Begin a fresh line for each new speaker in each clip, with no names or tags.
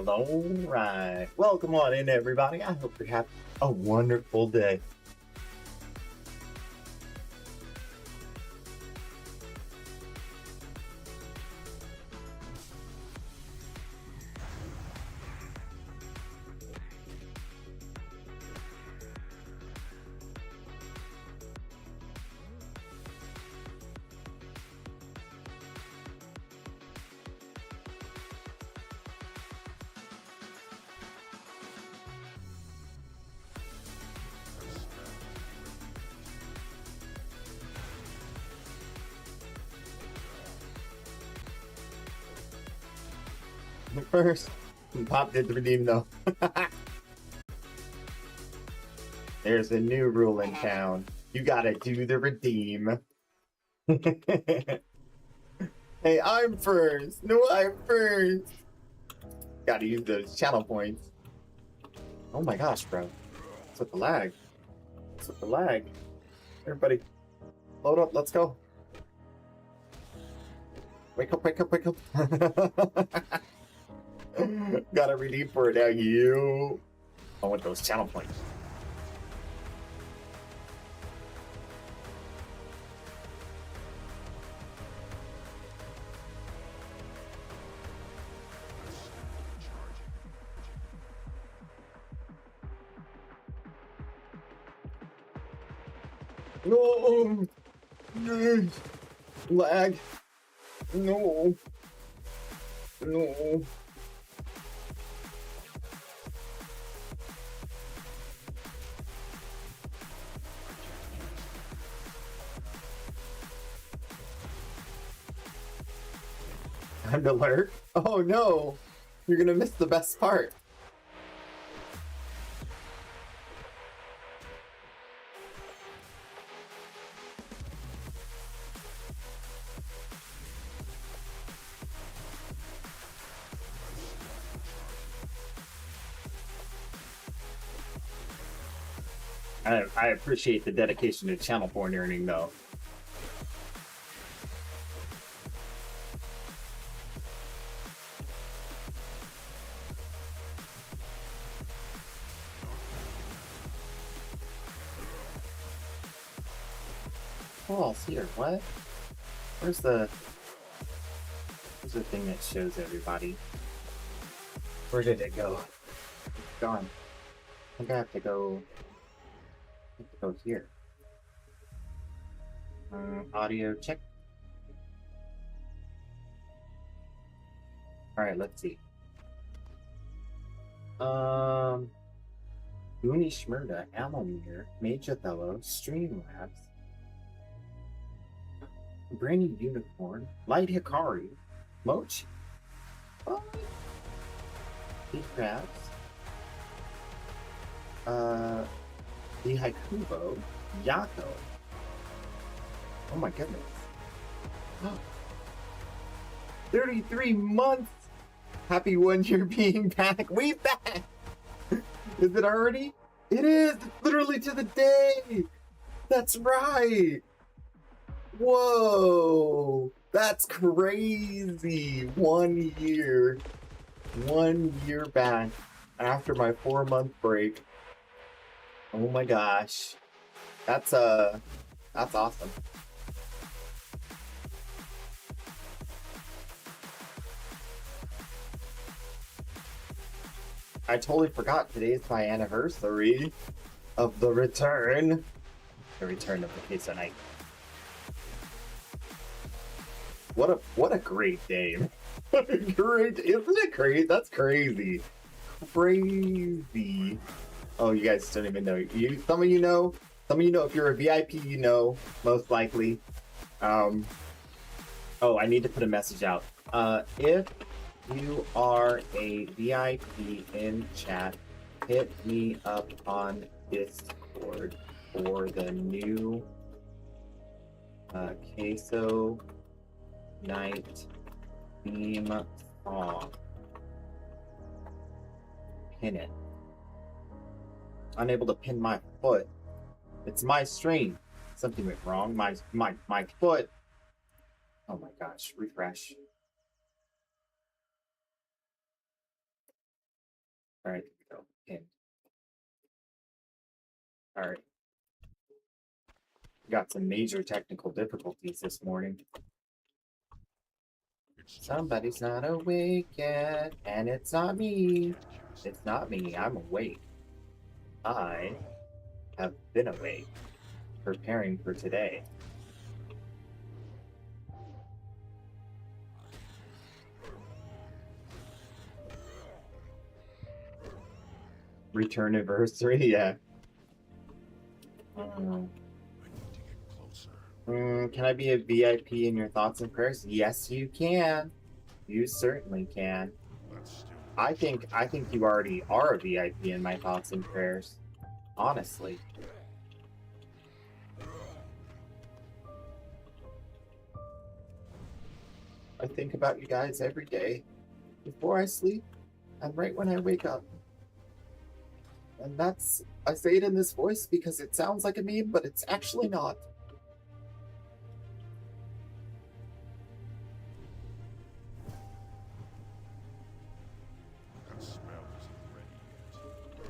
Well, all right. Welcome on in, everybody. I hope you're having a wonderful day. First, Pop did the redeem, though. There's a new rule in town. You gotta do the redeem. Hey, I'm first. No, I'm first. Gotta use those channel points. Oh my gosh, bro. What's with the lag? What's with the lag? Everybody, load up. Let's go. Wake up, wake up, wake up. Gotta redeem for it now, you. I want those channel points. No! Lag! No! No! Time to lurk? Oh no! You're gonna miss the best part. I appreciate the dedication to channel point earning, though. Oh, here. What? Where's the thing that shows everybody? Where did it go? It's gone. I think I have to go. Here. Audio check. All right, let's see. Booney Shmurda, Alomir, Mage Othello, Streamlabs, Brainy Unicorn, Light Hikari, Mochi, Big Crabs, the Haikubo, Yako. Oh my goodness. 33 months! Happy 1 year being back. We back! Is it already? It is! It's literally to the day! That's right! Whoa! That's crazy! 1 year. 1 year back after my 4-month break. Oh my gosh. That's awesome. I totally forgot today's my anniversary of the return. The return of the Queso Knight. What a great day. Great, isn't it great? That's crazy. Crazy. Oh, you guys don't even know. Some of you know. Some of you know. If you're a VIP, you know, most likely. Oh, I need to put a message out. If you are a VIP in chat, hit me up on Discord for the new Queso Knight theme song. Pin it. Unable to pin my foot. It's my stream. Something went wrong. My foot. Oh my gosh. Refresh. All right, go. Okay. All right. Got some major technical difficulties this morning. Somebody's not awake yet, and it's not me. It's not me. I'm awake. I have been awake, preparing for today. Return anniversary, yeah. Can I be a VIP in your thoughts and prayers? Yes, you can. You certainly can. I think you already are a VIP in my thoughts and prayers. Honestly. I think about you guys every day. Before I sleep and right when I wake up. And that's, I say it in this voice because it sounds like a meme, but it's actually not.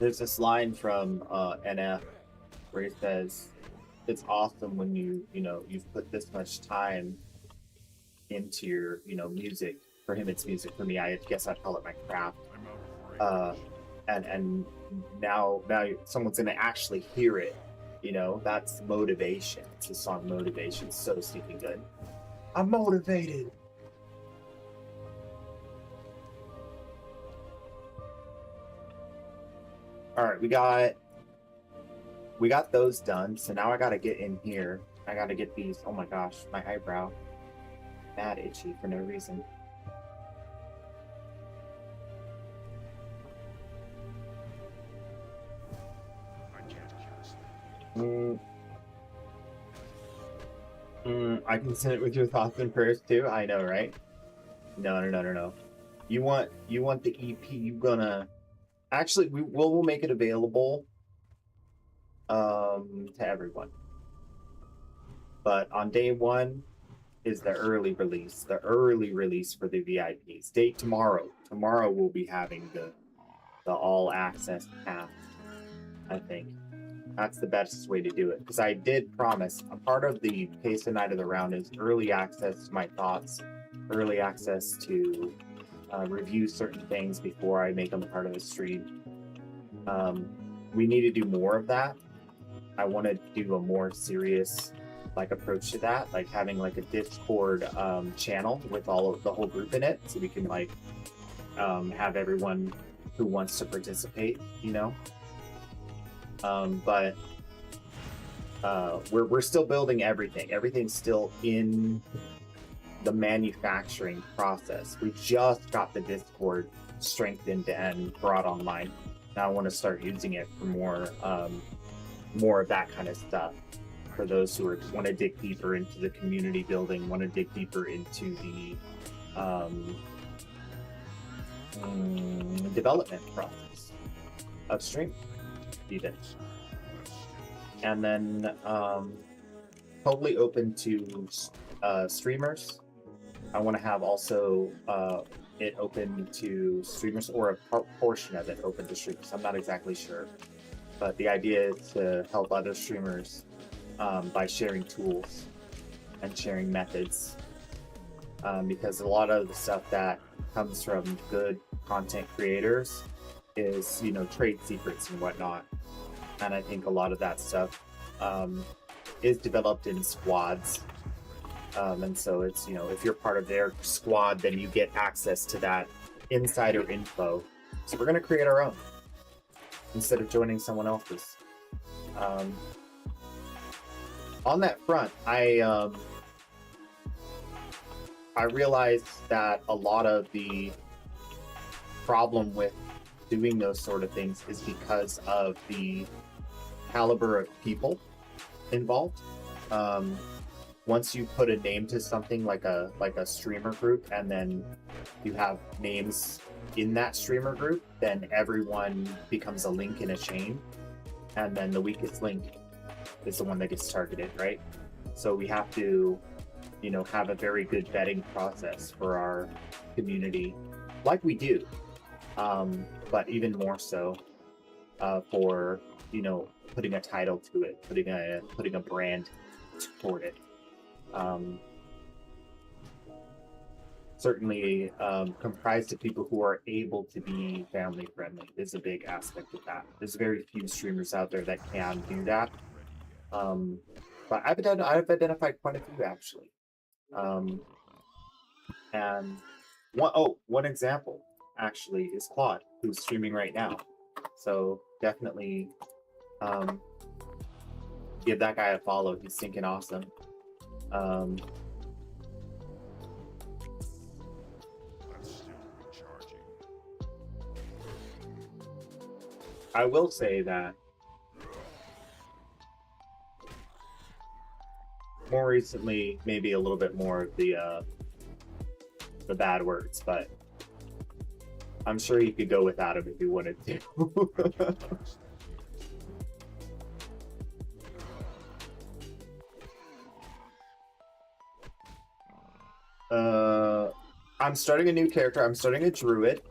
There's this line from NF where he says, it's awesome when you've put this much time into your, music. For him, it's music. For me, I guess I'd call it my craft. And now someone's gonna actually hear it. That's motivation. It's a song Motivation. So sneaking good. I'm motivated. All right, we got those done. So now I gotta get in here. I gotta get these. Oh my gosh, my eyebrow, mad itchy for no reason. I can send it with your thoughts and prayers too. I know, right? No. You want the EP? You gonna actually? We'll make it available to everyone. But on day one is the early release. The early release for the VIPs. Date tomorrow. Tomorrow we'll be having the all access pass. I think that's the best way to do it, because I did promise a part of the Pace of Night of the Round is early access to my thoughts, early access to review certain things before I make them part of the stream. We need to do more of that. I want to do a more serious approach to that, like having a Discord channel with all of the whole group in it, so we can have everyone who wants to participate, but we're still building everything. Everything's still in the manufacturing process. We just got the Discord strengthened and brought online. Now I want to start using it for more of that kind of stuff. For those who want to dig deeper into the community building, want to dig deeper into the development process of stream, even. And then totally open to streamers. I want to have also it open to streamers, or a portion of it open to streamers. I'm not exactly sure, but the idea is to help other streamers by sharing tools and sharing methods, because a lot of the stuff that comes from good content creators is trade secrets and whatnot, and I think a lot of that stuff is developed in squads, and so it's if you're part of their squad, then you get access to that insider info. So we're going to create our own instead of joining someone else's. On that front, I realized that a lot of the problem with doing those sort of things is because of the caliber of people involved. Once you put a name to something like a streamer group, and then you have names in that streamer group, then everyone becomes a link in a chain, and then the weakest link is the one that gets targeted, right? So we have to, have a very good vetting process for our community, like we do. but even more so for, you know, putting a title to it, putting a brand toward it. Certainly comprised of people who are able to be family friendly is a big aspect of that. There's very few streamers out there that can do that. But I've identified quite a few actually. And one example actually is Claude, who's streaming right now. So definitely give that guy a follow. He's stinking awesome. I will say that more recently, maybe a little bit more of the bad words, but I'm sure he could go without him if he wanted to. I'm starting a new character. I'm starting a druid.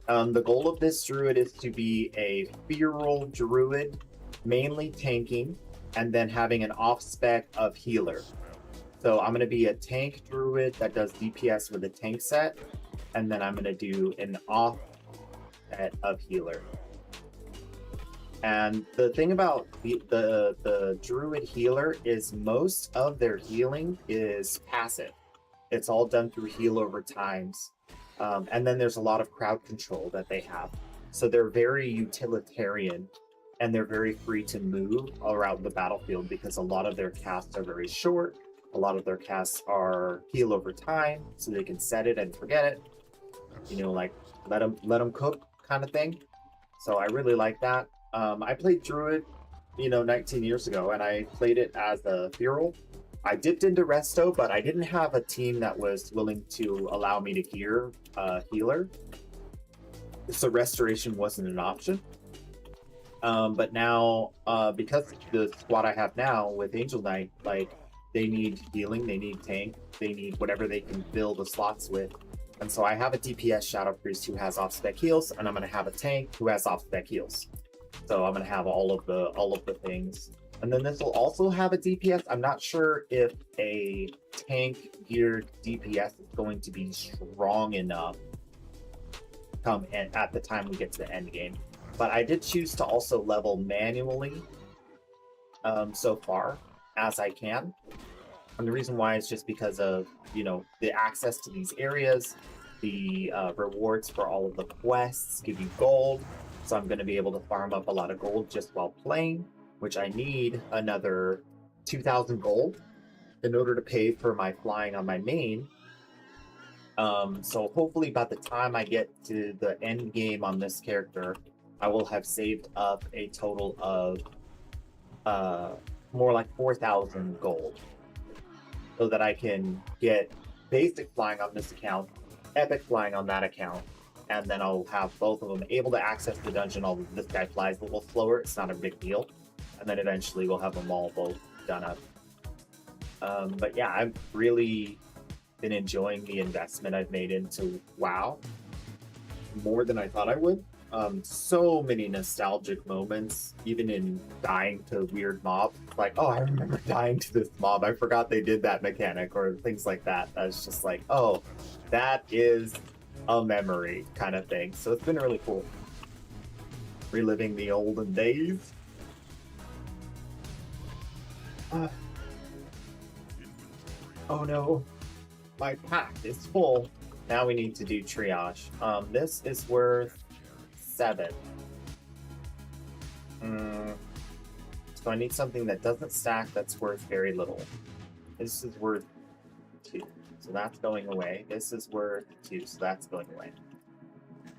The goal of this druid is to be a feral druid, mainly tanking, and then having an off-spec of healer. So I'm going to be a tank druid that does DPS with a tank set, and then I'm going to do an off set of healer. And the thing about the druid healer is most of their healing is passive. It's all done through heal over times. And then there's a lot of crowd control that they have. So they're very utilitarian and they're very free to move around the battlefield because a lot of their casts are very short. A lot of their casts are heal over time, so they can set it and forget it. You know, like let them cook kind of thing. So I really like that. I played Druid, 19 years ago, and I played it as a feral. I dipped into Resto, but I didn't have a team that was willing to allow me to gear healer. So restoration wasn't an option. But now, because the squad I have now with Angel Knight, like, they need healing, they need tank, they need whatever they can fill the slots with. And so I have a DPS Shadow Priest who has off-spec heals, and I'm going to have a tank who has off-spec heals. So I'm going to have all of the things. And then this will also have a DPS. I'm not sure if a tank geared DPS is going to be strong enough come in at the time we get to the end game. But I did choose to also level manually so far as I can. And the reason why is just because of, the access to these areas, the rewards for all of the quests give you gold. So I'm going to be able to farm up a lot of gold just while playing, which I need another 2,000 gold in order to pay for my flying on my main. So hopefully by the time I get to the end game on this character, I will have saved up a total of more like 4,000 gold, so that I can get basic flying on this account, epic flying on that account, and then I'll have both of them able to access the dungeon. Although this guy flies a little slower, it's not a big deal. And then eventually we'll have them all both done up. But yeah, I've really been enjoying the investment I've made into WoW more than I thought I would. So many nostalgic moments, even in dying to weird mob. Like, oh, I remember dying to this mob. I forgot they did that mechanic, or things like that. I was just like, oh, that is a memory kind of thing. So it's been really cool. Reliving the olden days. Oh no, my pack is full. Now we need to do triage. This is worth 7. So I need something that doesn't stack that's worth very little. This is worth 2, so that's going away. This is worth 2, so that's going away.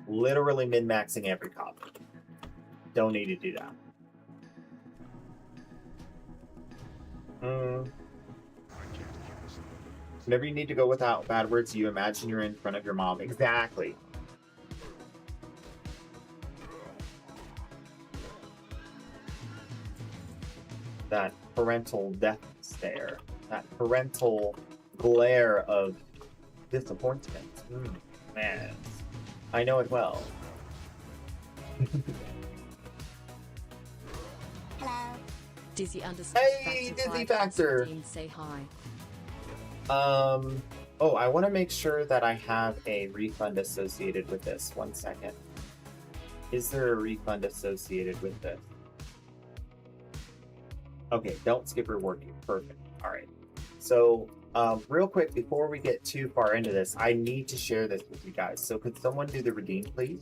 Literally min-maxing every copy. Don't need to do that. Whenever you need to go without bad words, you imagine you're in front of your mom. Exactly. That parental death stare. That parental glare of disappointment. Man, I know it well.
Hello.
Dizzy
Hey, Dizzy Factor.
Say hi.
Oh, I want to make sure that I have a refund associated with this. 1 second. Is there a refund associated with this? Okay, don't skip rewarding. Perfect. All right. So, real quick, before we get too far into this, I need to share this with you guys. So could someone do the redeem, please?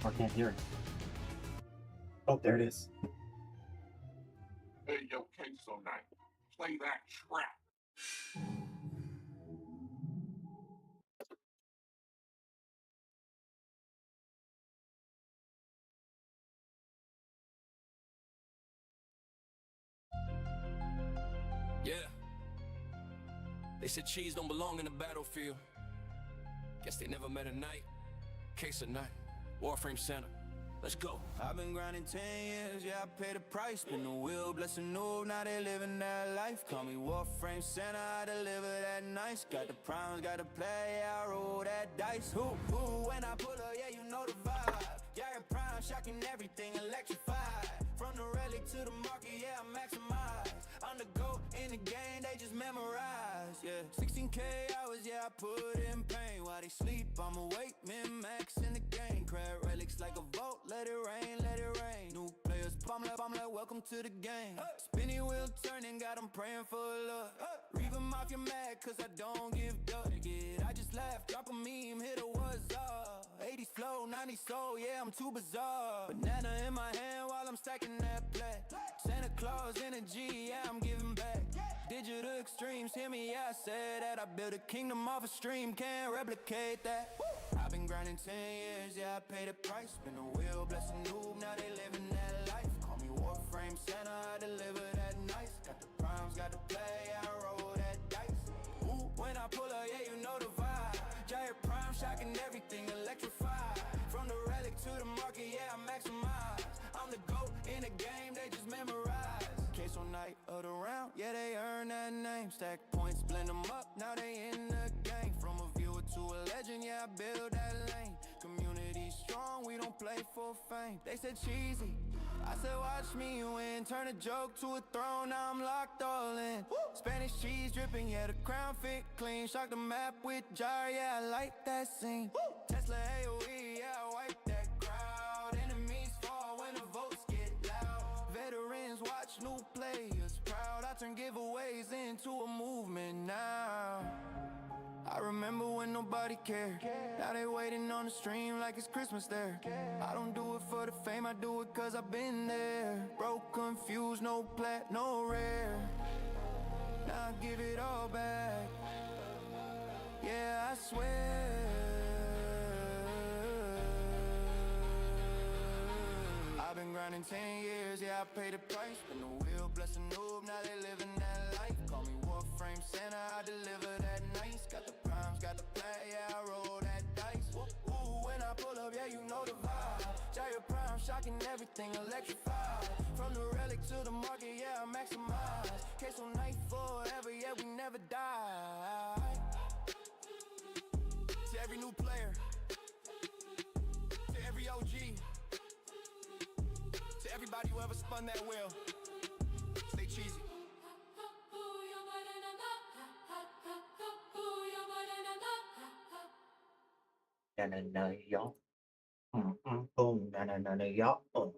I can't hear it. Oh, there it is.
Hey, yo, Queso Night, play that trap.
Yeah. They said cheese don't belong in the battlefield. Guess they never met a night. Case of night. Warframe Center. Let's go.
I've been grinding 10 years, yeah, I paid the price. Spin the wheel, bless the new, now they living that life. Call me Warframe Center, I deliver that nice. Got the primes, got to play, yeah, I roll that dice. Who, when I pull up, yeah, you know the vibe. Yeah, prime, shocking everything, electrified. From the relic to the market, yeah, I maximize. On the go, in the game, they just memorize, yeah. 16K hours, yeah, I put in pain. While they sleep, I'm awake, min-max in the game. Crab relics like a vault, let it rain, let it rain. New players, I'm like, welcome to the game. Spinning wheel turning, got them praying for luck. Reeve them off your mad, cause I don't give duck. Yeah, I just laugh, drop a meme, hit a what's up. 80s flow, 90s soul, yeah, I'm too bizarre. Banana in my hand while I'm stacking that plat. Santa Claus energy, yeah, I'm giving back. Digital extremes, hear me, yeah, I said that. I built a kingdom off a stream, can't replicate that. I've been grinding 10 years, yeah, I paid the price. Spin the wheel, bless a noob, now they living that life. Call me Warframe Center, I deliver that nice. Got the primes, got to play, I roll that dice. Ooh, when I pull up, yeah, you know the vibe. Giant prime, shocking everything, electrified. From the relic to the market, yeah, I maximize. I'm the GOAT in the game, they just memorize. Queso Night of the round, yeah, they earn that name. Stack points, blend them up, now they in the game. From a viewer to a legend, yeah, I build that lane. Community strong, we don't play for fame. They said cheesy, I said watch me win. Turn a joke to a throne, now I'm locked all in. Spanish cheese dripping, yeah, the crown fit clean. Shock the map with jar, yeah, I like that scene. Tesla AOE, yeah, I wipe that crowd. Enemies fall when the votes get loud. Veterans watch new players proud. I turn giveaways into a movement now. I remember when nobody cared. Now they waiting on the stream like it's Christmas there. I don't do it for the fame, I do it cause I've been there. Broke, confused, no plat, no rare. Now I give it all back. Yeah, I swear. I've been grinding 10 years, yeah, I paid the price. Spin the wheel, bless the noob, now they living that life. Call me Warframe Center, I deliver that nice. Got the primes, got the play, yeah, I roll that dice. Ooh, when I pull up, yeah, you know the vibe. Giant prime, shocking everything, electrified. From the relic to the market, yeah, I maximize. Queso Night forever, yeah, we never die. To every new player, to every OG, to everybody who ever spun that wheel, stay cheesy.
Na na na y'all. Boom, na na na na y'all. Oh,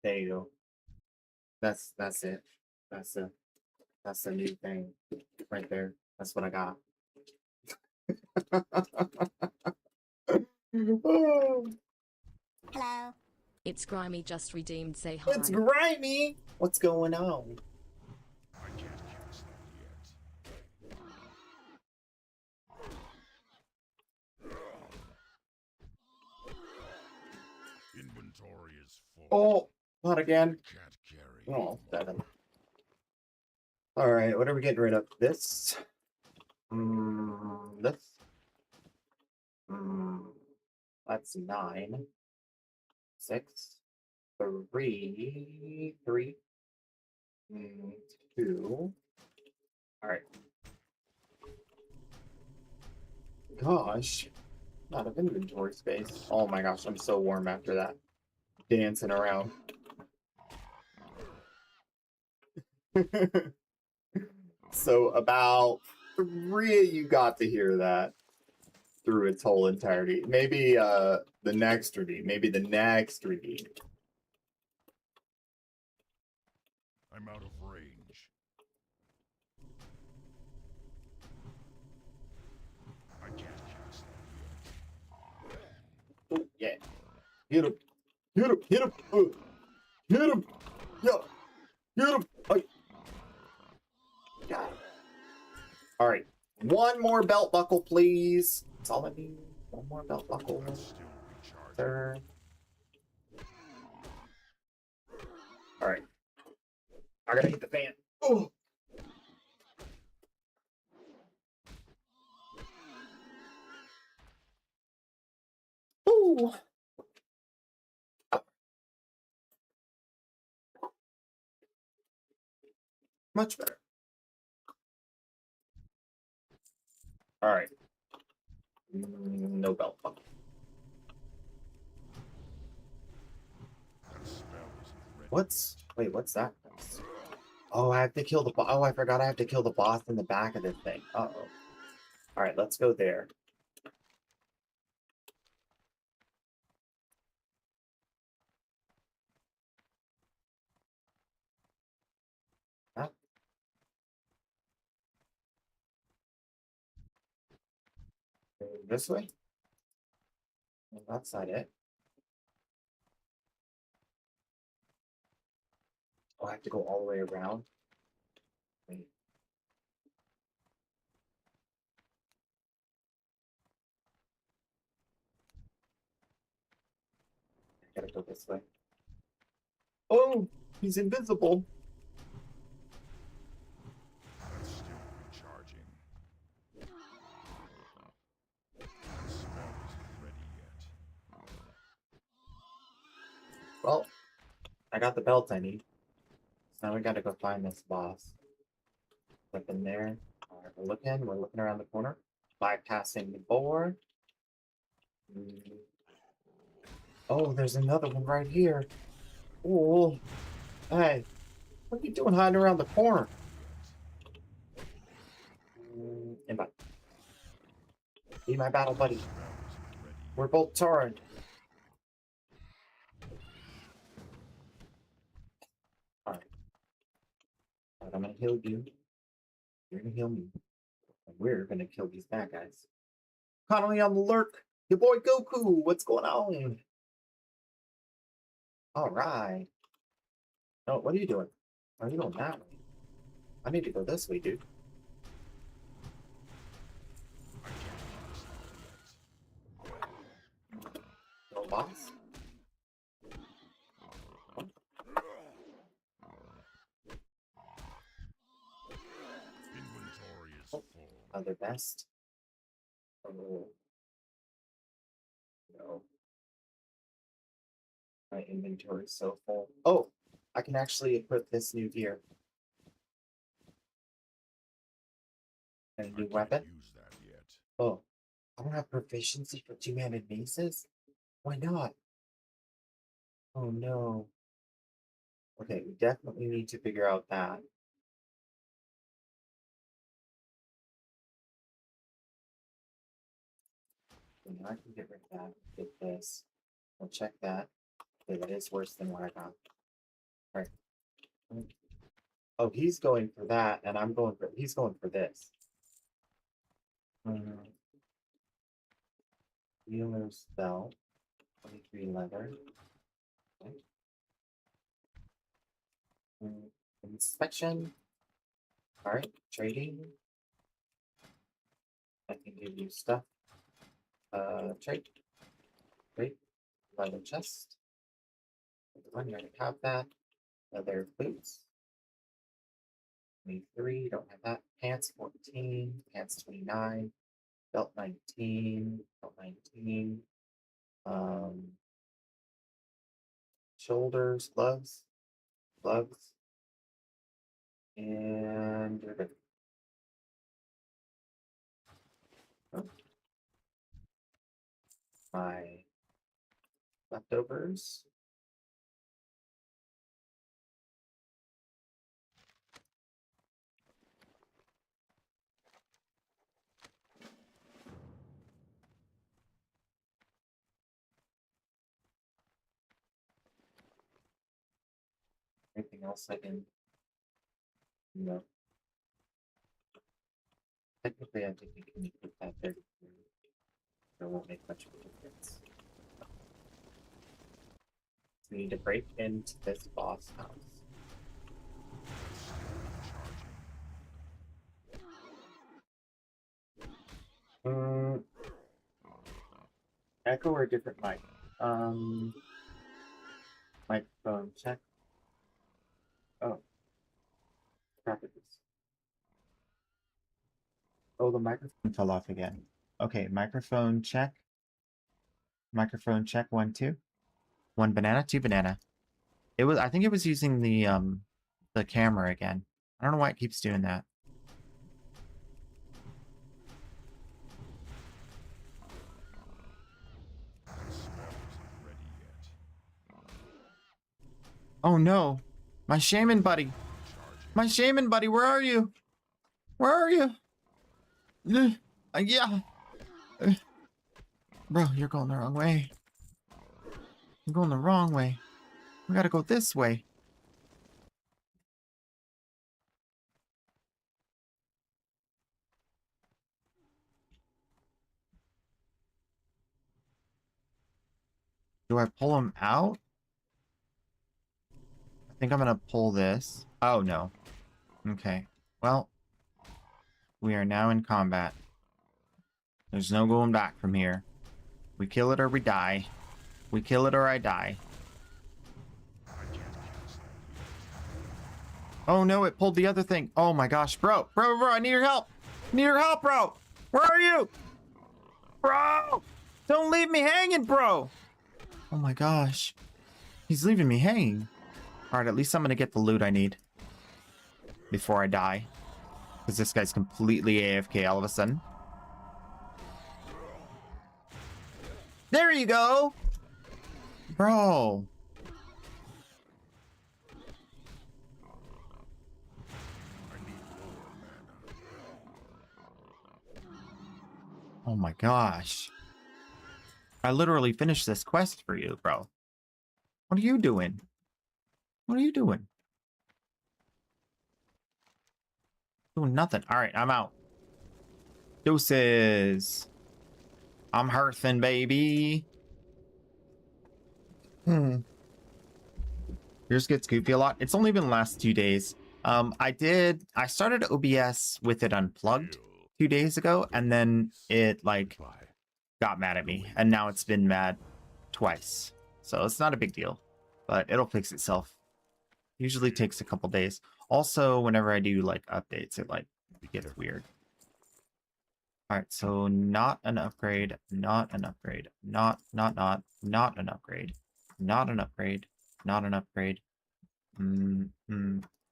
there you go. That's it. That's the new thing right there. That's what I got.
Hello.
It's Grimy just redeemed. Say hi.
It's Grimy. What's going on?
I can't catch that yet. is full.
Oh, not again.
Can't carry.
Oh, 7. All right, what are we getting rid of? This. This. That's 9. 6. 3. 3. 2. All right. Gosh, a lot of inventory space. Oh my gosh, I'm so warm after that. Dancing around. So about 3 of you got to hear that through its whole entirety. Maybe the next redeem. Maybe the next redeem.
I'm out of range. I can't cast that yet.
Oh, yeah. Hit him. Hit him. Hit him. Hit him. Yeah. Hit him. Oh. Got him. All right. One more belt buckle, please. That's all I need. One more belt buckle.
I'm still recharging.
Sir. All right. I gotta hit the fan. Oh. Ooh. Much better. All right. No belt buckle.
That spell isn't ready.
Wait, what's that? Oh, I have to kill the boss. Oh, I forgot I have to kill the boss in the back of this thing. Uh-oh. All right, let's go there. Huh? This way? Well, that's not it. Oh, I have to go all the way around? Wait. I gotta go this way. Oh, he's invisible.
That's still recharging. That spell isn't ready yet.
Well, I got the belt I need. So now we gotta go find this boss. Up in there. All right, we're looking around the corner. Bypassing the board. Oh, there's another one right here. Oh, hey, what are you doing hiding around the corner? Invite. Be my battle buddy.
Spell isn't ready.
We're both turned. Alright. I'm gonna heal you. You're gonna heal me. And we're gonna kill these bad guys. Connolly on the lurk. Your boy Goku. What's going on? Alright. Oh, what are you doing? Are you going that way? I need to go this way, dude.
I can't cast that yet.
No boss?
Inventory is full.
Other best. Oh. No. My inventory is so full. Oh, I can actually equip this new gear. And a
I
new
can't
weapon.
use that yet.
Oh, I don't have proficiency for two-handed maces? Why not? Oh no. Okay, we definitely need to figure out that. Okay, now I can get rid of that. Get this. We'll check that. Okay, that is worse than what I got. Alright. Oh, he's going for that, and he's going for this. Healer's belt. 23 leather. Okay. Inspection. Alright, trading. I can give you stuff. Trade. Great. Leather chest. One, you already have that. Leather boots. 23, don't have that. Pants 14, pants 29, belt 19, belt 19. Shoulders, gloves, and you're good. Oh. My leftovers. Anything else I can, no. Technically, I think we can put that there. It won't make much of a difference. We need to break into this boss house. Echo or a different mic? Microphone check. Oh. Properties. Oh, the microphone fell off again. Okay, microphone check. Microphone check, 1, 2. 1 banana, 2 banana. I think it was using the camera again. I don't know why it keeps doing that. Oh no, my shaman buddy. My shaman buddy, where are you? Where are you? Yeah. Bro, you're going the wrong way. You're going the wrong way. We gotta go this way. Do I pull him out? I think I'm gonna pull this. Oh, no. Okay. Well, we are now in combat. There's no going back from here. We kill it or we die. We kill it or I die. Oh no, it pulled the other thing. Oh my gosh, bro, I need your help. I need your help, bro. Where are you? Bro, don't leave me hanging, bro. Oh my gosh. He's leaving me hanging. All right, at least I'm gonna get the loot I need before I die. Because this guy's completely AFK all of a sudden. There you go. Bro. Oh my gosh. I literally finished this quest for you, bro. What are you doing? What are you doing? Doing nothing. All right, I'm out. Deuces. I'm hearthing, baby. Yours gets goofy a lot. It's only been the last 2 days. I started OBS with it unplugged 2 days ago, and then it like got mad at me, and now it's been mad twice. So it's not a big deal, but it'll fix itself. Usually takes a couple days. Also, whenever I do like updates, it like gets weird. All right, so not an upgrade, not an upgrade, not an upgrade, not an upgrade, not an upgrade.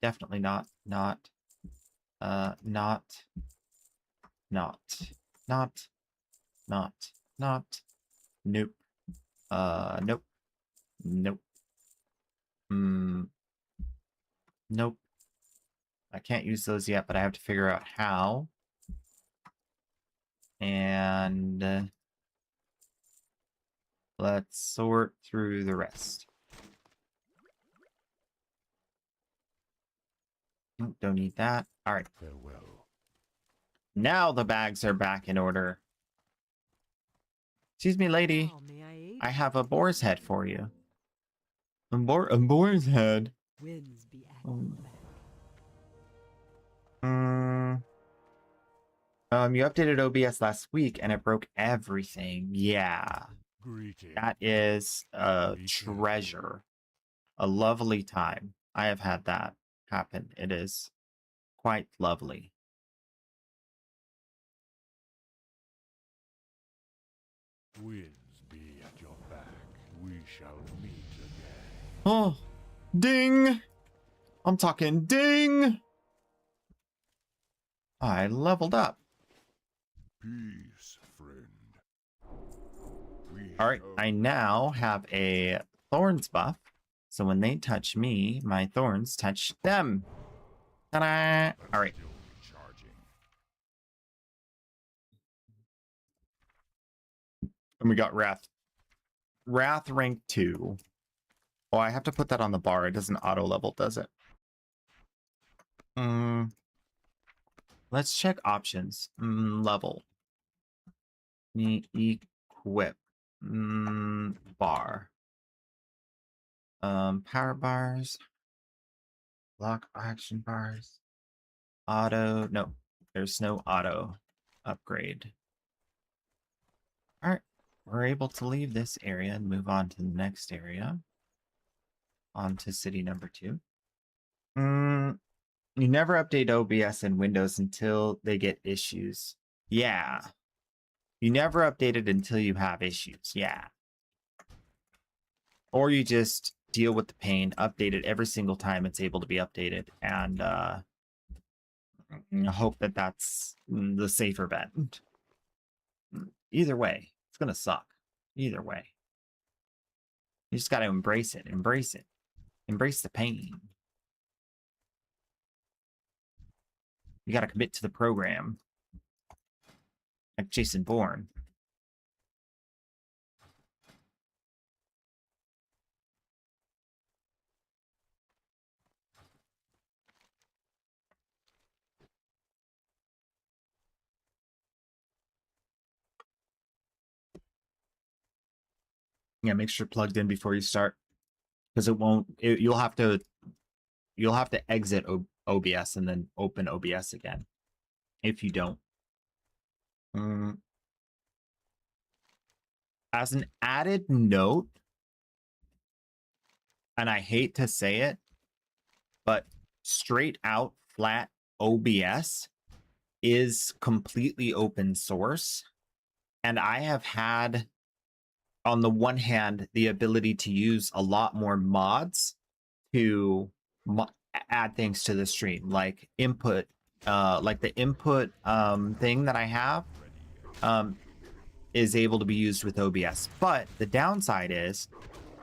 Definitely not, not, nope, nope, nope. I can't use those yet, but I have to figure out how. And let's sort through the rest. Don't need that. All right.
Farewell.
Now the bags are back in order. Excuse me, lady.
How may I aid?
I have a boar's head for you. A boar's head.
Winds be at
Oh.
your back.
You updated OBS last week and it broke everything. Yeah.
Greetings.
That is a treasure. a lovely time. I have had that happen. It is quite lovely.
Winds be at your back. We shall meet again.
Oh, ding! I'm talking ding! I leveled up.
Peace, friend. We
All right,
know
I now have a thorns buff. So when they touch me, my thorns touch them. Ta-da! All right.
still recharging.
And we got Wrath. Wrath rank 2. Oh, I have to put that on the bar. It doesn't auto level, does it? Let's check options. Level. Equip. Bar. Power bars. Block action bars. Auto. No, there's no auto upgrade. All right. We're able to leave this area and move on to the next area. On to city number 2. You never update OBS in Windows until they get issues. Yeah. You never update it until you have issues. Yeah. Or you just deal with the pain, update it every single time it's able to be updated, and hope that that's the safer bet. Either way, it's going to suck. Either way. You just got to embrace it. Embrace it. Embrace the pain. You got to commit to the program. Like Jason Bourne. Yeah, make sure you're plugged in before you start, because it won't. You'll have to exit OBS and then open OBS again if you don't. As an added note, and I hate to say it, but straight out flat OBS is completely open source, and I have had, on the one hand, the ability to use a lot more mods to add things to the stream, like input, like the input thing that I have is able to be used with OBS. But the downside is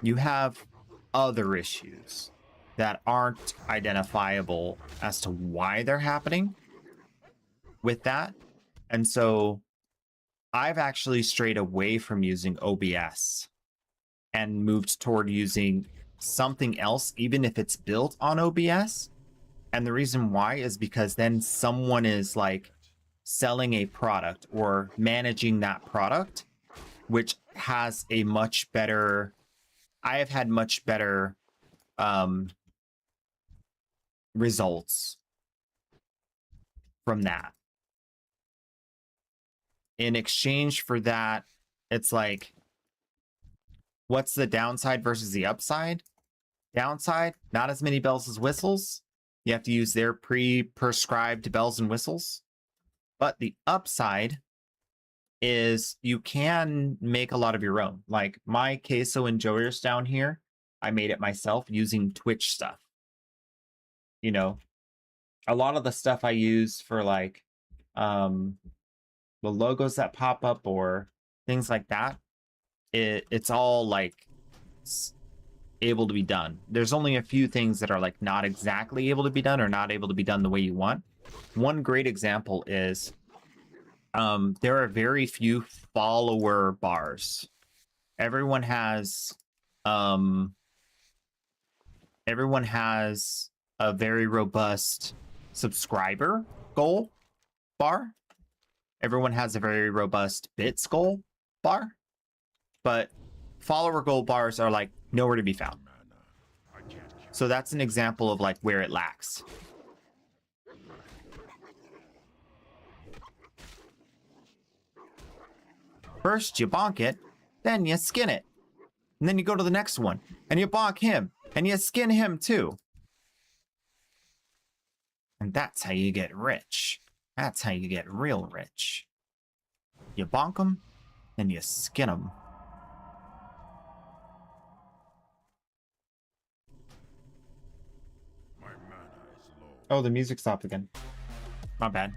you have other issues that aren't identifiable as to why they're happening with that. And so I've actually strayed away from using OBS and moved toward using something else, even if it's built on OBS. And the reason why is because then someone is like selling a product or managing that product, which has a much better, I have had much better results from that. In exchange for that, it's like, what's the downside versus the upside? Downside, not as many bells as whistles. You have to use their pre-prescribed bells and whistles. But the upside is you can make a lot of your own. Like my queso enjoyers down here, I made it myself using Twitch stuff. You know, a lot of the stuff I use for like the logos that pop up or things like that, it's all like able to be done. There's only a few things that are like not exactly able to be done or not able to be done the way you want. One great example is there are very few follower bars. Everyone has a very robust subscriber goal bar. Everyone has a very robust bits goal bar, but follower goal bars are like nowhere to be found. So that's an example of like where it lacks. First you bonk it, then you skin it. And then you go to the next one and you bonk him.
And you skin him too. And that's how you get rich. That's how you get real rich. You bonk them, then you skin them.
My mana is low.
Oh, the music stopped again. My bad.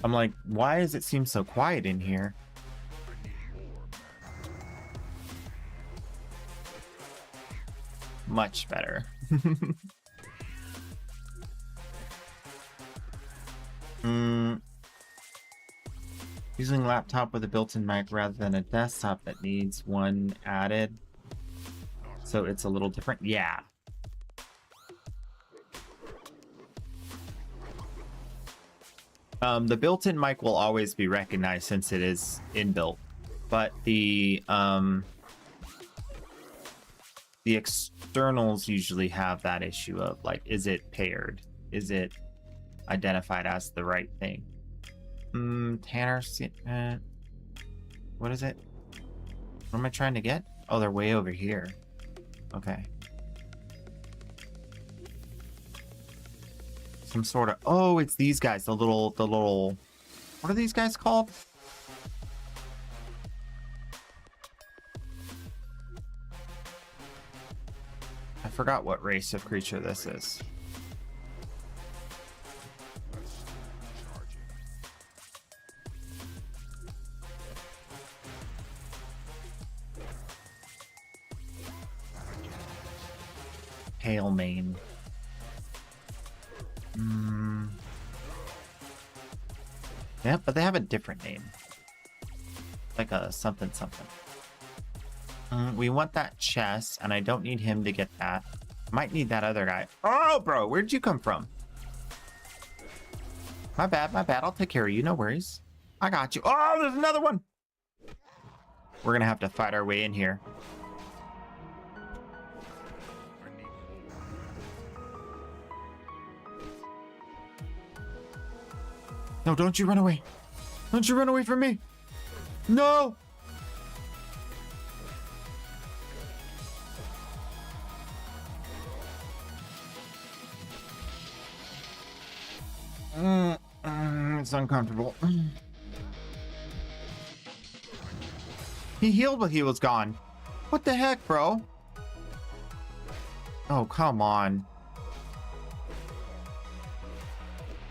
I'm like, why does it seem so quiet in here?
I need more mana.
Much better. Using laptop with a built-in mic rather than a desktop that needs one added. So it's a little different. Yeah. The built-in mic will always be recognized since it is inbuilt, but the externals usually have that issue of like, is it paired? Is it identified as the right thing? Tanner, what is it? What am I trying to get? Oh, they're way over here. Okay. Some sort of, oh, it's these guys, the little, what are these guys called? I forgot what race of creature this is.
Let's start charging.
Pale mane. Yeah, but they have a different name. Like a something something. We want that chest, and I don't need him to get that. Might need that other guy. Oh, bro, where'd you come from? My bad, my bad. I'll take care of you. No worries. I got you. Oh, there's another one. We're gonna have to fight our way in here.
I need more.
No, don't you run away. Don't you run away from me. No. It's uncomfortable. He healed, but he was gone. What the heck, bro? Oh, come on.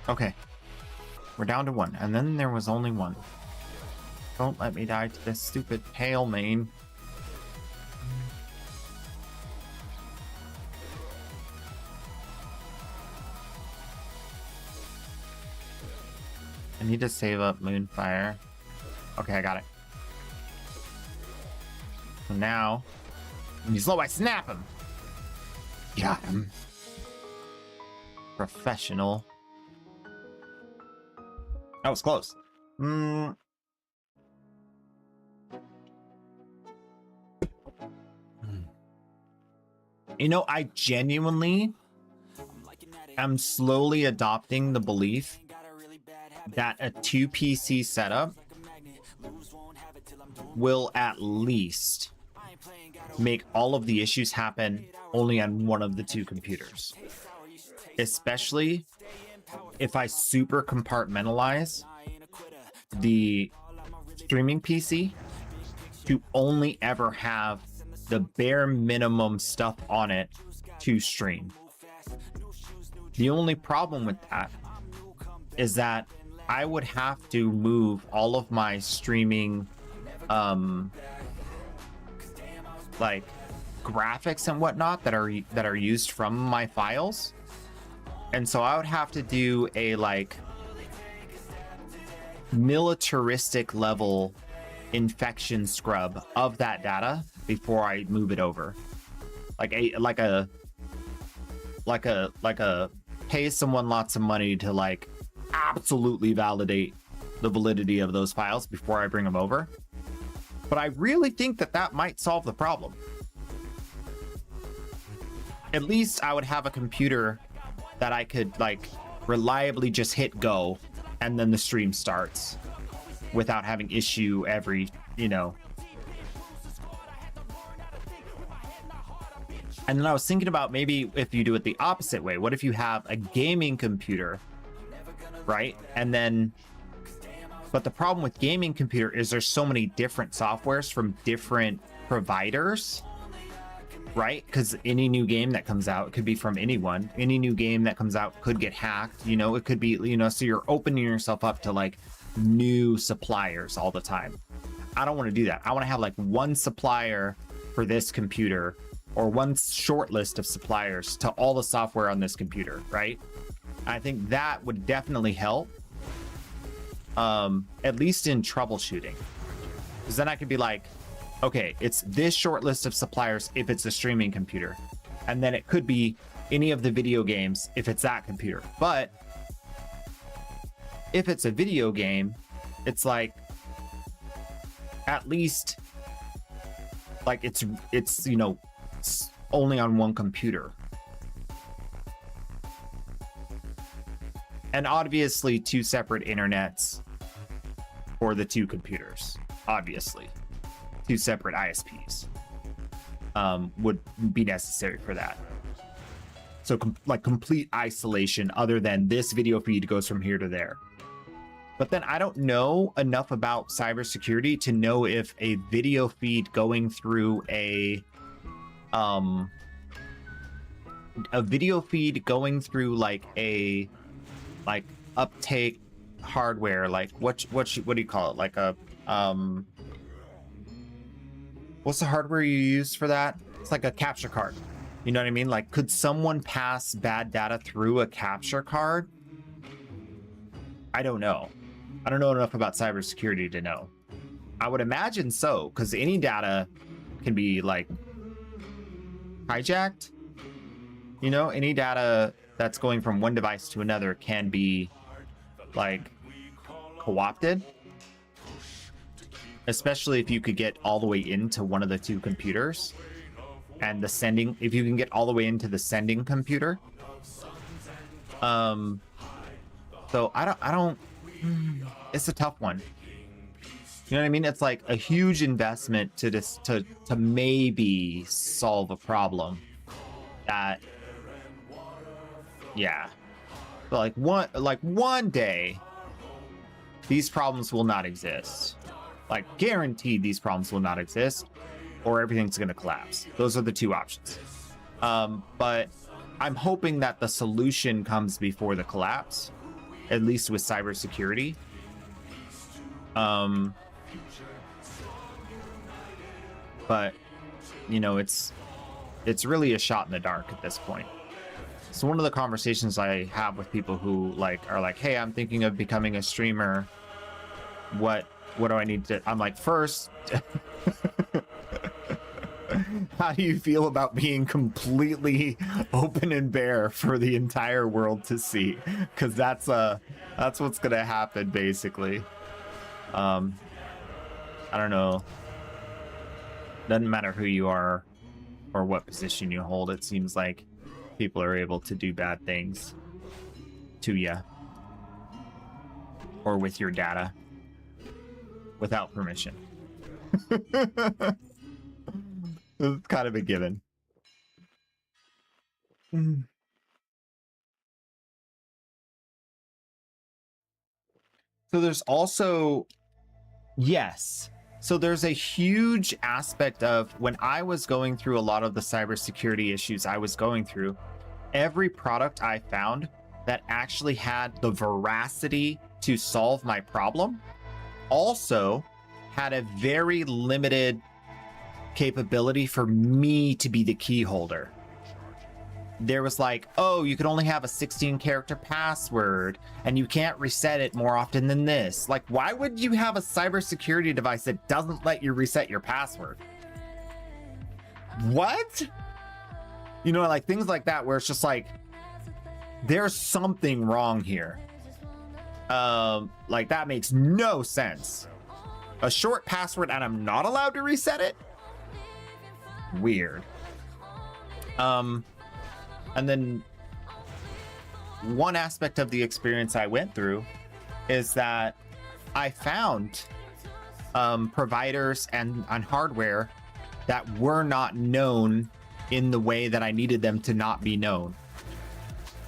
Okay. We're down to one, and then there was only one. Don't let me die to this stupid pale mane. I need to save up Moonfire. Okay, I got it. So now, when he's low, I snap him. Got him. Professional. That was close. You know, I genuinely am slowly adopting the belief that a 2 PC setup will at least make all of the issues happen only on one of the two computers. Especially if I super compartmentalize the streaming PC to only ever have the bare minimum stuff on it to stream. The only problem with that is that I would have to move all of my streaming like graphics and whatnot that are used from my files. And so I would have to do a like militaristic level infection scrub of that data before I move it over. Like a pay someone lots of money to like absolutely validate the validity of those files before I bring them over. But I really think that that might solve the problem. At least I would have a computer that I could like reliably just hit go and then the stream starts without having issue every, you know. And then I was thinking about maybe if you do it the opposite way. What if you have a gaming computer, right? And then, but the problem with gaming computer is there's so many different softwares from different providers, right? Because any new game that comes out, it could be from anyone. Any new game that comes out could get hacked, you know, it could be, you know, so you're opening yourself up to like new suppliers all the time. I don't want to do that. I want to have like one supplier for this computer, or one short list of suppliers to all the software on this computer, right? I think that would definitely help, at least in troubleshooting. Because then I could be like, okay, it's this short list of suppliers if it's a streaming computer. And then it could be any of the video games if it's that computer. But if it's a video game, it's like, at least, like it's you know, only on one computer. And obviously 2 separate internets for the 2 computers. Obviously 2 separate ISPs would be necessary for that. So like complete isolation, other than this video feed goes from here to there. But then I don't know enough about cybersecurity to know if a video feed going through a video feed going through like a uptake hardware, like what do you call it, like a what's the hardware you use for that? It's like a capture card, you know what I mean? Like, could someone pass bad data through a capture card? I don't know. I don't know enough about cybersecurity to know. I would imagine so, because any data can be like hijacked. You know, any data that's going from one device to another can be like co-opted, especially if you could get all the way into one of the 2 computers, and the sending, if you can get all the way into the sending computer. So I don't it's a tough one. You know what I mean? It's like a huge investment to just to maybe solve a problem that, yeah. But like one day these problems will not exist. Like, guaranteed these problems will not exist, or everything's going to collapse. Those are the 2 options. But I'm hoping that the solution comes before the collapse, at least with cybersecurity. But you know, it's really a shot in the dark at this point. So one of the conversations I have with people who like are like, hey, I'm thinking of becoming a streamer, what do I need to, I'm like, first, how do you feel about being completely open and bare for the entire world to see? Because that's what's gonna happen, basically. I don't know, doesn't matter who you are or what position you hold, it seems like people are able to do bad things to you or with your data without permission. It's kind of a given. So there's also, yes. So there's a huge aspect of, when I was going through a lot of the cybersecurity issues I was going through, every product I found that actually had the veracity to solve my problem also had a very limited capability for me to be the key holder. There was like, oh, you can only have a 16-character password and you can't reset it more often than this. Like, why would you have a cybersecurity device that doesn't let you reset your password? What? You know, like things like that, where it's just like, there's something wrong here. Like, that makes no sense. A short password and I'm not allowed to reset it? Weird. And then one aspect of the experience I went through is that I found providers and hardware that were not known in the way that I needed them to not be known.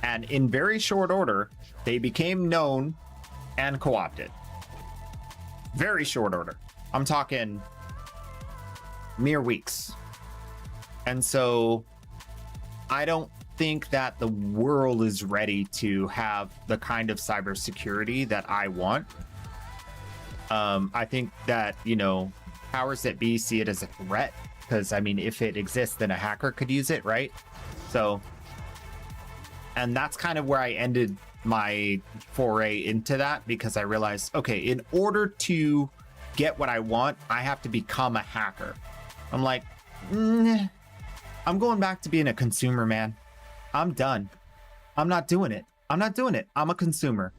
And in very short order, they became known and co-opted. Very short order. I'm talking mere weeks. And so I don't think that the world is ready to have the kind of cybersecurity that I want. I think that, you know, powers that be see it as a threat, because I mean, if it exists, then a hacker could use it, right? So, and that's kind of where I ended my foray into that, because I realized, okay, in order to get what I want, I have to become a hacker. I'm like, I'm going back to being a consumer, man. I'm done. I'm not doing it. I'm not doing it. I'm a consumer.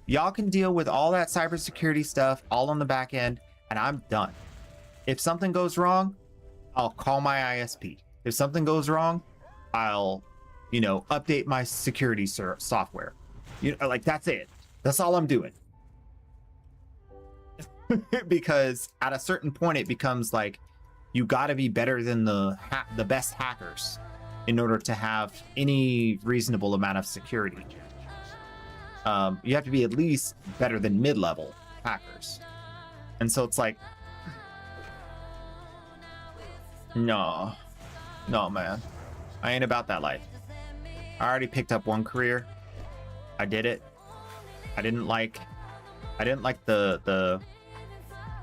Y'all can deal with all that cybersecurity stuff all on the back end, and I'm done. If something goes wrong, I'll call my ISP. If something goes wrong, I'll, you know, update my security software. You know, like, that's it. That's all I'm doing. Because at a certain point, it becomes like, you got to be better than the best hackers in order to have any reasonable amount of security. You have to be at least better than mid-level hackers. And so it's like, no, man, I ain't about that life. I already picked up one career. I did it. I didn't like the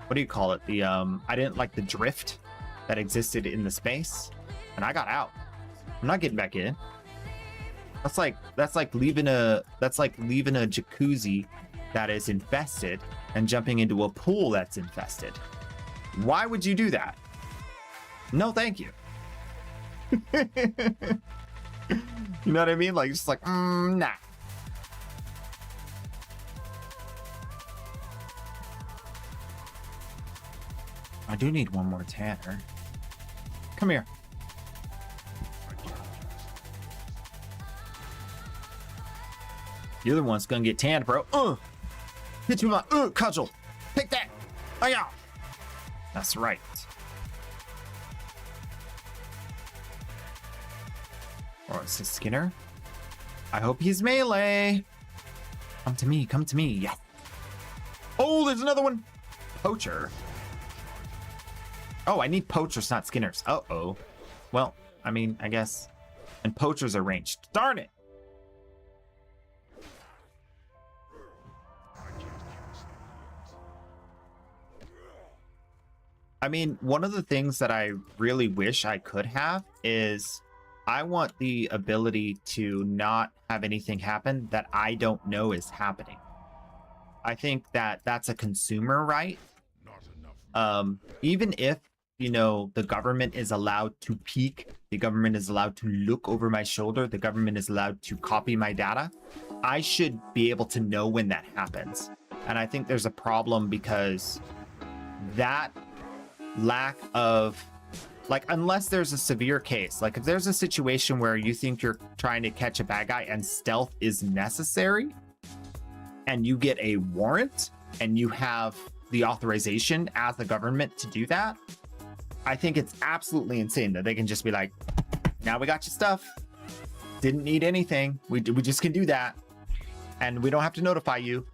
what do you call it? I didn't like the drift that existed in the space, and I got out. I'm not getting back in. That's like leaving a jacuzzi that is infested and jumping into a pool that's infested. Why would you do that? No, thank you. You know what I mean? Like, just like, nah. I do need one more tanner. Come here. The other one's gonna get tanned, bro. Hit you with my cudgel. Take that. Oh yeah. That's right. Or is this Skinner? I hope he's melee. Come to me. Come to me. Yes. Oh, there's another one. Poacher. Oh, I need poachers, not Skinners. Uh-oh. Well, I mean, I guess. And poachers are ranged. Darn it. I mean, one of the things that I really wish I could have is I want the ability to not have anything happen that I don't know is happening. I think that that's a consumer right. Even if, you know, the government is allowed to peek, the government is allowed to look over my shoulder, the government is allowed to copy my data, I should be able to know when that happens. And I think there's a problem because that lack of, like, unless there's a severe case, like if there's a situation where you think you're trying to catch a bad guy and stealth is necessary and you get a warrant and you have the authorization as the government to do that, I think it's absolutely insane that they can just be like, now we got your stuff, didn't need anything, we just can do that and we don't have to notify you.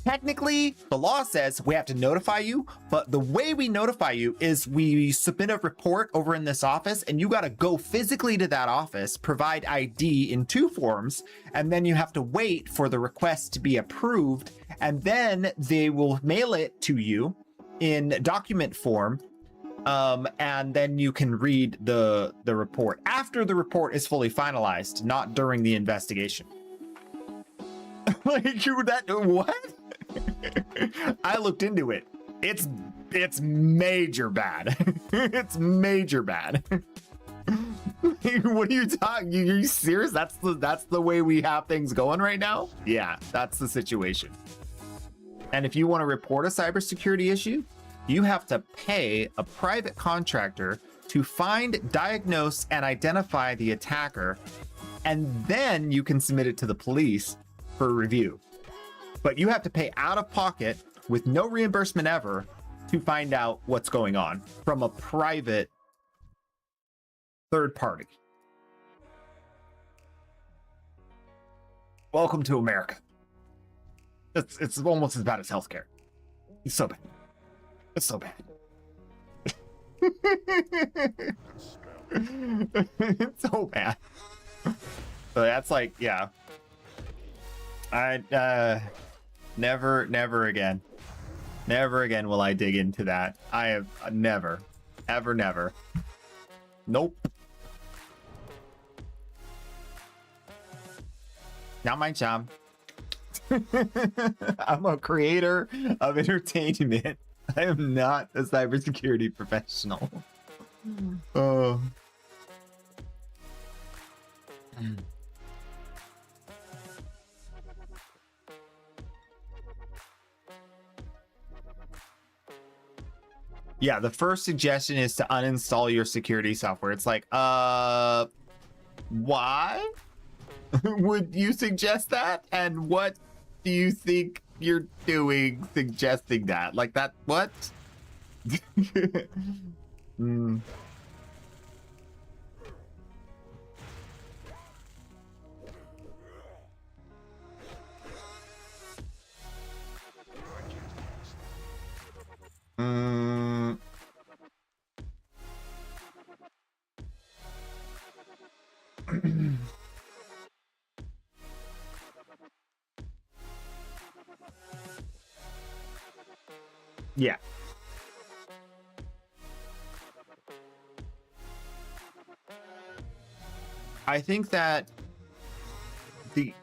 Technically, the law says we have to notify you, but the way we notify you is we submit a report over in this office and you got to go physically to that office, provide ID in 2 forms, and then you have to wait for the request to be approved, and then they will mail it to you in document form, and then you can read the report after the report is fully finalized, not during the investigation. Like, what? I looked into it. It's major bad. It's major bad. What are you talking? Are you serious? That's the way we have things going right now? Yeah, that's the situation. And if you want to report a cybersecurity issue, you have to pay a private contractor to find, diagnose, and identify the attacker, and then you can submit it to the police for review. But you have to pay out of pocket with no reimbursement ever to find out what's going on from a private third party. Welcome to America. It's almost as bad as healthcare. It's so bad. It's so bad. It's so bad. So that's like, yeah. I never again. Never again will I dig into that. I have never, never. Nope. Not my job. I'm a creator of entertainment. I am not a cybersecurity professional. Oh. Yeah, the first suggestion is to uninstall your security software. It's like, why would you suggest that? And what do you think you're doing suggesting that? Like that, what? Yeah. I think that the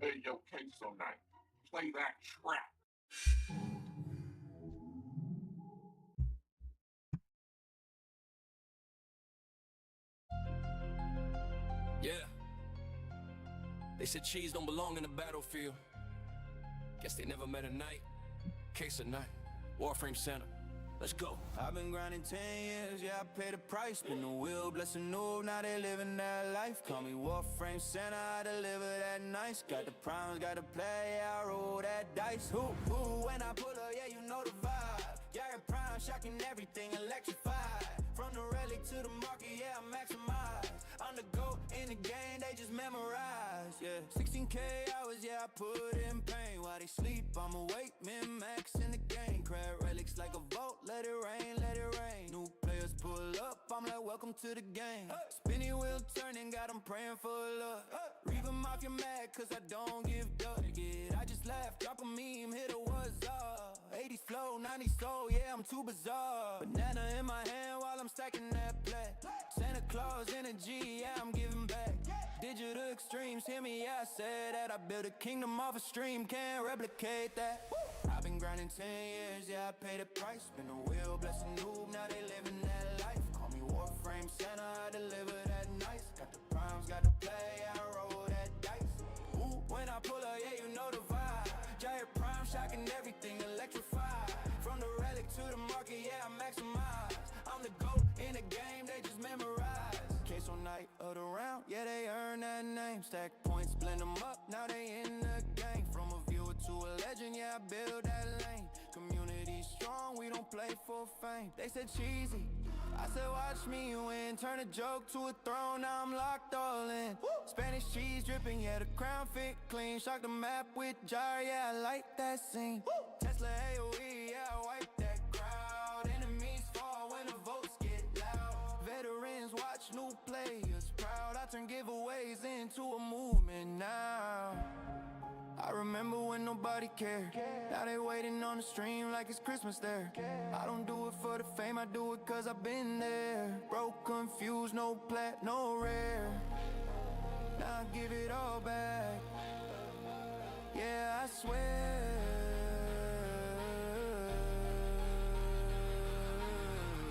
Hey, yo, Queso Knight, play that trap.
Yeah. They said cheese don't belong in the battlefield. Guess they never met a night. Case of night. Warframe Center. Let's go.
I've been grinding 10 years, yeah, I paid the price. Spin the wheel, bless a new, now they living that life. Call me Warframe Center, I deliver that nice. Got the primes, got to play, yeah, I roll that dice. Who, when I pull up, yeah, you know the vibe. Yeah, prime, shocking everything, electrified. From the relic to the market, yeah, I maximize. On the go, in the game, they just memorize, yeah. 16K hours, yeah, I put in pain. While they sleep, I'm awake, min-max in the game. Crab relics like a vault, let it rain, let it rain. New players pull up, I'm like, welcome to the game. Spinning wheel turning, got them praying for luck. Reave them off your mad, cause I don't give duck. Yeah, I just laugh, drop a meme, hit a what's up. 80s flow, 90s soul, yeah, I'm too bizarre. Banana in my hand while I'm stacking that plat. Santa Claus energy, yeah, I'm giving back. Digital extremes, hear me, yeah, I said that. I built a kingdom off a stream, can't replicate that. I've been grinding 10 years, yeah, I paid the price. Spin the wheel, bless a noob, now they living that life. Call me Warframe Center, I deliver that nice. Got the primes, got the play, I roll that dice. Ooh, when I pull up, yeah, you know the vibe. Giant prime, shocking everything, electrified. From the relic to the market, yeah, I maximize. I'm the GOAT in the game, they just memorize. Queso Knight of the round, yeah, they earn that name. Stack points, blend them up, now they in the game. From a viewer to a legend, yeah, I build that lane. Community strong, we don't play for fame. They said cheesy, I said watch me win. Turn a joke to a throne, now I'm locked all in. Spanish cheese dripping, yeah, the crown fit clean. Shock the map with jar, yeah, I like that scene. Tesla AOE, yeah, I wipe that crowd. Enemies fall when the votes get loud. Veterans watch new players proud. I turn giveaways into a movement now. I remember when nobody cared. Now they waiting on the stream like it's Christmas there. I don't do it for the fame, I do it cause I've been there. Broke, confused, no plat, no rare. Now I give it all back. Yeah, I swear.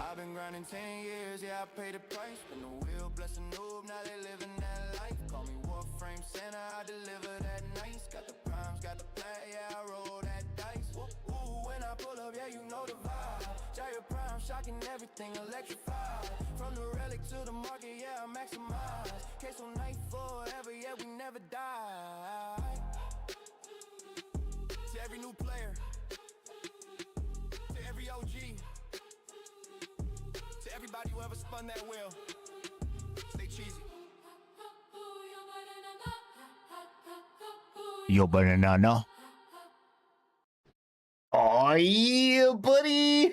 I've been grinding 10 years, yeah, I paid the price. Spin the wheel, bless a noob, now they living that life. Call me Warframe Center, I deliver that nice. Got the primes, got the play, yeah, I roll that dice. Ooh, when I pull up, yeah, you know the vibe. Giant prime, shocking everything, electrified. From the relic to the market, yeah, I maximize. Queso Knight forever, yeah, we never die. To every new player, everybody who ever spun that wheel. Stay cheesy.
Yo, banana. Oh, yeah, buddy.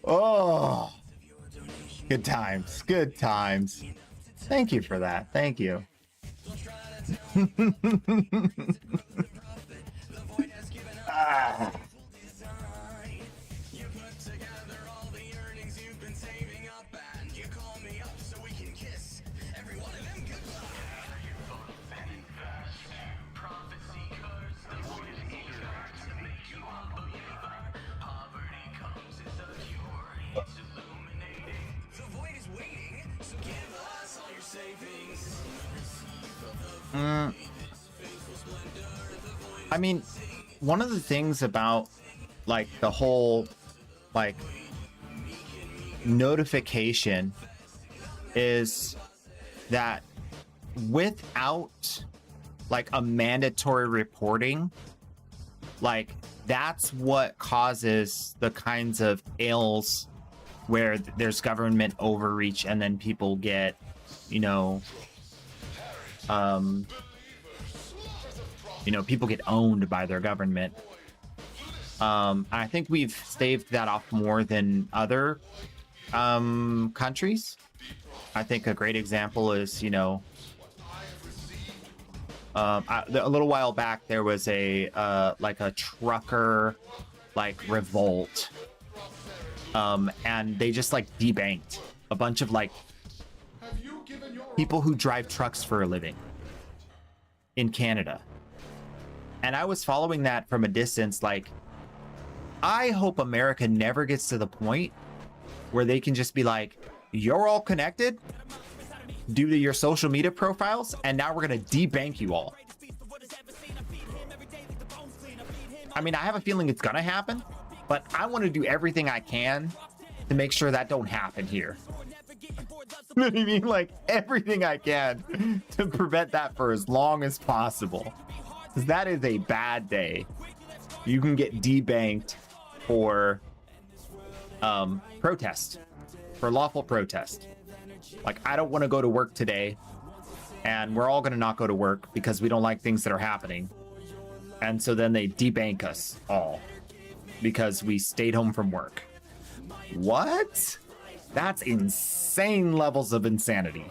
Oh, good times. Good times. Thank you for that. Thank you. Ah. I mean, one of the things about like the whole like notification is that without like a mandatory reporting, like that's what causes the kinds of ills where there's government overreach and then people get, people get owned by their government. I think we've staved that off more than other countries. I think a great example is, a little while back there was a trucker revolt, and they just debanked a bunch of people who drive trucks for a living in Canada. And I was following that from a distance, I hope America never gets to the point where they can just be like, you're all connected due to your social media profiles, and now we're going to debank you all. I mean, I have a feeling it's going to happen, but I want to do everything I can to make sure that don't happen here. You know what I mean? Everything I can to prevent that for as long as possible. Because that is a bad day. You can get debanked for protest, for lawful protest. I don't want to go to work today, and we're all going to not go to work because we don't like things that are happening. And so then they debank us all because we stayed home from work. What? That's insane levels of insanity.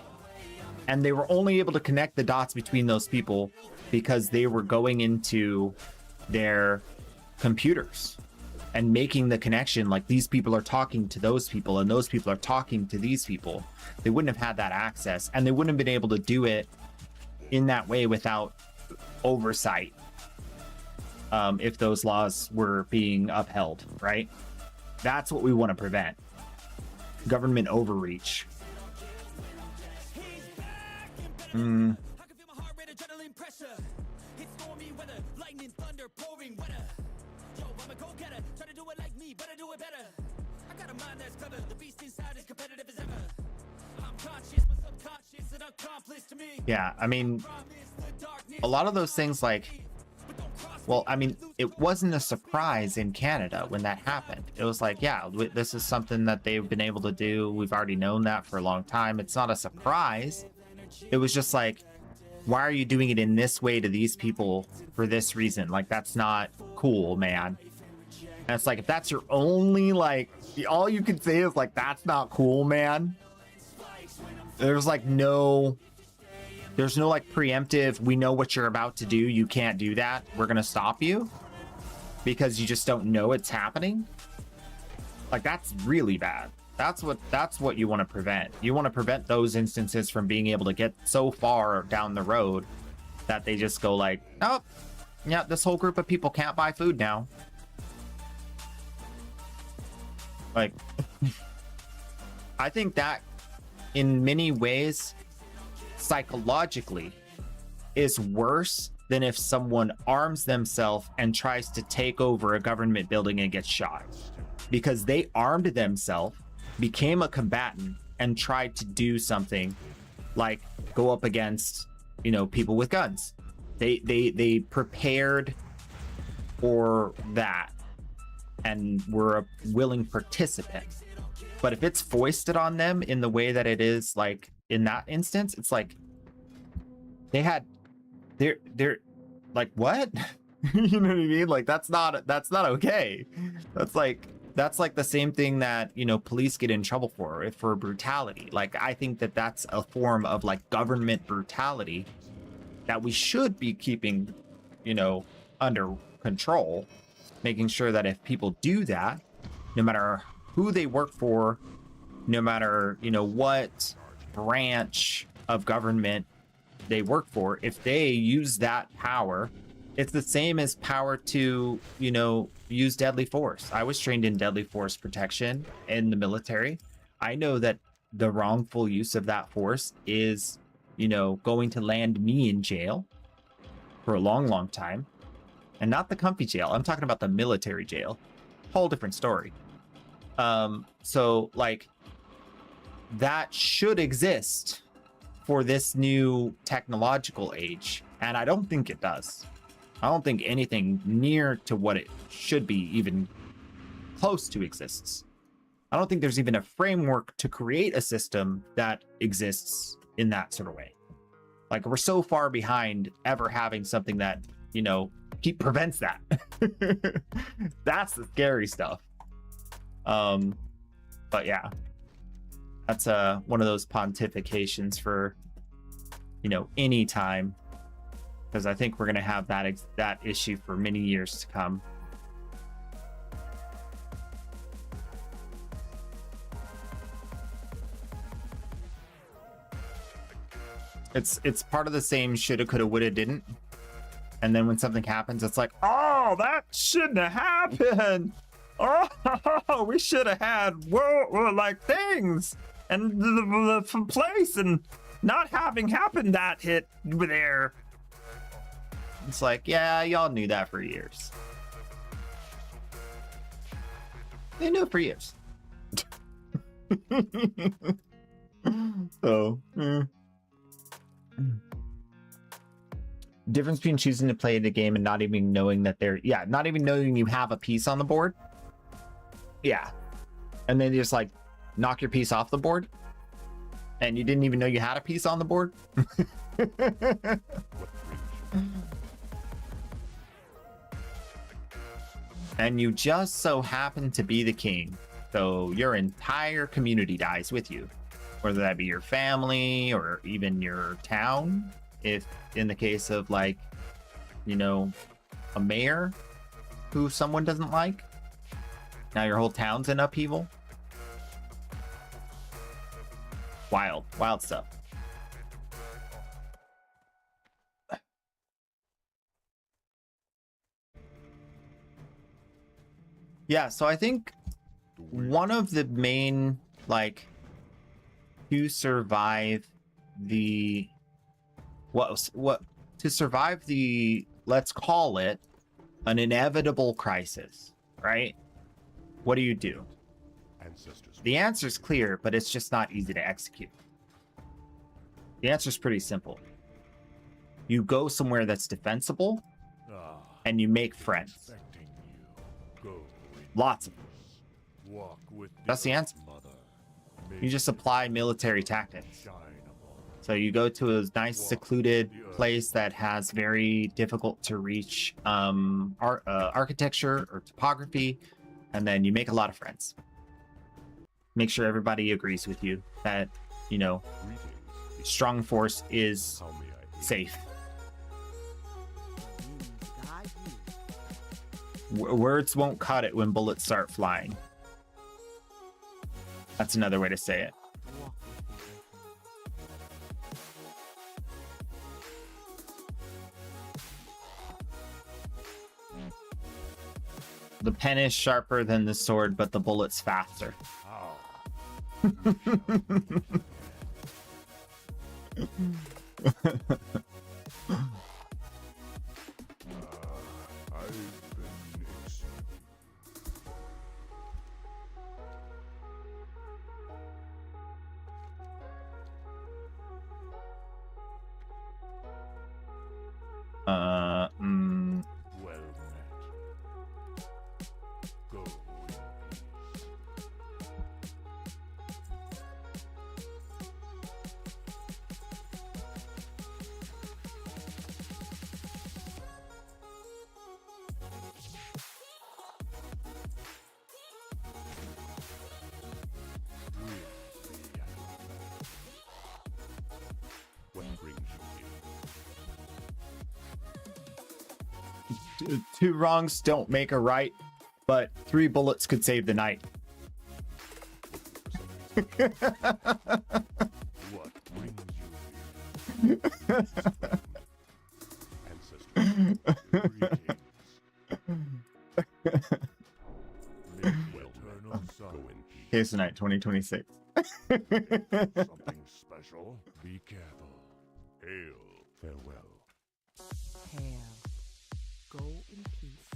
And they were only able to connect the dots between those people because they were going into their computers and making the connection, these people are talking to those people and those people are talking to these people. They wouldn't have had that access, and they wouldn't have been able to do it in that way without oversight, if those laws were being upheld, right? That's what we want to prevent. Government overreach. Yeah, I mean, a lot of those things it wasn't a surprise in Canada when that happened. It was this is something that they've been able to do. We've already known that for a long time. It's not a surprise. It was just why are you doing it in this way to these people for this reason? That's not cool, man. And it's if that's your only, all you can say is that's not cool, man. There's no preemptive, we know what you're about to do, you can't do that, we're gonna stop you because you just don't know it's happening. That's really bad. That's what you want to prevent. You want to prevent those instances from being able to get so far down the road that they just go oh yeah, this whole group of people can't buy food now. I think that in many ways psychologically is worse than if someone arms themselves and tries to take over a government building and gets shot, because they armed themselves, became a combatant, and tried to do something go up against people with guns. They prepared for that. and we're a willing participant. But if it's foisted on them in the way that it is, like in that instance, it's like they're like, what? You know what I mean? Like that's not okay. That's like the same thing that, you know, police get in trouble for brutality. Like I think that that's a form of like government brutality that we should be keeping, you know, under control, making sure that if people do that, no matter who they work for, no matter, you know, what branch of government they work for, if they use that power, it's the same as power to, you know, use deadly force. I was trained in deadly force protection in the military. I know that the wrongful use of that force is, you know, going to land me in jail for a long, long time. And not the comfy jail. I'm talking about the military jail. Whole different story. So like that should exist for this new technological age, and I don't think it does. I don't think anything near to what it should be even close to exists. I don't think there's even a framework to create a system that exists in that sort of way. Like we're so far behind ever having something that, you know, prevents that. That's the scary stuff. But yeah, that's one of those pontifications for, you know, any time, because I think we're gonna have that issue for many years to come. It's part of the same shoulda, coulda, woulda, didn't. And then when something happens, it's like, oh, that shouldn't have happened. Oh, we should have had like things and the place, and not having happened that hit there. It's like, yeah, y'all knew that for years. They knew it for years. So, difference between choosing to play the game and not even knowing that not even knowing you have a piece on the board. Yeah. And then you just like knock your piece off the board and you didn't even know you had a piece on the board. And you just so happen to be the king. So your entire community dies with you, whether that be your family or even your town. If in the case of like, you know, a mayor who someone doesn't like, now your whole town's in upheaval. Wild stuff. Yeah, so I think one of the main, like, to survive the to survive the, let's call it an inevitable crisis, right? What do you do? The answer is clear, but it's just not easy to execute. The answer is pretty simple. You go somewhere that's defensible and you make friends. Lots of them. That's the answer. You just apply military tactics. So you go to a nice secluded place that has very difficult to reach architecture or topography, and then you make a lot of friends. Make sure everybody agrees with you that, you know, strong force is safe. Words won't cut it when bullets start flying. That's another way to say it. The pen is sharper than the sword, but the bullet's faster.
Well met. Go.
Two wrongs don't make a right, but 3 bullets could save the night.
What brings you here? Ancestors, greetings. May the eternal sun go in peace.
Case Night 2026.
Something special? Be careful. Hail. Farewell.
Hail. Go in peace.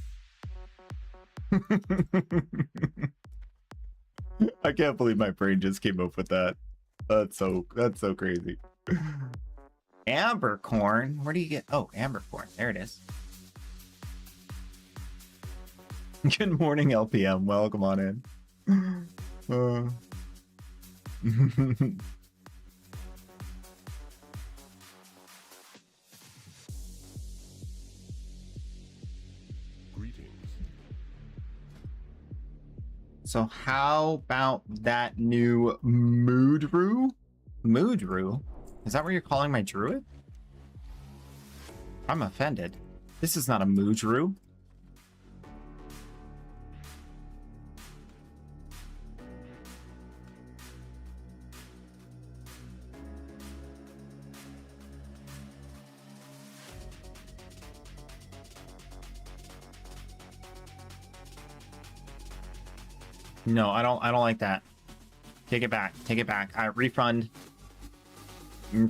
I can't believe my brain just came up with that. That's so crazy. Ambercorn. Where do you get? Oh, Ambercorn. There it is. Good morning, LPM. Welcome on in.
Greetings.
So how about that new Moodru? Moodru? Is that what you're calling my druid? I'm offended. This is not a Moodru. No, I don't like that. Take it back. Take it back. Refund.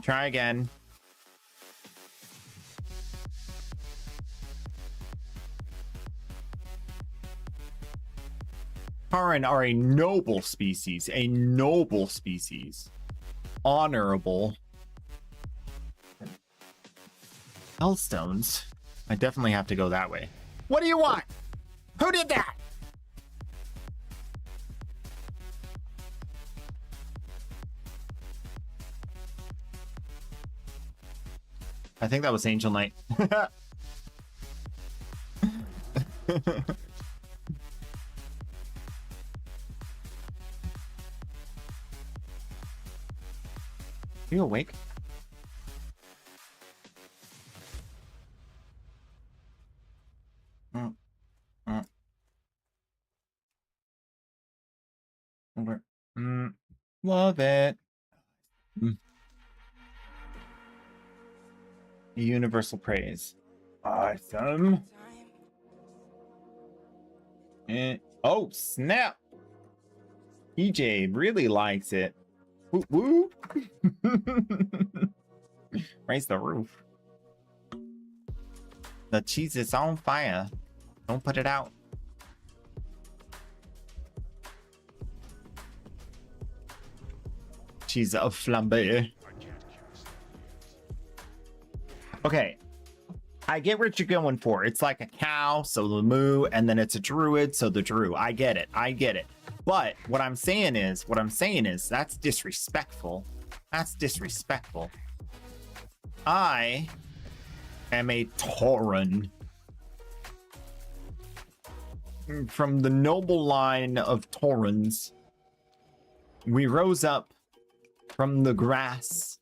Try again. Tauren are a noble species. A noble species. Honorable. Hellstones. I definitely have to go that way. What do you want? Who did that? I think that was Angel Knight. You awake? Love it. Universal praise. Awesome. And oh snap! EJ really likes it. Woo woo. Raise the roof. The cheese is on fire. Don't put it out. Cheese of flambe. Okay, I get what you're going for. It's like a cow, so the moo, and then it's a druid, so the drew. I get it. I get it. But what I'm saying is that's disrespectful. That's disrespectful. I am a Tauren. From the noble line of Taurens, we rose up from the grass.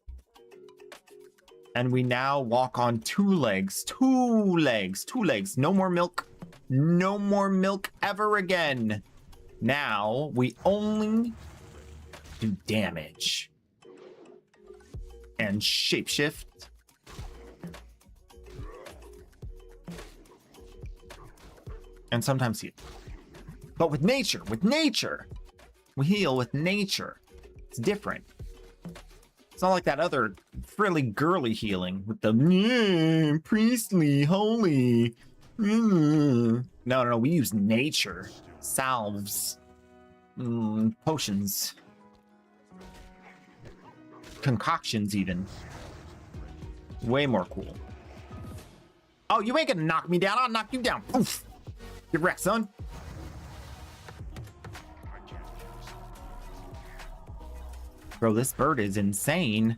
And we now walk on 2 legs. 2 legs. 2 legs. No more milk. No more milk ever again. Now we only do damage. And shapeshift. And sometimes heal. But with nature. We heal with nature. It's different. It's not like that other frilly girly healing with the priestly, holy. No, we use nature. Salves. Potions. Concoctions even. Way more cool. Oh, you ain't gonna knock me down. I'll knock you down. Poof. Get wrecked, son. Bro, this bird is insane.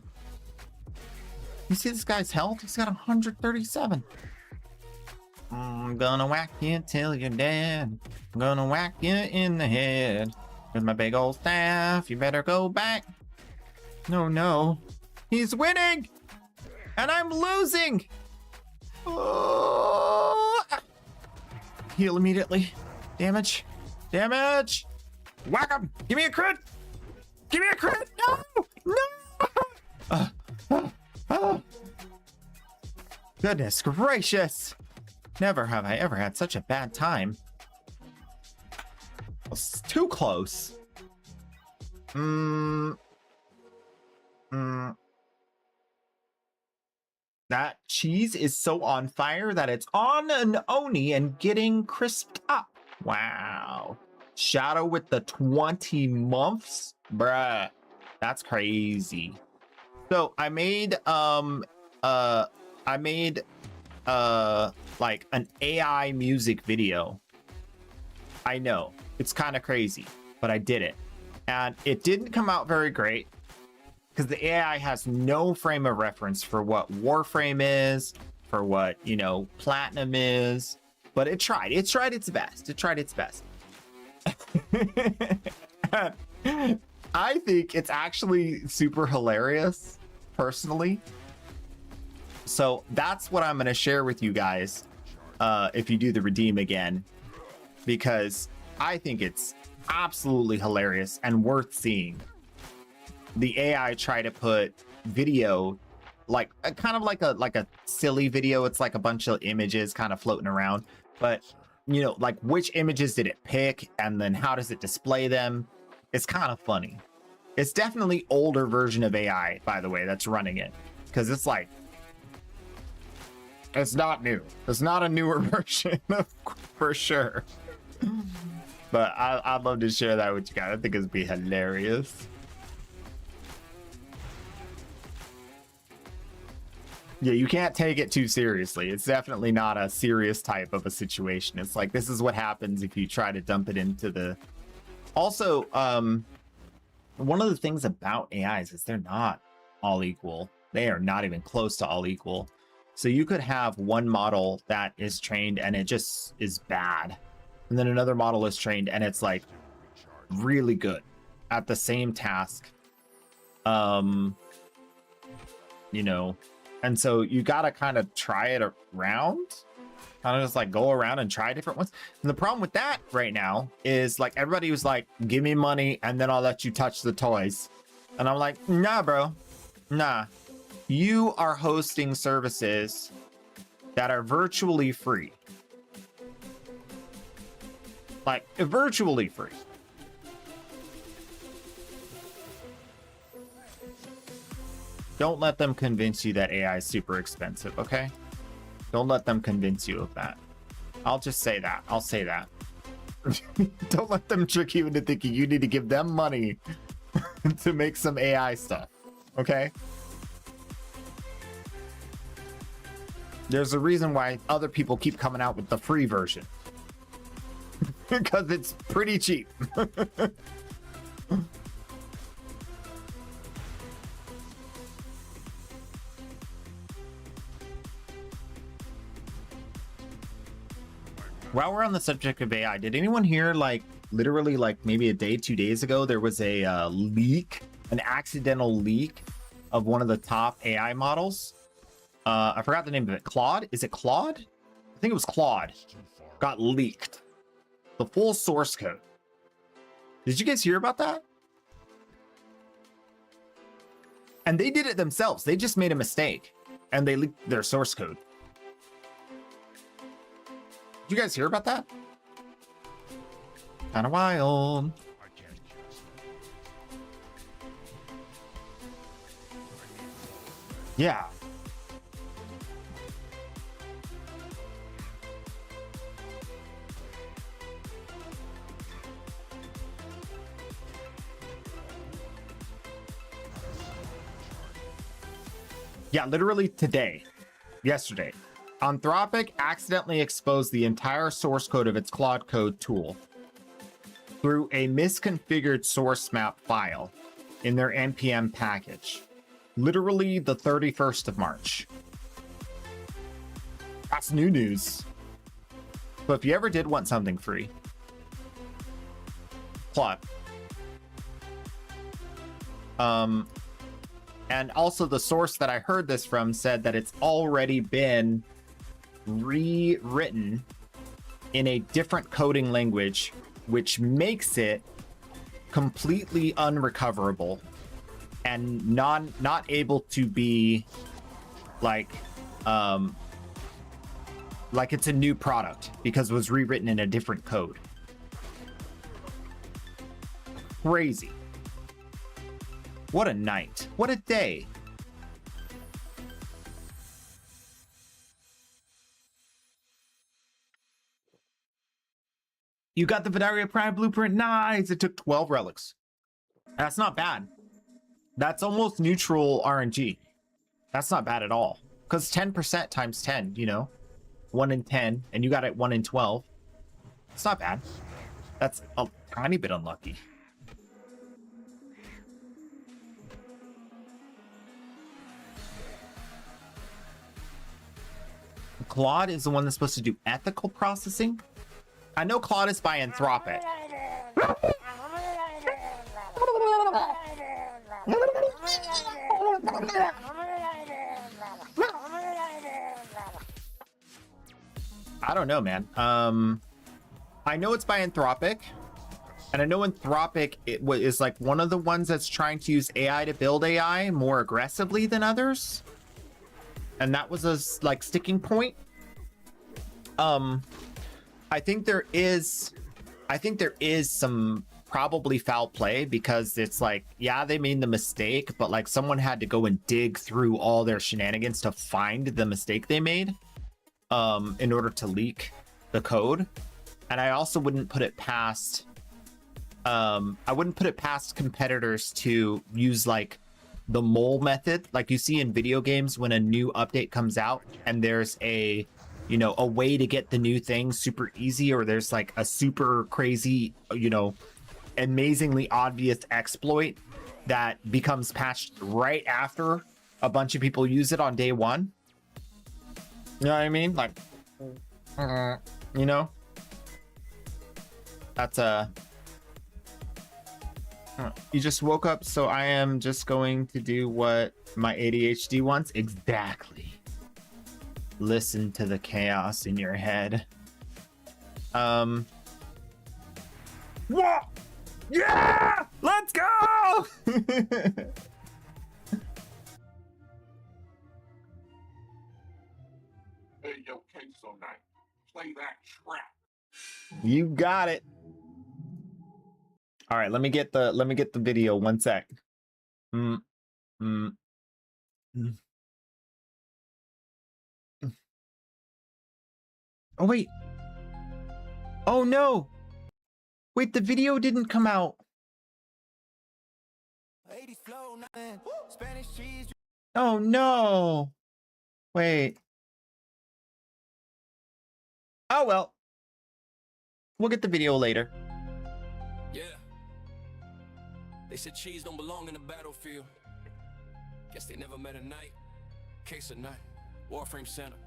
You see this guy's health? He's got 137. I'm gonna whack you till you're dead. I'm gonna whack you in the head with my big old staff. You better go back. No. He's winning! And I'm losing! Oh! heal immediately. Damage. Damage. Whack him. Give me a crit. Give me a crit. No. No. Goodness gracious. Never have I ever had such a bad time. It's too close. That cheese is so on fire that it's on an Oni and getting crisped up. Wow. Shadow with the 20 months? Bruh. That's crazy. So I made like an AI music video. I know it's kind of crazy, but I did it. And it didn't come out very great because the AI has no frame of reference for what Warframe is, for what, you know, Platinum is, but it tried its best. It tried its best. I think it's actually super hilarious, personally. So that's what I'm going to share with you guys if you do the redeem again, because I think it's absolutely hilarious and worth seeing. The AI try to put video, like kind of like a silly video. It's like a bunch of images kind of floating around, but you know, like which images did it pick and then how does it display them? It's kind of funny. It's definitely older version of AI, by the way, that's running it, because it's like, it's not new. It's not a newer version for sure. But I'd love to share that with you guys. I think it'd be hilarious. Yeah, you can't take it too seriously. It's definitely not a serious type of a situation. It's like, this is what happens if you try to dump it into the... Also, one of the things about AIs is they're not all equal. They are not even close to all equal. So you could have one model that is trained and it just is bad. And then another model is trained and it's like really good at the same task. You know, and so you got to kind of try it around, kind of just like go around and try different ones. And the problem with that right now is like everybody was like, give me money and then I'll let you touch the toys. And I'm like, nah, bro, nah. You are hosting services that are virtually free. Like virtually free. Don't let them convince you that AI is super expensive, okay? Don't let them convince you of that. I'll just say that. I'll say that. Don't let them trick you into thinking you need to give them money to make some AI stuff, okay? There's a reason why other people keep coming out with the free version. Because it's pretty cheap. While we're on the subject of AI, did anyone hear, like, literally, like, maybe a day, 2 days ago, there was a leak, an accidental leak of one of the top AI models? I forgot the name of it. Claude? Is it Claude? I think it was Claude. Got leaked. The full source code. Did you guys hear about that? And they did it themselves. They just made a mistake and they leaked their source code. Did you guys hear about that? Kind of wild. Yeah. Yeah, literally today, yesterday, Anthropic accidentally exposed the entire source code of its Claude Code tool through a misconfigured source map file in their NPM package. Literally the 31st of March. That's new news. But if you ever did want something free, Claude. And also the source that I heard this from said that it's already been rewritten in a different coding language, which makes it completely unrecoverable and not able to be like it's a new product because it was rewritten in a different code. Crazy. What a night. What a day. You got the Vidaria Prime blueprint. Nice. It took 12 relics. That's not bad. That's almost neutral RNG. That's not bad at all. Because 10% times 10, you know, 1 in 10, and you got it 1 in 12. It's not bad. That's a tiny bit unlucky. Claude is the one that's supposed to do ethical processing. I know Claude is by Anthropic. I don't know, man. I know it's by Anthropic, and I know Anthropic is like one of the ones that's trying to use AI to build AI more aggressively than others, and that was a like sticking point. I think there is some probably foul play because it's like, yeah, they made the mistake, but like someone had to go and dig through all their shenanigans to find the mistake they made in order to leak the code. And I also wouldn't put it past competitors to use like the mole method, like you see in video games when a new update comes out and there's a way to get the new thing super easy, or there's like a super crazy, amazingly obvious exploit that becomes patched right after a bunch of people use it on day one. You know what I mean? Like, that's you just woke up, so I am just going to do what my ADHD wants. Exactly. Listen to the chaos in your head. What? Yeah! Let's go!
Hey, yo, Queso Knight, play that trap.
You got it. All right, let me get the video. 1 sec. Oh wait. Oh no. Wait, the video didn't come out. Oh no. Wait. Oh well. We'll get the video later.
Yeah. They said cheese don't belong in the battlefield. Guess they never met a night. Case of night. Warframe Center.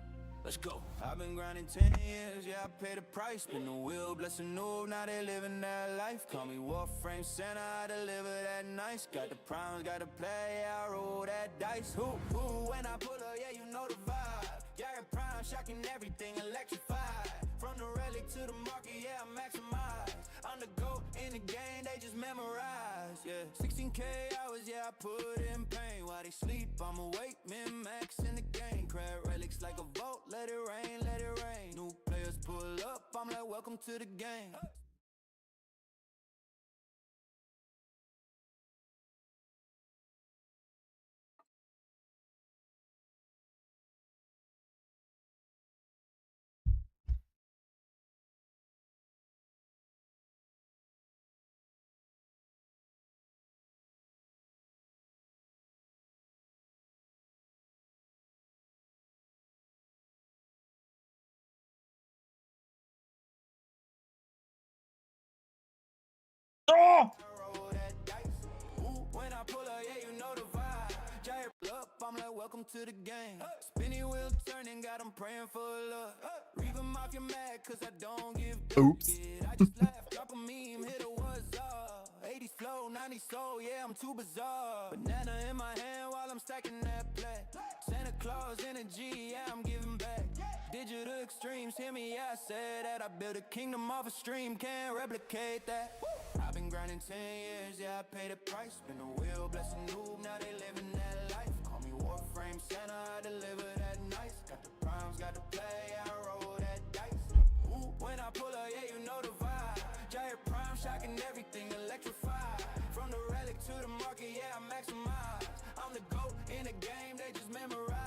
Let's go.
I've been grinding 10 years, yeah, I paid the price. Spin the wheel, bless and move, now they living that life. Call me Warframe Center, I deliver that nice. Got the primes, got to play, I roll that dice. Who, when I pull up, yeah, you know the vibe. Yeah, prime, shocking everything, electrified. From the relic to the market, yeah, I maximize. I'm the GOAT in the game, they just memorize, yeah. 16K hours, yeah, I put in pain. While they sleep, I'm awake, min-max in the game. Crab relics like a vote, let it rain, let it rain. New players pull up, I'm like, welcome to the game.
Oh!
When I pull up, yeah, you know the vibe. Gyre up, I'm like, welcome to the game. Spinning wheel turning, got them praying for luck. Reeve them off your mad, cause I don't give.
Oops.
I just laugh, drop a meme, hit a what's up. 80s flow, 90s soul, yeah, I'm too bizarre. Banana in my hand while I'm stacking that play. Santa Claus energy, yeah, I'm giving back. Digital extremes, hear me, yeah, I said that. I built a kingdom off a stream, can't replicate that. I've been grinding 10 years, yeah, I paid the price. Been a wheel, blessed a noob, now they living that life. Call me Warframe Santa, I deliver that nice. Got the primes, got the play, I roll that dice. Ooh, when I pull up, yeah, you know the vibe. Giant prime, shocking everything, electrified. From the relic to the market, yeah, I maximize. I'm the GOAT in the game, they just memorize.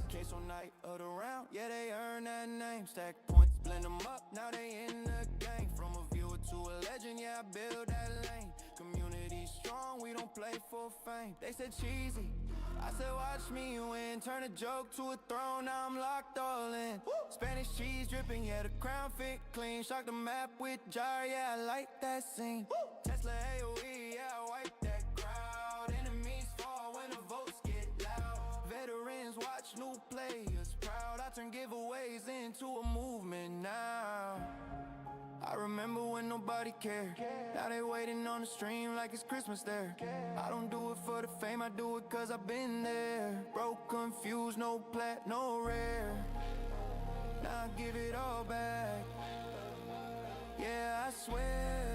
Case on night of the round, yeah, they earn that name. Stack points, blend them up, now they in the game. From a viewer to a legend, yeah, I build that lane. Community strong, we don't play for fame. They said cheesy, I said watch me win. Turn a joke to a throne, now I'm locked all in. Spanish cheese dripping, yeah, the crown fit clean. Shock the map with jar, yeah, I like that scene. Tesla AOE, yeah, I wipe that crowd. Enemies fall when the votes get loud. Veterans watch new players proud. I turn giveaways into a movement now. I remember when nobody cared. Now they waiting on the stream like it's Christmas there. I don't do it for the fame, I do it cause I've been there. Broke, confused, no plat, no rare. Now I give it all back. Yeah, I swear.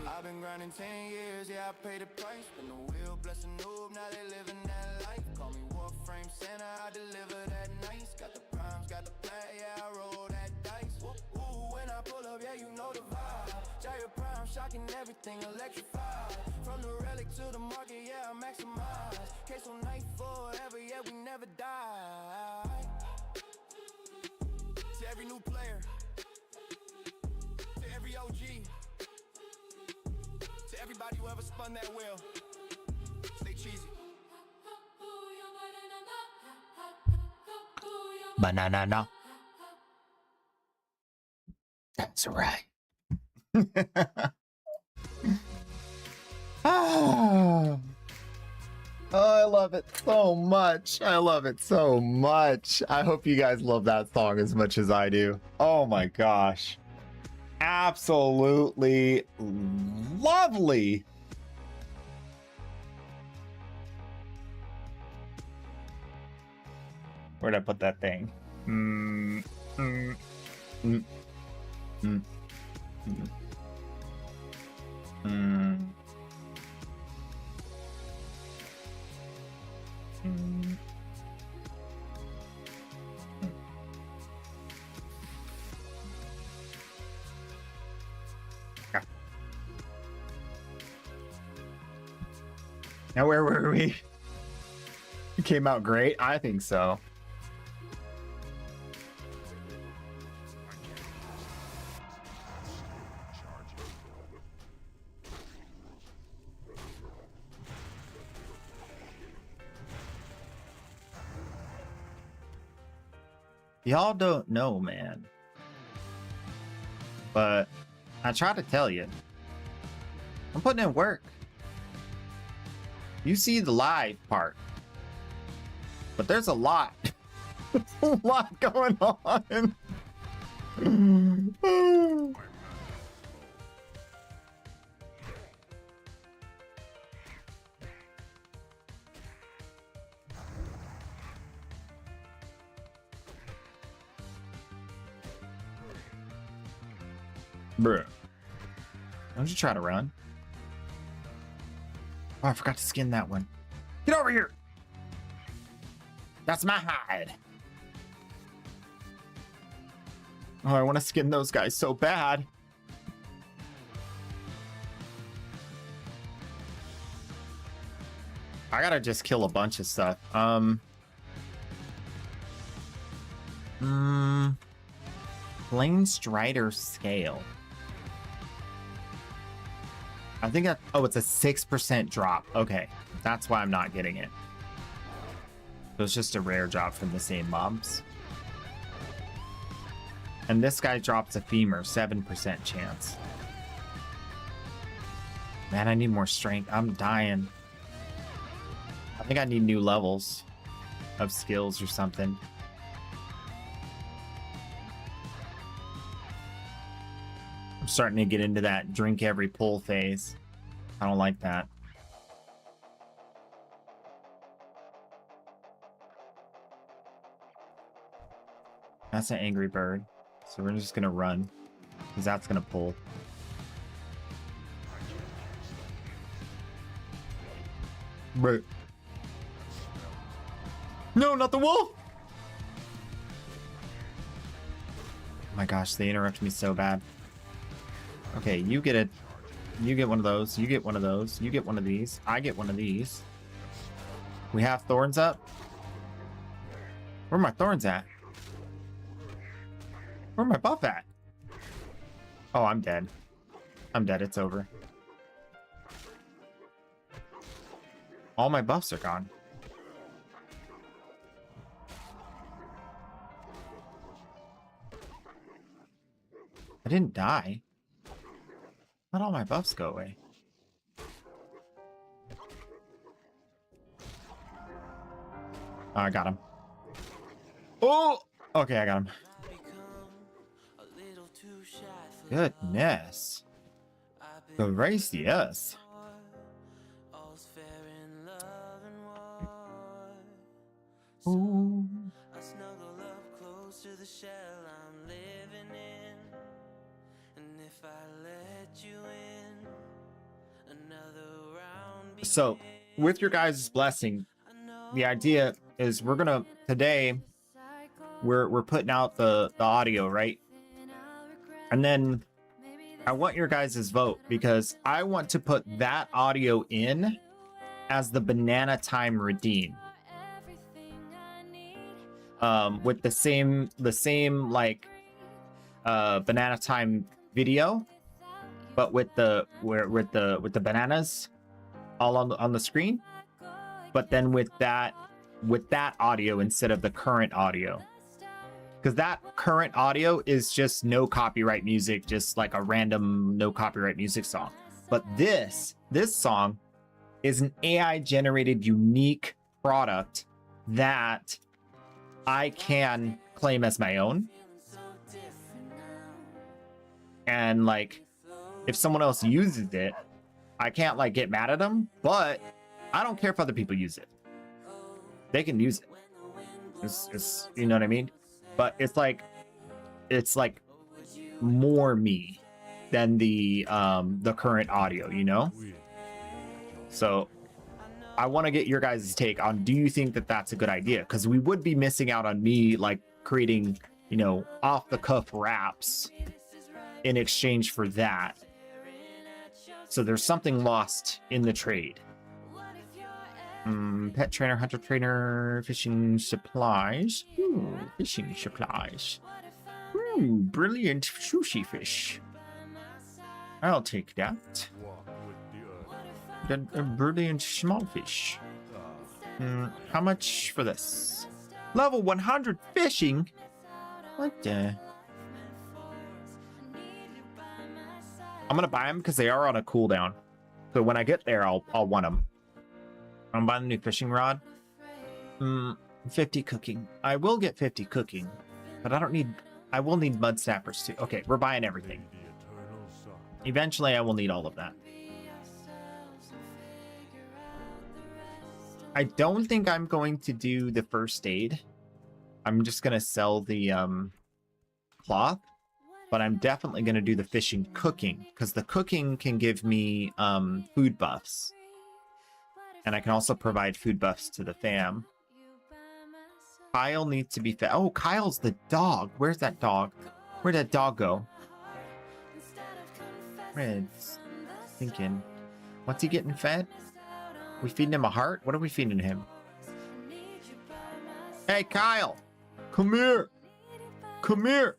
I've been grinding 10 years, yeah, I paid the price. Been a wheel, bless a noob, now they living that life. Call me Warframe Santa, I deliver that nice. Got the primes, got the play, yeah, I roll that dice. Ooh, when I pull up, yeah, you know the vibe. Giant prime, shocking everything, electrified. From the relic to the market, yeah, I maximize. Case on night forever, yeah, we never die. To every new player, to every OG, to everybody who ever spun that wheel, stay cheesy.
Banana. That's right. Oh, I love it so much. I love it so much. I hope you guys love that song as much as I do. Oh my gosh. Absolutely lovely. Where'd I put that thing? Now, where were we? It came out great. I think so. Y'all don't know, man. But I try to tell you. I'm putting in work. You see the live part. But there's a lot. There's a lot going on. Bruh. Don't you try to run? Oh, I forgot to skin that one. Get over here! That's my hide. Oh, I want to skin those guys so bad. I gotta just kill a bunch of stuff. Plain Strider scale. I think that, oh, it's a 6% drop. Okay, that's why I'm not getting it. So it's just a rare drop from the same mobs. And this guy drops a femur, 7% chance. Man, I need more strength. I'm dying. I think I need new levels of skills or something. I'm starting to get into that drink every pull phase. I don't like that. That's an angry bird. So we're just gonna run. Because that's gonna pull. Right. No, not the wolf! Oh my gosh, they interrupt me so bad. Okay, you get it. You get one of those. You get one of those. You get one of these. I get one of these. We have thorns up. Where are my thorns at? Where my buff at? Oh, I'm dead. I'm dead. It's over. All my buffs are gone. I didn't die. Not all my buffs go away. Oh, I got him. Oh! Okay, I got him. Goodness. Gracious. Ooh.
I snuggle up close to the shell I'm living in. And if I let you in, another round.
So, with your guys' blessing, the idea is we're gonna today we're putting out the audio, right? And then I want your guys' vote because I want to put that audio in as the banana time redeem. With the same like banana time video, but with the bananas all on the screen, but then with that audio instead of the current audio, because that current audio is just no copyright music, just like a random no copyright music song. But this song is an AI generated unique product that I can claim as my own. And like, if someone else uses it, I can't like get mad at them, but I don't care if other people use it. They can use it. It's you know what I mean? But it's like more me than the current audio, you know? So I want to get your guys' take on, do you think that that's a good idea? Because we would be missing out on me like creating, you know, off the cuff raps in exchange for that. So there's something lost in the trade. Pet trainer, hunter trainer, fishing supplies. Ooh, fishing supplies. Ooh, brilliant sushi fish. I'll take that. The brilliant small fish. How much for this? Level 100 fishing? What the? I'm gonna buy them because they are on a cooldown. So when I get there, I'll want them. I'm buying a new fishing rod. 50 cooking. I will get 50 cooking, but I will need mud snappers too. Okay, we're buying everything. Eventually, I will need all of that. I don't think I'm going to do the first aid. I'm just gonna sell the cloth, but I'm definitely gonna do the fishing cooking because the cooking can give me food buffs. And I can also provide food buffs to the fam. Kyle needs to be fed. Oh, Kyle's the dog. Where's that dog? Where'd that dog go? Red's thinking. What's he getting fed? We feeding him a heart? What are we feeding him? Hey, Kyle! Come here! Come here!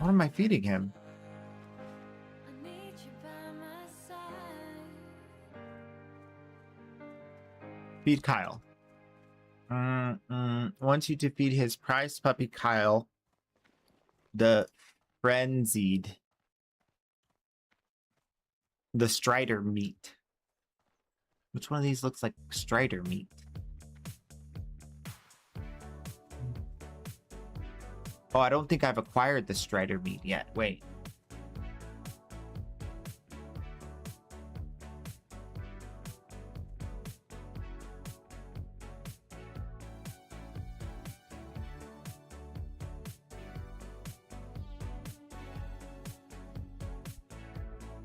What am I feeding him? Feed Kyle. Wants you to feed his prized puppy Kyle the frenzied, the Strider meat. Which one of these looks like Strider meat? Oh, I don't think I've acquired the Strider meat yet. Wait.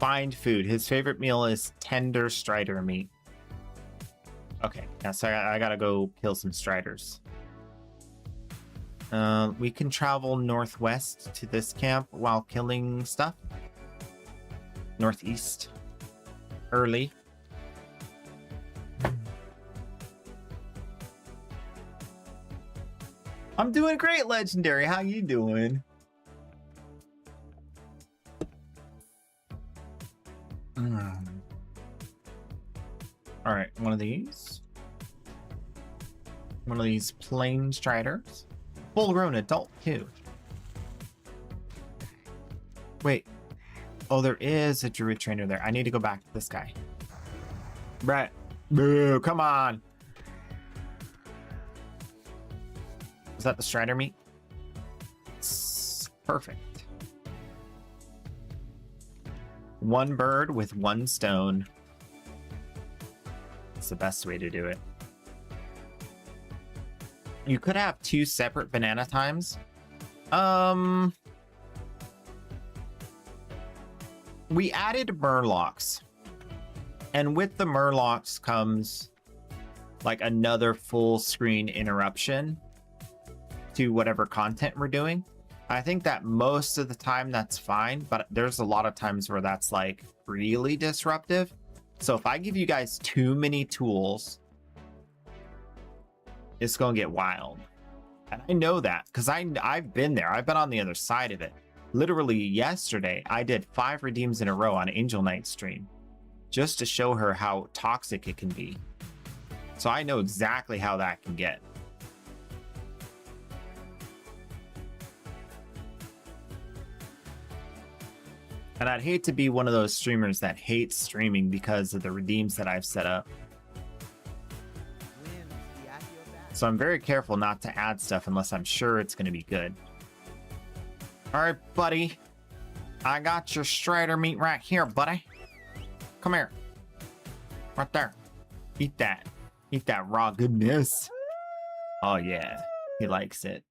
Find food. His favorite meal is tender strider meat. Okay, now so I gotta go kill some striders. We can travel northwest to this camp while killing stuff. Northeast. Early. I'm doing great, Legendary. How you doing? All right, one of these. One of these plain striders. Full-grown adult too. Wait. Oh, there is a druid trainer there. I need to go back to this guy. Brett. Boo, come on. Is that the strider meat? Perfect. One bird with one stone. It's the best way to do it. You could have 2 separate banana times. We added murlocs. And with the murlocs comes like another full screen interruption to whatever content we're doing. I think that most of the time that's fine, but there's a lot of times where that's like really disruptive. So if I give you guys too many tools, it's gonna get wild. And I know that because I've been there. I've been on the other side of it. Literally yesterday, I did 5 redeems in a row on Angel Knight stream just to show her how toxic it can be. So I know exactly how that can get. And I'd hate to be one of those streamers that hates streaming because of the redeems that I've set up. So I'm very careful not to add stuff unless I'm sure it's going to be good. All right, buddy. I got your strider meat right here, buddy. Come here. Right there. Eat that. Eat that raw goodness. Oh, yeah. He likes it.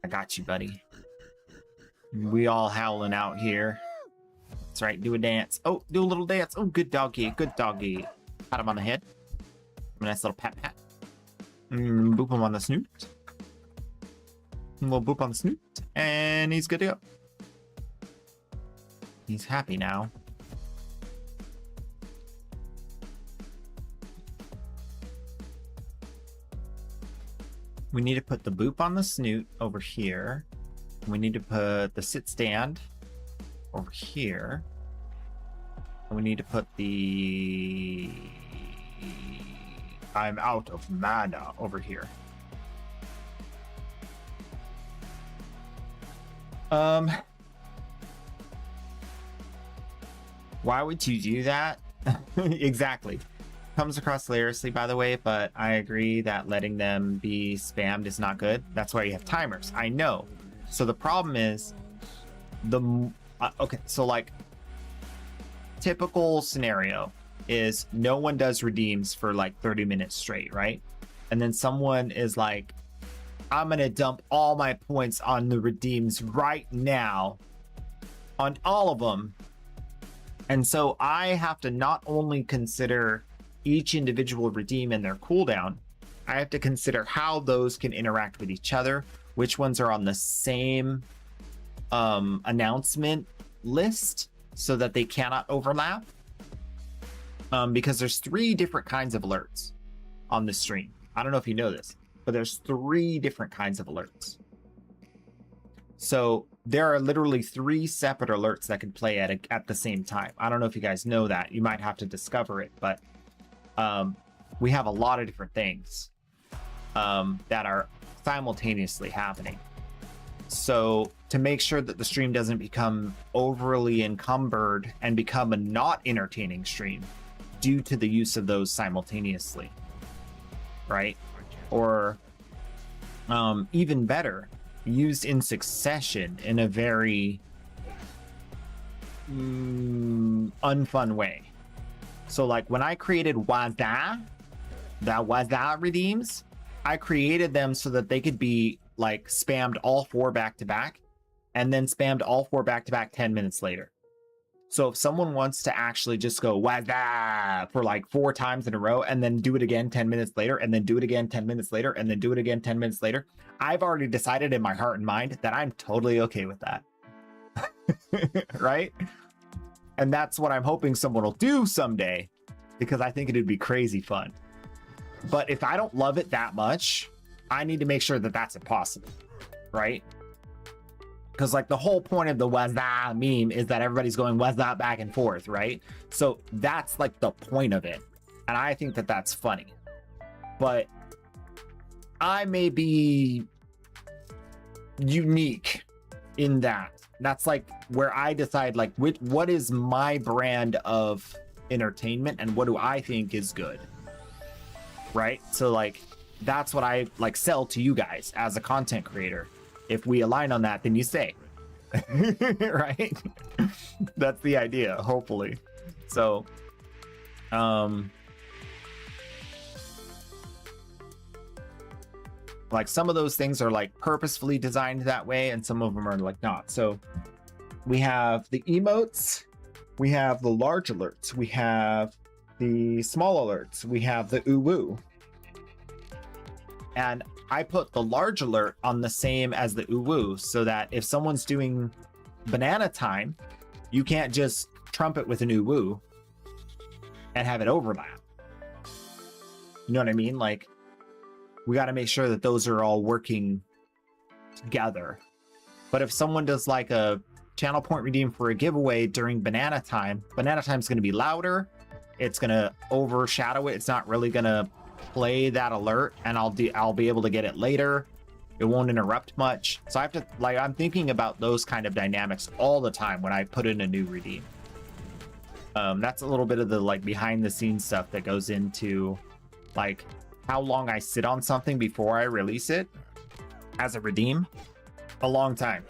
I got you, buddy. We all howling out here. That's right. Do a dance. Oh, do a little dance. Oh, good doggy. Good doggy. Pat him on the head. A nice little pat pat. Boop him on the snoot. A little boop on the snoot. And he's good to go. He's happy now. We need to put the boop on the snoot over here. We need to put the sit stand over here. And we need to put the I'm out of mana over here. Why would you do that? Exactly. Comes across hilariously, by the way, but I agree that letting them be spammed is not good. That's why you have timers. I know. So the problem is okay, so like typical scenario is no one does redeems for like 30 minutes straight, right? And then someone is like, I'm gonna dump all my points on the redeems right now, on all of them. And so I have to not only consider each individual redeem and their cooldown, I have to consider how those can interact with each other, which ones are on the same announcement list so that they cannot overlap. Because there's 3 different kinds of alerts on the stream. I don't know if you know this, but there's 3 different kinds of alerts. So there are literally 3 separate alerts that can play at the same time. I don't know if you guys know that. You might have to discover it, but we have a lot of different things that are simultaneously happening. So to make sure that the stream doesn't become overly encumbered and become a not entertaining stream due to the use of those simultaneously, right? Or even better, used in succession in a very unfun way. So like when I created Waza redeems, I created them so that they could be like spammed all 4 back to back. and then spammed all 4 back-to-back 10 minutes later. So if someone wants to actually just go wah for like 4 times in a row and then do it again 10 minutes later and then do it again 10 minutes later and then do it again 10 minutes later, I've already decided in my heart and mind that I'm totally okay with that. Right? And that's what I'm hoping someone will do someday, because I think it'd be crazy fun. But if I don't love it that much, I need to make sure that that's impossible, right? Because like the whole point of the "was that" meme is that everybody's going "was that" back and forth, right? So that's like the point of it, and I think that that's funny. But I may be unique in that. That's like where I decide like what is my brand of entertainment and what do I think is good, right? So like that's what I like sell to you guys as a content creator. If we align on that, then you say, right? That's the idea, hopefully. So, like some of those things are like purposefully designed that way, and some of them are like not. So we have the emotes, we have the large alerts, we have the small alerts, we have the ooh-woo. And I put the large alert on the same as the ooh-woo, so that if someone's doing banana time, you can't just trumpet with an ooh-woo and have it overlap. You know what I mean? Like, we got to make sure that those are all working together. But if someone does like a channel point redeem for a giveaway during banana time is going to be louder. It's going to overshadow it. It's not really going to play that alert, and I'll be able to get it later. It won't interrupt much. So I have to, like, I'm thinking about those kind of dynamics all the time when I put in a new redeem. That's a little bit of the like behind the scenes stuff that goes into like how long I sit on something before I release it as a redeem. A long time.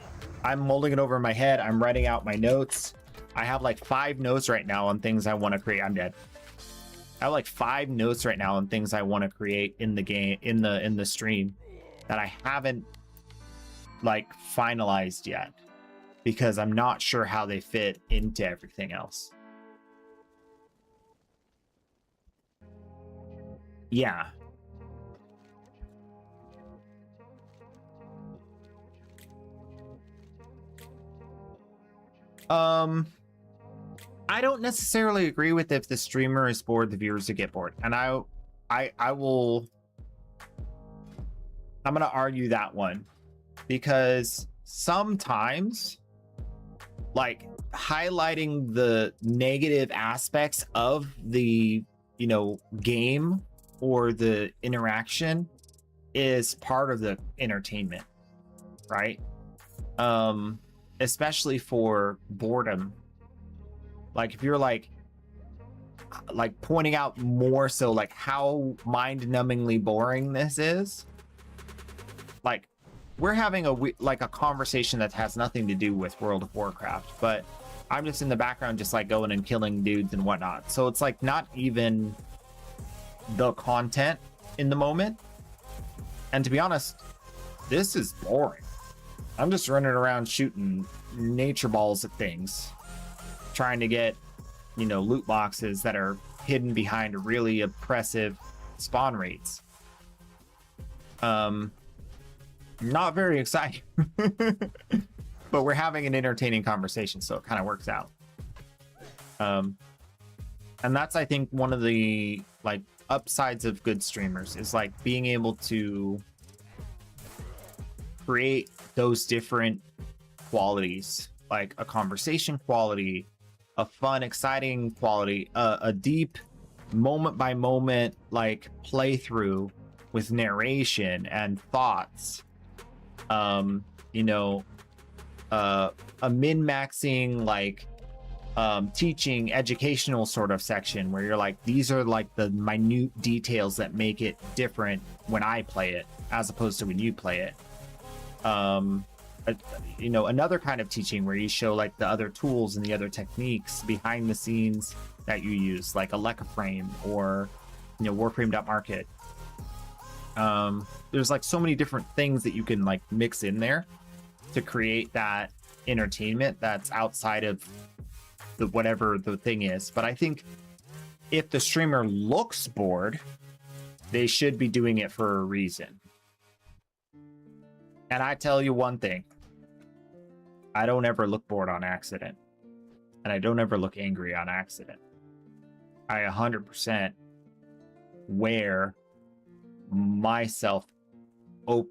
I'm mulling it over in my head. I'm writing out my notes. I have like 5 notes right now on things I want to create. I'm dead. I have like 5 notes right now on things I want to create in the game, in the stream, that I haven't like finalized yet, because I'm not sure how they fit into everything else. Yeah. I don't necessarily agree with if the streamer is bored, the viewers will get bored. And I'm gonna argue that one, because sometimes like highlighting the negative aspects of the, you know, game or the interaction is part of the entertainment, right? Especially for boredom. Like if you're like pointing out more so like how mind-numbingly boring this is, like we're having a conversation that has nothing to do with World of Warcraft, but I'm just in the background just like going and killing dudes and whatnot. So it's like not even the content in the moment. And to be honest, this is boring. I'm just running around shooting nature balls at things, trying to get, you know, loot boxes that are hidden behind really oppressive spawn rates. Not very exciting. But we're having an entertaining conversation, so it kind of works out. And that's, I think, one of the like upsides of good streamers is like being able to create those different qualities, like a conversation quality, a fun, exciting quality, a deep moment by moment like playthrough with narration and thoughts, you know, a min-maxing like teaching educational sort of section where you're like, these are like the minute details that make it different when I play it as opposed to when you play it. You know, another kind of teaching where you show like the other tools and the other techniques behind the scenes that you use, like a Lekka frame or, you know, Warframe.market. There's like so many different things that you can like mix in there to create that entertainment that's outside of the whatever the thing is. But I think if the streamer looks bored, they should be doing it for a reason. And I tell you one thing, I don't ever look bored on accident, and I don't ever look angry on accident. I 100% wear myself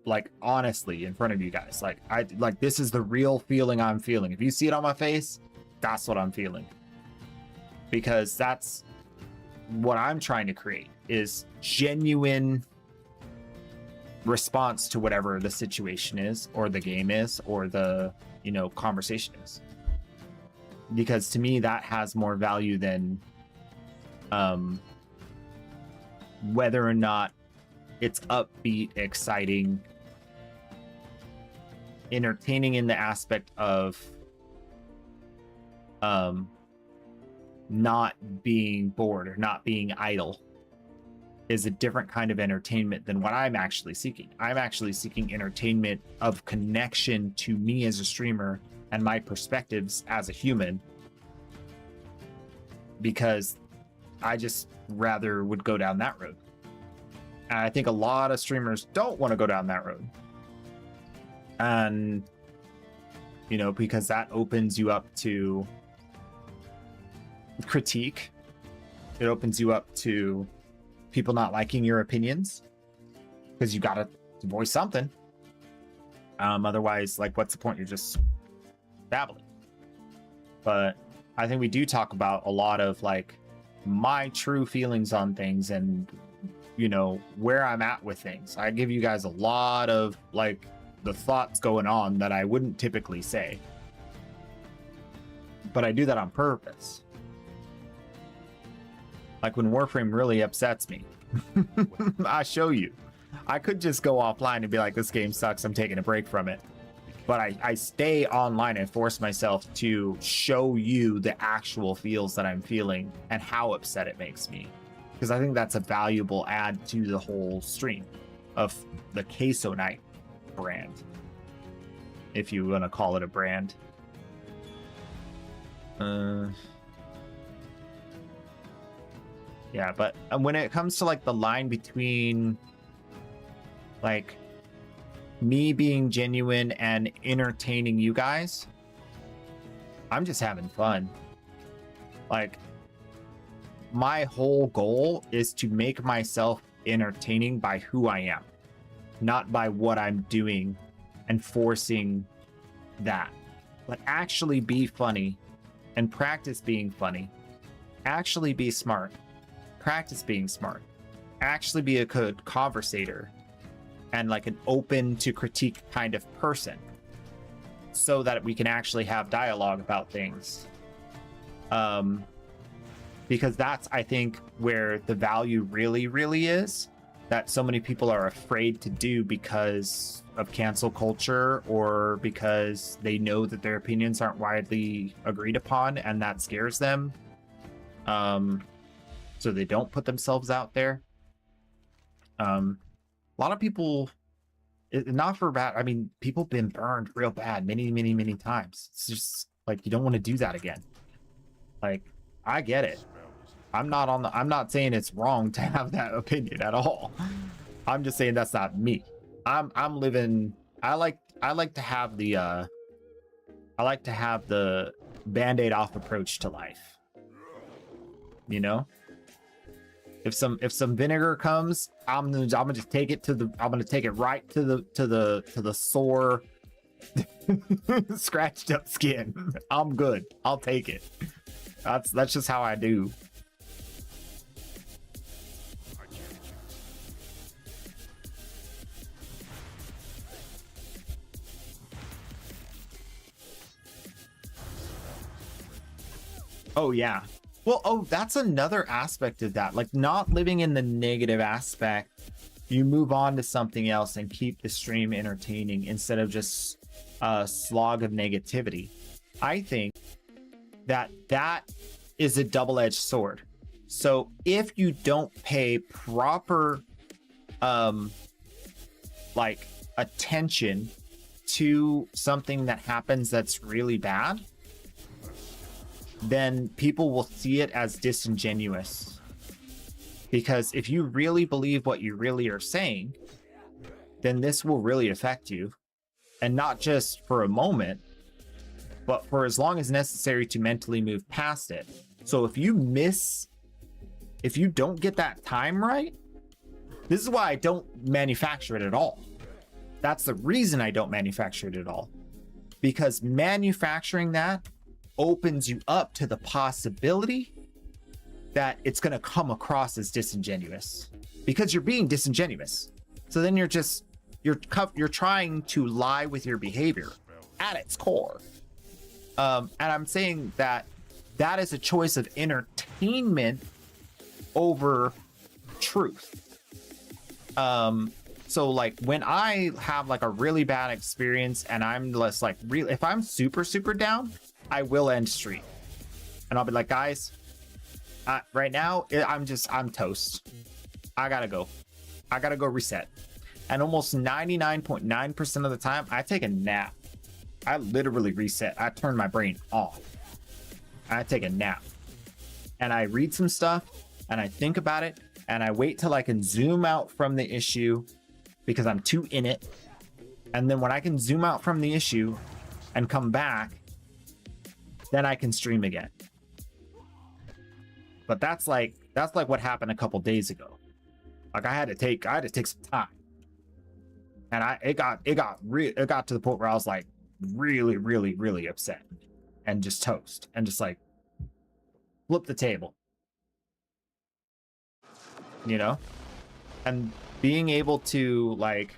like honestly in front of you guys. Like this is the real feeling I'm feeling. If you see it on my face, that's what I'm feeling, because that's what I'm trying to create, is genuine response to whatever the situation is, or the game is, or the, you know, conversation is. Because to me, that has more value than whether or not it's upbeat, exciting, entertaining in the aspect of not being bored or not being idle, is a different kind of entertainment than what I'm actually seeking. I'm actually seeking entertainment of connection to me as a streamer and my perspectives as a human, because I just rather would go down that road. And I think a lot of streamers don't want to go down that road. And, you know, because that opens you up to critique. It opens you up to people not liking your opinions, because you gotta voice something. Otherwise, like, what's the point? You're just babbling. But I think we do talk about a lot of like my true feelings on things, and, you know, where I'm at with things. I give you guys a lot of like the thoughts going on that I wouldn't typically say, but I do that on purpose. Like when Warframe really upsets me, I show you. I could just go offline and be like, this game sucks, I'm taking a break from it. But I stay online and force myself to show you the actual feels that I'm feeling and how upset it makes me. Because I think that's a valuable add to the whole stream of the Queso Night brand, if you want to call it a brand. Yeah, but when it comes to like the line between like me being genuine and entertaining you guys, I'm just having fun. Like, my whole goal is to make myself entertaining by who I am, not by what I'm doing and forcing that. But actually be funny and practice being funny. Actually be smart. Practice being smart. Actually be a good conversator and like an open to critique kind of person, so that we can actually have dialogue about things. Because that's, I think, where the value really is, that so many people are afraid to do because of cancel culture, or because they know that their opinions aren't widely agreed upon and that scares them. So they don't put themselves out there. A lot of people, not for bad, I mean, people been burned real bad many times. It's just like, you don't want to do that again. Like, I get it. I'm not saying it's wrong to have that opinion at all. I'm just saying that's not me. I'm living, I like to have the Band-Aid off approach to life. You know? If some vinegar comes, I'm gonna just take it I'm gonna take it right to the sore scratched up skin. I'm good. I'll take it. That's just how I do. Oh yeah. Well, that's another aspect of that. Like, not living in the negative aspect. You move on to something else and keep the stream entertaining instead of just a slog of negativity. I think that is a double-edged sword. So if you don't pay proper like attention to something that happens that's really bad, then people will see it as disingenuous. Because if you really believe what you really are saying, then this will really affect you. And not just for a moment, but for as long as necessary to mentally move past it. So if you don't get that time right, this is why I don't manufacture it at all. That's the reason I don't manufacture it at all. Because manufacturing that opens you up to the possibility that it's going to come across as disingenuous, because you're being disingenuous. So then you're trying to lie with your behavior at its core. And I'm saying that is a choice of entertainment over truth. So like when I have like a really bad experience and I'm less like if I'm super down, I will end stream and I'll be like, guys, right now I'm toast. I gotta go reset. And almost 99.9% of the time I take a nap. I literally reset. I turn my brain off. I take a nap and I read some stuff and I think about it and I wait till I can zoom out from the issue because I'm too in it. And then when I can zoom out from the issue and come back, then I can stream again. But that's like what happened a couple days ago. Like I had to take some time. And it got to the point where I was like really upset and just toast and just like flip the table, you know. And being able to like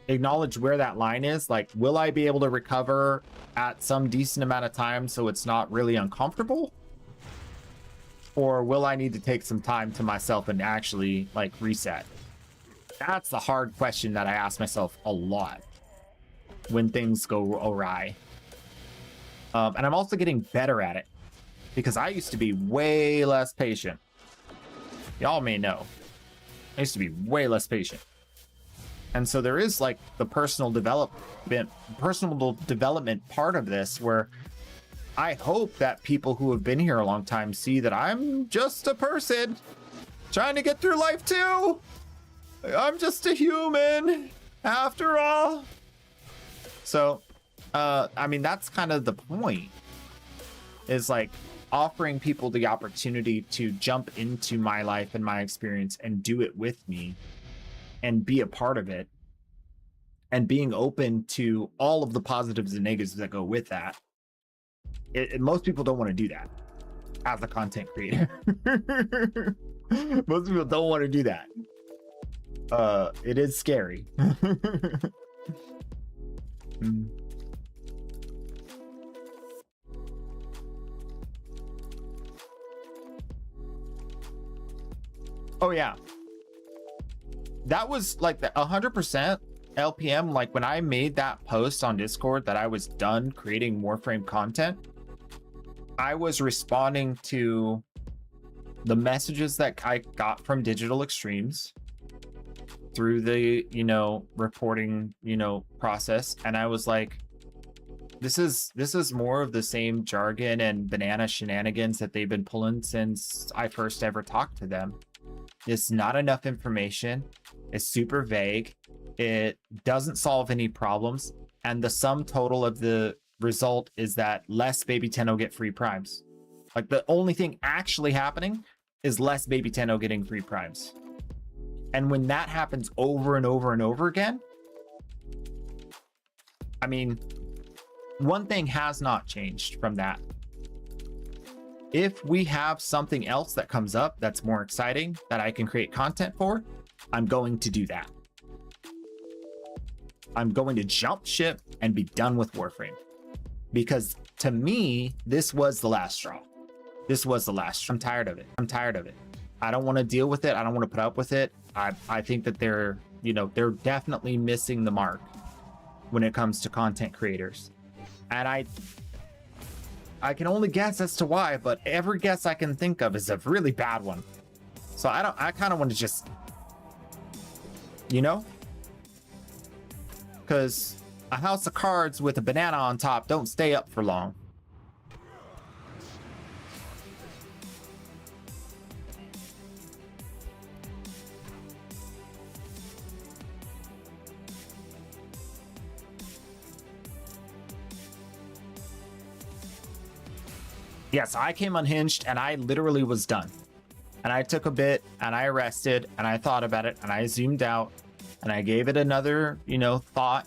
acknowledge where that line is, like, will I be able to recover at some decent amount of time so it's not really uncomfortable, or will I need to take some time to myself and actually like reset? That's the hard question that I ask myself a lot when things go awry. And I'm also getting better at it because I used to be way less patient. Y'all may know. I used to be way less patient. And so there is like the personal development part of this where I hope that people who have been here a long time see that I'm just a person trying to get through life too. I'm just a human after all. So, I mean, that's kind of the point, is like offering people the opportunity to jump into my life and my experience and do it with me and be a part of it, and being open to all of the positives and negatives that go with that. Most people don't want to do that as a content creator. Most people don't want to do that. It is scary. Oh yeah, that was like the 100% LPM. Like when I made that post on Discord that I was done creating Warframe content, I was responding to the messages that I got from Digital Extremes through the, you know, reporting, you know, process. And I was like, this is more of the same jargon and banana shenanigans that they've been pulling since I first ever talked to them. It's not enough information. It's super vague. It doesn't solve any problems. And the sum total of the result is that less Baby Tenno get free primes. Like the only thing actually happening is less Baby Tenno getting free primes. And when that happens over and over and over again, I mean, one thing has not changed from that. If we have something else that comes up that's more exciting that I can create content for, I'm going to do that. I'm going to jump ship and be done with Warframe. Because to me, this was the last straw. This was the last straw. I'm tired of it. I'm tired of it. I don't want to deal with it. I don't want to put up with it. I think that they're definitely missing the mark when it comes to content creators. And I can only guess as to why, but every guess I can think of is a really bad one. So I kind of want to just, you know, Because a house of cards with a banana on top don't stay up for long. Yes, I came unhinged and I literally was done. And I took a bit and I rested and I thought about it and I zoomed out and I gave it another, thought.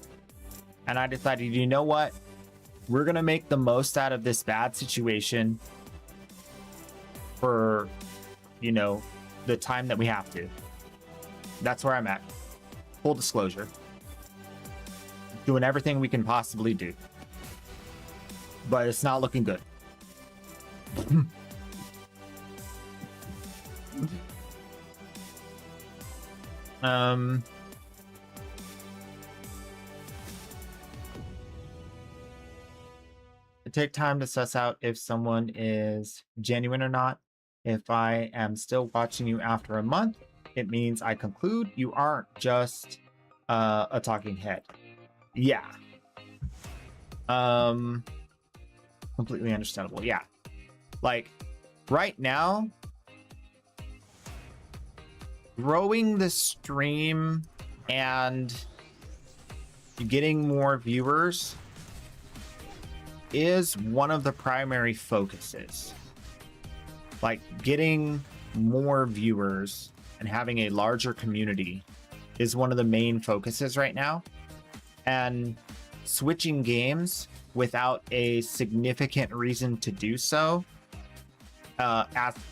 And I decided, you know what? We're going to make the most out of this bad situation for, the time that we have to. That's where I'm at. Full disclosure. Doing everything we can possibly do. But it's not looking good. Take time to suss out if someone is genuine or not. If I am still watching you after a month, it means I conclude you aren't just a talking head. Yeah. Completely understandable. Yeah. Like right now, growing the stream and getting more viewers is one of the primary focuses. Like getting more viewers and having a larger community is one of the main focuses right now. And switching games without a significant reason to do so,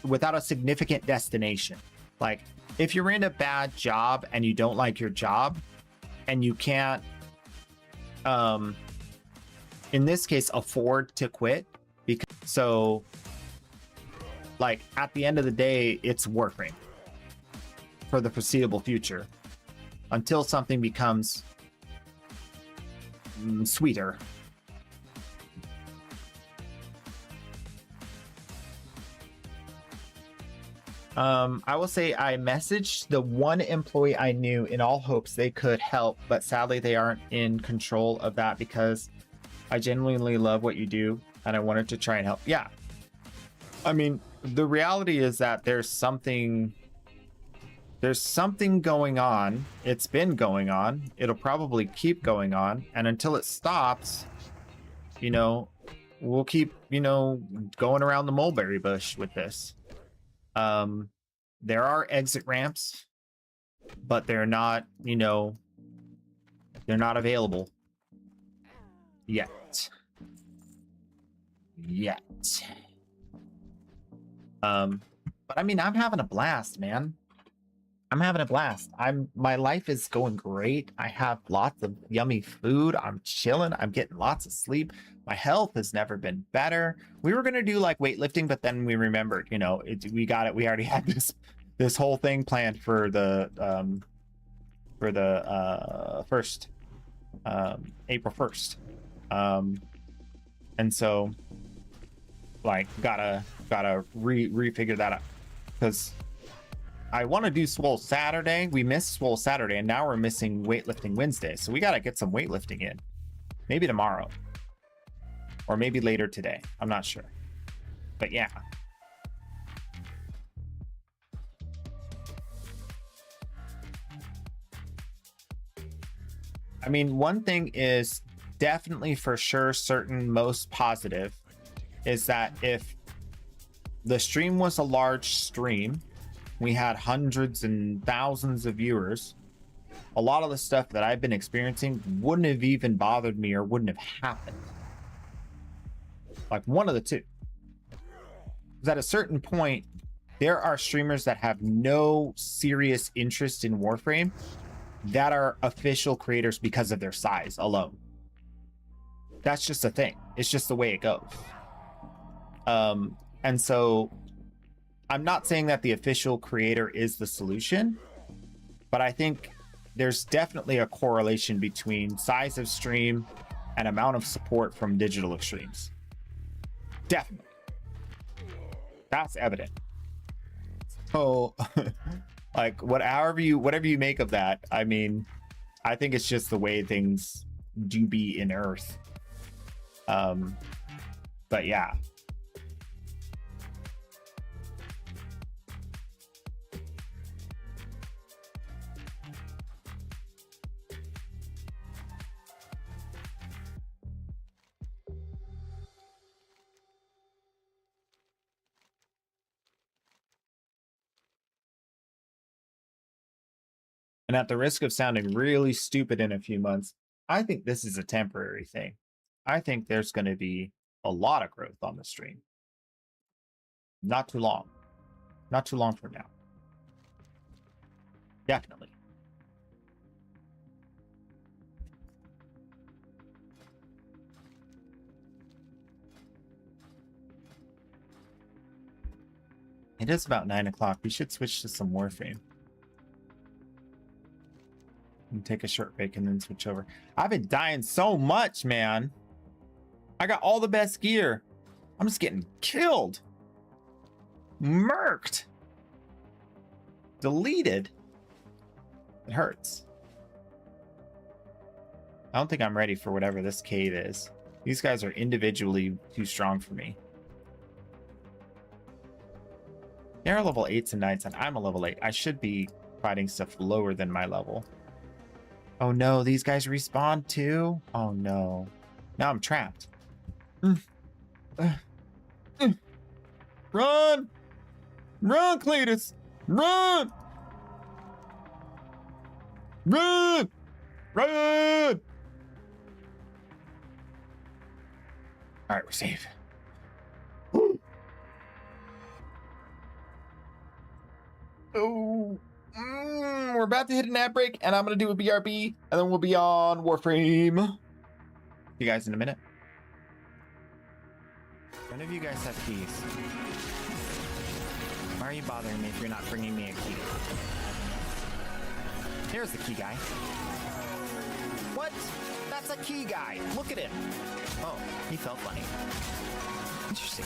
without a significant destination. Like if you're in a bad job and you don't like your job and you can't, in this case, afford to quit, because so like at the end of the day, it's Warframe for the foreseeable future until something becomes sweeter. I will say I messaged the one employee I knew in all hopes they could help, but sadly they aren't in control of that because I genuinely love what you do and I wanted to try and help. Yeah. I mean, the reality is that there's something going on. It's been going on. It'll probably keep going on. And until it stops, we'll keep, going around the mulberry bush with this. There are exit ramps, but they're not, they're not available yet. But I mean, I'm having a blast, man. I'm having a blast. My life is going great. I have lots of yummy food. I'm chilling. I'm getting lots of sleep. My health has never been better. We were gonna do like weightlifting, but then we remembered, we got it. We already had this whole thing planned for the first April 1st. And so like gotta refigure that out because I want to do Swole Saturday. We missed Swole Saturday and now we're missing weightlifting Wednesday. So we got to get some weightlifting in. Maybe tomorrow. Or maybe later today. I'm not sure. But yeah. I mean, one thing is definitely for sure certain, most positive, is that if the stream was a large stream, we had hundreds and thousands of viewers, a lot of the stuff that I've been experiencing wouldn't have even bothered me or wouldn't have happened. Like one of the two. Because at a certain point, there are streamers that have no serious interest in Warframe that are official creators because of their size alone. That's just a thing. It's just the way it goes. And so I'm not saying that the official creator is the solution, but I think there's definitely a correlation between size of stream and amount of support from digital extremes. Definitely. That's evident. So like whatever you make of that, I mean, I think it's just the way things do be in Earth. But yeah. And at the risk of sounding really stupid in a few months, I think this is a temporary thing. I think there's going to be a lot of growth on the stream. Not too long. Not too long from now. Definitely. It is about 9 o'clock. We should switch to some Warframe. And take a short break and then switch over. I've been dying so much, man. I got all the best gear. I'm just getting killed. Murked. Deleted. It hurts. I don't think I'm ready for whatever this cave is. These guys are individually too strong for me. They're level 8s and 9s, and I'm a level 8. I should be fighting stuff lower than my level. Oh no, these guys respawn too? Oh no. Now I'm trapped. Run! Run, Cletus! Run! Run! Run! Alright, we're safe. Oh, we're about to hit an ad break, and I'm gonna do a BRB, and then we'll be on Warframe. See you guys in a minute. None of you guys have keys. Why are you bothering me if you're not bringing me a key? Here's the key guy. What? That's a key guy. Look at him. Oh, he felt funny. Interesting.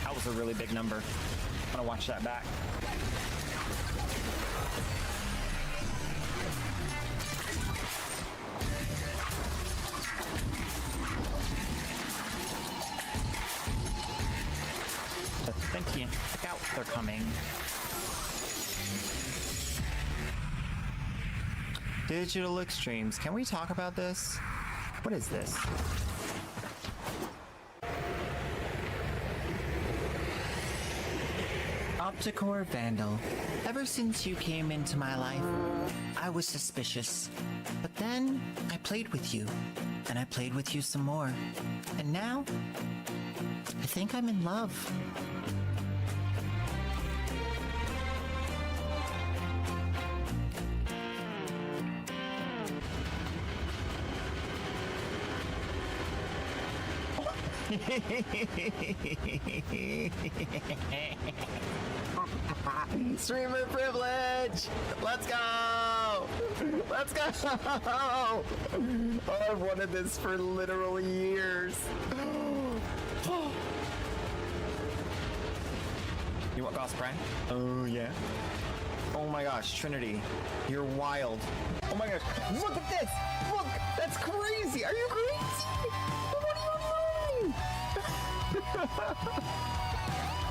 That was a really big number. I'm gonna watch that back. Thank you. Look out, they're coming. Digital Extremes. Can we talk about this? What is this? Opticore Vandal. Ever since you came into my life, I was suspicious. But then I played with you, and I played with you some more. And now, I think I'm in love. Streamer privilege! Let's go! Let's go! Oh, I've wanted this for literal years. You want Goss Prime? Oh, yeah. Oh my gosh, Trinity. You're wild. Oh my gosh. Look at this! Look! That's crazy! Are you crazy?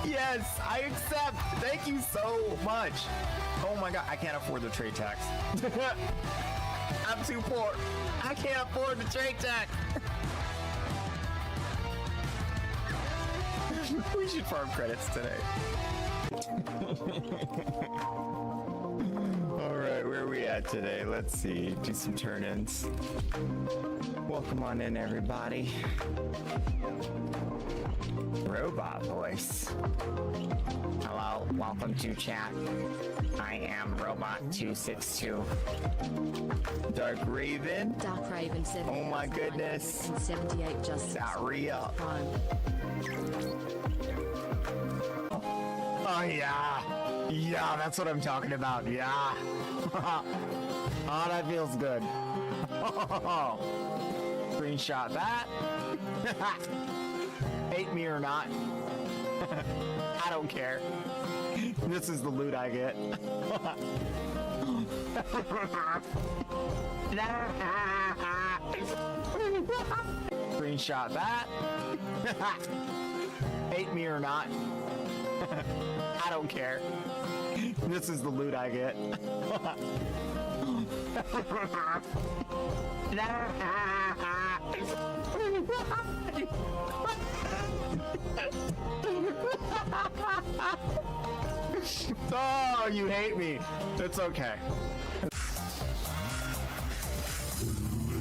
Yes, I accept. Thank you so much. Oh my god, I can't afford the trade tax. I'm too poor. I can't afford the trade tax. We should farm credits today. Alright, where are we at today? Let's see. Do some turn-ins. Welcome on in, everybody. Robot voice. Hello.
welcome to chat. I am Robot262.
Dark Raven.
Dark Raven 7.
Oh my goodness.
78 just.
Is that real?
Prime.
Oh yeah. Yeah, that's what I'm talking about. Yeah. Oh, that feels good. Screenshot that. Hate me or not. I don't care. This is the loot I get. Screenshot that. Hate me or not. I don't care. This is the loot I get. Oh, you hate me. It's okay.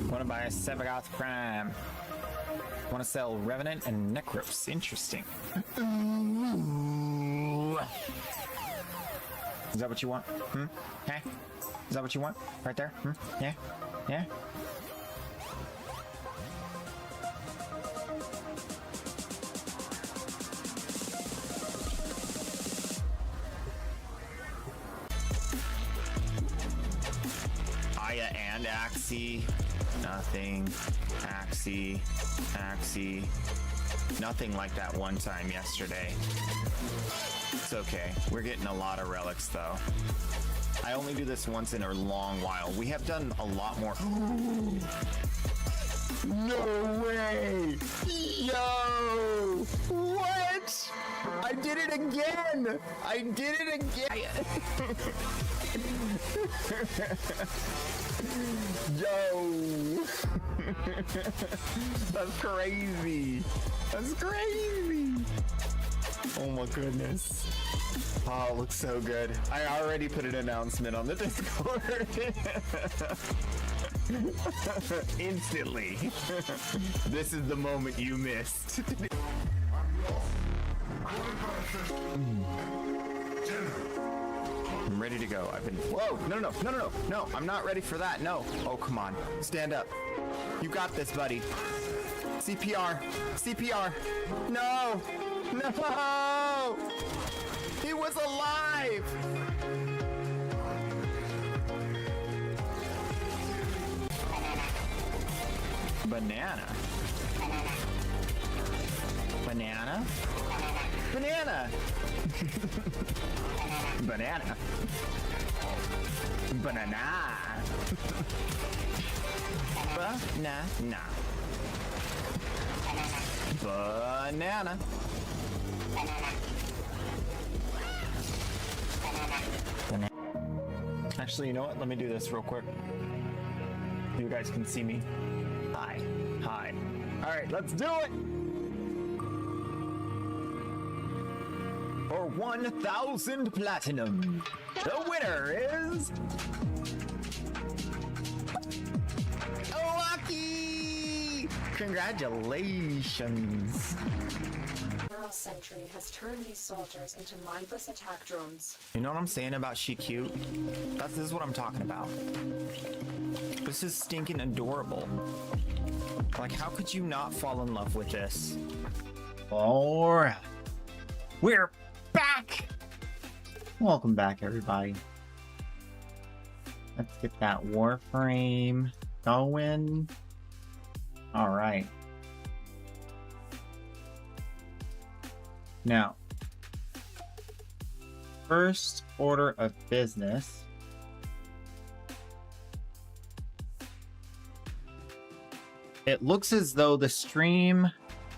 Want to buy a Sevagoth Prime. Want to sell Revenant and Necros. Interesting. Is that what you want? Hey? Is that what you want? Right there? Yeah? Yeah?
Aya and Axie. Nothing. Axie. Axie. Nothing like that one time yesterday. It's okay. We're getting a lot of relics though. I only do this once in a long while. We have done a lot more. No way! Yo! What? I did it again! I did it again! Yo! That's crazy! That's crazy! Oh my goodness. Oh, it looks so good. I already put an announcement on the Discord. Instantly. This is the moment you missed. I'm ready to go. I've been. Whoa! No! I'm not ready for that. No. Oh, come on. Stand up. You got this, buddy. CPR. CPR. No! No! He was alive! Banana. Banana? Banana! Banana. Banana. Banana. Banana. Actually, you know what? Let me do this real quick. You guys can see me. Hi. Hi. All right, let's do it. For 1,000 platinum, the winner is Owaki! Congratulations.
Neural Sentry has turned these soldiers into mindless attack drones.
You know what I'm saying about she cute? This is what I'm talking about. This is stinking adorable. Like, how could you not fall in love with this? Alright. We're back! Welcome back, everybody. Let's get that Warframe going. Alright. Now, first order of business. It looks as though the stream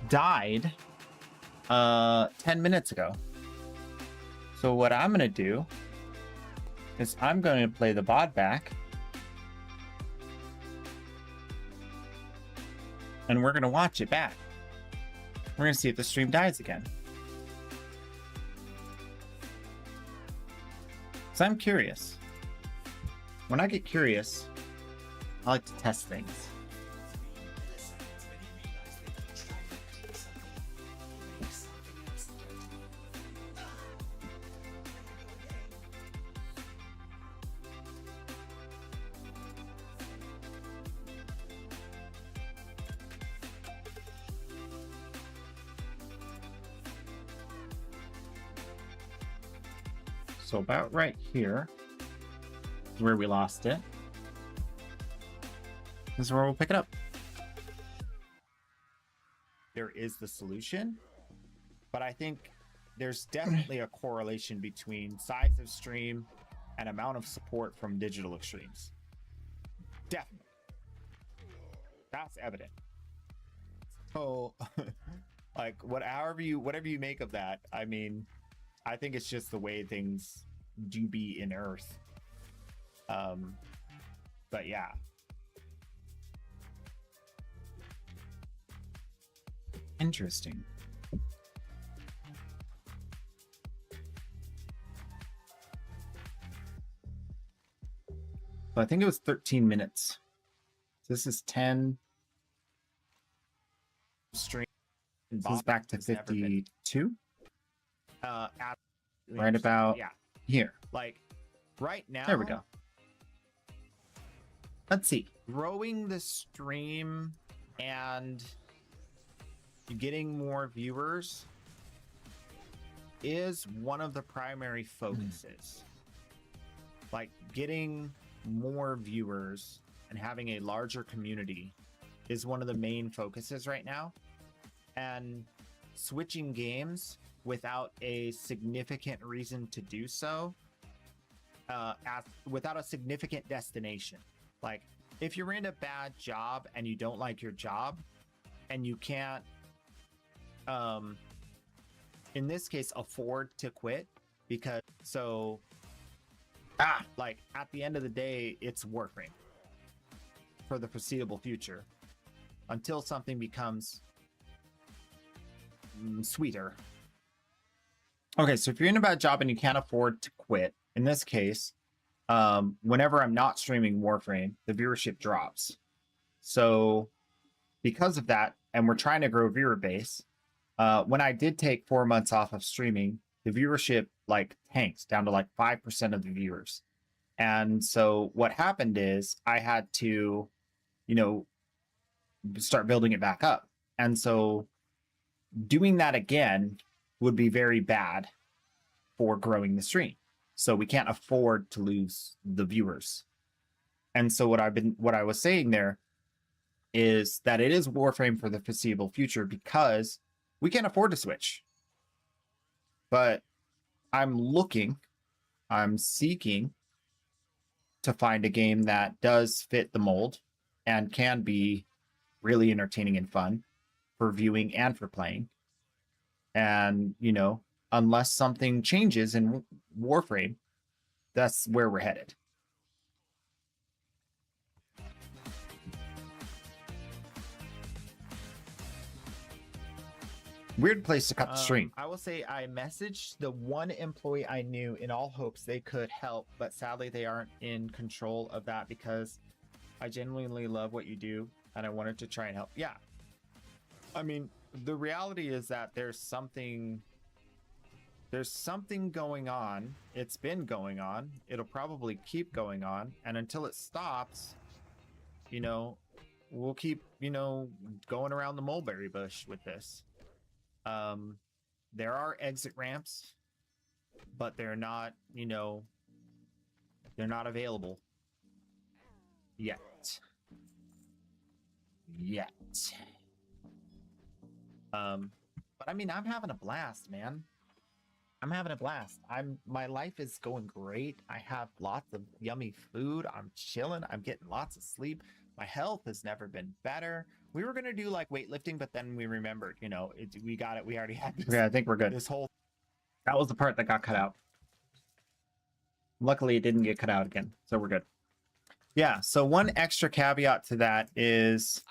died 10 minutes ago. So what I'm going to do is I'm going to play the VOD back. And we're going to watch it back. We're going to see if the stream dies again. So I'm curious. When I get curious, I like to test things. So about right here is where we lost it. This is where we'll pick it up. There is the solution, but I think there's definitely a correlation between size of stream and amount of support from digital extremes. Definitely. That's evident. So, like, whatever you make of that, I mean, I think it's just the way things do be in Earth. But yeah. Interesting. So I think it was 13 minutes. This is 10. Stream. This is back to 52. Right about here. Like right now. There we go. Let's see. Growing the stream and getting more viewers is one of the primary focuses. Like getting more viewers and having a larger community is one of the main focuses right now. And switching games without a significant reason to do so, without a significant destination. Like if you're in a bad job and you don't like your job and you can't in this case afford to quit, because like at the end of the day it's Warframe for the foreseeable future until something becomes sweeter. Okay, so if you're in a bad job and you can't afford to quit, in this case, whenever I'm not streaming Warframe, the viewership drops. So because of that, and we're trying to grow viewer base, when I did take 4 months off of streaming, the viewership like tanked down to like 5% of the viewers. And so what happened is I had to, start building it back up. And so doing that again would be very bad for growing the stream. So we can't afford to lose the viewers. And so what I was saying there is that it is Warframe for the foreseeable future because we can't afford to switch. But I'm seeking to find a game that does fit the mold and can be really entertaining and fun for viewing and for playing. And, unless something changes in Warframe, that's where we're headed. Weird place to cut the stream. I will say I messaged the one employee I knew in all hopes they could help, but sadly they aren't in control of that because I genuinely love what you do and I wanted to try and help. Yeah. I mean, the reality is that there's something going on. It's been going on. It'll probably keep going on. And until it stops, we'll keep, going around the mulberry bush with this. There are exit ramps, but they're not, they're not available yet. But I mean, I'm having a blast, man. I'm having a blast. My life is going great. I have lots of yummy food. I'm chilling. I'm getting lots of sleep. My health has never been better. We were gonna do like weightlifting, but then we remembered, we got it. We already had this. Yeah, I think we're good. That was the part that got cut out. Luckily, it didn't get cut out again, so we're good. Yeah. So one extra caveat to that is,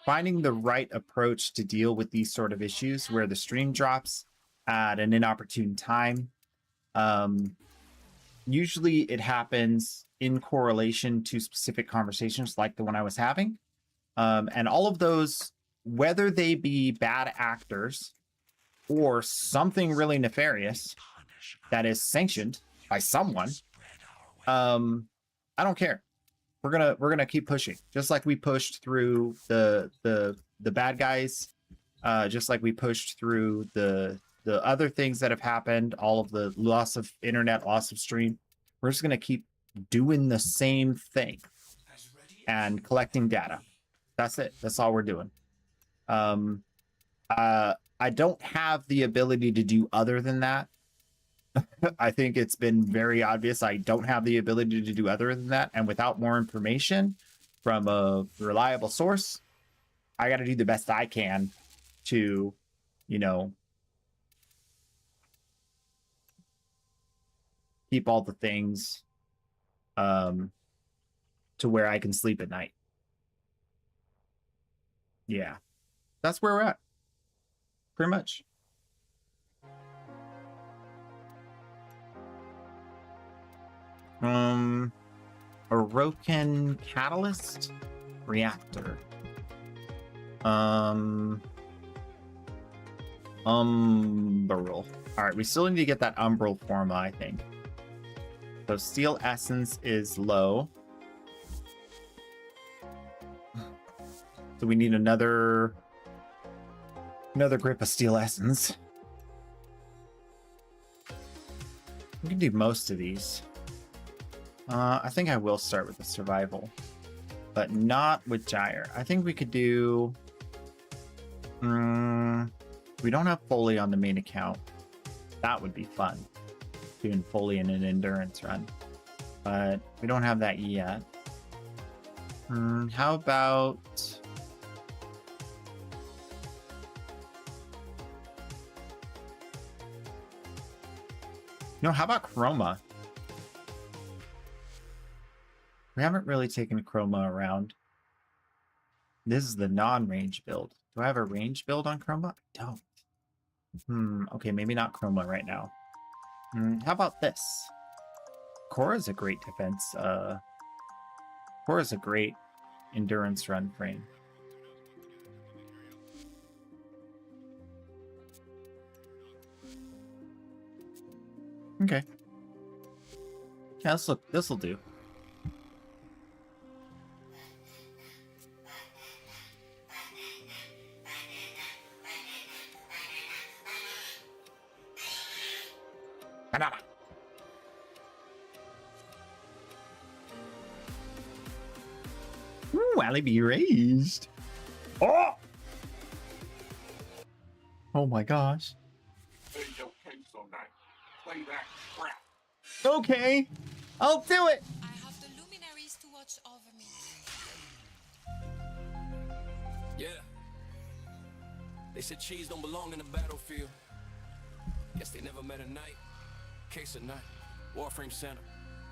finding the right approach to deal with these sort of issues where the stream drops at an inopportune time. Usually it happens in correlation to specific conversations like the one I was having. And all of those, whether they be bad actors or something really nefarious that is sanctioned by someone, I don't care. We're gonna keep pushing, just like we pushed through the bad guys, just like we pushed through the the other things that have happened, all of the loss of internet, loss of stream, we're just gonna keep doing the same thing and collecting data. That's it. That's all we're doing. I don't have the ability to do other than that. I think it's been very obvious I don't have the ability to do other than that. And without more information from a reliable source, I got to do the best I can to, you know, keep all the things to where I can sleep at night. Yeah, that's where we're at. Pretty much. Orokin catalyst reactor. Umbral. All right, we still need to get that umbral forma, I think. So steel essence is low. So we need another grip of steel essence. We can do most of these. I think I will start with the survival, but not with Gyre. I think we could do... we don't have Foley on the main account. That would be fun, doing Foley in an endurance run. But we don't have that yet. How about... No, how about Chroma? We haven't really taken Chroma around. This is the non-range build. Do I have a range build on Chroma? I don't. Okay, maybe not Chroma right now. How about this? Korra's a great defense. Korra's a great endurance run frame. Okay. Yeah, this'll do. Banana. Ooh, Ally be raised. Oh! Oh my gosh. Okay, I'll do it.
I have the luminaries to watch over me.
Yeah. They said cheese don't belong in the battlefield. Guess they never met a night. Case of night. Warframe Center.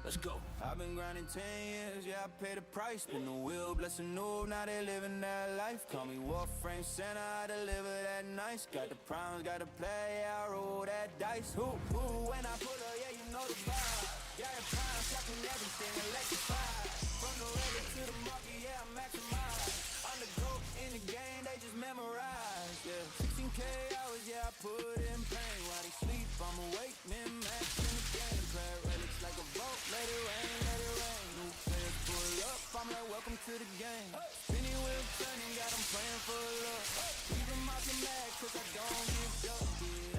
Let's go.
I've been grinding 10 years, yeah, I paid the price. Spin the wheel, bless and new, now they living that life. Call me Warframe Center, I deliver that nice. Got the primes, got to play, I roll that dice. Who, when I pull up, yeah, you know the vibe. Yeah, the prime, shocking everything, electrified. From the record to the market, yeah, I'm maximized. I'm the GOAT in the game, they just memorize, yeah. 16K hours, yeah, I put in pain. While they sleep, I'm awake, min-max in the game. Play relics like a vote, let it rain, let it rain. New players pull up, I'm like, welcome to the game. Spinning wheel turning, got them playing for love. Leave them out the mag, cause I don't give up.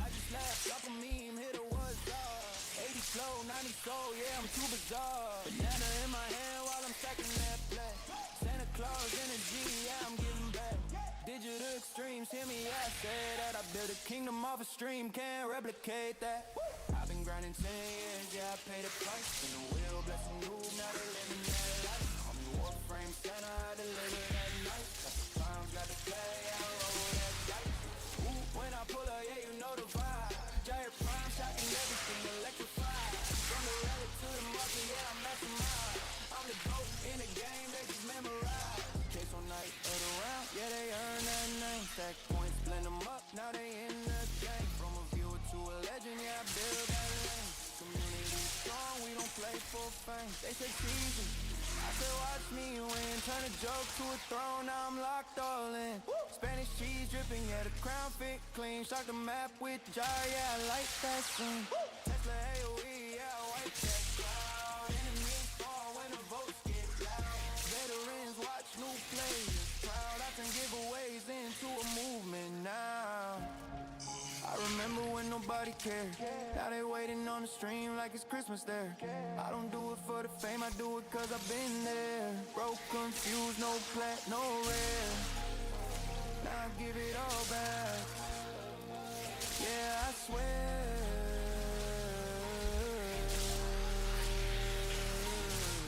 I just laugh, drop a meme, hit a what's up. 80 slow, 90 soul, yeah, I'm too bizarre. Banana in my hand while I'm stacking that play. Santa Claus energy, yeah, I'm giving back. Digital extremes, hear me, I say that I built a kingdom off a stream, can't replicate that. I've been grinding 10 years, yeah, I paid the price. Spin the wheel, bless and move, now they living that life. I'm the Warframe Center, I deliver that night. Got the clowns, got the play, I roll that dice. Ooh, when I pull up, yeah, you know the vibe. Giant prime, shocking everything, electrified. From the relic to the market, yeah, I'm maximized. I'm the GOAT in the game, they just memorize. Case on night of the round, yeah, they earn that name. Stack points, blend them up, now they in the game. From a viewer to a legend, yeah, I build that lane. Community strong, we don't play for fame. They say cheesy, I said watch me win. Turn a joke to a throne, now I'm locked all in. Spanish cheese dripping, yeah, the crown fit clean. Shock the map with jar, yeah, I like that scene. Tesla AOE, yeah, I wipe that cloud. Enemies fall when the votes get loud. Veterans watch new players proud. I turn giveaways into a movement now. I remember when care. Now they waiting on the stream like it's Christmas there. I don't do it for the fame, I do it cause I've been there. Broke, confused, no plat, no rare. Now I give it all back. Yeah, I swear.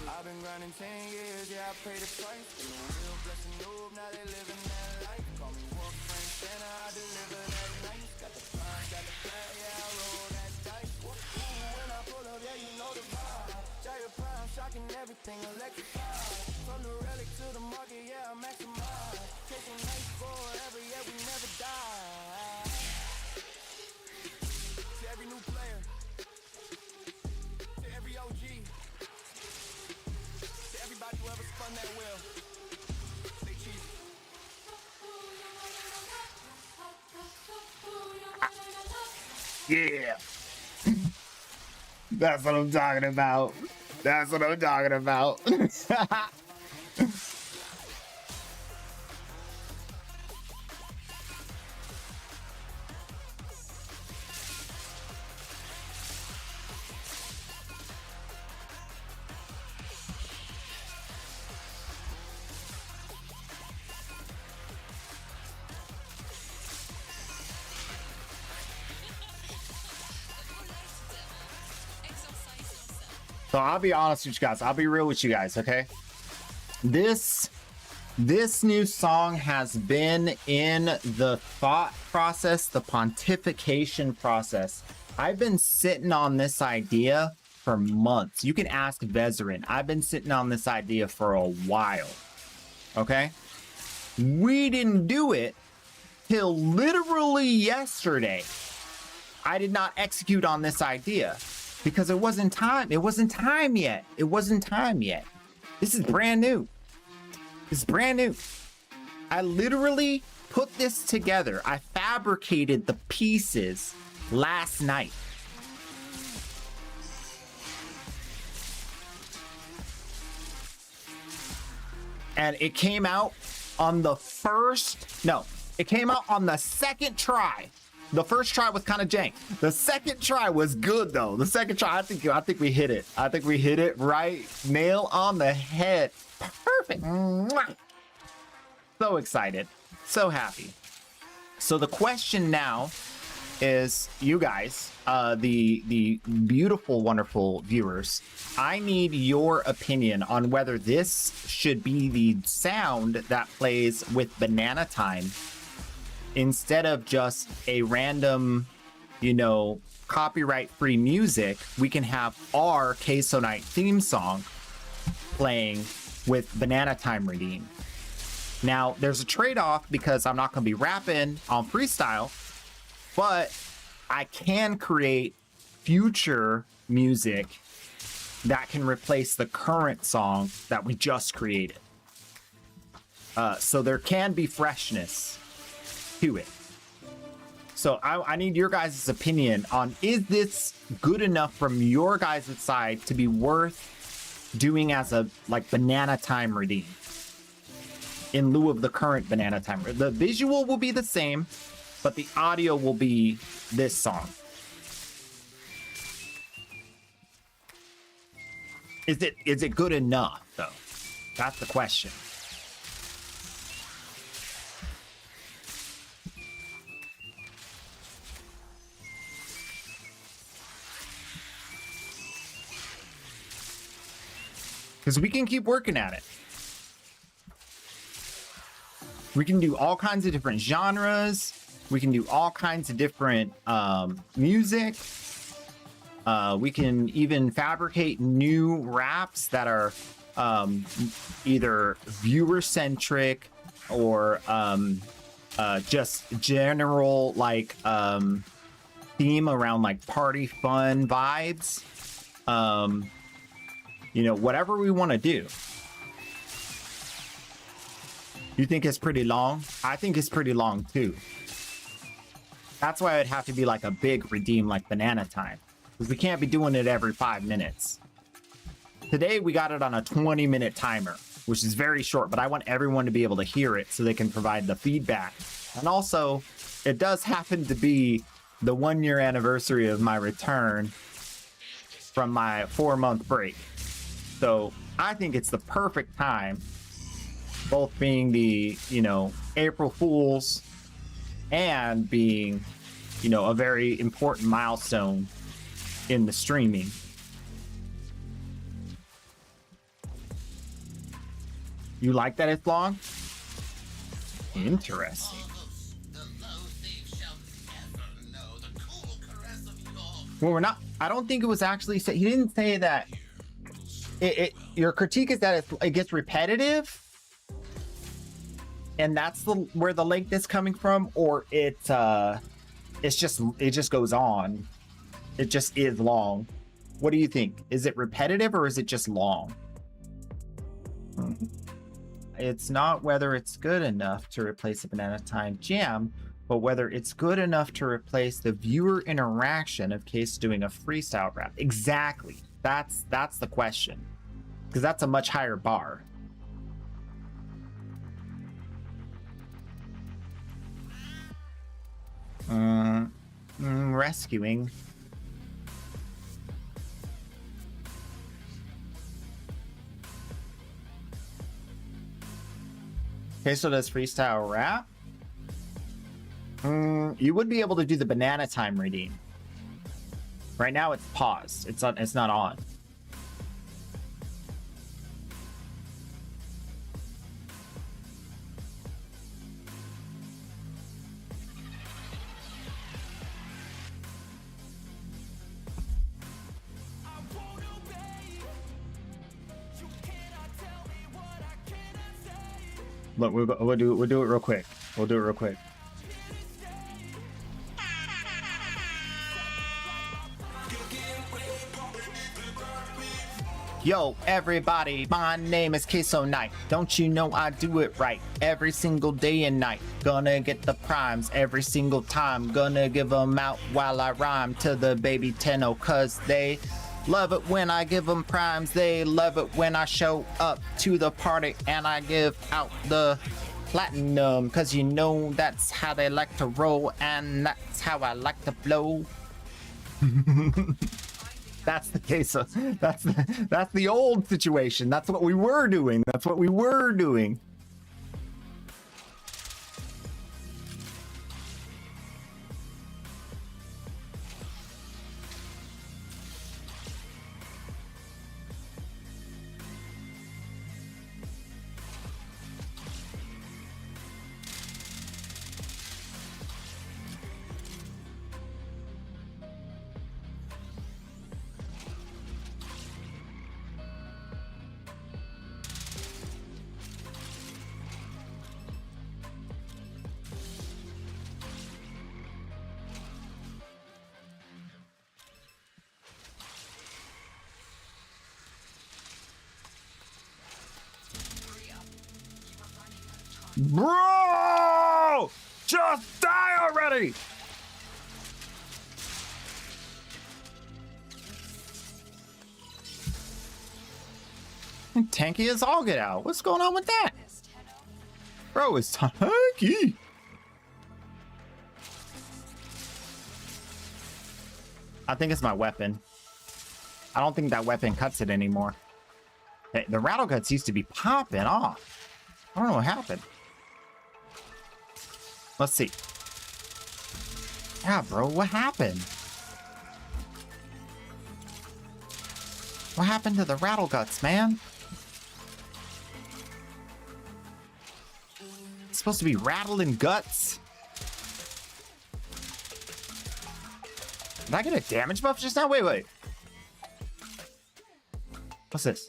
I've been grinding 10 years, yeah, I paid the price. Been a real blessing, noob, now they living that life. Call me Warframe Santa, I deliver that nice. Got the plan, got the plan, yeah, I roll that dice. Ooh, when I pull up, yeah, you know the vibe. Giant prime, shocking everything, electrified. From the relic to the market, yeah, I maximize. Taking nights forever, yeah, we never die. To every new player, to every OG, to everybody who ever spun that wheel, stay cheesy.
Yeah. That's what I'm talking about. That's what I'm talking about. So I'll be honest with you guys. I'll be real with you guys, okay? This new song has been in the thought process, the pontification process. I've been sitting on this idea for months. You can ask Vezerin. I've been sitting on this idea for a while, okay? We didn't do it till literally yesterday. I did not execute on this idea. Because it wasn't time. It wasn't time yet. It wasn't time yet. This is brand new. It's brand new. I literally put this together. I fabricated the pieces last night. And it came out on the it came out on the second try. The first try was kind of jank. The second try was good though. The second try, I think we hit it. I think we hit it right. Nail on the head. Perfect. Mwah. So excited. So happy. So the question now is, you guys, the beautiful, wonderful viewers, I need your opinion on whether this should be the sound that plays with Banana Time instead of just a random, copyright-free music. We can have our Queso Night theme song playing with Banana Time redeemed. Now, there's a trade-off because I'm not going to be rapping on freestyle, but I can create future music that can replace the current song that we just created. So there can be freshness to it. So I need your guys' opinion on, is this good enough from your guys' side to be worth doing as a Banana Time redeem in lieu of the current Banana Time? The visual will be the same, but the audio will be this song. Is it good enough though? That's the question. Because we can keep working at it. We can do all kinds of different genres. We can do all kinds of different music. We can even fabricate new raps that are either viewer-centric or just general theme around party fun vibes. Whatever we want to do. You think it's pretty long? I think it's pretty long too. That's why it'd have to be a big redeem like Banana Time, because we can't be doing it every 5 minutes. Today we got it on a 20-minute timer, which is very short, but I want everyone to be able to hear it so they can provide the feedback. And also, it does happen to be the 1-year anniversary of my return from my 4-month break. So I think it's the perfect time, both being the, April Fools and being, a very important milestone in the streaming. You like that it's long? Interesting. Well, we're not. I don't think it was actually said. He didn't say that. Your critique is that it gets repetitive, and that's where the length is coming from, or it just goes on. It just is long. What do you think? Is it repetitive or is it just long? It's not whether it's good enough to replace a Banana Time Jam, but whether it's good enough to replace the viewer interaction of Case doing a freestyle rap. Exactly. That's the question, because that's a much higher bar. Rescuing. Queso does freestyle rap. You would be able to do the Banana Time redeem. Right now it's paused. It's not on. Look, we'll do it real quick. We'll do it real quick. Yo, everybody, my name is Queso Knight. Don't you know I do it right every single day and night? Gonna get the primes every single time. Gonna give them out while I rhyme to the baby Tenno, cause they love it when I give them primes. They love it when I show up to the party and I give out the platinum, cause that's how they like to roll and that's how I like to blow. That's the case. That's the old situation. That's what we were doing. That's what we were doing. Bro! Just die already! And tanky as all get out. What's going on with that? Bro, it's tanky. I think it's my weapon. I don't think that weapon cuts it anymore. The rattle guts used to be popping off. I don't know what happened. Let's see. Yeah, bro, what happened? What happened to the rattle guts, man? It's supposed to be rattling guts. Did I get a damage buff just now? Wait. What's this?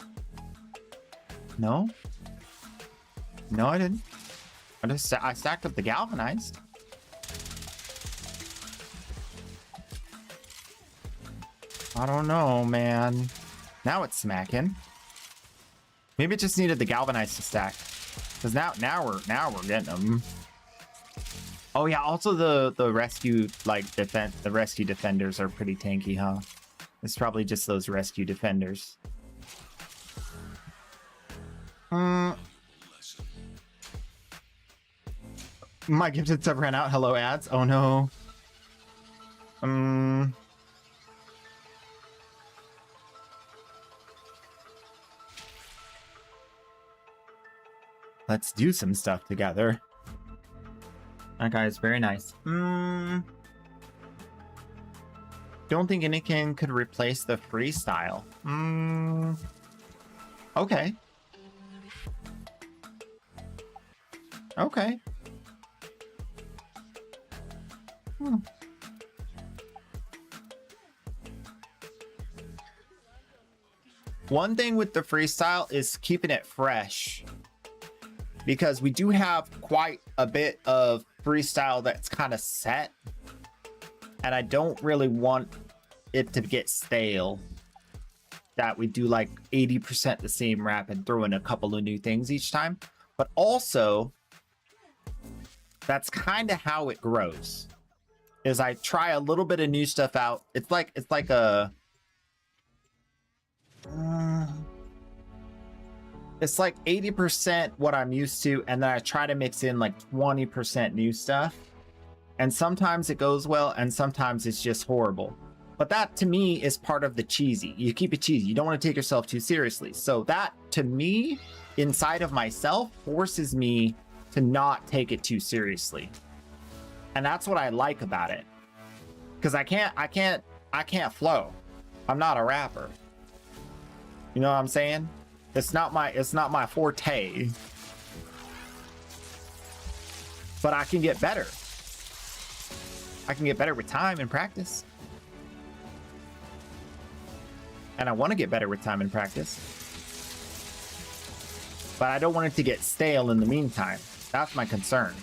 No? No, I didn't. I stacked up the galvanized. I don't know, man. Now it's smacking. Maybe it just needed the galvanized to stack. Cause now we're getting them. Oh yeah. Also the rescue the rescue defenders are pretty tanky, huh? It's probably just those rescue defenders. My gifted sub ran out. Hello, ads. Oh no. Let's do some stuff together. That guy is very nice. Don't think anything could replace the freestyle. Okay. Okay. One thing with the freestyle is keeping it fresh, because we do have quite a bit of freestyle that's kind of set, and I don't really want it to get stale, that we do like 80% the same rap and throw in a couple of new things each time. But also, that's kind of how it grows, is I try a little bit of new stuff out. It's like a it's like 80% what I'm used to, and then I try to mix in like 20% new stuff. And sometimes it goes well, and sometimes it's just horrible. But that to me is part of the cheesy. You keep it cheesy. You don't want to take yourself too seriously. So that to me, inside of myself, forces me to not take it too seriously. And that's what I like about it. Because I can't flow. I'm not a rapper. You know what I'm saying? It's not my forte. But I can get better. I can get better with time and practice. And I want to get better with time and practice. But I don't want it to get stale in the meantime. That's my concern.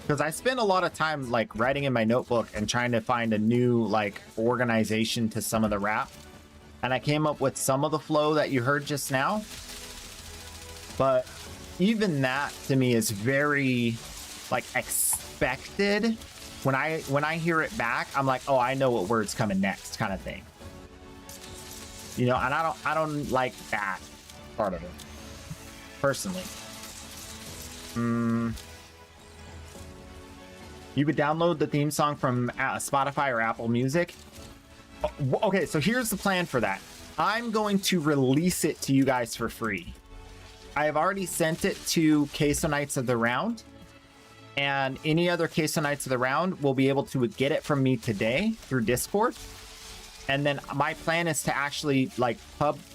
Because I spend a lot of time like writing in my notebook and trying to find a new like organization to some of the rap. And I came up with some of the flow that you heard just now. But even that to me is very like expected. When I hear it back, I'm like, oh, I know what word's coming next, kind of thing. You know, and I don't like that part of it personally. You would download the theme song from Spotify or Apple Music. Okay, so here's the plan for that. I'm going to release it to you guys for free. I have already sent it to Queso Knights of the Round, and any other Queso Knights of the Round will be able to get it from me today through Discord. And then my plan is to actually like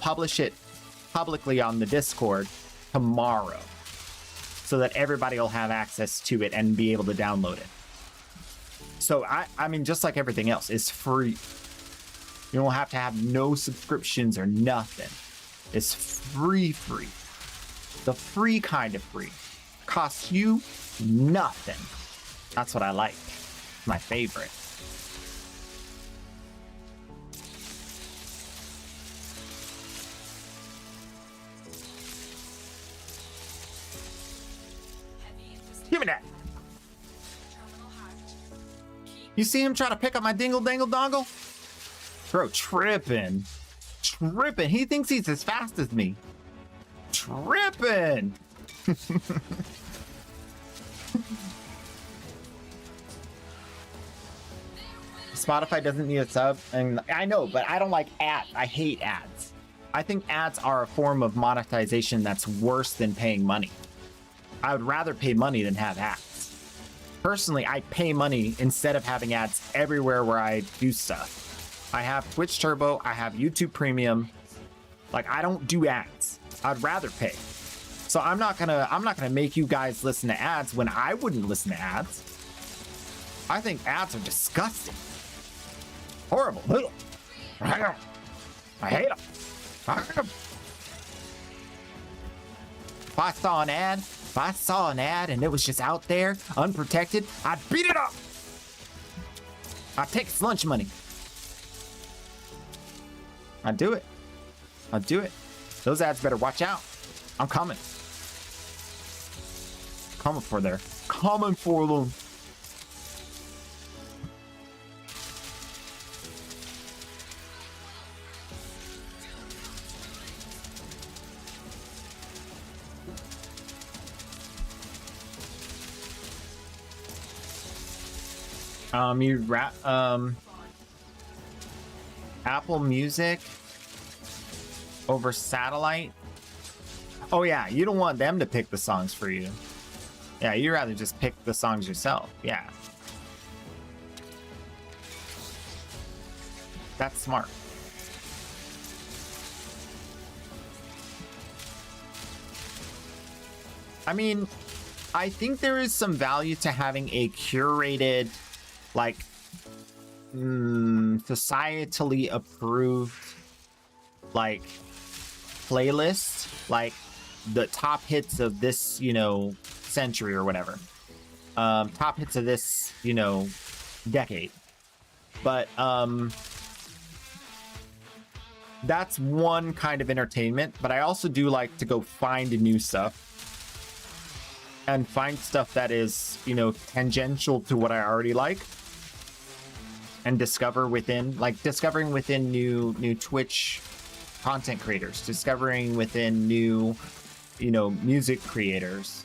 publish it publicly on the Discord tomorrow, so that everybody will have access to it and be able to download it. So I mean, just like everything else, it's free. You don't have to have no subscriptions or nothing. It's free. The free kind of free. Costs you nothing. That's what I like. My favorite. Give me that. You see him try to pick up my dingle dangle dongle? Bro, tripping. He thinks he's as fast as me. Tripping. Spotify doesn't need a sub, and I know, but I don't like ads. I hate ads. I think ads are a form of monetization that's worse than paying money. I would rather pay money than have ads. Personally, I pay money instead of having ads everywhere where I do stuff. I have Twitch Turbo, I have YouTube Premium. Like, I don't do ads. I'd rather pay. So I'm not gonna make you guys listen to ads when I wouldn't listen to ads. I think ads are disgusting. Horrible. I hate them. If I saw an ad and it was just out there, unprotected, I'd beat it up. I'd take its lunch money. I'd do it. Those ads better watch out. I'm coming. Coming for them. Apple Music over satellite. Oh yeah, you don't want them to pick the songs for you. Yeah, you'd rather just pick the songs yourself. Yeah. That's smart. I mean, I think there is some value to having a curated, like, societally approved, like, playlist, like the top hits of this, you know, century or whatever. Top hits of this, you know, decade. But that's one kind of entertainment, but I also do like to go find new stuff and find stuff that is, you know, tangential to what I already like, and discovering within new Twitch content creators, discovering within new, you know, music creators.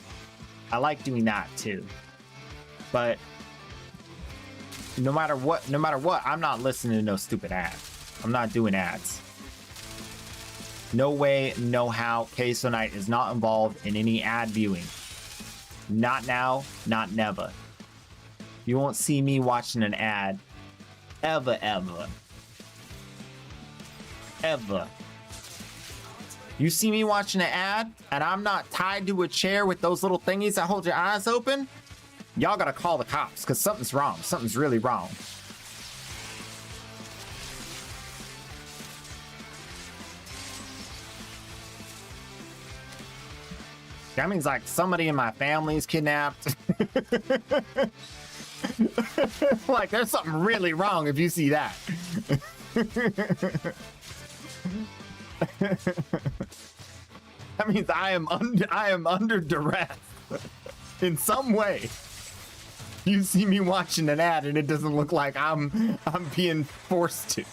I like doing that too. But no matter what, I'm not listening to no stupid ads. I'm not doing ads. No way, no how. Queso Night is not involved in any ad viewing. Not now, not never. You won't see me watching an ad ever. You see me watching an ad and I'm not tied to a chair with those little thingies that hold your eyes open, y'all gotta call the cops, because something's wrong. Something's really wrong. That means like somebody in my family's kidnapped. Like there's something really wrong if you see that. That means I am under duress in some way. You see me watching an ad and it doesn't look like I'm being forced to.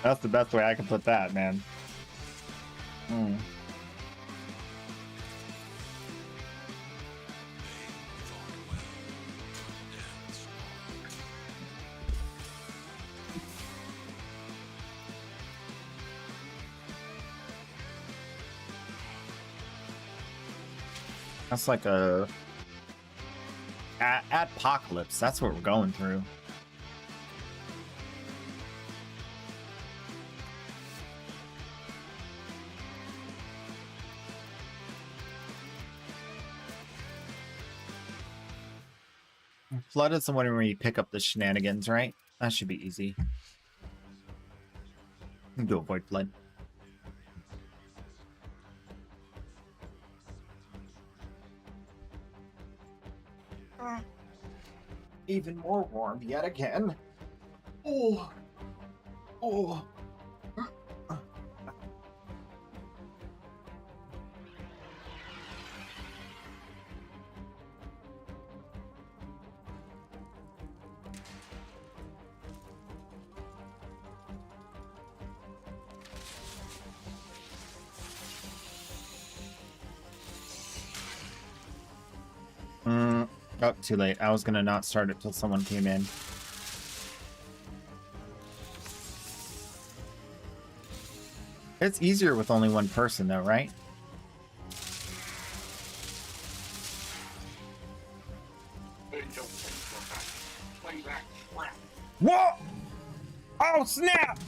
That's the best way I can put that, man. That's like a adpocalypse. That's what we're going through. Flood is the one where you pick up the shenanigans, right? That should be easy. Do avoid flood. Even more warm yet again. Oh. Oh, too late. I was gonna not start it till someone came in. It's easier with only one person though, right? What? Oh, snap!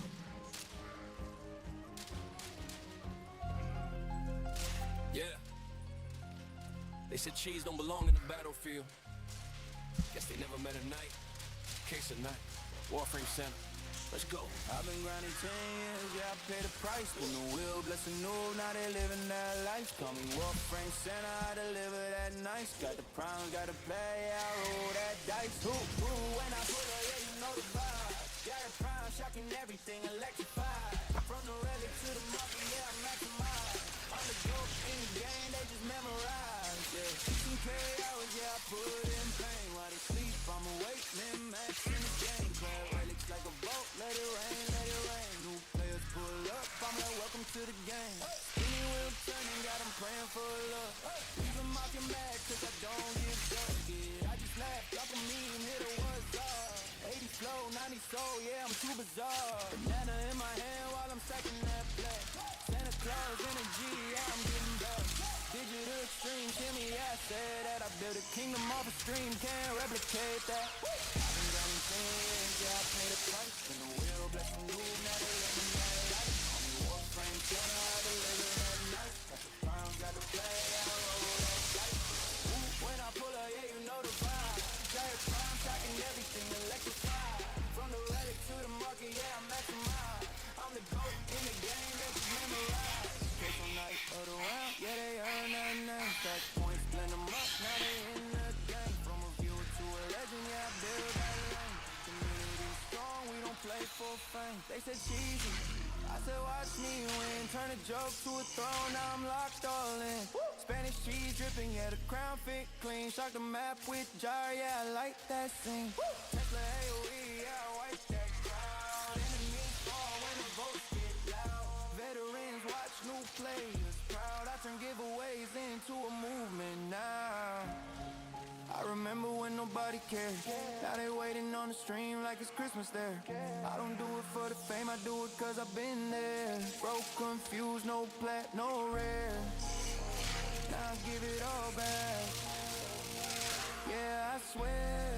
Yeah. They said cheese don't belong in the battlefield. Guess they never met a night. Case of night. Warframe Center. Let's go.
I've been grinding 10 years, yeah, I paid the price. When the wheel blessing new, now they living that life. Call me Warframe Center, I deliver that nice. Got the primes, got to play, I roll that dice. Ooh, when I put her, yeah, you know the vibe. Got a prime, shocking everything, electrified. From the relic to the muffin, yeah, I'm maximized. On the go, in the game, they just memorize. Yeah, some carry hours, yeah, I put in pain. While they sleep, I'm awake, man, max in the game. Clad relics like a boat, let it rain, let it rain. New players pull up, I'm like, welcome to the game. Any wheel turning, got them praying for love. Even mocking mad cause I don't give up. Yeah, I just laugh, drop a meme, hit a what's up. 80 flow, 90 soul, yeah, I'm too bizarre. Banana in my hand while I'm stacking that black. Santa Claus energy, yeah, I'm getting back. Digital extreme, Timmy, yeah, I said that. I built a kingdom off a stream, can't replicate that. I've been grinding 10 years, yeah, I paid a price. Been the wheel, bless the move, now they let me know that life. On the Warframe channel, I deliver that night. Got the pounds, got the play, I roll that dice. Ooh, when I pull up, yeah, you know the vibe. Giant prime, tracking everything electrified. From the relic to the market, yeah, I'm maximized. I'm the GOAT in the game, they just memorize. Case on night of the round, yeah, they earn that name. Stack points, blend them up, now they in the game. From a viewer to a legend, yeah, I build that lane. Community strong, we don't play for fame. They said cheesy, I said watch me win. Turn a joke to a throne, now I'm locked all in. Spanish cheese dripping, yeah, the crown fit clean. Shock the map with jar, yeah, I like that scene. Tesla AOE, yeah, I wipe that crowd. Enemies fall when the votes get loud. Veterans watch new players proud. I turn giveaways into a movement now. I remember when nobody cared. Now they waiting on the stream like it's Christmas there. I don't do it for the fame, I do it cause I've been there. Broke, confused, no plat, no rare. Now I give it all back. Yeah, I swear.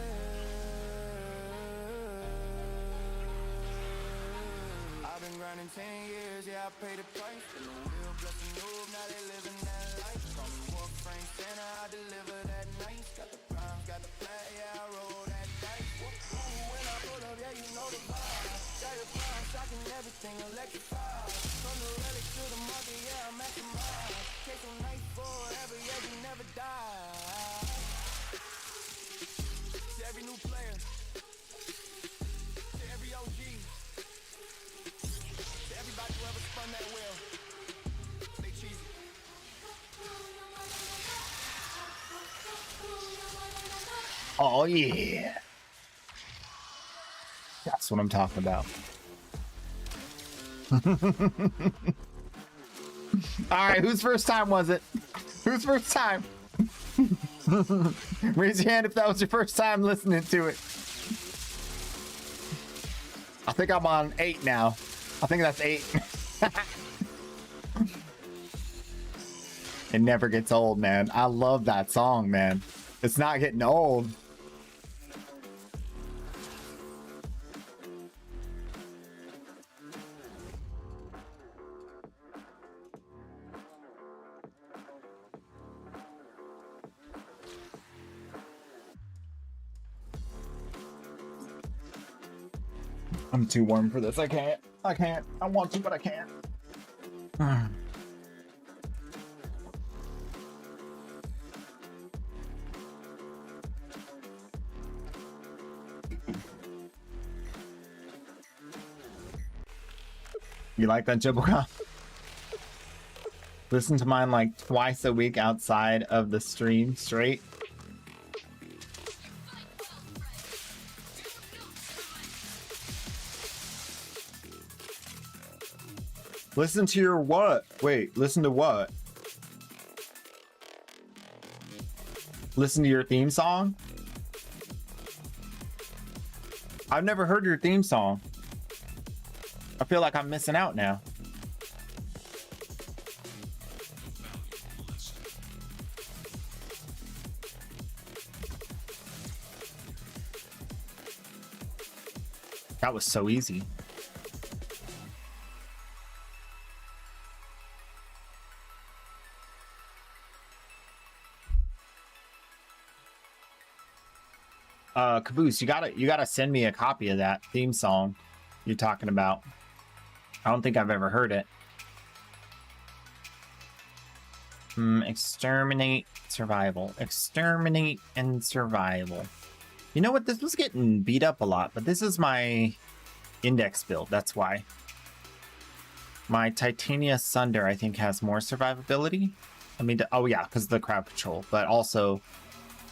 I've been grinding 10 years, yeah, I paid the price. Been the wheel, bless the noob, now they living that life. Call me Warframe Santa, I deliver that nice. Got the primes, got the play, yeah, I roll that dice. Ooh, when I pull up, yeah, you know the vibe. Giant prime, shocking everything electrified. From the relic to the market, yeah, I'm maximized. Case on night forever, yeah, you never die. To every new player, to every OG, to everybody who ever spun that wheel. Big cheesy.
Oh yeah. That's what I'm talking about. All right, whose first time was it? Whose first time? Raise your hand if that was your first time listening to it. I think I'm on 8 now. I think that's 8. It never gets old, man. I love that song, man. It's not getting old. I'm too warm for this. I can't. I want to, but I can't. You like that, Jibblecom? Listen to mine like twice a week outside of the stream straight. Listen to your what? Wait, listen to what? Listen to your theme song? I've never heard your theme song. I feel like I'm missing out now. That was so easy. Caboose, you gotta send me a copy of that theme song you're talking about. I don't think I've ever heard it. Exterminate, survival. Exterminate and survival. You know what? This was getting beat up a lot, but this is my index build. That's why. My Titania Sunder, I think, has more survivability. I mean, oh yeah, because of the crowd control. But also,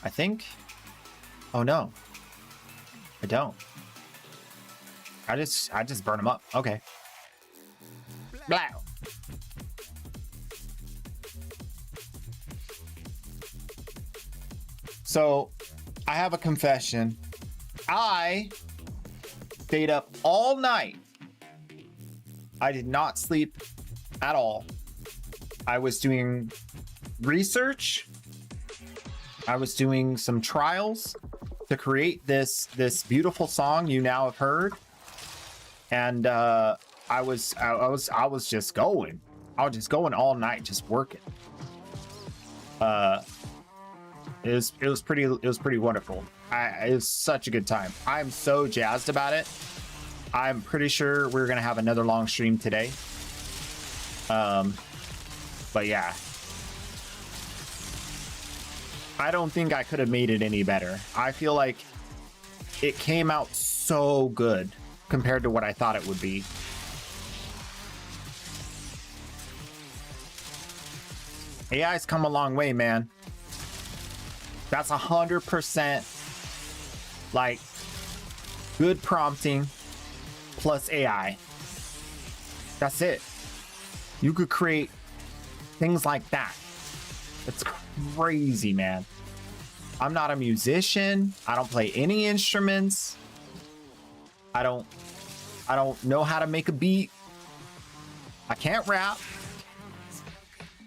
I think... Oh no. I don't. I just burn them up. Okay. Blah. So I have a confession. I stayed up all night. I did not sleep at all. I was doing research. I was doing some trials to create this beautiful song you now have heard. And I was just going. I was just going all night, just working. It was pretty wonderful. It was such a good time. I'm so jazzed about it. I'm pretty sure we're gonna have another long stream today. But yeah, I don't think I could have made it any better. I feel like it came out so good compared to what I thought it would be. AI's come a long way, man. That's 100% like good prompting plus AI. That's it. You could create things like that. It's crazy, man. I'm not a musician. I don't play any instruments. I don't know how to make a beat. I can't rap.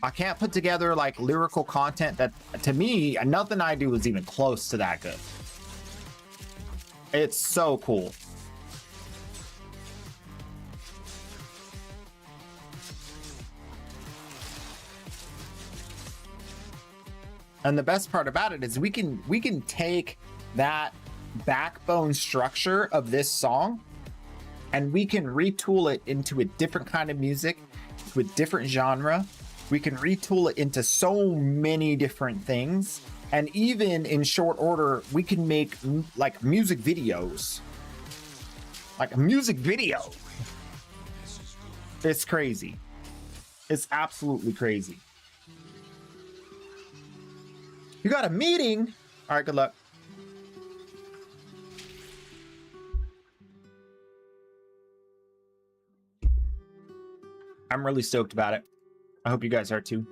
I can't put together like lyrical content that, to me, nothing I do is even close to that good. It's so cool. And the best part about it is we can take that backbone structure of this song and we can retool it into a different kind of music, to a different genre. We can retool it into so many different things. And even in short order, we can make like music videos. Like a music video. It's crazy. It's absolutely crazy. You got a meeting? All right, good luck. I'm really stoked about it. I hope you guys are too.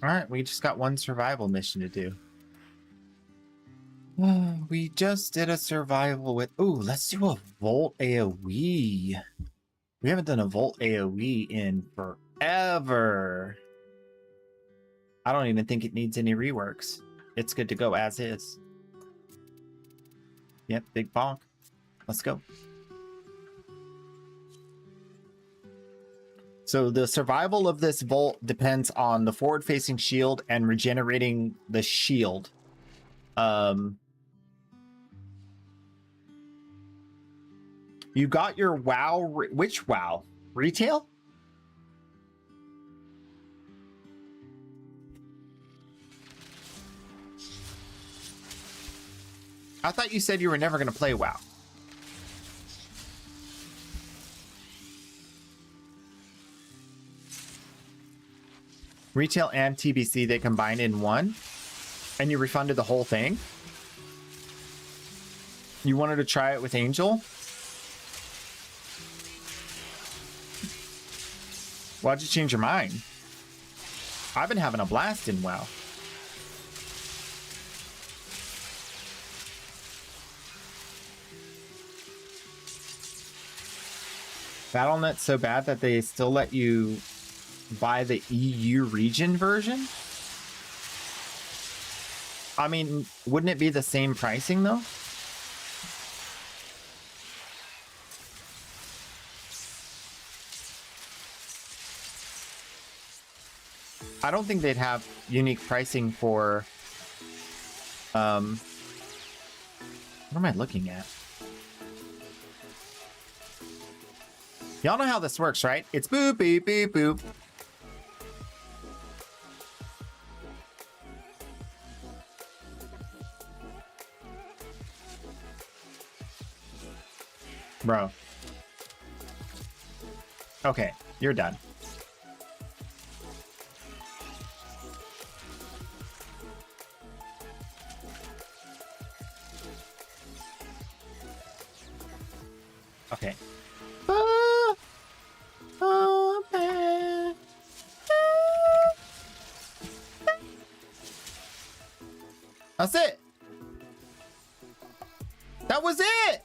All right, we just got one survival mission to do. We just did a survival with... Ooh, let's do a Volt AoE. We haven't done a Volt AoE in forever. I don't even think it needs any reworks. It's good to go as is. Yep, big bonk. Let's go. So the survival of this Volt depends on the forward-facing shield and regenerating the shield. You got your WoW... Which WoW? Retail? I thought you said you were never going to play WoW. Retail and TBC, they combined in one, and you refunded the whole thing. You wanted to try it with Angel? Why'd you change your mind? I've been having a blast in WoW. Battle.net's so bad that they still let you buy the EU region version? I mean, wouldn't it be the same pricing though? I don't think they'd have unique pricing for what am I looking at? Y'all know how this works, right? It's boop, beep, beep, boop. Bro. Okay, you're done. Okay. That's it. That was it.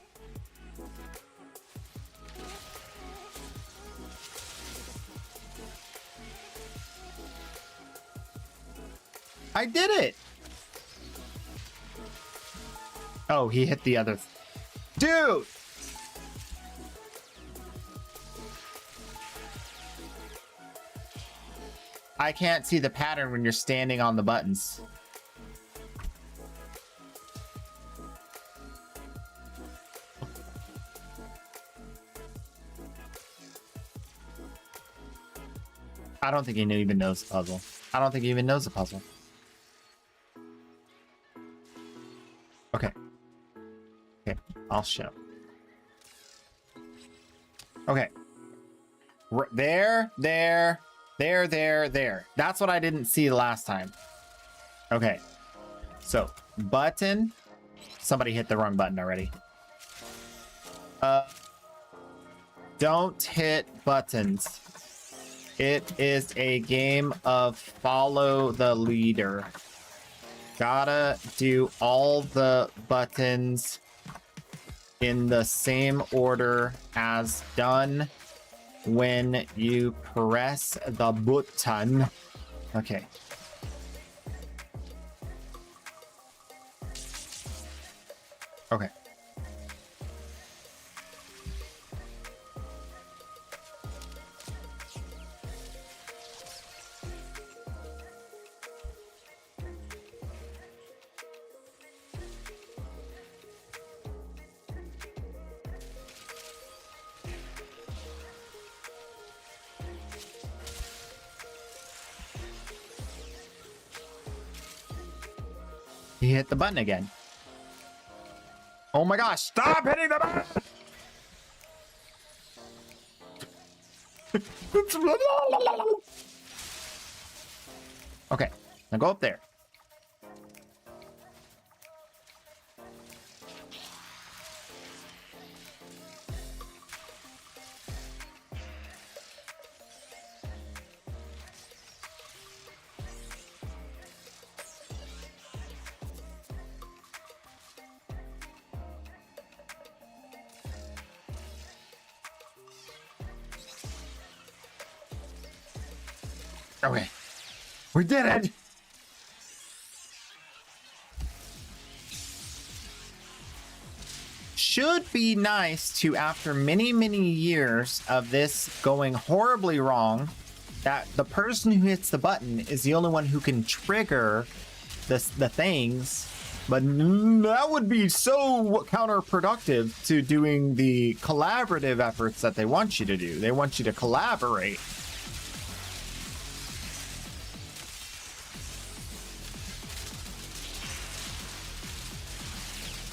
I did it. Oh, he hit the other. Dude. I can't see the pattern when you're standing on the buttons. I don't think he even knows the puzzle. I don't think he even knows the puzzle. Okay. Okay, I'll show. Okay. There. That's what I didn't see last time. Okay. So, button. Somebody hit the wrong button already. Don't hit buttons. It is a game of follow the leader. Gotta do all the buttons in the same order as done when you press the button. Okay. Okay. He hit the button again. Oh my gosh, stop hitting the button! Okay, now go up there. Okay, we did it. Should be nice to, after many years of this going horribly wrong, that the person who hits the button is the only one who can trigger the things. But that would be so counterproductive to doing the collaborative efforts that they want you to do. They want you to collaborate.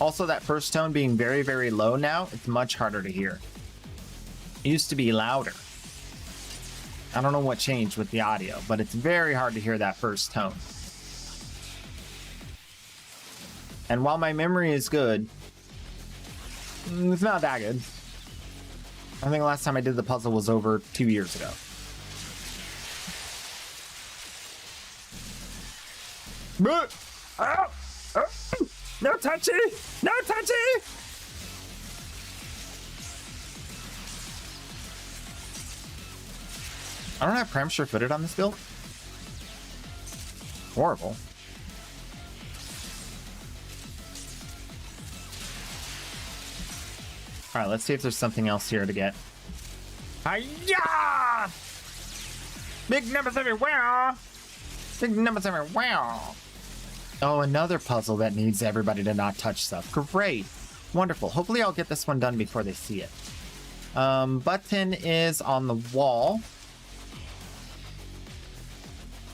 Also, that first tone being very low now, it's much harder to hear. It used to be louder. I don't know what changed with the audio, but it's very hard to hear that first tone. And while my memory is good, it's not that good. I think the last time I did the puzzle was over 2 years ago. No touchy! No touchy! I don't have Prem sure-footed on this build. Horrible. Alright, let's see if there's something else here to get. Hi-ya! Big numbers everywhere! Big numbers everywhere! Oh, another puzzle that needs everybody to not touch stuff. Great. Wonderful. Hopefully I'll get this one done before they see it. Button is on the wall.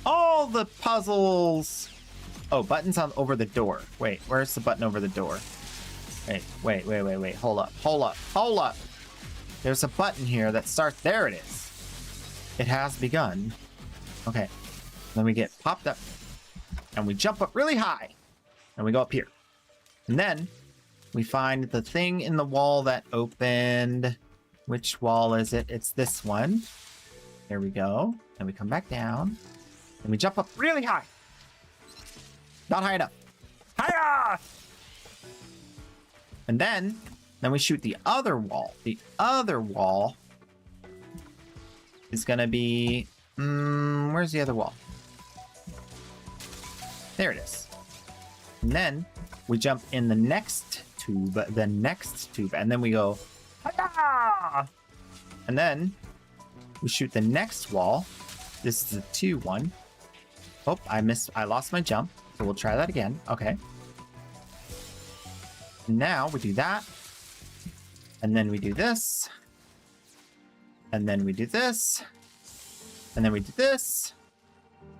All the puzzles... Oh, button's on over the door. Wait, where's the button over the door? Wait. Hold up. there's a button here that starts. There it is. It has begun. Okay. Then we get popped up and we jump up really high and we go up here. And then we find the thing in the wall that opened. Which wall is it? It's this one. There we go. And we come back down and we jump up really high. Not high enough. Higher! And then we shoot the other wall. The other wall is gonna be, where's the other wall? There it is. And then we jump in the next tube, and then we go, hi-ya! And then we shoot the next wall. This is a 2-1. Oh, I lost my jump. So we'll try that again. Okay. Now we do that. And then we do this. And then we do this. And then we do this.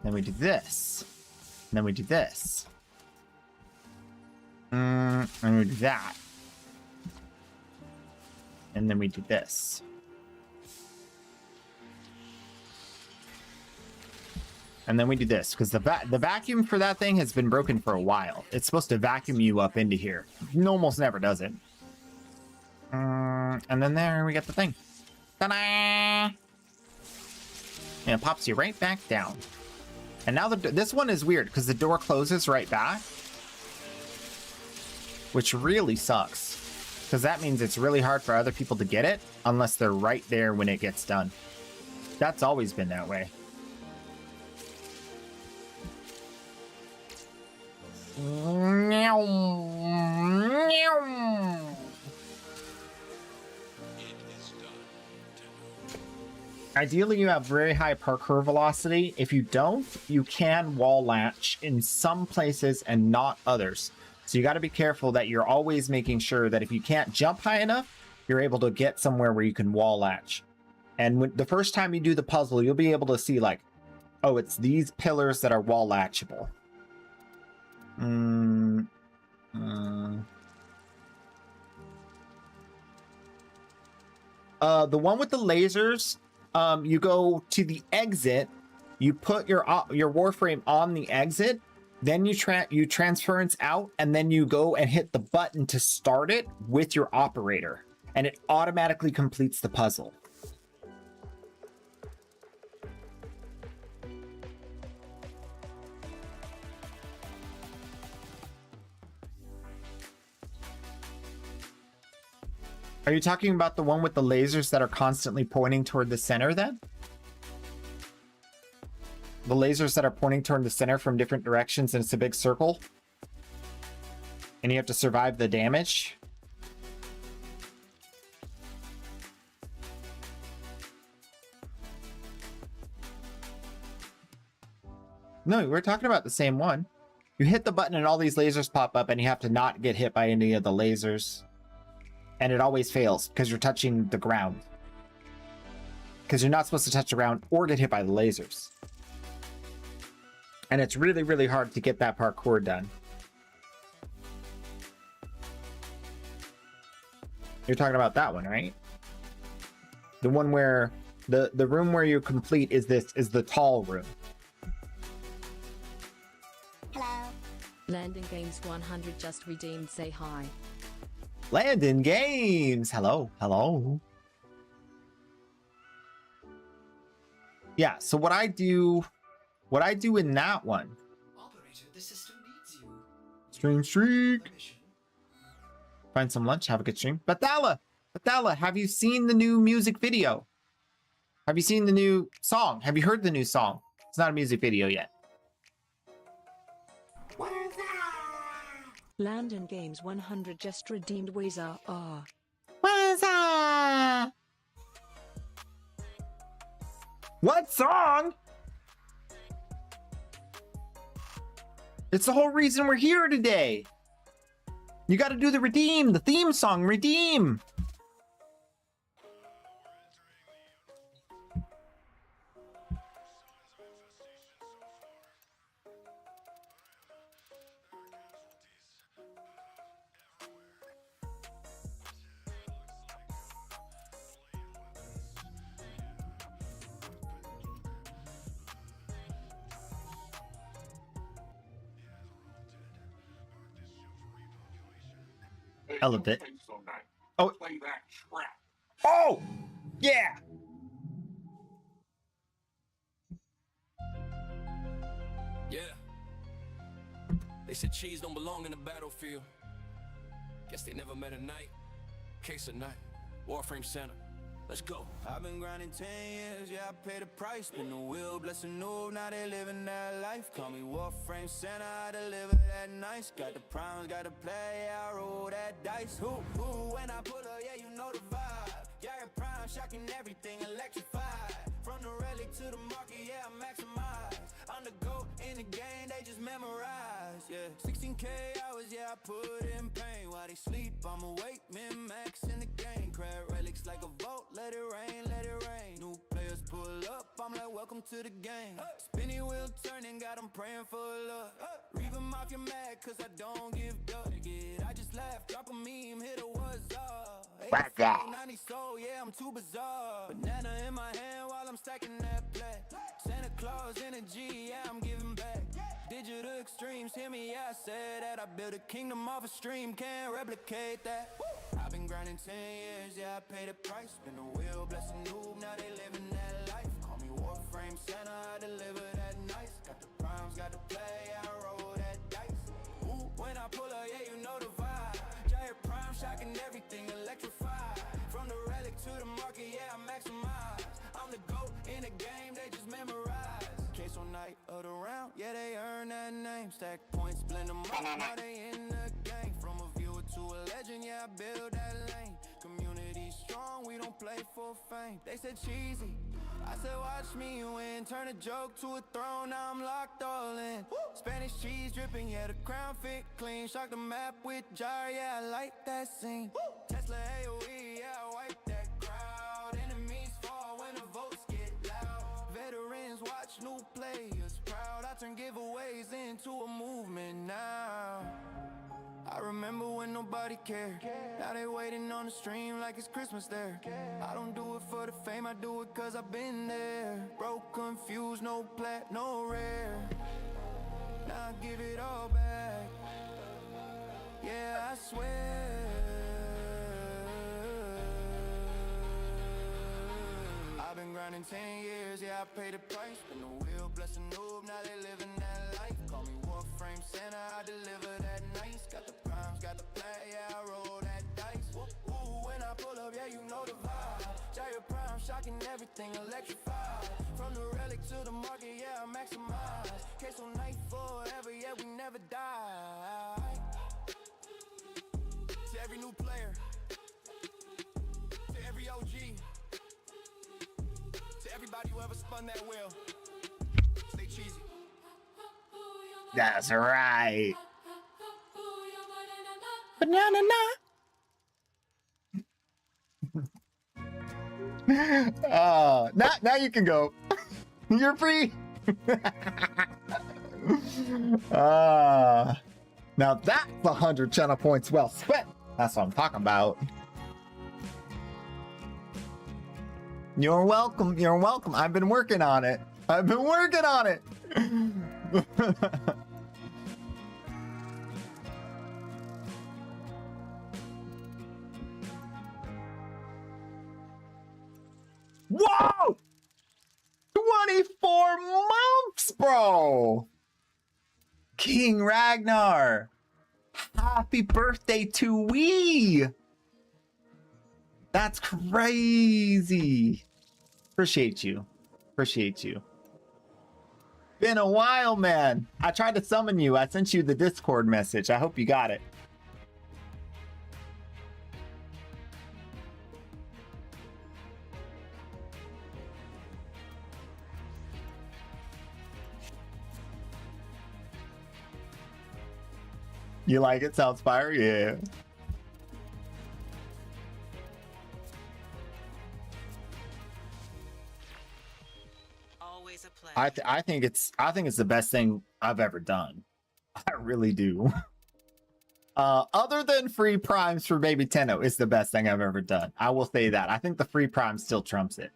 Then we do this. And then we do this. And we do that. And then we do this. And then we do this, because the vacuum for that thing has been broken for a while. It's supposed to vacuum you up into here. It almost never does it. And then there we get the thing. Ta-da! And it pops you right back down. And now this one is weird, because the door closes right back. Which really sucks. Because that means it's really hard for other people to get it, unless they're right there when it gets done. That's always been that way. Ideally, you have very high parkour velocity. If you don't, you can wall latch in some places and not others. So you got to be careful that you're always making sure that if you can't jump high enough, you're able to get somewhere where you can wall latch. And when, the first time you do the puzzle, you'll be able to see like, oh, it's these pillars that are wall latchable. The one with the lasers, you go to the exit, you put your Warframe on the exit, then you transference out, and then you go and hit the button to start it with your operator, and it automatically completes the puzzle. Are you talking about the one with the lasers that are constantly pointing toward the center then? The lasers that are pointing toward the center from different directions, and it's a big circle? And you have to survive the damage? No, we're talking about the same one. You hit the button and all these lasers pop up and you have to not get hit by any of the lasers. And it always fails because you're touching the ground. Because you're not supposed to touch the ground or get hit by the lasers. And it's really, really hard to get that parkour done. You're talking about that one, right? The one where the room where you complete is the tall room.
Hello. Landing Games 100 just redeemed. Say hi.
Landon Games. Hello. Hello. Yeah, so what I do in that one.
Operator, the system needs you.
Stream streak. Find some lunch, have a good stream. Bathala, have you seen the new music video? Have you seen the new song? Have you heard the new song? It's not a music video yet.
Landon Games 100 just redeemed Waza R.
Waza! What song? It's the whole reason we're here today. You got to do the theme song, redeem. A little bit. Oh. Oh! Yeah!
Yeah. They said cheese don't belong in the battlefield. Guess they never met a night. Case of night. Warframe Center. Let's go.
I've been grinding 10 years, yeah, I paid the price. Spin the wheel, bless the new, now they living that life. Call me Warframe Center, I deliver that nice. Got the primes, got to play, I roll that dice. Who, when I pull up, yeah, you know the vibe. Yeah, prime, shocking everything, electrified. From the relic to the market, yeah, I maximize. I'm the GOAT in the game, they just memorize, yeah. 16K hours, yeah, I put in pain. While they sleep, I'm awake, min-max in the game. Crab relics like a vote, let it rain, let it rain. New players pull up, I'm like, welcome to the game. Spinning wheel turning, got them praying for luck. Reap 'em off your mad, cause I don't give duck. I just laugh, drop a meme, hit a what's up. 90 soul, yeah, I'm too bizarre. Banana in my hand while I'm stacking that play. Santa Claus energy, yeah, I'm giving back. Digital extremes, hear me, yeah, I said that. I built a kingdom off a stream, can't replicate that. I've been grinding 10 years, yeah, I paid the price. Spin the wheel, bless the noob, now they living that life. Call me Warframe Center, I deliver that nice. Got the primes, got the play, I roll that dice. Ooh, when I pull up, yeah, you know the vibe. Giant prime, shocking everything, electrified. From the relic to the market, yeah, I maximize. I'm the GOAT in the game, they just memorize. Case on night of the round, yeah, they earn that name. Stack points, blend them up, now they in the game. From a viewer to a legend, yeah, I build that lane. Community strong, we don't play for fame. They said cheesy, I said watch me win. Turn a joke to a throne, now I'm locked all in. Spanish cheese dripping, yeah, the crown fit clean. Shock the map with jar, yeah, I like that scene. Tesla AOE, yeah, I wipe that crowd. Enemies fall when the votes get loud. Veterans watch new players proud. I turn giveaways into a movement now. I remember when nobody cared. Now they waiting on the stream like it's Christmas there. I don't do it for the fame, I do it cause I've been there. Broke, confused, no plat, no rare. Now I give it all back. Yeah, I swear. I've been grinding 10 years, yeah, I paid the price. Spin the wheel, bless the noob, now they living that life. Call me Warframe Center, I deliver that nice. Got the primes, got the play, yeah, I roll that dice. Ooh, when I pull up, yeah, you know the vibe. Giant prime, shocking everything, electrified. From the relic to the market, yeah, I maximize. Case on night forever, yeah, we never die. To every new player, to every OG, to everybody who ever spun that wheel, stay cheesy.
That's right. Banana. Now you can go. You're free. Now that's 100 channel points well spent. That's what I'm talking about. You're welcome. You're welcome. I've been working on it. Whoa! 24 months, bro! King Ragnar! Happy birthday to we! That's crazy! Appreciate you. Been a while, man. I tried to summon you. I sent you the Discord message. I hope you got it. You like it, Southspire? Yeah.
Always a pleasure.
I think it's the best thing I've ever done. I really do. Other than free primes for Baby Tenno, it's the best thing I've ever done. I will say that. I think the free prime still trumps it.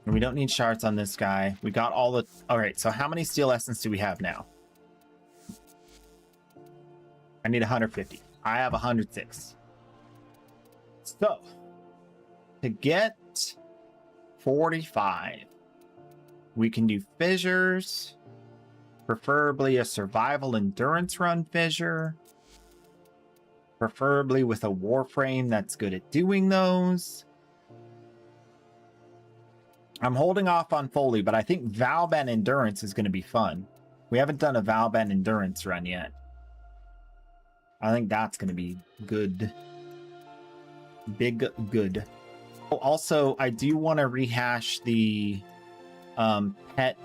And we don't need shards on this guy. We got all the... All right, so how many Steel Essence do we have now? I need 150. I have 106. So, to get 45, we can do fissures, preferably a survival endurance run fissure, preferably with a warframe that's good at doing those. I'm holding off on Foley, but I think Valban Endurance is going to be fun. We haven't done a Valban Endurance run yet. I think that's going to be good. Big good. Oh, also, I do want to rehash the pet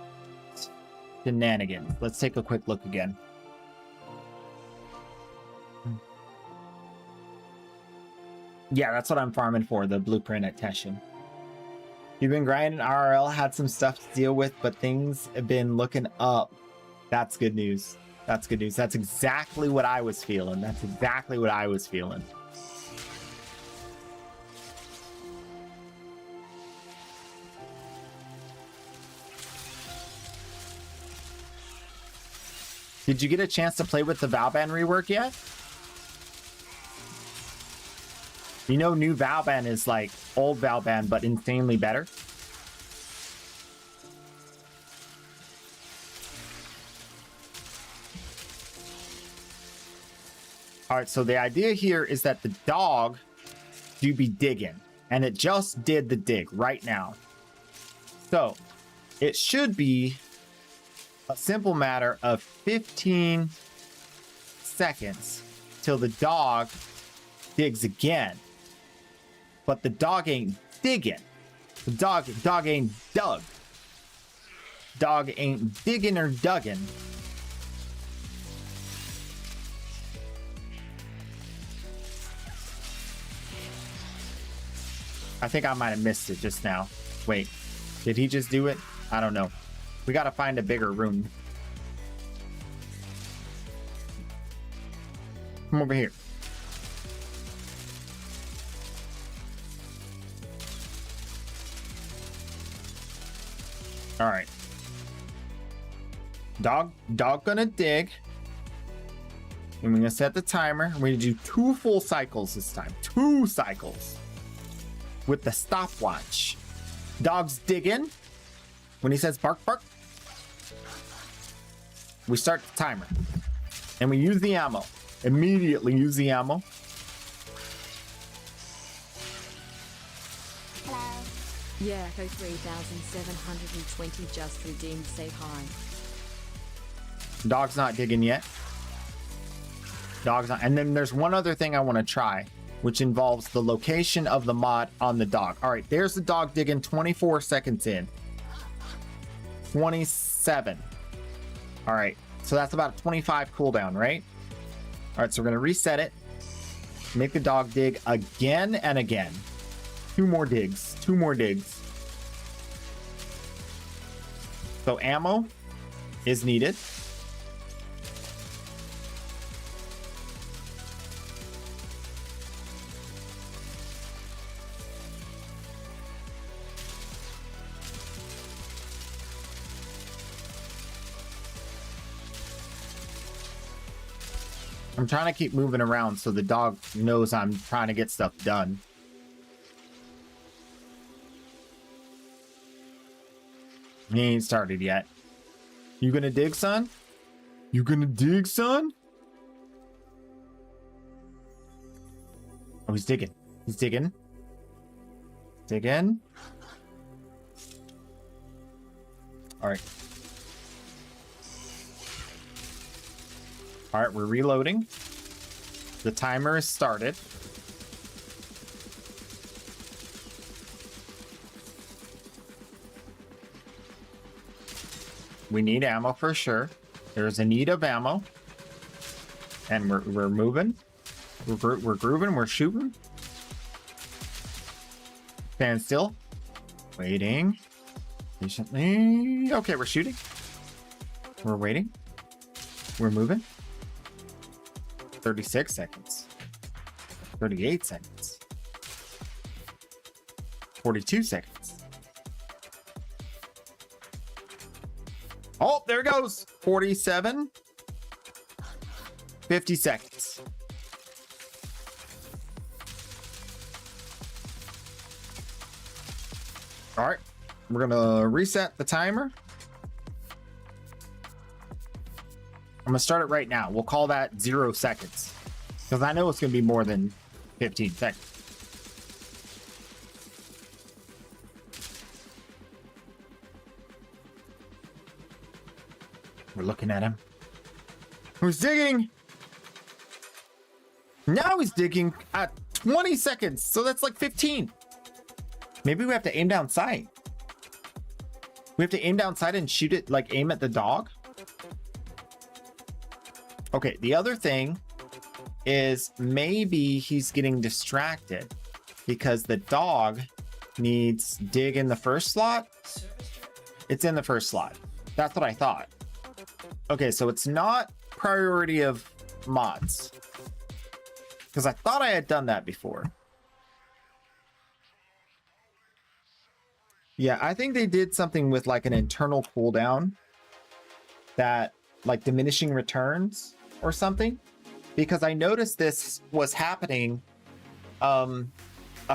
shenanigans. Let's take a quick look again. Yeah, that's what I'm farming for, the blueprint at Teshin. You've been grinding RRL, had some stuff to deal with, but things have been looking up. That's good news. That's good news. That's exactly what I was feeling. That's exactly what I was feeling. Did you get a chance to play with the Valban rework yet? You know, new Valban is like old Valban, but insanely better. All right, so the idea here is that the dog do be digging, and it just did the dig right now. So it should be a simple matter of 15 seconds till the dog digs again. But the dog ain't digging. The dog ain't dug. Dog ain't digging or dugging. I think I might have missed it just now. Wait, did he just do it? I don't know. We gotta find a bigger room. Come over here. All right. Dog gonna dig. And we're gonna set the timer. We're gonna do 2 full cycles this time. 2 cycles. With the stopwatch. Dog's digging. When he says bark, bark, we start the timer. And we use the ammo. Immediately use the ammo.
Yeah, Echo 3720 just redeemed, say hi.
Dog's not digging yet. Dog's not. And then there's one other thing I want to try, which involves the location of the mod on the dog. All right, there's the dog digging 24 seconds in. 27. All right, so that's about a 25 cooldown, right? All right, so we're gonna reset it. Make the dog dig again and again. 2 more digs, 2 more digs. So ammo is needed. I'm trying to keep moving around so the dog knows I'm trying to get stuff done. He ain't started yet. You gonna dig, son? You gonna dig, son? Oh, he's digging. He's digging. Digging. All right. All right, we're reloading. The timer is started. We need ammo for sure. There's a need of ammo. And we're moving. We're grooving. We're shooting. Stand still. Waiting. Patiently. Okay, we're shooting. We're waiting. We're moving. 36 seconds. 38 seconds. 42 seconds. Oh, there it goes. 47. 50 seconds. All right, we're gonna reset the timer. I'm gonna start it right now. We'll call that 0 seconds because I know it's gonna be more than 15 seconds. We're looking at him. Who's digging? Now he's digging at 20 seconds, so that's like 15. Maybe we have to aim down sight. We have to aim down sight and shoot it, like aim at the dog. Okay, the other thing is maybe he's getting distracted because the dog needs dig in the first slot. It's in the first slot. That's what I thought. Okay, so it's not priority of mods because I thought I had done that before. Yeah, I think they did something with like an internal cooldown that like diminishing returns or something, because I noticed this was happening a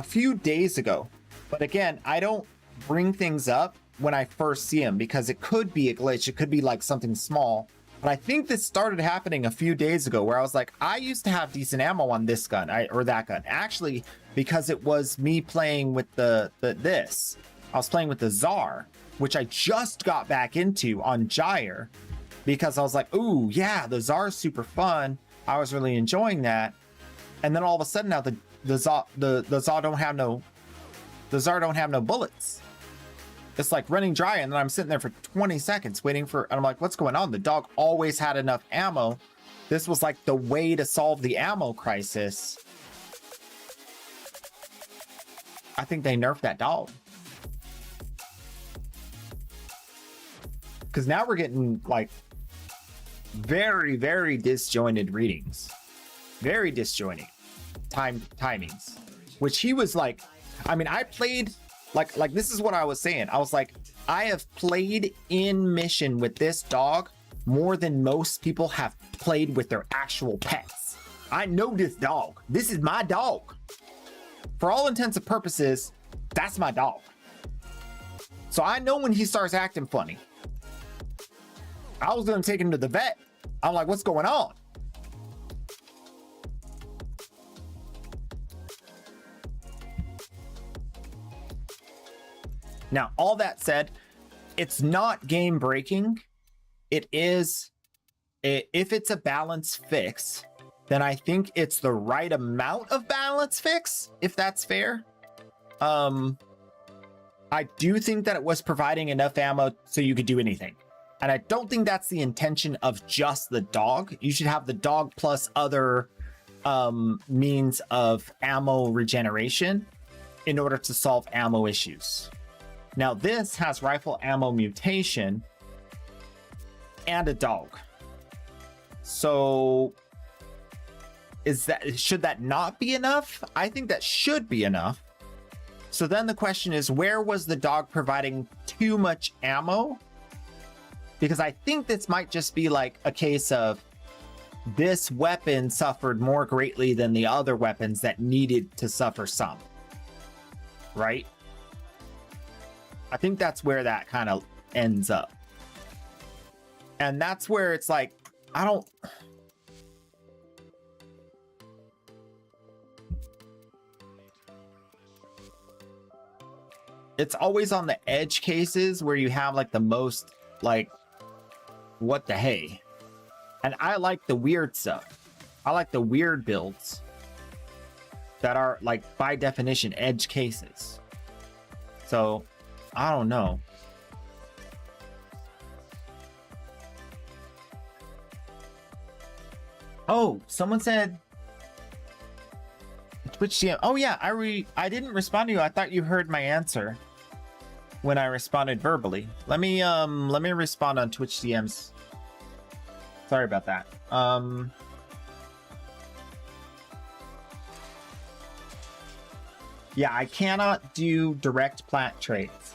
few days ago. But again, I don't bring things up when I first see them because it could be a glitch. It could be like something small. But I think this started happening a few days ago where I was like, I used to have decent ammo on this gun or that gun. Actually, because it was me playing with this. I was playing with the Tsar, which I just got back into on Gyre because I was like, ooh, yeah, the Tsar is super fun. I was really enjoying that. And then all of a sudden now the Tsar don't have no bullets. It's like running dry, and then I'm sitting there for 20 seconds waiting for, and I'm like, what's going on? The dog always had enough ammo. This was like the way to solve the ammo crisis. I think they nerfed that dog. Because now we're getting like very, very disjointed readings. Very disjointed timings. Which he was like, I mean, I played like this is what I was saying. I was like, I have played in mission with this dog more than most people have played with their actual pets. I know this dog. This is my dog. For all intents and purposes, that's my dog. So I know when he starts acting funny. I was gonna take him to the vet. I'm like, what's going on? Now, all that said, it's not game breaking. It is, if it's a balance fix, then I think it's the right amount of balance fix, if that's fair. I do think that it was providing enough ammo so you could do anything. And I don't think that's the intention of just the dog. You should have the dog plus other means of ammo regeneration in order to solve ammo issues. Now this has rifle ammo mutation and a dog. So should that not be enough? I think that should be enough. So then the question is, where was the dog providing too much ammo? Because I think this might just be like a case of this weapon suffered more greatly than the other weapons that needed to suffer some. Right? I think that's where that kind of ends up. And that's where it's like, I don't... It's always on the edge cases where you have like the most like, what the hey? And I like the weird stuff. I like the weird builds that are like by definition edge cases. So I don't know. Oh, someone said Twitch DM. Oh yeah, I didn't respond to you. I thought you heard my answer when I responded verbally. Let me respond on Twitch DMs. Sorry about that. Yeah, I cannot do direct plant trades.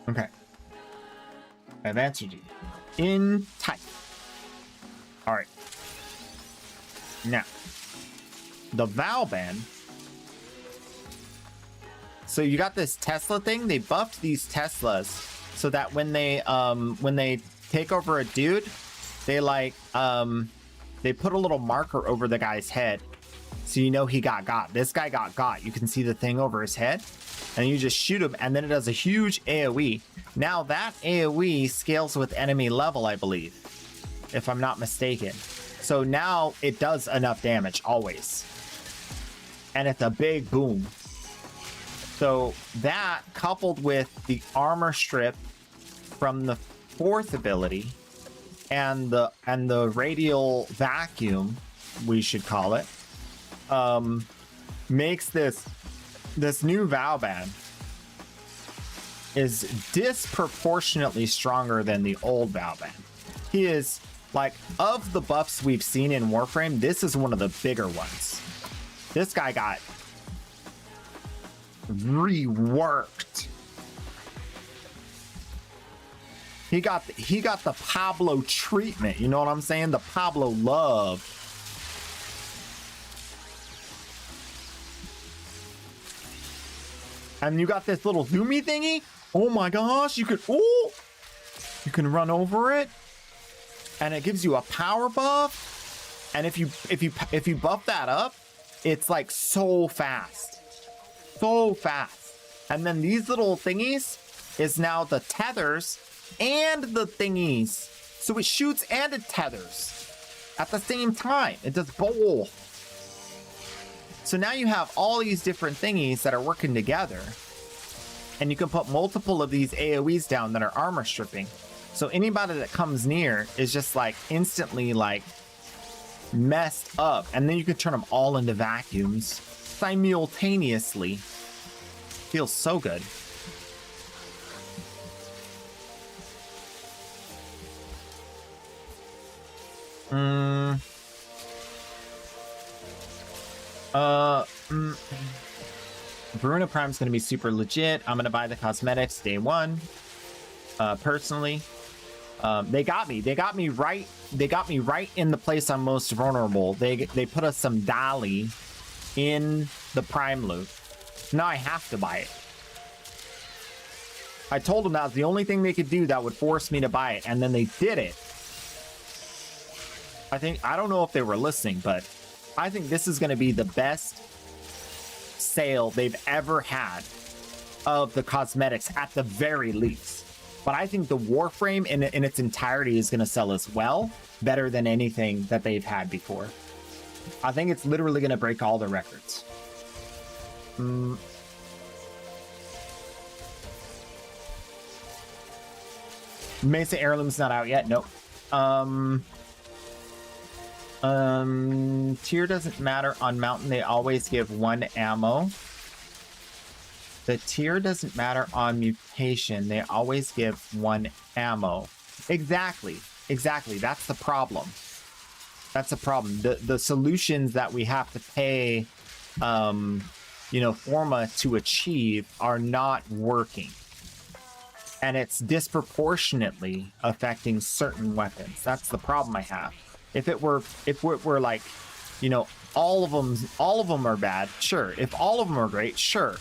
Okay. I've answered you. In type. All right. Now, the Valban. So you got this Tesla thing. They buffed these Teslas so that when they take over a dude, they like they put a little marker over the guy's head, so you know he got. This guy got. You can see the thing over his head, and you just shoot him, and then it does a huge AOE. Now that AOE scales with enemy level, I believe, if I'm not mistaken. So now it does enough damage always, and it's a big boom. So that, coupled with the armor strip from the 4th ability and the radial vacuum, we should call it, makes this new Valban is disproportionately stronger than the old Valban. He is, like, of the buffs we've seen in Warframe, this is one of the bigger ones. This guy got reworked. He got the Pablo treatment, you know what I'm saying? The Pablo love. And you got this little zoomy thingy. Oh my gosh, you can run over it, and it gives you a power buff. And if you buff that up, it's like so fast. So fast. And then these little thingies is now the tethers and the thingies. So it shoots and it tethers at the same time. It does both. So now you have all these different thingies that are working together. And you can put multiple of these AoEs down that are armor stripping. So anybody that comes near is just like instantly like messed up. And then you can turn them all into vacuums simultaneously. Feels so good. Veruna Prime's gonna be super legit. I'm gonna buy the cosmetics day one. Personally, they got me right in the place I'm most vulnerable. They put us some Dali in the Prime loot. Now I have to buy it. I told them that was the only thing they could do that would force me to buy it, and then they did it. I don't know if they were listening, but I think this is going to be the best sale they've ever had of the cosmetics at the very least. But I think the Warframe in its entirety is going to sell as well, better than anything that they've had before. I think it's literally going to break all the records. Mesa Heirloom's not out yet. Nope. Tier doesn't matter on Mountain. They always give 1 ammo. The tier doesn't matter on Mutation. They always give 1 ammo. Exactly. That's the problem. The solutions that we have to pay, Forma to achieve are not working. And it's disproportionately affecting certain weapons. That's the problem I have. If we're like, all of them are bad, sure. If all of them are great, sure.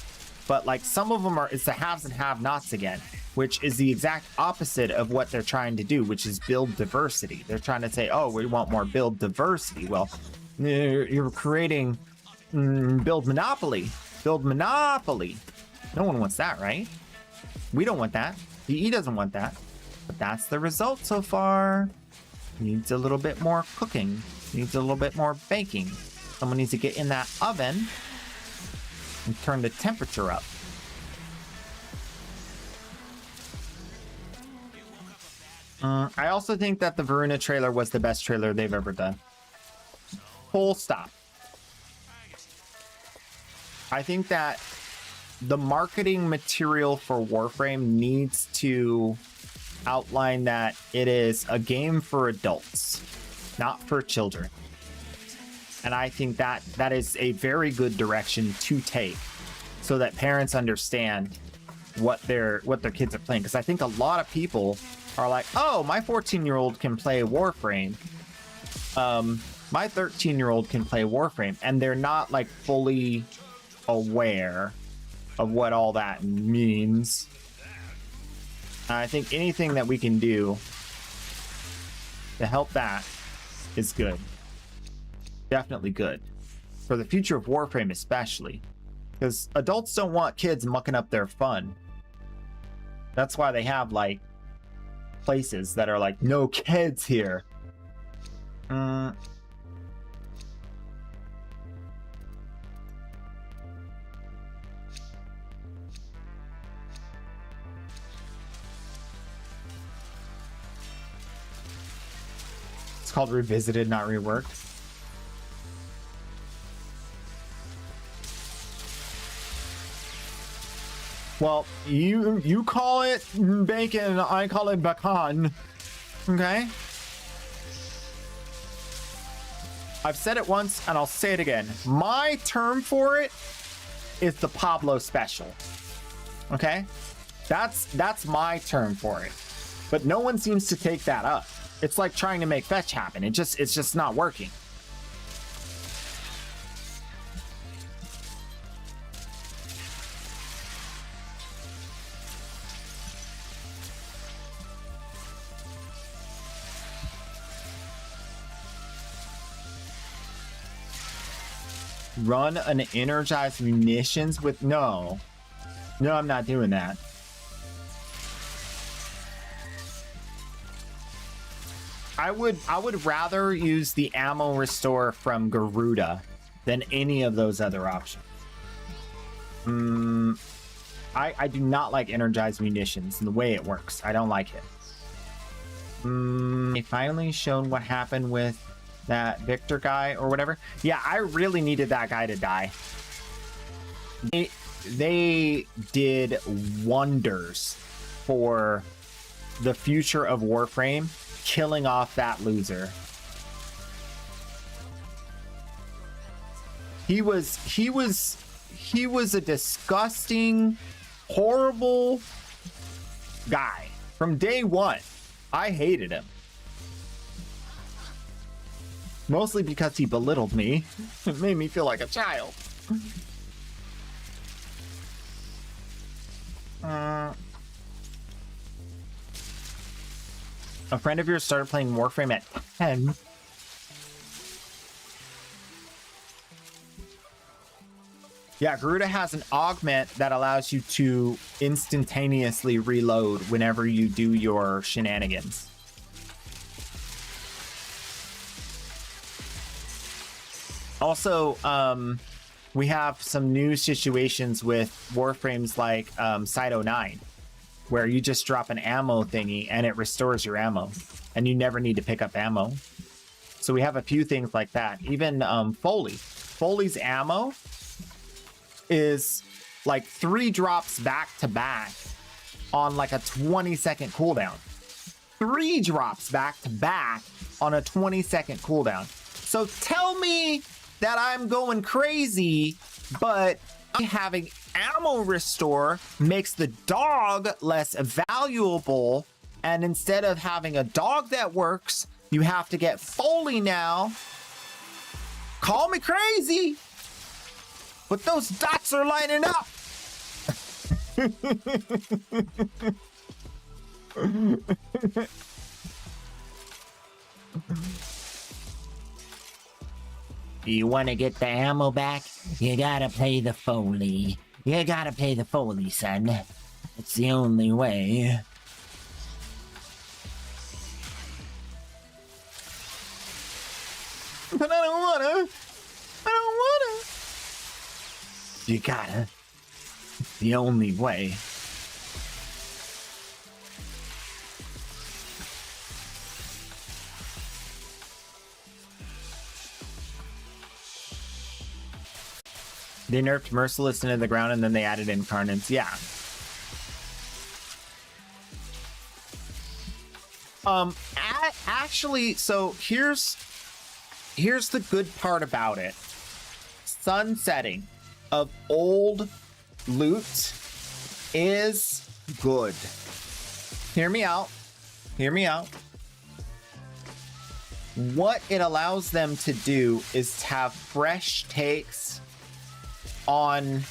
But like some of them it's the haves and have-nots again, which is the exact opposite of what they're trying to do, which is build diversity. They're trying to say, oh, we want more build diversity. Well, you're creating build monopoly. No one wants that, right? We don't want that. DE doesn't want that. But that's the result so far. Needs a little bit more cooking. Needs a little bit more baking. Someone needs to get in that oven and turn the temperature up. I also think that the Veruna trailer was the best trailer they've ever done. Full stop. I think that the marketing material for Warframe needs to outline that it is a game for adults, not for children. And I think that is a very good direction to take so that parents understand what their kids are playing, because I think a lot of people are like, oh, my 14-year-old can play Warframe. My 13-year-old can play Warframe, and they're not like fully aware of what all that means. I think anything that we can do to help that is good. Definitely good. For the future of Warframe especially. Because adults don't want kids mucking up their fun. That's why they have like places that are like, no kids here. It's called Revisited, not Reworked. Well, you call it bacon, I call it bacon. Okay? I've said it once and I'll say it again. My term for it is the Pablo special. Okay? That's my term for it. But no one seems to take that up. It's like trying to make fetch happen. It's just not working. Run an energized munitions with no, I'm not doing that. I would rather use the ammo restore from Garuda than any of those other options. I do not like energized munitions and the way it works. I don't like it. They finally shown what happened with that Victor guy or whatever. Yeah, I really needed that guy to die. They did wonders for the future of Warframe, killing off that loser. He was a disgusting, horrible guy from day one. I hated him. Mostly because he belittled me. It made me feel like a child. A friend of yours started playing Warframe at 10. Yeah, Garuda has an augment that allows you to instantaneously reload whenever you do your shenanigans. Also, we have some new situations with Warframes like Site 09, where you just drop an ammo thingy and it restores your ammo, and you never need to pick up ammo. So we have a few things like that. Even Foley's ammo is like 3 drops back to back on like a 20-second cooldown. 3 drops back to back on a 20-second cooldown. So tell me that I'm going crazy, but having ammo restore makes the dog less valuable, and instead of having a dog that works, you have to get Foley now. Call me crazy, but those dots are lining up. You want to get the ammo back? You gotta pay the Foley. You gotta pay the Foley, son. It's the only way. But I don't wanna. You gotta. It's the only way. They nerfed Merciless into the ground and then they added Incarnates. Yeah. Actually, so here's the good part about it. Sunsetting of old loot is good. Hear me out. Hear me out. What it allows them to do is to have fresh takes on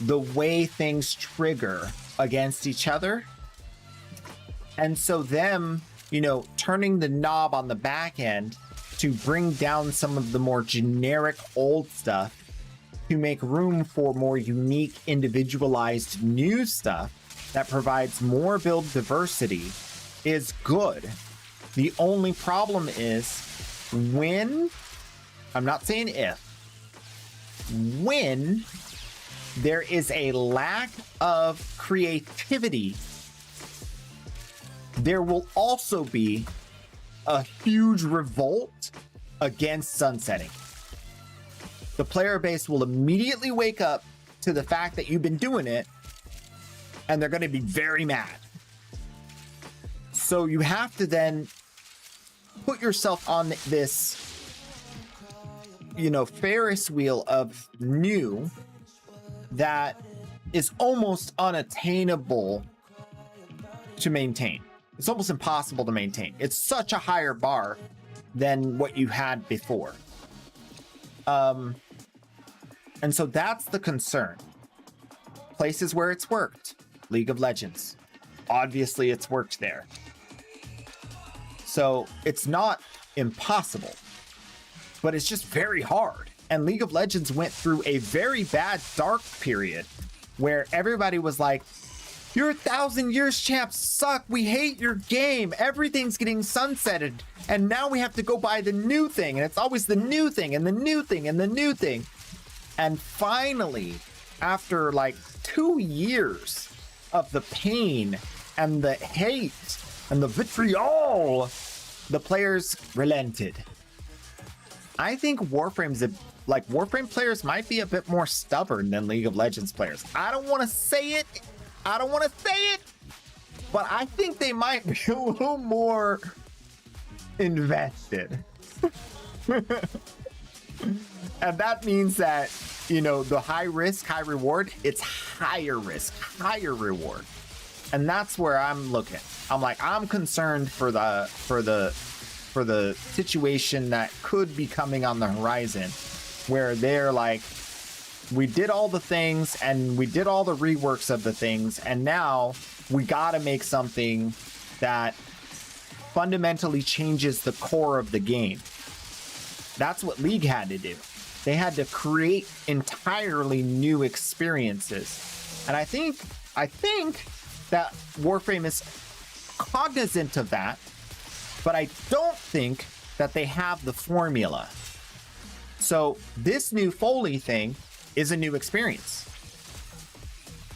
the way things trigger against each other. And so them, you know, turning the knob on the back end to bring down some of the more generic old stuff to make room for more unique, individualized new stuff that provides more build diversity is good. The only problem is when, I'm not saying if, when there is a lack of creativity, there will also be a huge revolt against sunsetting. The player base will immediately wake up to the fact that you've been doing it, and they're going to be very mad. So you have to then put yourself on this, you know, Ferris wheel of new that is almost unattainable to maintain. It's almost impossible to maintain. It's such a higher bar than what you had before. And so that's the concern. Places where it's worked. League of Legends. Obviously, it's worked there. So it's not impossible, but it's just very hard. And League of Legends went through a very bad dark period where everybody was like, your 1,000 years champs suck. We hate your game. Everything's getting sunsetted. And now we have to go buy the new thing. And it's always the new thing and the new thing and the new thing. And finally, after like 2 years of the pain and the hate and the vitriol, the players relented. I think Warframe players might be a bit more stubborn than League of Legends players. I don't want to say it. But I think they might be a little more invested. And that means that, you know, the high risk, high reward, it's higher risk, higher reward. And that's where I'm looking. I'm like, I'm concerned for the situation that could be coming on the horizon, where they're like, we did all the things and we did all the reworks of the things, and now we gotta make something that fundamentally changes the core of the game. That's what League had to do. They had to create entirely new experiences. And I think that Warframe is cognizant of that, but I don't think that they have the formula. So this new Foley thing is a new experience,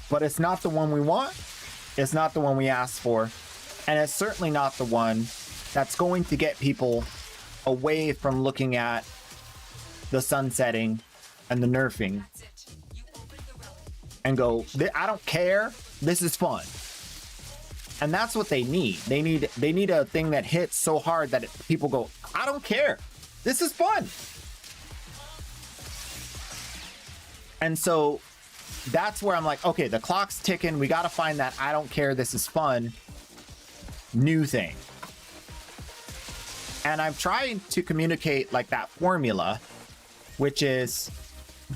but it's not the one we want. It's not the one we asked for. And it's certainly not the one that's going to get people away from looking at the sunsetting and the nerfing and go, I don't care. This is fun. And that's what they need. They need a thing that hits so hard that people go, I don't care. This is fun. And so that's where I'm like, okay, the clock's ticking. We got to find that I don't care. This is fun. New thing. And I'm trying to communicate like that formula, which is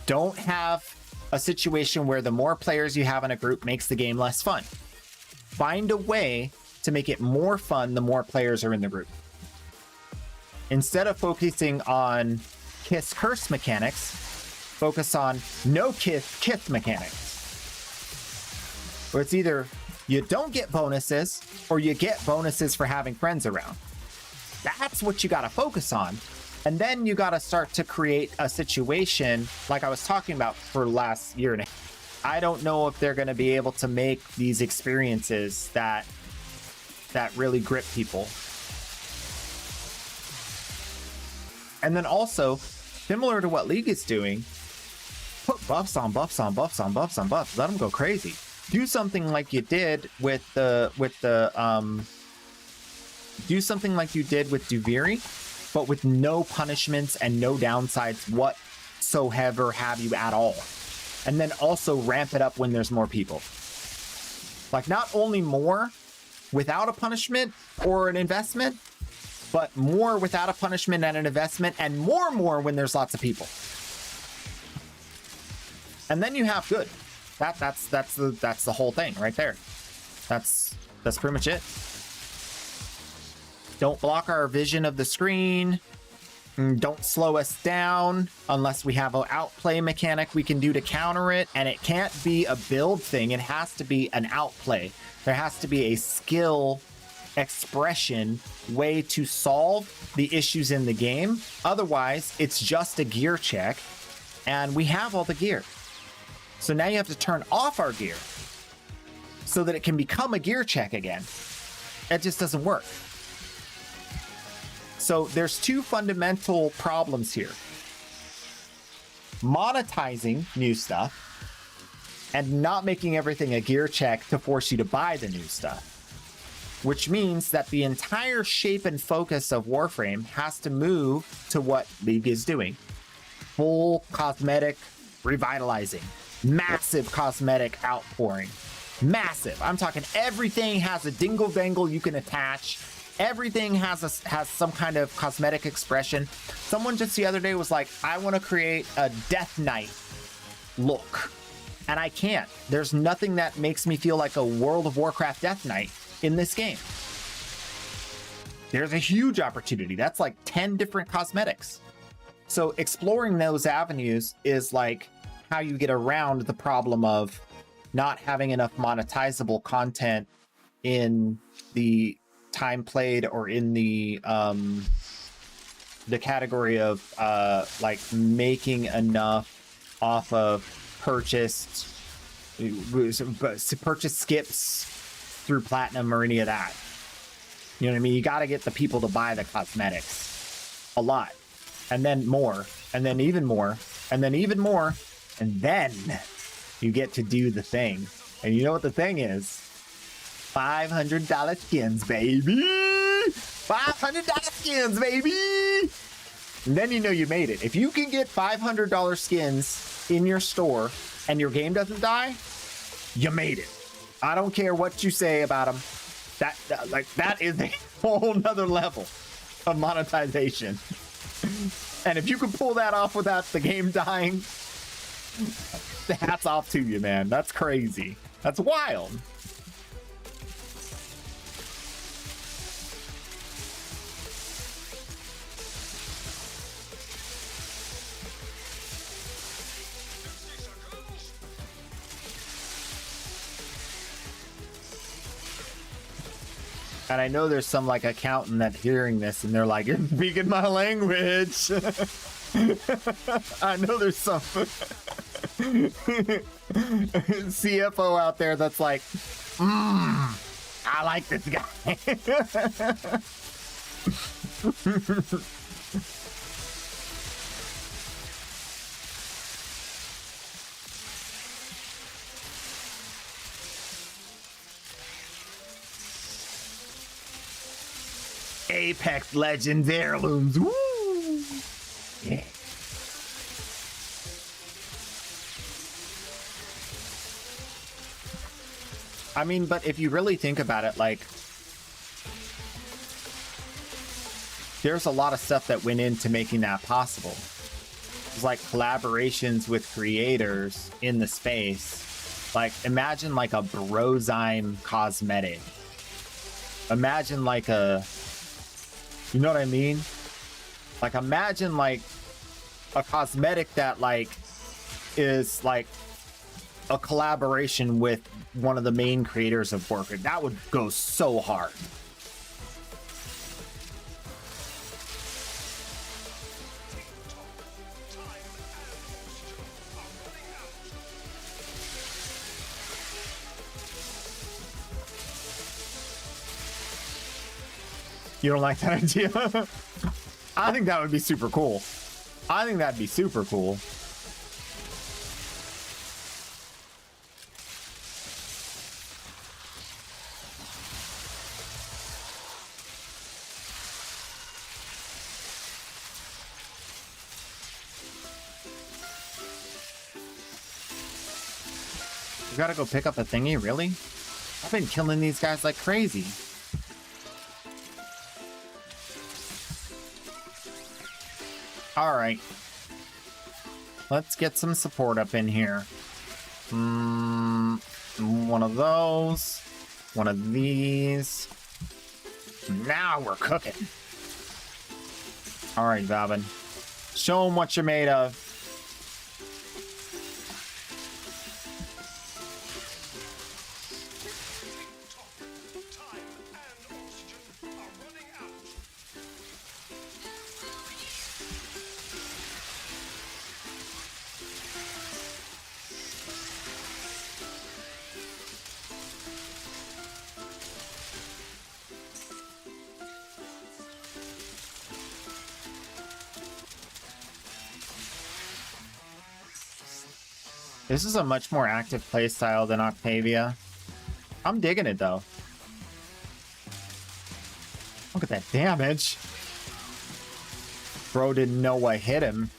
don't have a situation where the more players you have in a group makes the game less fun. Find a way to make it more fun the more players are in the group. Instead of focusing on kiss curse mechanics, focus on no kiss mechanics. Where it's either you don't get bonuses or you get bonuses for having friends around. That's what you got to focus on. And then you got to start to create a situation like I was talking about for the last year and a half. I don't know if they're going to be able to make these experiences that really grip people. And then also, similar to what League is doing, put buffs on buffs on buffs on buffs on buffs. Let them go crazy. Do something like you did with do something like you did with Duviri, but with no punishments and no downsides whatsoever have you at all. And then also ramp it up when there's more people. Like, not only more without a punishment or an investment, but more without a punishment and an investment, and more when there's lots of people. And then you have good. That's the whole thing right there. That's pretty much it. Don't block our vision of the screen. Don't slow us down unless we have an outplay mechanic we can do to counter it. And it can't be a build thing. It has to be an outplay. There has to be a skill expression way to solve the issues in the game. Otherwise, it's just a gear check. And we have all the gear. So now you have to turn off our gear so that it can become a gear check again. It just doesn't work. So there's two fundamental problems here. Monetizing new stuff and not making everything a gear check to force you to buy the new stuff. Which means that the entire shape and focus of Warframe has to move to what League is doing. Full cosmetic revitalizing. Massive cosmetic outpouring. Massive. I'm talking everything has a dingle dangle you can attach. Everything has some kind of cosmetic expression. Someone just the other day was like, I want to create a Death Knight look. And I can't. There's nothing that makes me feel like a World of Warcraft Death Knight in this game. There's a huge opportunity. That's like 10 different cosmetics. So exploring those avenues is like how you get around the problem of not having enough monetizable content in the time played or in the category of like making enough off of purchased skips through platinum or any of that. You know what I mean? You got to get the people to buy the cosmetics a lot, and then more, and then even more, and then even more, and then you get to do the thing. And you know what the thing is? $500 skins, baby. $500 skins, baby. And then you know you made it. If you can get $500 skins in your store and your game doesn't die, you made it. I don't care what you say about them. That is a whole nother level of monetization. And if you can pull that off without the game dying, hats off to you, man. That's crazy. That's wild. And I know there's some like accountant that's hearing this and they're like, you're speaking my language. I know there's some CFO out there that's like, I like this guy. Apex Legends heirlooms. Woo! Yeah. I mean, but if you really think about it, like, there's a lot of stuff that went into making that possible. It's like collaborations with creators in the space. Like, imagine like a Brozyme cosmetic. Imagine like a, you know what I mean? Like, imagine like a cosmetic that like is like a collaboration with one of the main creators of Warcraft. That would go so hard. You don't like that idea? I think that would be super cool. I think that'd be super cool. You gotta go pick up a thingy, really? I've been killing these guys like crazy. All right. Let's get some support up in here. One of those. One of these. Now we're cooking. All right, Valvin. Show them what you're made of. This is a much more active playstyle than Octavia. I'm digging it though. Look at that damage. Bro didn't know what hit him.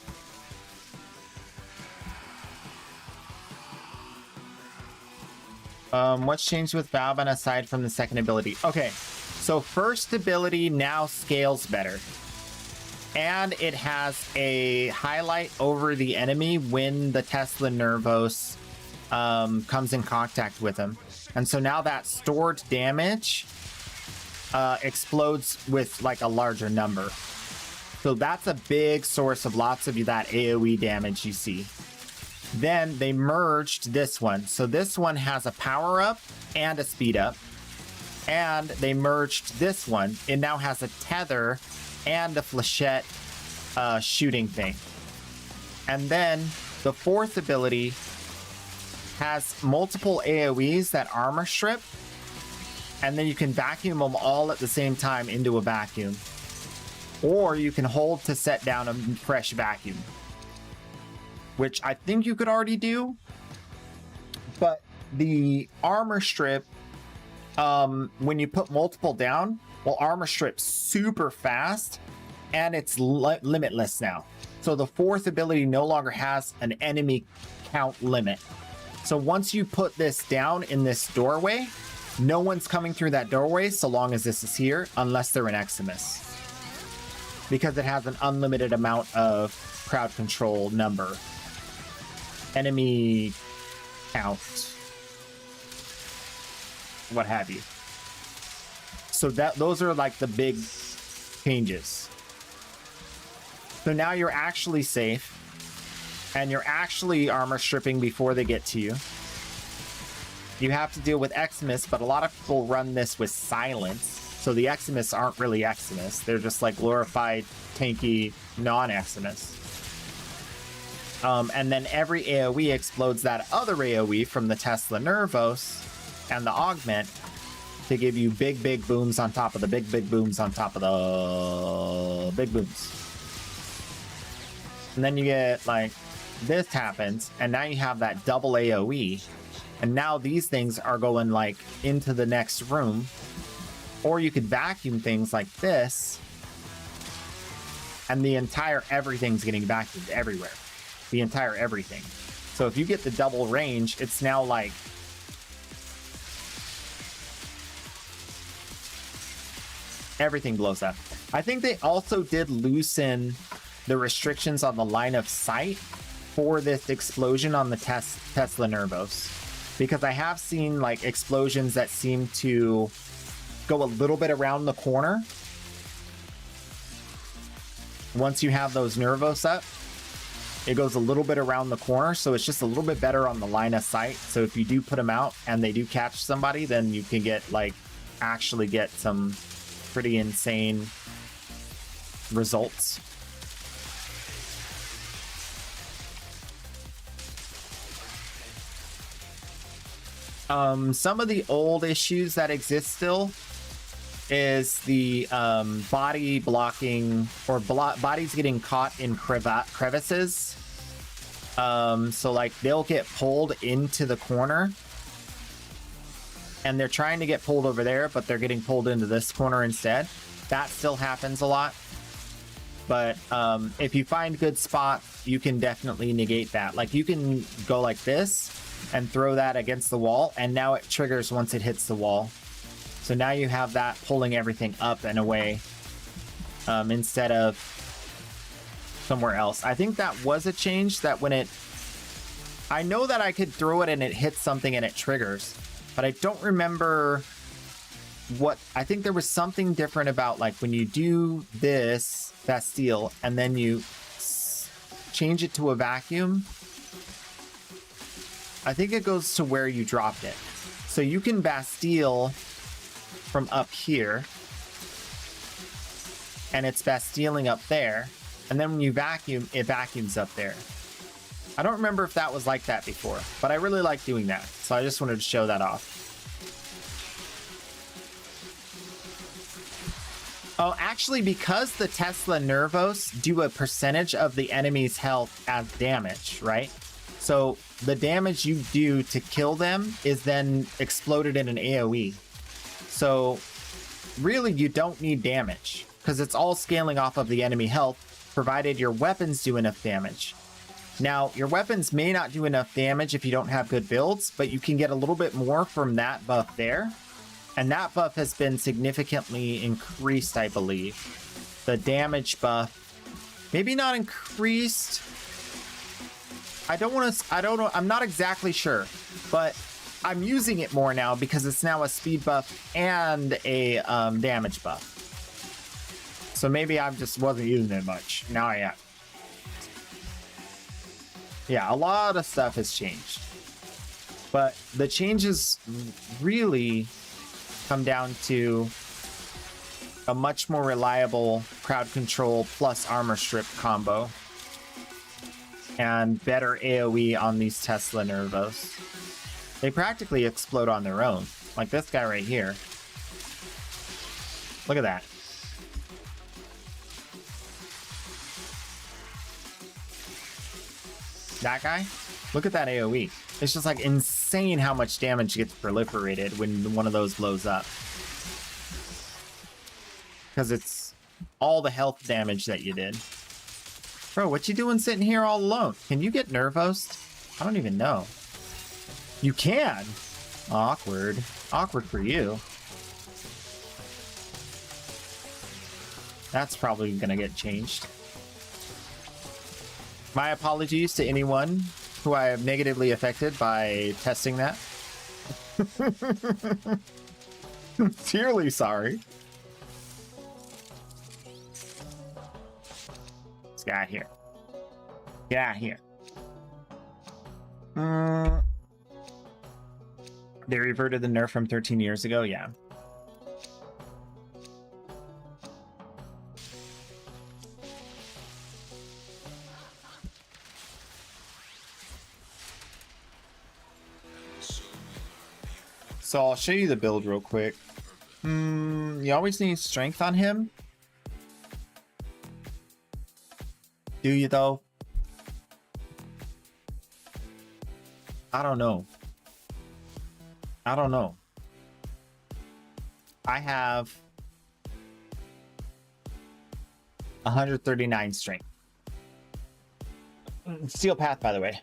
What's changed with Valvin aside from the second ability? Okay, so first ability now scales better. And it has a highlight over the enemy when the Tesla Nervos comes in contact with him. And so now that stored damage explodes with like a larger number. So that's a big source of lots of that AoE damage you see. Then they merged this one. So this one has a power up and a speed up. And they merged this one. It now has a tether and the flechette shooting thing. And then the fourth ability has multiple AoEs that armor strip, and then you can vacuum them all at the same time into a vacuum, or you can hold to set down a fresh vacuum, which I think you could already do. But the armor strip, when you put multiple down, will armor strip super fast, and it's limitless now. So the fourth ability no longer has an enemy count limit. So once you put this down in this doorway, no one's coming through that doorway so long as this is here, unless they're an Eximus, because it has an unlimited amount of crowd control number, enemy count, what have you. So those are like the big changes. So now you're actually safe, and you're actually armor stripping before they get to you. You have to deal with Eximus, but a lot of people run this with silence. So the Eximus aren't really Eximus. They're just like glorified, tanky, non-Eximus. And then every AoE explodes that other AoE from the Tesla Nervos and the Augment to give you big, big booms on top of the big, big booms on top of the big booms. And then you get like this happens, and now you have that double AoE. And now these things are going like into the next room. Or you could vacuum things like this, and the entire everything's getting vacuumed everywhere. The entire everything. So if you get the double range, it's now like everything blows up. I think they also did loosen the restrictions on the line of sight for this explosion on the Tesla Nervos, because I have seen like explosions that seem to go a little bit around the corner once you have those Nervos up. It goes a little bit around the corner, so it's just a little bit better on the line of sight. So if you do put them out and they do catch somebody, then you can get like actually get some pretty insane results. Some of the old issues that exist still is the body blocking, or bodies getting caught in crevices. So like they'll get pulled into the corner, and they're trying to get pulled over there, but they're getting pulled into this corner instead. That still happens a lot. But if you find good spots, you can definitely negate that. Like you can go like this, and throw that against the wall, and now it triggers once it hits the wall. So now you have that pulling everything up and away instead of somewhere else. I think that was a change that when it... I know that I could throw it and it hits something and it triggers, but I don't remember what... I think there was something different about like when you do this Bastille and then you change it to a vacuum. I think it goes to where you dropped it. So you can Bastille from up here, and it's Bastilling up there, and then when you vacuum, it vacuums up there. I don't remember if that was like that before, but I really like doing that, so I just wanted to show that off. Oh, actually, because the Tesla Nervos do a percentage of the enemy's health as damage, right? So the damage you do to kill them is then exploded in an AoE. So really, you don't need damage because it's all scaling off of the enemy health, provided your weapons do enough damage. Now, your weapons may not do enough damage if you don't have good builds, but you can get a little bit more from that buff there. And that buff has been significantly increased, I believe. The damage buff, maybe not increased. I don't know. I'm not exactly sure, but I'm using it more now because it's now a speed buff and a damage buff. So maybe I just wasn't using it much. Now I am. Yeah, a lot of stuff has changed. But the changes really come down to a much more reliable crowd control plus armor strip combo. And better AoE on these Tesla Nervos. They practically explode on their own. Like this guy right here. Look at that. That guy? Look at that AoE. It's just like insane how much damage gets proliferated when one of those blows up. Because it's all the health damage that you did. Bro, what you doing sitting here all alone? Can you get Nervos? I don't even know. You can? Awkward. Awkward for you. That's probably gonna get changed. My apologies to anyone who I have negatively affected by testing that. Sincerely sorry. Let's get out of here. Get out of here. They reverted the nerf from 13 years ago? Yeah. So I'll show you the build real quick. You always need strength on him. Do you though? I don't know. I don't know. I have 139 strength. Steel Path, by the way.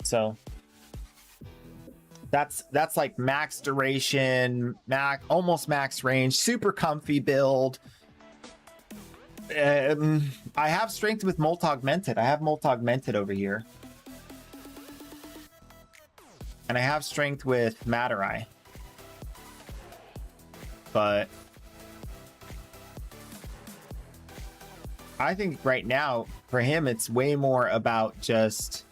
So that's like max duration, almost max range, super comfy build. I have strength with Molt Augmented. I have Molt Augmented over here. And I have strength with Madurai. But I think right now, for him, it's way more about just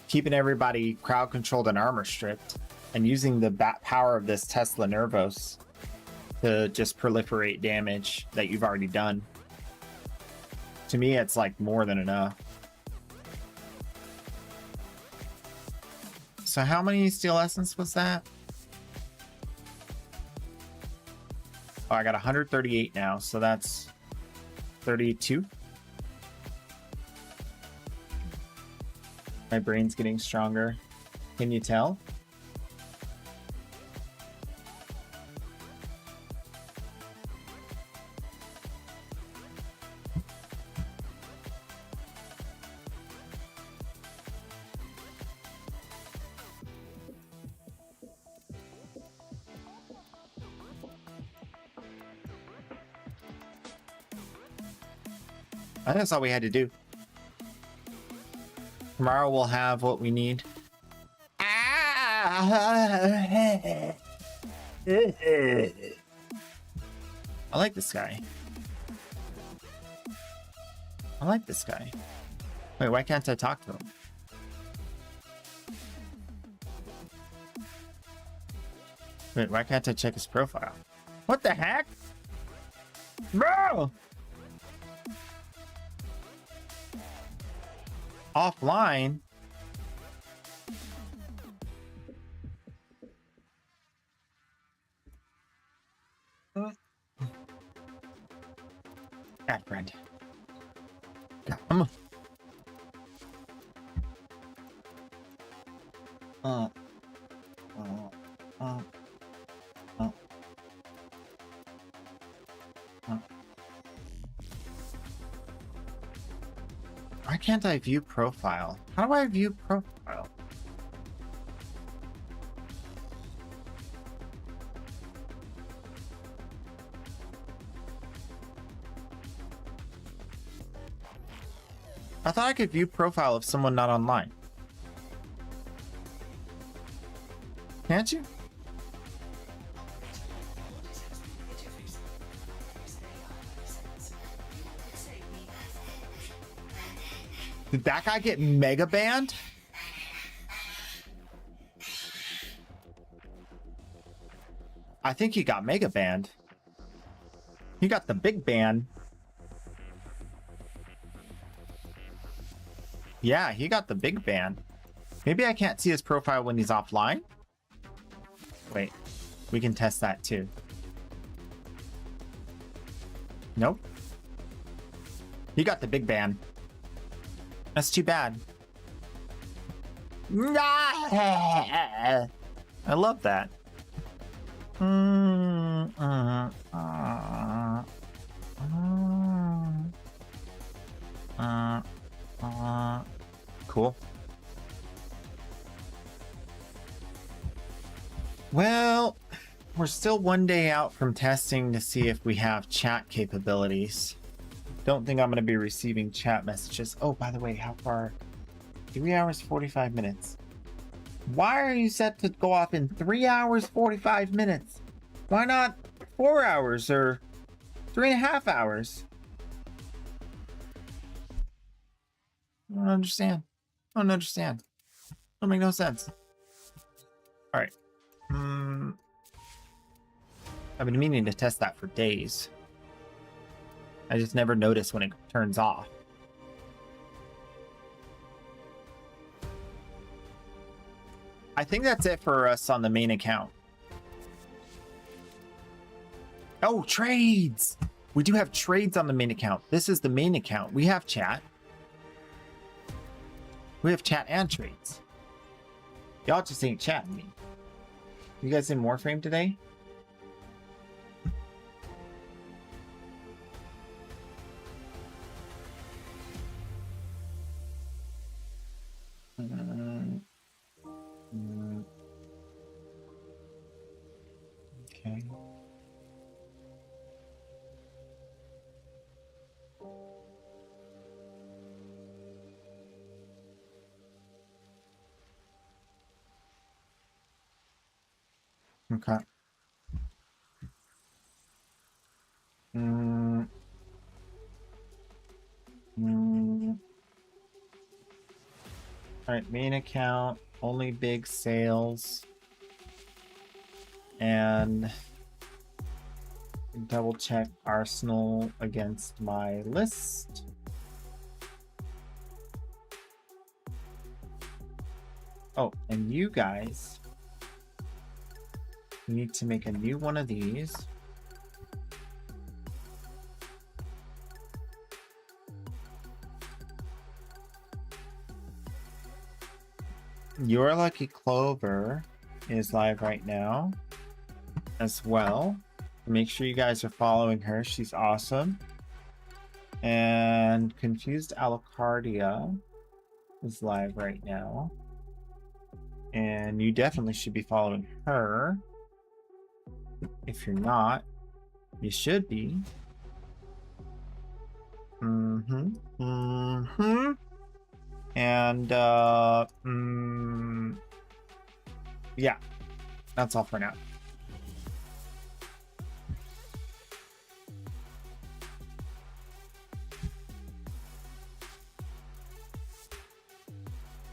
keeping everybody crowd controlled and armor stripped and using the power of this Tesla Nervos to just proliferate damage that you've already done. To me, it's like more than enough. So how many Steel Essence was that? Oh, I got 138 now, so that's 32. My brain's getting stronger. Can you tell? I think that's all we had to do. Tomorrow we'll have what we need. I like this guy. I like this guy. Wait, why can't I talk to him? Wait, why can't I check his profile? What the heck? Bro! Offline? Add friend. Come on. Why can't I view profile? How do I view profile? I thought I could view profile of someone not online. Can't you? Did that guy get mega banned? I think he got mega banned. He got the big ban. Yeah, he got the big ban. Maybe I can't see his profile when he's offline. Wait, we can test that too. Nope. He got the big ban. That's too bad. I love that. Cool. Well, we're still one day out from testing to see if we have chat capabilities. Don't think I'm going to be receiving chat messages. Oh, by the way, how far? 3 hours, 45 minutes. Why are you set to go off in 3 hours, 45 minutes? Why not 4 hours or 3.5 hours? I don't understand. I don't understand. Don't make no sense. All right. I've been meaning to test that for days. I just never notice when it turns off. I think that's it for us on the main account. Oh, trades! We do have trades on the main account. This is the main account. We have chat. We have chat and trades. Y'all just ain't chatting me. You guys in Warframe today? Okay. Okay. All right, main account, only big sales, and double check Arsenal against my list. Oh, and you guys need to make a new one of these. Your Lucky Clover is live right now as well. Make sure you guys are following her. She's awesome. And Confused Alucardia is live right now. And you definitely should be following her. If you're not, you should be. And yeah, that's all for now.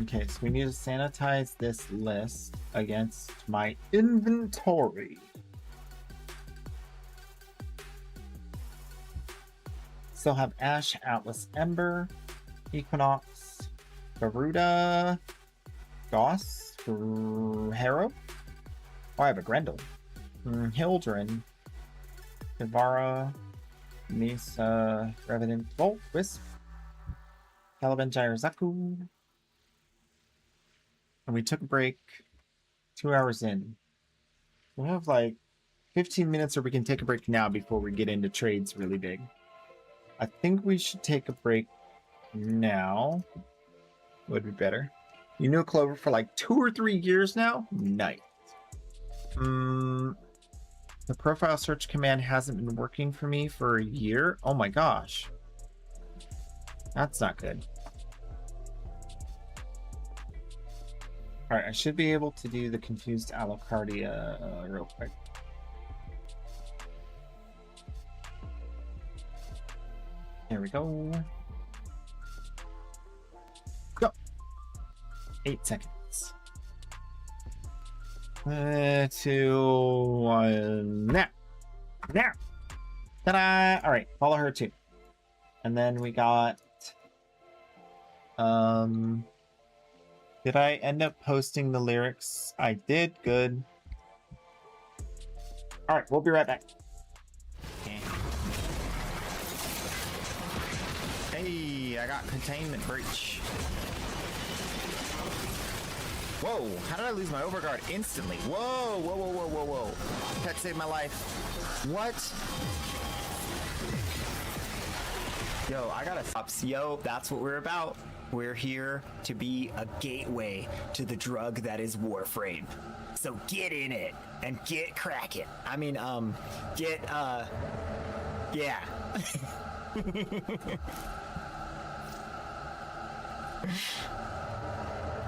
Okay, so we need to sanitize this list against my inventory. Still have Ash, Atlas, Ember, Equinox, Garuda, Goss, Harrow. Oh, I have a Grendel. Hildren, Kivara, Misa, Revenant, Volt, Wisp, Caliban, Zaku. And we took a break 2 hours in. We have like 15 minutes, or we can take a break now before we get into trades really big. I think we should take a break now. Would be better. You knew Clover for like 2 or 3 years now? Nice. The profile search command hasn't been working for me for a year. Oh my gosh. That's not good. All right, I should be able to do the confused Alucardia real quick. There we go. Go. 8 seconds. 2, 1, now. Now. Ta-da! All right, follow her too. And then we got, did I end up posting the lyrics? I did. Good. All right, we'll be right back. Okay.
Hey, I got containment breach. Whoa, how did I lose my overguard instantly? Whoa, whoa, whoa, whoa, whoa, whoa. Pet saved my life. What? Yo, I gotta stop. Yo, that's what we're about. We're here to be a gateway to the drug that is Warframe. So get in it and get cracking. I mean, yeah.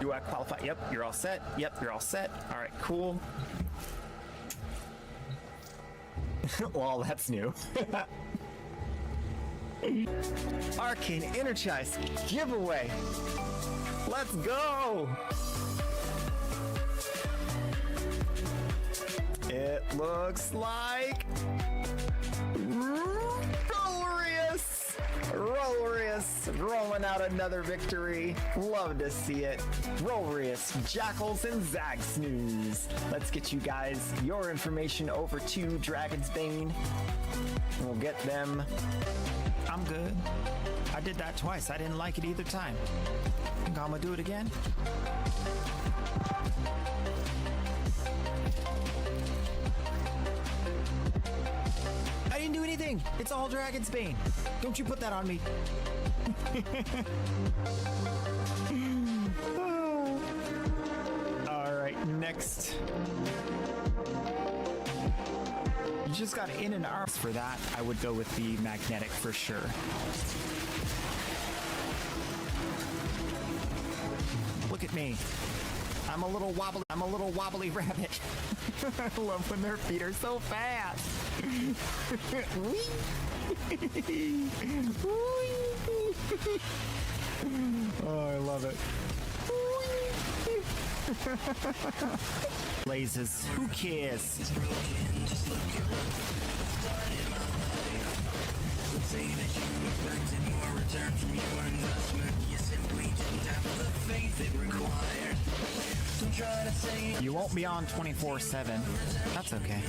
Do I qualify? Yep, you're all set. Yep, you're all set. All right, cool. Well, that's new. Arcane Energize giveaway. Let's go. It looks like Rolrius rolling out another victory. Love to see it. Rolrius, Jackals, and Zag Snooze. Let's get you guys your information over to Dragon's Bane. We'll get them. I'm good. I did that twice. I didn't like it either time. Think I'm gonna do it again. I didn't do anything. It's all Dragon's Bane. Don't you put that on me. All right, next. You just got in and out. For that, I would go with the magnetic for sure. Look at me. I'm a little wobbly rabbit. I love when their feet are so fast. Oh, I love it. Blazes. Who cares? You won't be on 24/7. That's okay.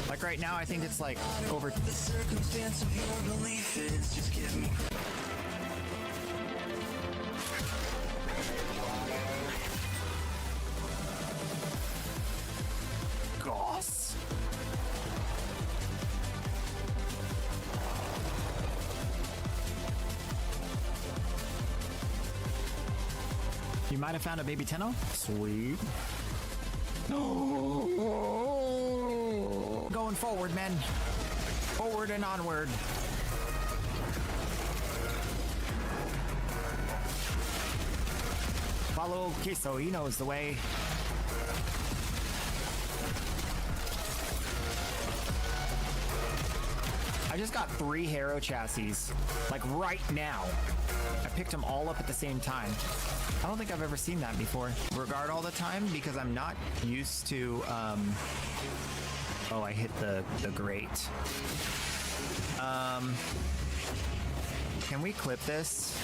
Like right now, I think it's like over. The circumstance of your belief is just give me. Goss. You might have found a baby Tenno. Sweet. Going forward, men. Forward and onward. Follow Queso, he knows the way. I just got 3 Harrow chassis, like right now. I picked them all up at the same time. I don't think I've ever seen that before. Regard all the time because I'm not used to, oh, I hit the grate. Can we clip this?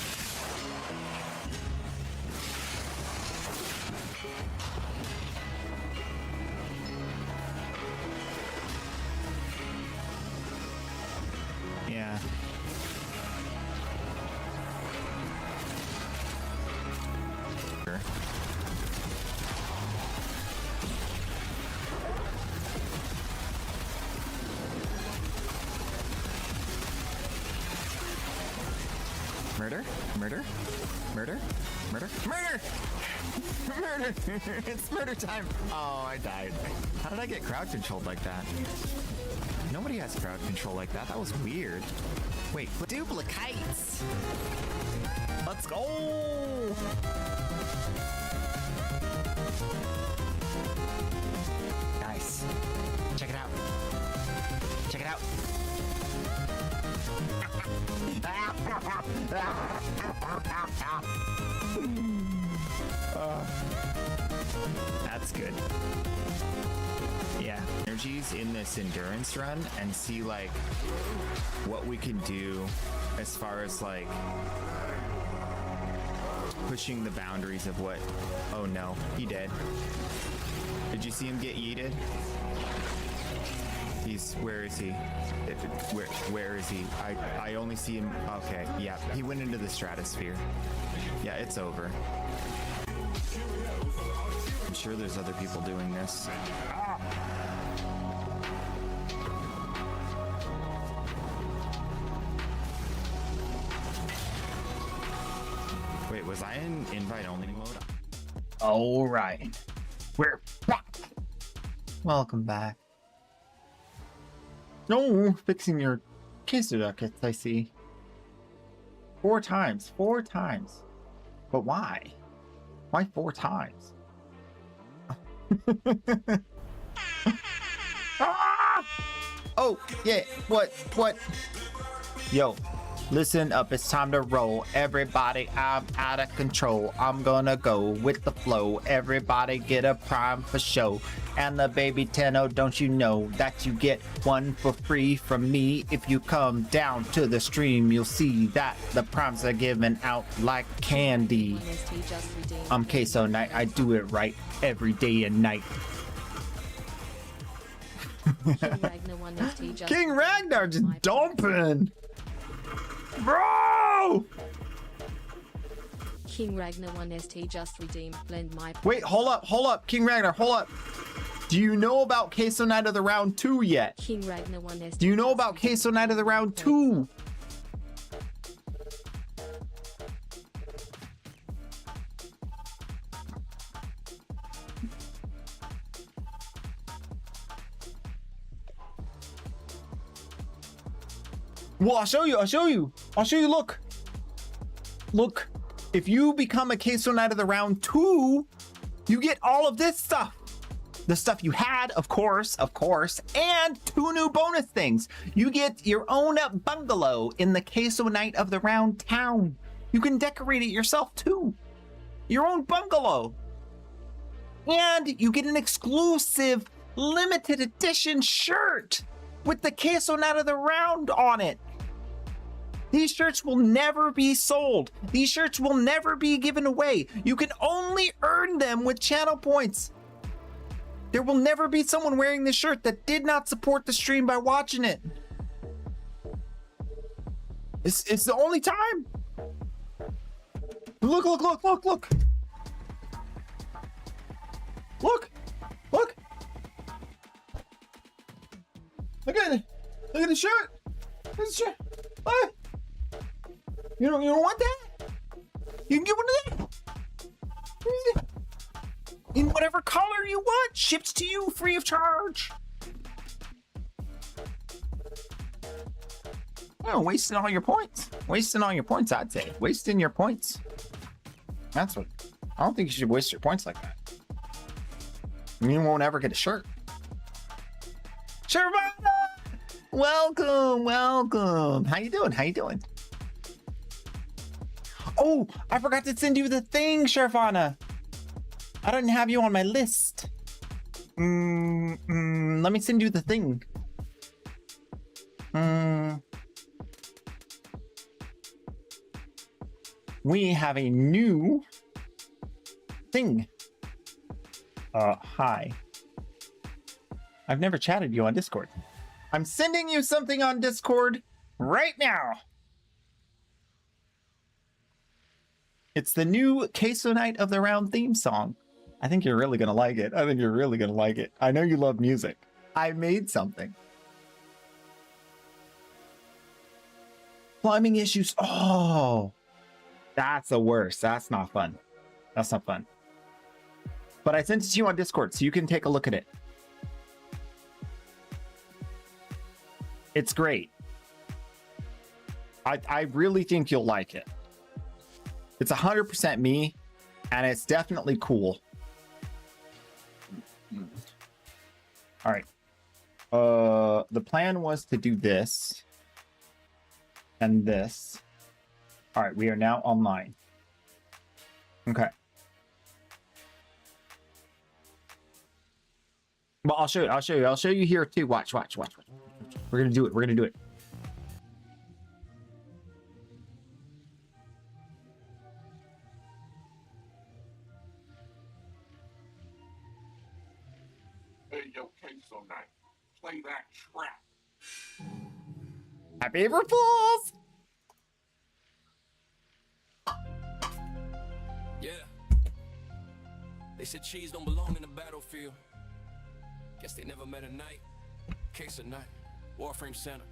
Yeah. Sure. Murder? Murder? Murder? Murder? Murder! Murder! It's murder time! Oh, I died. How did I get crowd controlled like that? Nobody has crowd control like that. That was weird. Wait, duplicates! Let's go! Nice. Check it out. Check it out. That's good. Yeah, energies in this endurance run and see like what we can do as far as like pushing the boundaries of what. Oh no, he dead. Did you see him get yeeted? He's, where is he? Where is he? I only see him. Okay, yeah, he went into the stratosphere. Yeah, it's over. I'm sure there's other people doing this. Wait, was I in invite only mode?
All right. We're back. Welcome back. No, fixing your queso ducats, I see. 4 times. 4 times. But why? Why 4 times? Ah! Oh, yeah. What? Yo, listen up. It's time to roll. Everybody, I'm out of control. I'm gonna go with the flow. Everybody get a prime for show. And the baby Tenno, don't you know that you get 1 for free from me? If you come down to the stream, you'll see that the primes are given out like candy. I'm Queso Knight. I do it right every day and night. King Ragnar just dumping. Bro!
King Ragnar 1ST just redeemed. Blend my.
Wait, hold up. King Ragnar, hold up. Do you know about Queso Knight of the Round 2 yet?
King Ragnar 1ST.
Do you know about Queso Knight of the Round 2? Well, I'll show you. Look. If you become a Queso Knight of the Round 2, you get all of this stuff. The stuff you had, of course, and 2 new bonus things. You get your own bungalow in the Queso Knight of the Round town. You can decorate it yourself too. Your own bungalow. And you get an exclusive limited edition shirt with the Queso Knight of the Round on it. These shirts will never be sold. These shirts will never be given away. You can only earn them with channel points. There will never be someone wearing this shirt that did not support the stream by watching it. It's the only time. Look. Look at it. Look at the shirt. Look at the shirt. What? You don't want that? You can get one of that. In whatever color you want, shipped to you free of charge. Well, wasting all your points. Wasting all your points, I'd say. Wasting your points. That's what. I don't think you should waste your points like that. You won't ever get a shirt. Shervana! Welcome, welcome. How you doing? How you doing? Oh, I forgot to send you the thing, Shervana. I didn't have you on my list. Let me send you the thing. We have a new thing. Hi. I've never chatted you on Discord. I'm sending you something on Discord right now. It's the new Queso Night of the Round theme song. I think you're really gonna like it. I think you're really gonna like it. I know you love music. I made something. Plumbing issues. Oh, that's the worst. That's not fun. That's not fun. But I sent it to you on Discord, so you can take a look at it. It's great. I really think you'll like it. It's 100% me, and it's definitely cool. All right. The plan was to do this and this. All right, we are now online. Okay. Well, I'll show you. I'll show you. I'll show you here too. Watch. We're gonna do it. We're gonna do it.
Hey, yo, Queso Night. Play that trap.
Happy April Fools!
Yeah. They said cheese don't belong in the battlefield. Guess they never met a night. Case of night. Warframe Center.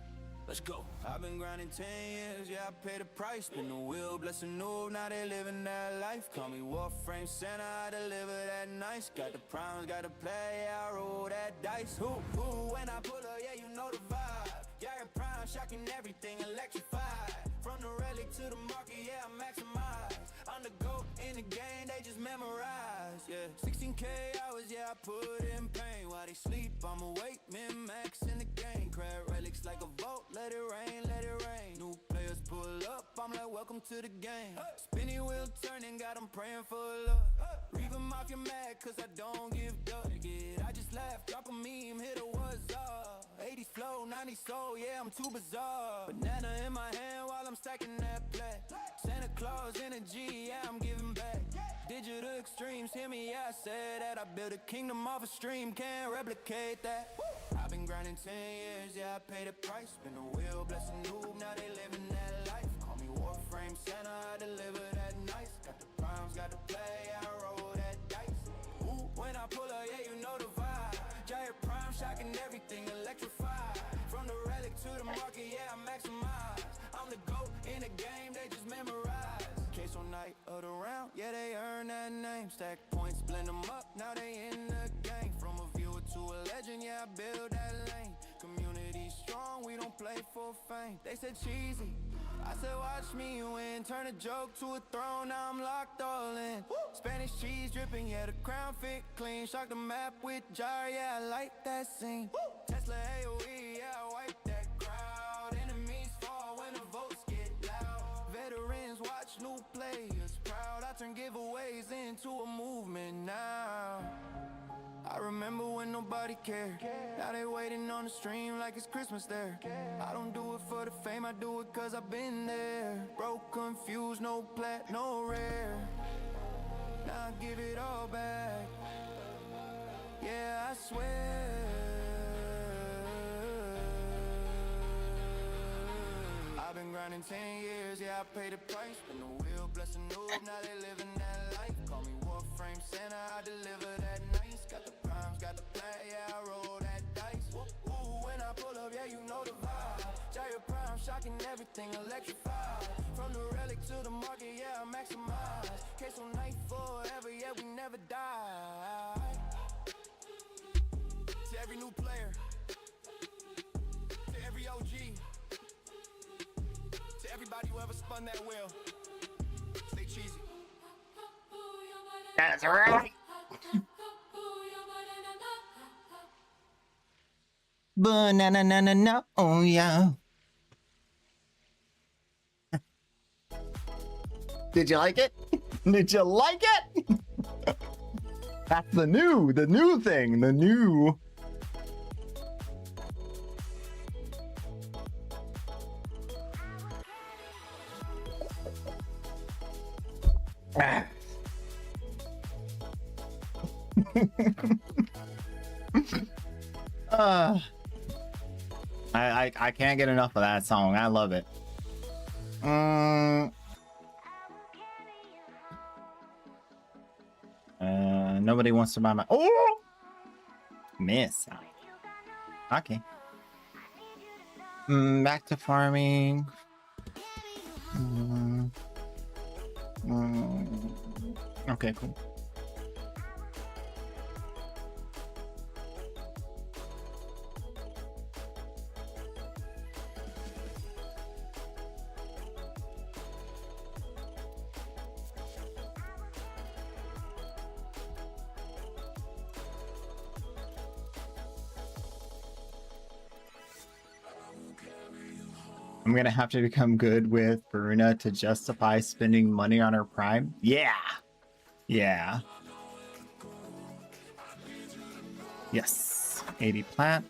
Let's go.
I've been grinding 10 years, yeah, I paid the price. Spin the wheel, bless a new, now they living that life. Call me Warframe Center, I deliver that nice. Got the primes, got to play, yeah, I roll that dice. Who, when I pull up, yeah, you know the vibe. Yeah, prime, shocking everything, electrified. From the relic to the market, yeah, I maximize. I'm the GOAT in the game, they just memorize, yeah. 16K hours, yeah, I put in pain. While they sleep, I'm awake, min-max in the game. Crab relics like a vault, let it rain, let it rain. New players pull up, I'm like, welcome to the game. Spinning wheel turning, got them praying for luck. Reeve them off your mad, cause I don't give duck. I just laugh, drop a meme, hit a what's up. 80s flow, 90s soul, yeah, I'm too bizarre. Banana in my hand while I'm stacking that plat. Santa Claus energy, yeah, I'm giving back. Digital extremes, hear me, yeah, I said that. I built a kingdom off a stream, can't replicate that. I've been grinding 10 years, yeah, I paid the price. Spin the wheel, bless a noob, now they living that life. Call me Warframe Santa, I deliver that nice. Got the primes, got the play, I roll that dice. Ooh, when I pull up, yeah, you know the vibe. Giant prime, shocking everything, electrified. From the relic to the market, yeah, I maximize. I'm the GOAT in the game, they just memorize. Queso Night of the round, yeah, they earn that name. Stack points, blend them up, now they in the game. From a viewer to a legend, yeah, I build that lane. Community strong, we don't play for fame. They said cheesy, I said watch me win. Turn a joke to a throne, now I'm locked all in. Spanish cheese dripping, yeah, the crown fit clean. Shock the map with jar, yeah, I like that scene. Tesla AOE, yeah, I wipe that crowd. Enemies fall when the votes get loud. Veterans watch new players proud. I turn giveaways into a movement now. I remember when nobody cared. Now they waiting on the stream like it's Christmas there. I don't do it for the fame, I do it cause I've been there. Broke, confused, no plat, no rare. Now I give it all back. Yeah, I swear. I've been grinding 10 years, yeah, I paid the price. Spin the wheel, bless a noob, now they living that life. Call me Warframe Santa, I deliver that nice. Got the primes, got the play, yeah, I roll that dice. Ooh, when I pull up, yeah, you know the vibe. Giant prime, shocking everything, electrified. From the relic to the market, yeah, I maximize. Queso Night forever, yeah, we never die. To every new player, to every OG, everybody who ever spun that wheel. Stay cheesy.
That's right. Banana, oh yeah. Did you like it? Did you like it? That's the new thing, the new. I can't get enough of that song. I love it. Nobody wants to buy my. Oh, miss. Okay. Back to farming. Okay, cool. I'm gonna have to become good with Varuna to justify spending money on her prime. Yeah. Yeah. Yes. 80 plant.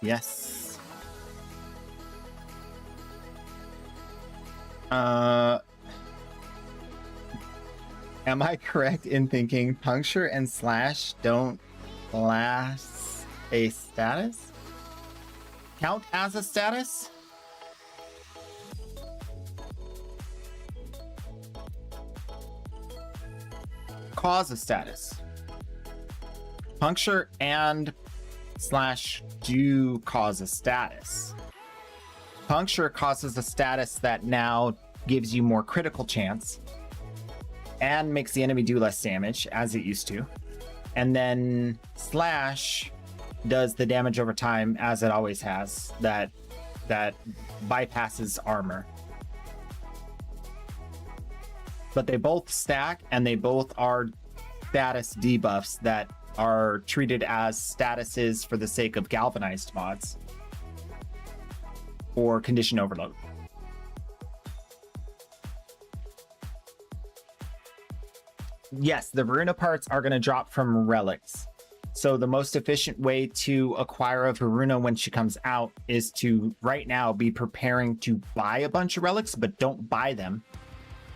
Yes. Am I correct in thinking puncture and slash don't class a status? Count as a status? Cause a status. Puncture and slash do cause a status. Puncture causes a status that now gives you more critical chance and makes the enemy do less damage as it used to. And then slash does the damage over time as it always has, that bypasses armor. But they both stack and they both are status debuffs that are treated as statuses for the sake of galvanized mods or condition overload. Yes, the Varuna parts are going to drop from relics. So the most efficient way to acquire a Varuna when she comes out is to right now be preparing to buy a bunch of relics, but don't buy them.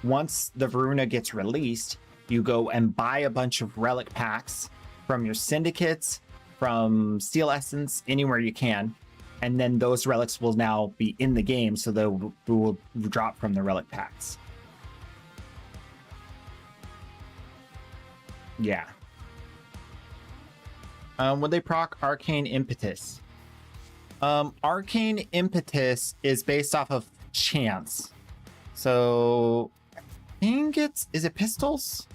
Once the Varuna gets released, you go and buy a bunch of relic packs from your syndicates, from Steel Essence, anywhere you can. And then those relics will now be in the game, so they will drop from the relic packs. Yeah. Would they proc Arcane Impetus? Arcane Impetus is based off of chance. So I think is it pistols?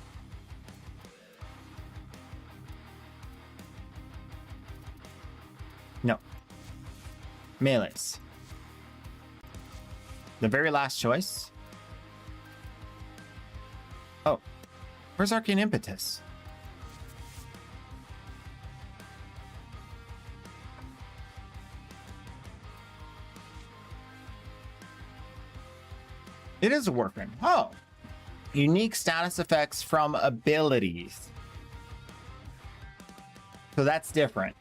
No. Melees. The very last choice. Oh. Where's Arcane Impetus? It is a Warframe. Oh. Unique status effects from abilities. So that's different.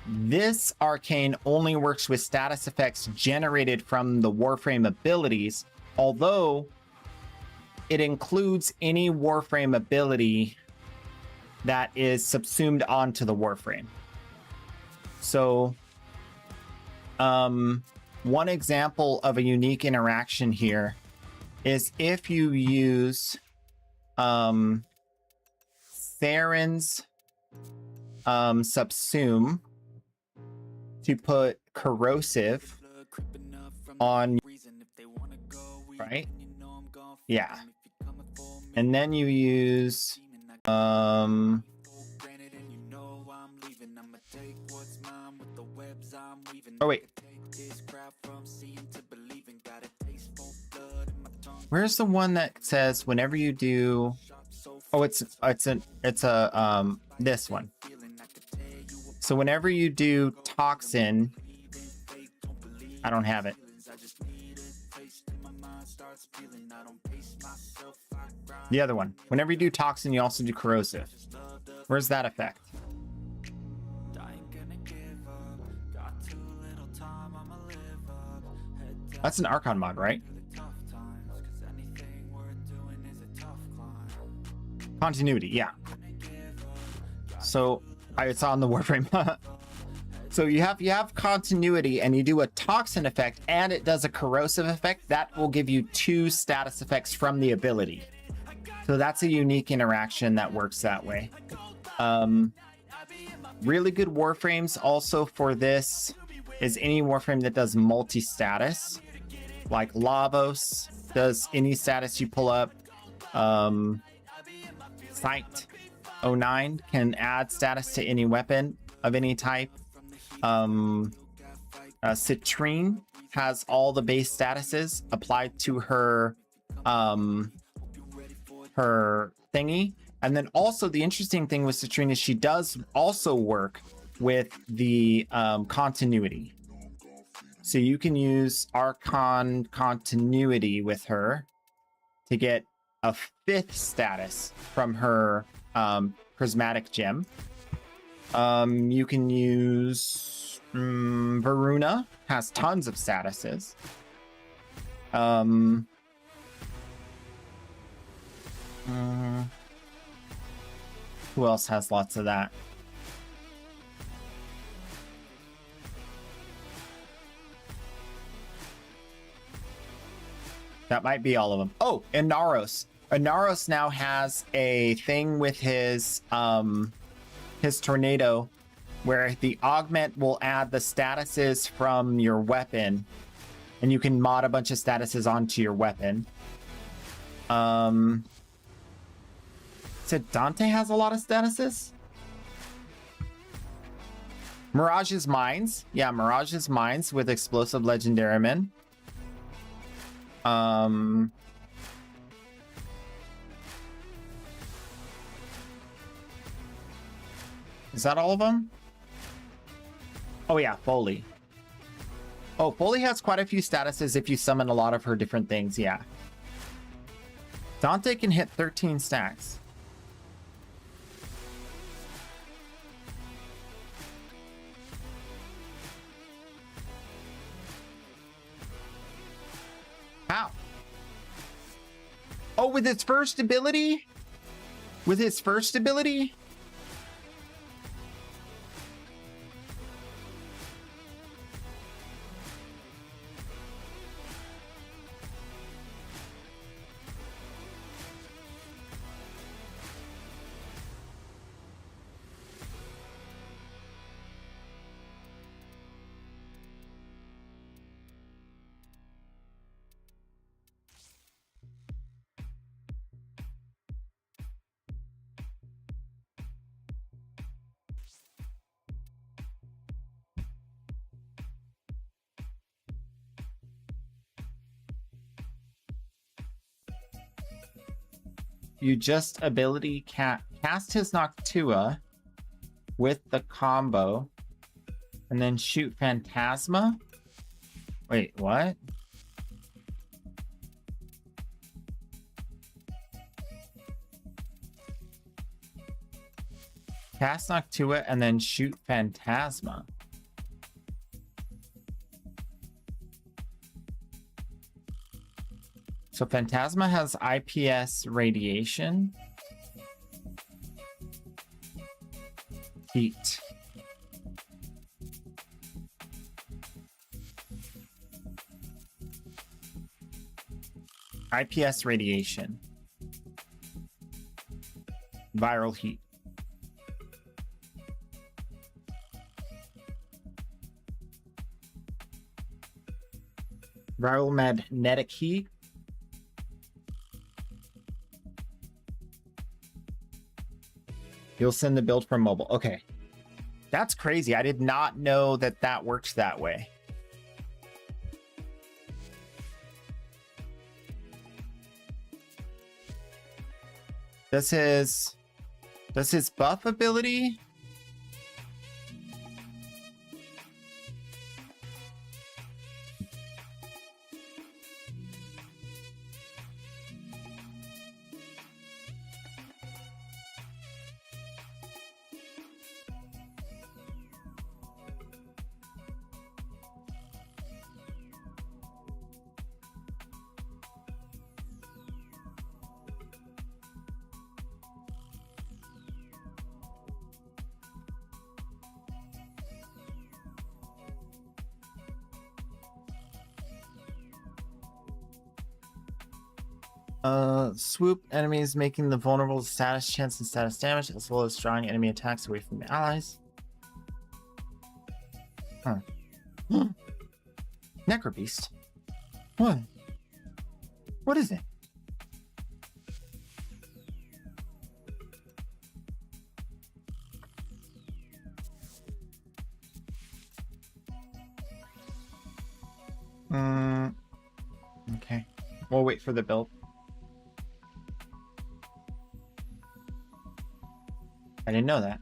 This Arcane only works with status effects generated from the Warframe abilities, although it includes any Warframe ability that is subsumed onto the Warframe. So, one example of a unique interaction here is if you use Theron's Subsume to put Corrosive on, right? Yeah. And then you use oh wait.
Where's the one that says whenever you do? Oh, it's this one. So whenever you do toxin, I don't have it. The other one. Whenever you do toxin, you also do corrosive. Where's that effect? That's an Archon mod, right? Continuity, yeah. So it's on the Warframe. So you have continuity and you do a toxin effect and it does a corrosive effect. That will give you 2 status effects from the ability. So that's a unique interaction that works that way. Really good Warframes also for this is any Warframe that does multi-status. Like Lavos does any status you pull up. Sight 09 can add status to any weapon of any type. Citrine has all the base statuses applied to her her thingy. And then also the interesting thing with Citrine is she does also work with the continuity. So you can use Archon continuity with her to get a 5th status from her prismatic gem. You can use Varuna, has tons of statuses. Who else has lots of that? That might be all of them. Oh, Inaros. Inaros now has a thing with his tornado where the augment will add the statuses from your weapon and you can mod a bunch of statuses onto your weapon. Said Dante has a lot of statuses. Mirage's Mines. Yeah, Mirage's Mines with Explosive Legendary Men. Is that all of them? Oh yeah, Foley. Oh, Foley has quite a few statuses if you summon a lot of her different things, yeah. Dante can hit 13 stacks. How? Oh, with its first ability? With his first ability? You just ability cast his Noctua with the combo and then shoot Phantasma? Wait, what? Cast Noctua and then shoot Phantasma. So Phantasma has IPS radiation. Heat. IPS radiation. Viral heat. Viral magnetic heat. You'll send the build from mobile. Okay. That's crazy. I did not know that that works that way. Does his buff ability? Swoop enemies, making them vulnerable to status chance and status damage, as well as drawing enemy attacks away from the allies. Huh. Necro Beast. What? What is it? Okay. We'll wait for the build. I didn't know that.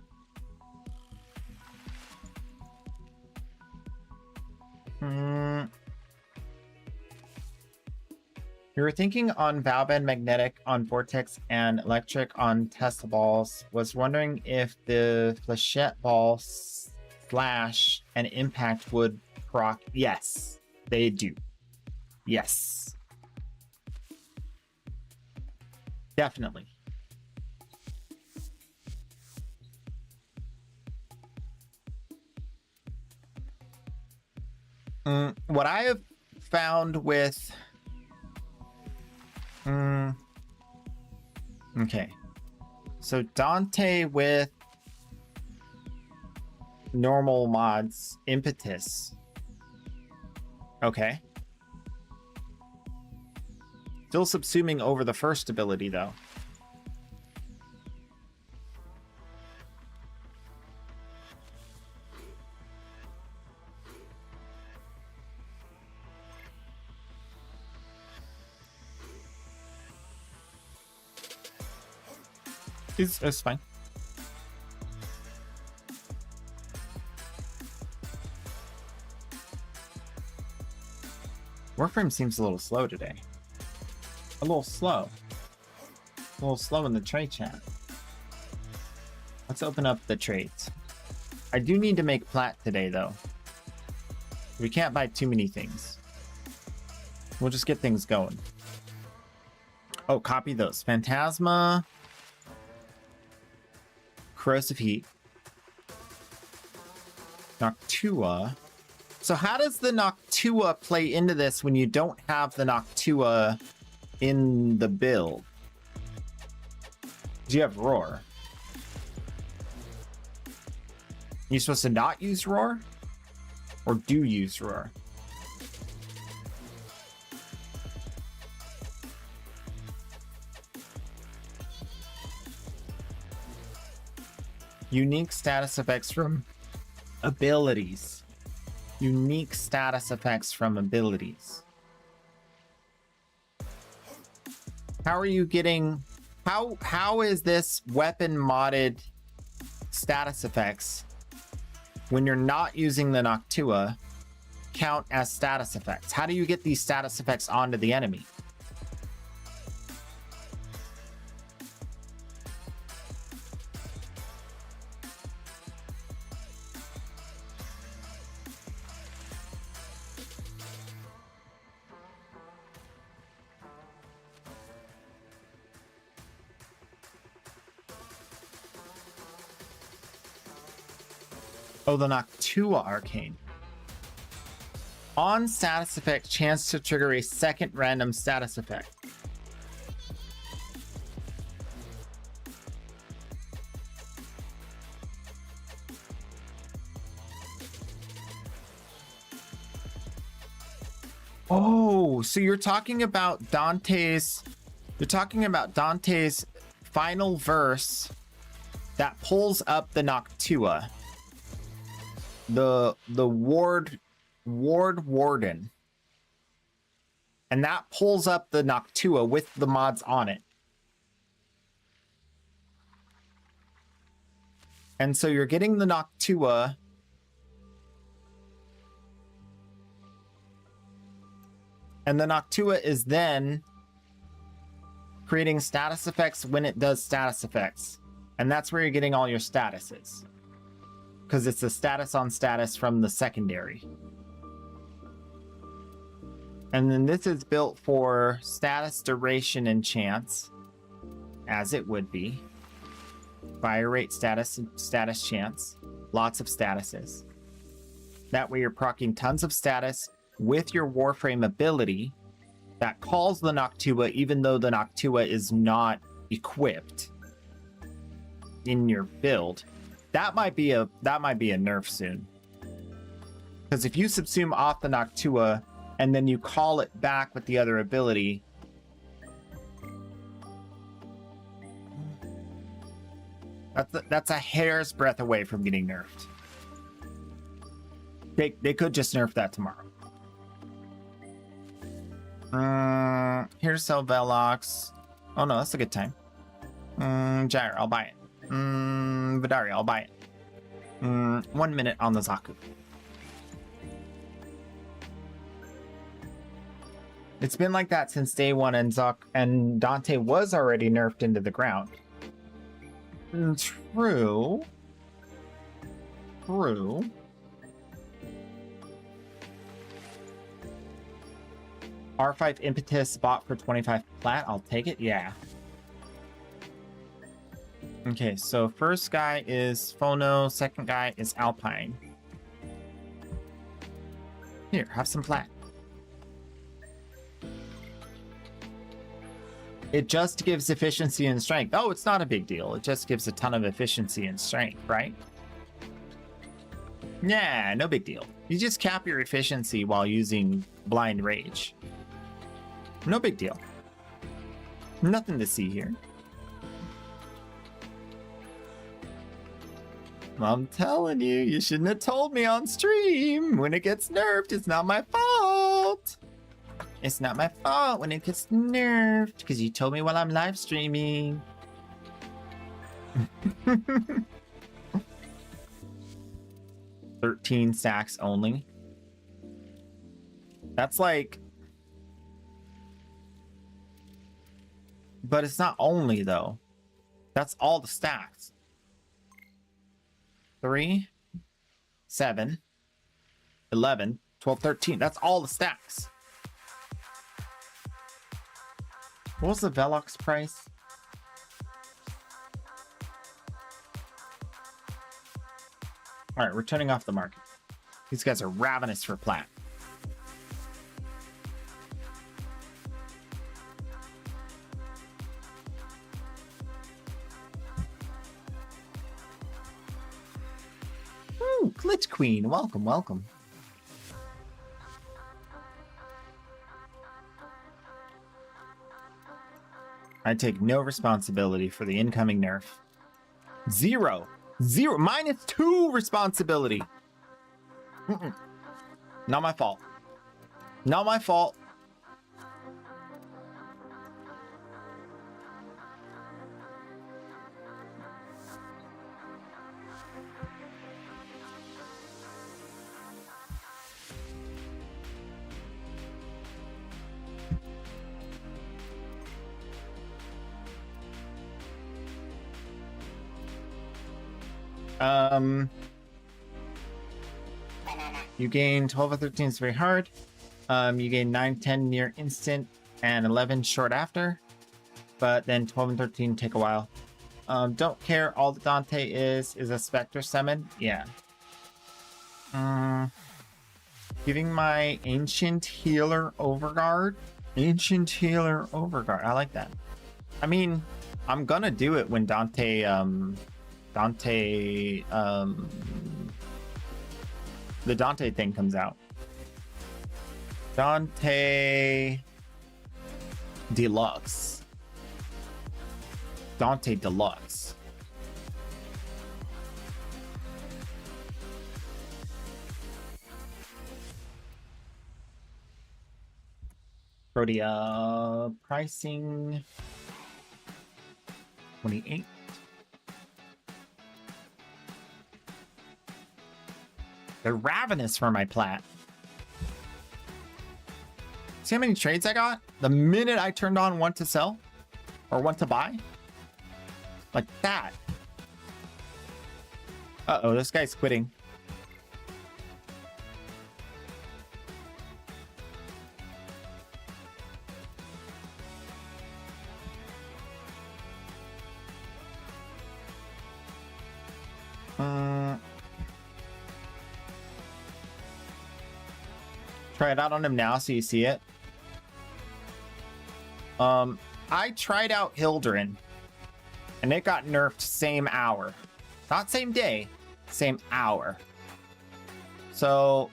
You were thinking on Valband Magnetic on Vortex and Electric on Tesla Balls. Was wondering if the Flechette Ball slash and Impact would proc. Yes, they do. Yes. Definitely. What I have found with okay, so Dante with normal mods, Impetus. Okay, still subsuming over the first ability though. It's fine. Warframe seems a little slow today. A little slow. A little slow in the trade chat. Let's open up the trades. I do need to make plat today though. We can't buy too many things. We'll just get things going. Oh, copy those. Phantasma. Corrosive Heat, Noctua. So how does the Noctua play into this when you don't have the Noctua in the build? Do you have Roar? You supposed to not use Roar? Or do use Roar? Unique status effects from abilities. Unique status effects from abilities. How are you getting... How is this weapon modded status effects when you're not using the Noctua count as status effects? How do you get these status effects onto the enemy? Oh, the Noctua Arcane. On status effect, chance to trigger a second random status effect. Oh, so you're talking about Dante's... You're talking about Dante's final verse that pulls up the Noctua. The Warden. And that pulls up the Noctua with the mods on it. And so you're getting the Noctua. And the Noctua is then creating status effects when it does status effects. And that's where you're getting all your statuses. Because it's a status on status from the secondary. And then this is built for status, duration, and chance. As it would be. Fire rate, status, status, chance. Lots of statuses. That way you're proccing tons of status with your Warframe ability that calls the Noctua, even though the Noctua is not equipped in your build. That might be a nerf soon. Because if you subsume off the Noctua and then you call it back with the other ability, that's a hair's breadth away from getting nerfed. They could just nerf that tomorrow. Here's Velox. Oh no, that's a good time. Gyre, I'll buy it. Vidaria, I'll buy it. 1 minute on the Zaku. It's been like that since day one, and Dante was already nerfed into the ground. True. R5 Impetus bought for 25 plat. I'll take it. Yeah. Okay, so first guy is Phono. Second guy is Alpine. Here, have some plat. It just gives efficiency and strength. Oh, it's not a big deal. It just gives a ton of efficiency and strength, right? Yeah, no big deal. You just cap your efficiency while using Blind Rage. No big deal. Nothing to see here. I'm telling you, you shouldn't have told me on stream. When it gets nerfed, it's not my fault. It's not my fault when it gets nerfed, because you told me while I'm live streaming. 13 stacks only. That's like... But it's not only, though. That's all the stacks. 3, 7, 11, 12, 13. That's all the stacks. What was the Velox price? Alright, we're turning off the market. These guys are ravenous for plat. Ooh, Glitch Queen. Welcome, welcome. I take no responsibility for the incoming nerf. Zero. -2 responsibility. Not my fault. Not my fault. You gain 12 or 13 is very hard. You gain 9, 10 near instant, and 11 short after. But then 12 and 13 take a while. Don't care. All that Dante is a Spectre summon. Yeah. Giving my Ancient Healer Overguard. Ancient Healer Overguard. I like that. I mean, I'm gonna do it when Dante, the Dante thing comes out. Dante Deluxe. Dante Deluxe. Protea pricing 28. They're ravenous for my plat. See how many trades I got? The minute I turned on want to sell or want to buy? Like that. Uh-oh, this guy's quitting. Try it out on him now so you see it. I tried out Hildren and it got nerfed same hour. Not same day, same hour. So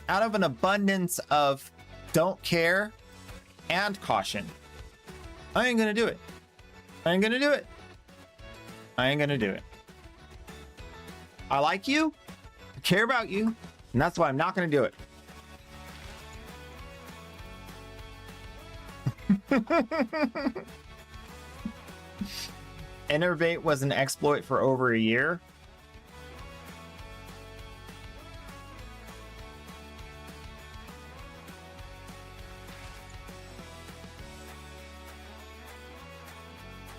out of an abundance of don't care and caution, I ain't gonna do it. I ain't gonna do it. I ain't gonna do it. I like you, I care about you, and that's why I'm not gonna do it. Innervate was an exploit for over a year.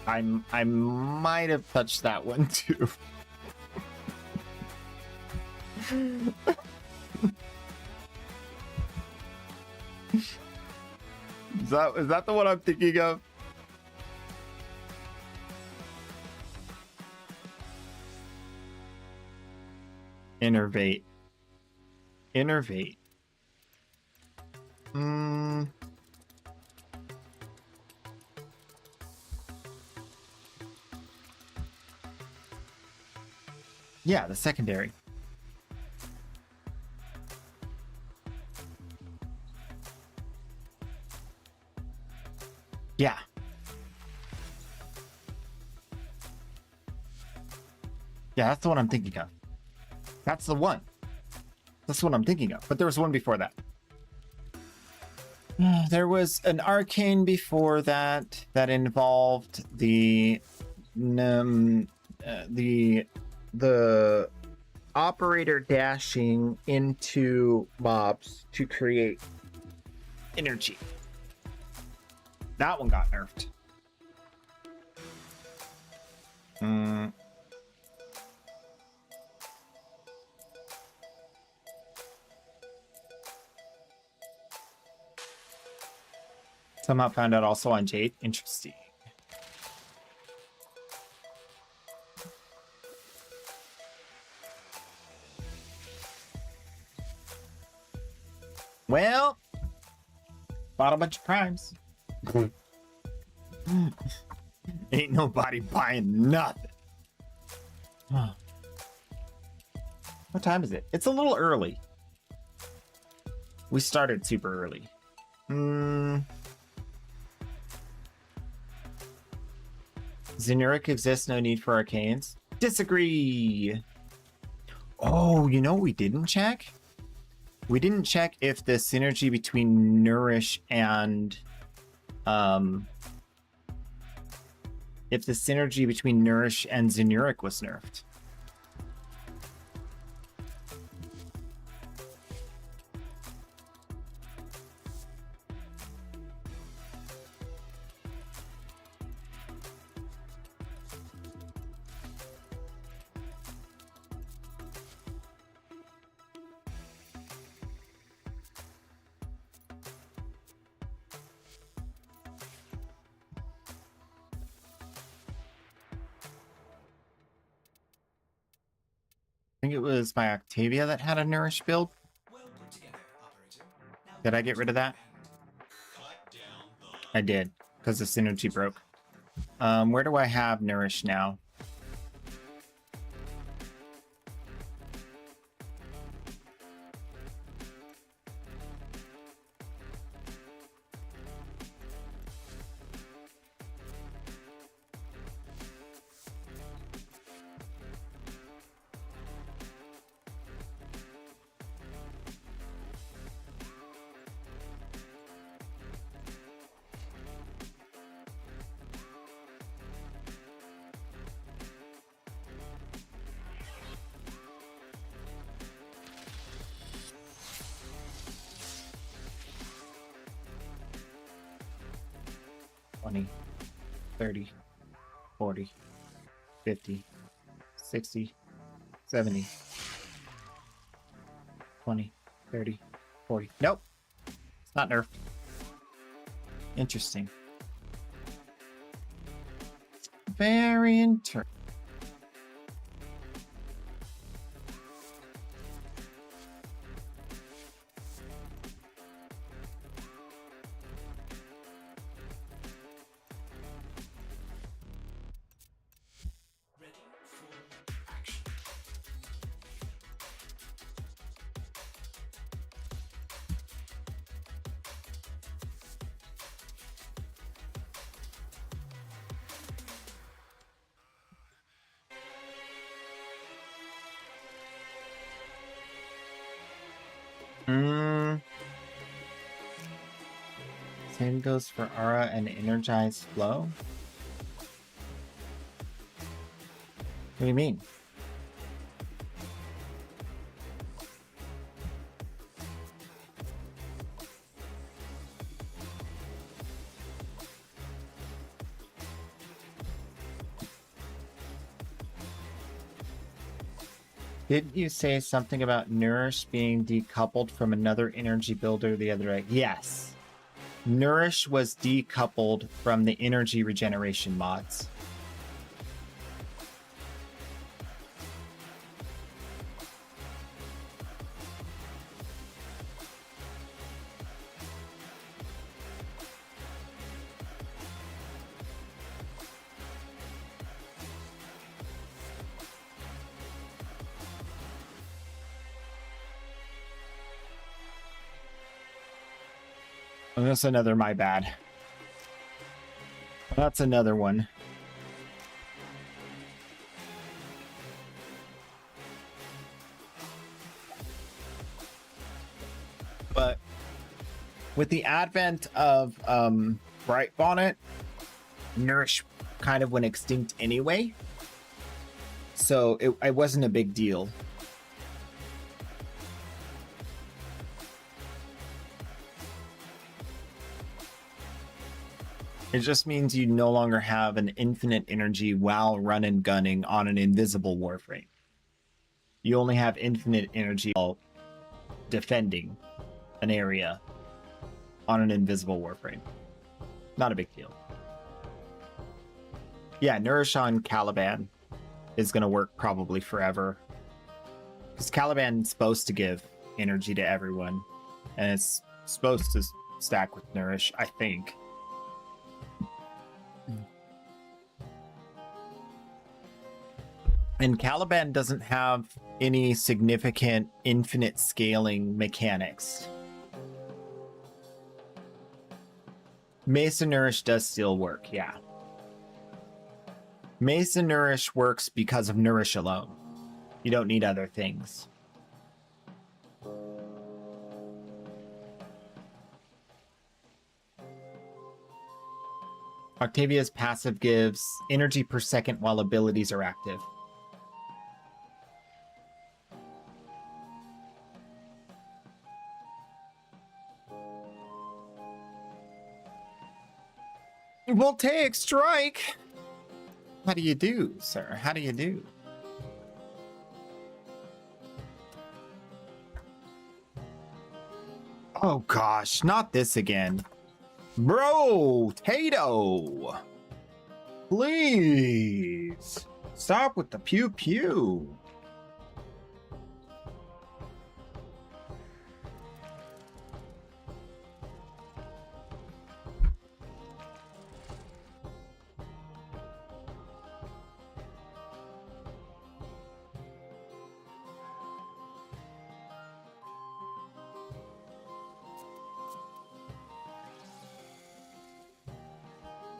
I might have touched that one too. Is that the one I'm thinking of? Innervate. Innervate. Yeah, the secondary. Yeah. Yeah, that's the one I'm thinking of. That's the one. That's what I'm thinking of. But there was one before that. There was an arcane before that that involved the operator dashing into mobs to create energy. That one got nerfed. Somehow found out also on Jade. Interesting. Well, bought a bunch of primes. Ain't nobody buying nothing. What time is it? It's a little early. We started super early. Zenuric exists, no need for arcanes. Disagree. Oh, you know what we didn't check? We didn't check if the synergy between Nourish and Zenuric was nerfed. I think it was my Octavia that had a Nourish build. Did I get rid of that? I did, because the synergy broke. Where do I have Nourish now? 20, 30, 40, 50, 60, 70, 20, 30, 40. Nope. It's not nerfed. Interesting. Very interesting. Same goes for Aura and Energized Flow. What do you mean? Didn't you say something about Nourish being decoupled from another energy builder the other day? Yes. Nourish was decoupled from the energy regeneration mods. Oh, that's another my bad. That's another one. But with the advent of Bright Bonnet, Nourish kind of went extinct anyway. So it wasn't a big deal. It just means you no longer have an infinite energy while run and gunning on an invisible Warframe. You only have infinite energy while defending an area on an invisible Warframe. Not a big deal. Yeah, Nourish on Caliban is going to work probably forever. Because Caliban's supposed to give energy to everyone. And it's supposed to stack with Nourish, I think. And Caliban doesn't have any significant infinite scaling mechanics. Mason Nourish does still work, yeah. Mason Nourish works because of Nourish alone. You don't need other things. Octavia's passive gives energy per second while abilities are active. Voltaic strike! How do you do, sir? How do you do? Oh gosh, not this again. Bro, Tato! Please! Stop with the pew pew!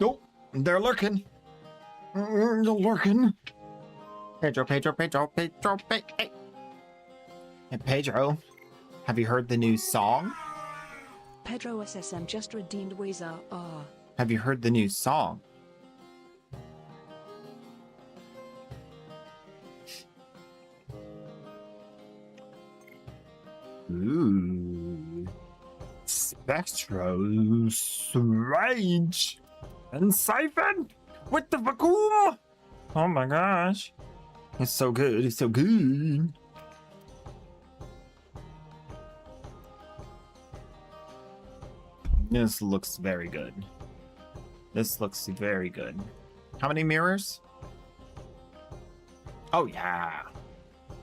Nope, they're lurking. They're lurking. Pedro. Hey, Pedro, have you heard the new song?
Pedro SSM just redeemed Wazar R.
Have you heard the new song? Ooh. Spectro Strange. And Siphon with the vacuum. Oh my gosh. It's so good. It's so good. This looks very good. This looks very good. How many mirrors? Oh yeah.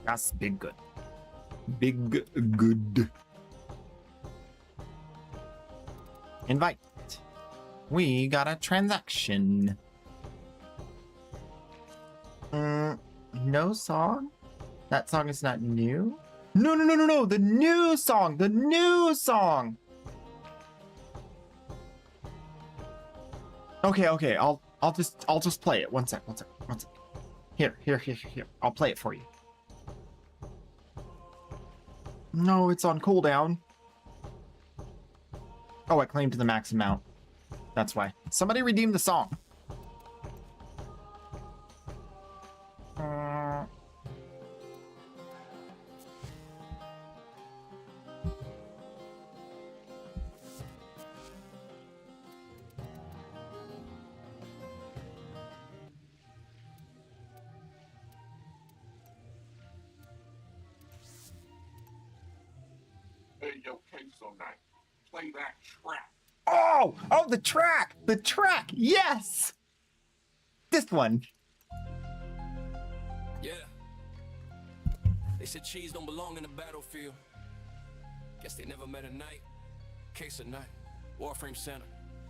That's big good. Big good. Invite. We got a transaction. No song? That song is not new? No. The new song. The new song. Okay. I'll just play it. One sec. Here. I'll play it for you. No, it's on cooldown. Oh, I claimed the max amount. That's why. Somebody redeem the song.
Hey, yo, Queso Night. Play that track.
Oh, the track. Yes. This one.
Yeah. They said cheese don't belong in the battlefield. Guess they never met a night. Case of night. Warframe Center.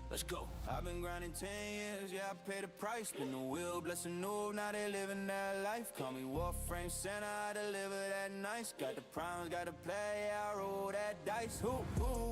Let's go.
I've been grinding 10 years, yeah, I paid the price. Spin the wheel, bless the noob, now they living that life. Call me Warframe Center, I deliver that nice. Got the primes, got to play, I roll that dice. Ooh,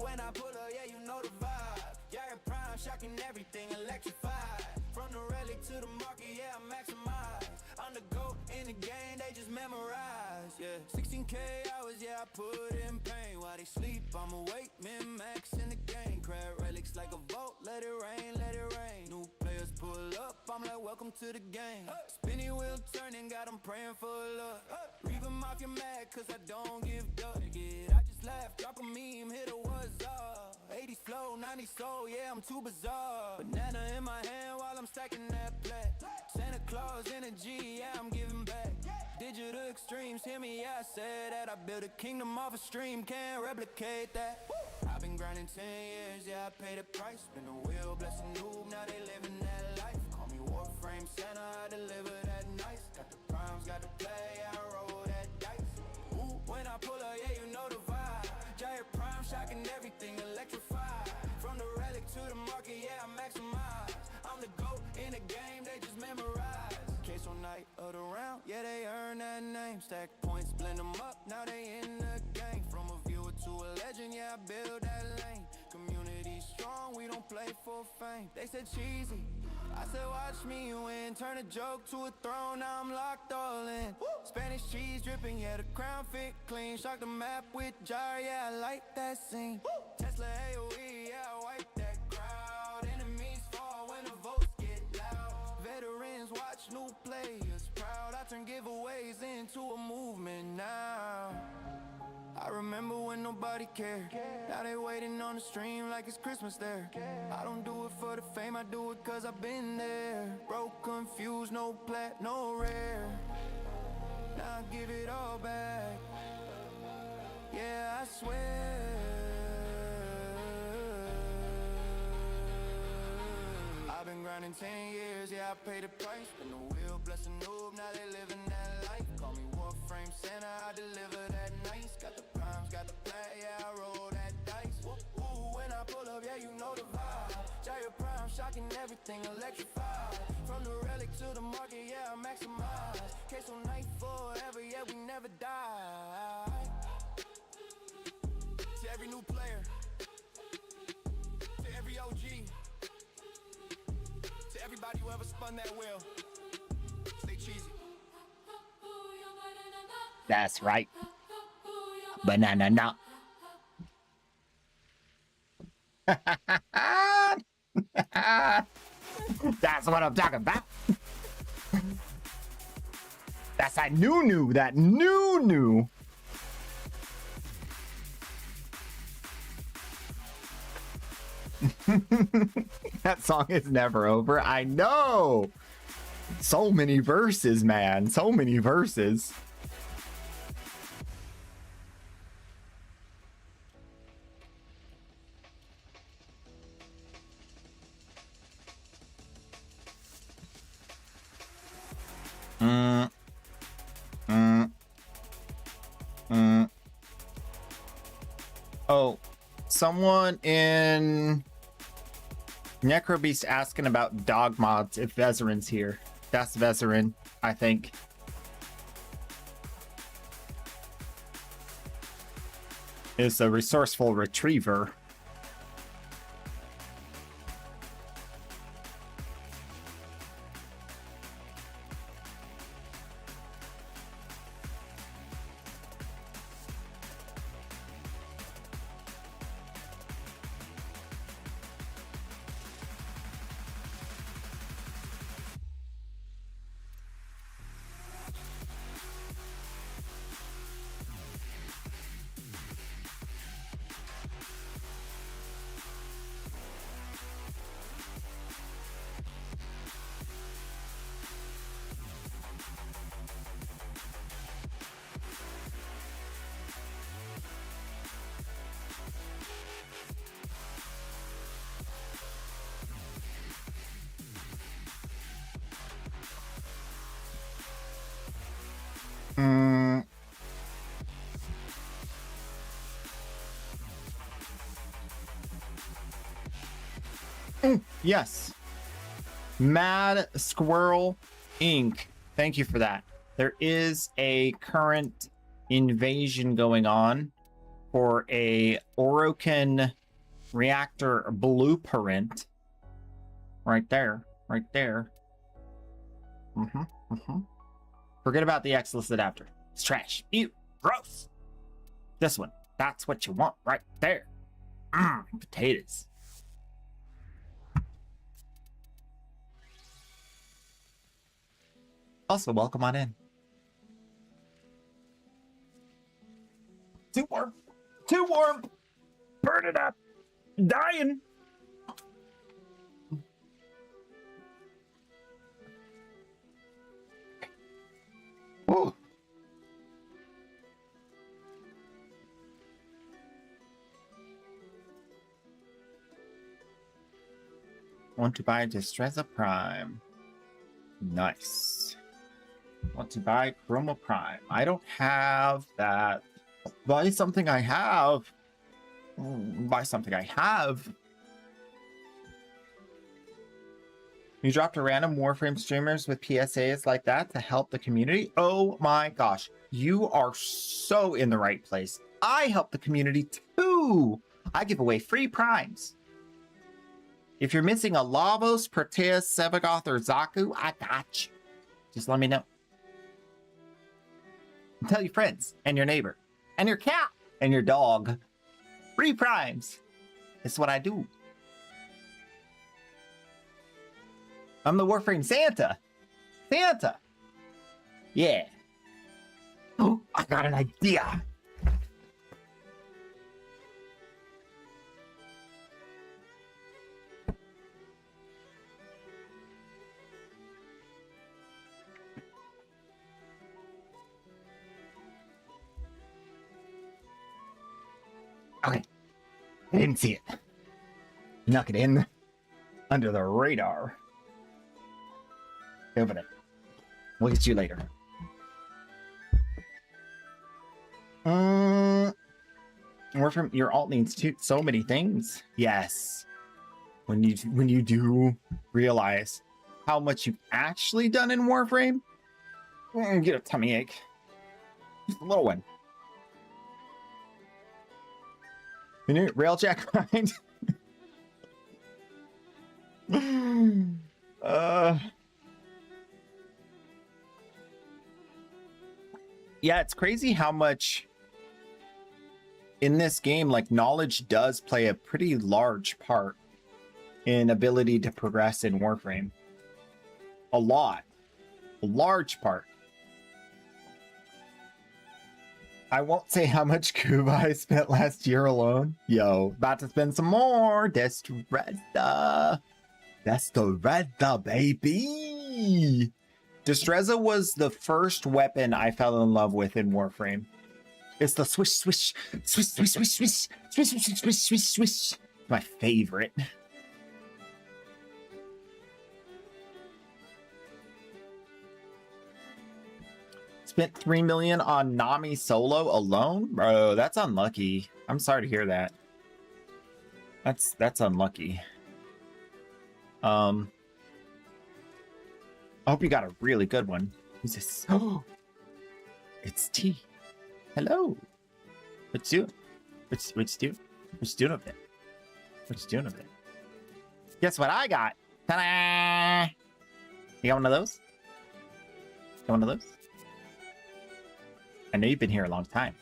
when I pull up, yeah, you know the vibe. Jared Prime, shocking everything, electrified. From the relic to the market, yeah, I maximize. I'm the GOAT in the game, they just memorize, yeah. 16K hours, yeah, I put in pain. While they sleep, I'm awake, min-max in the game. Crab relics like a vote, let it rain, let it rain. New players pull up, I'm like, welcome to the game. Spinny wheel turning, got them praying for luck. Reap them off your mad, cause I don't give duck. Yeah, I just laugh, drop a meme, hit a what's up. 80s flow, 90s soul, yeah, I'm too bizarre. Banana in my hand while I'm stacking that plat. Santa Claus energy, yeah, I'm giving back. Digital extremes, hear me, yeah, I said that. I built a kingdom off a stream, can't replicate that. I've been grinding 10 years, yeah, I paid the price. Spin the wheel, bless the noob, now they living that life. Call me Warframe Center, I deliver that nice. Got the primes, got to play, I roll that dice. Ooh, when I pull up, yeah, you know the vibe. Giant prime, shocking everything, electrified. From the relic to the market, yeah, I maximize. I'm the GOAT in the game, they just memorize. Case on night of the round, yeah, they earn that name. Stack points, blend them up, now they in the game. From a viewer to a legend, yeah, I build that lane. Community strong, we don't play for fame. They said cheesy, I said watch me win. Turn a joke to a throne, now I'm locked all in. Spanish cheese dripping, yeah, the crown fit clean. Shock the map with jar, yeah, I like that scene. Tesla AOE, yeah, I wipe that crowd. Enemies fall when the votes get loud. Veterans watch new players proud. I turn giveaways into a movement now. I remember when nobody cared. Now they waiting on the stream like it's Christmas there. I don't do it for the fame, I do it cause I've been there. Broke, confused, no plat, no rare. Now I give it all back. Yeah, I swear. I've been grinding 10 years, yeah, I paid the price. Spin the wheel, bless the noob, now they living that life. Call me Warframe Center, I deliver that nice. Got the primes, got the play, yeah, I roll that dice. Ooh, when I pull up, yeah, you know the vibe. Giant prime, shocking everything, electrified. From the relic to the market, yeah, I maximize. Case on night forever, yeah, we never die. To every new player, to every OG, to everybody who ever spun that wheel, stay cheesy.
That's right. Banana nut. That's what I'm talking about. That's that new. That new.
That song is never over. I know. So many verses, man. So many verses. Oh, someone in Necrobeast asking about dog mods if Vezerin's here. That's Vezerin, I think. Is a resourceful retriever. Yes. Mad Squirrel Inc. Thank you for that. There is a current invasion going on for a Orokin reactor blueprint. Right there. Right there. Forget about the Exilus adapter. It's trash. Ew. Gross. This one. That's what you want right there. Potatoes. Also, welcome on in. Too warm. Too warm. Burn it up. Dying. Whoa. Want to buy Distressa Prime. Nice. Want to buy Chroma Prime. I don't have that. Buy something I have. Buy something I have. You dropped a random Warframe streamers with PSAs like that to help the community? Oh my gosh. You are so in the right place. I help the community too. I give away free primes. If you're missing a Lavos, Proteus, Sevagoth, or Zaku, I got you. Just let me know. And tell your friends and your neighbor and your cat and your dog. Free primes. It's what I do. I'm the Warframe Santa. Santa. Yeah. Oh, I got an idea. Okay. I didn't see it. Knock it in under the radar. Open it. We'll get you later. Warframe, your alt needs so many things. Yes. When you do realize how much you've actually done in Warframe, get a tummy ache. Just a little one. You new Railjack grind. Yeah, it's crazy how much in this game, like, knowledge does play a pretty large part in ability to progress in Warframe. A lot. A large part.
I won't say how much Cuba I spent last year alone. Yo, about to spend some more. Destreza. Destreza, baby. Destreza was the first weapon I fell in love with in Warframe. It's the swish, swish, swish, swish, swish, swish, swish, swish, swish, swish, swish. My favorite. Spent 3 million on Nami solo alone? Bro, that's unlucky. I'm sorry to hear that. That's unlucky. I hope you got a really good one. Who's this? Oh, it's T. Hello. What's doing? What's doing? What's doing up there? What's doing up there? Guess what I got? Ta-da! You got one of those? Got one of those? I know you've been here a long time.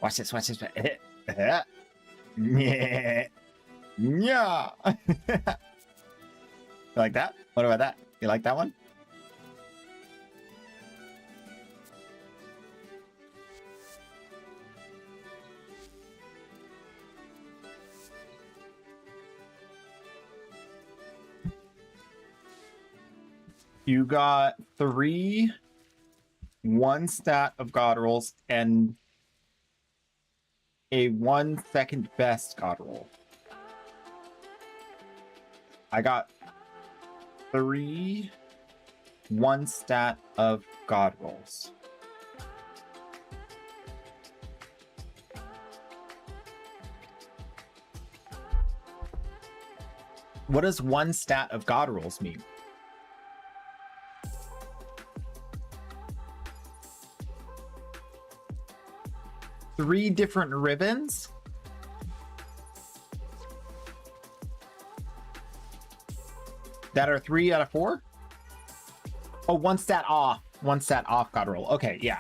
Watch this, watch this. Yeah. Yeah. You like that? What about that? You like that one? You got 3 1 stat of God rolls and a 1 second best God roll. I got 3 1 stat of God rolls. What does 1 stat of God rolls mean? Three different ribbons. That are 3 out of 4? Oh, 1 stat off. 1 stat off God roll. Okay, yeah.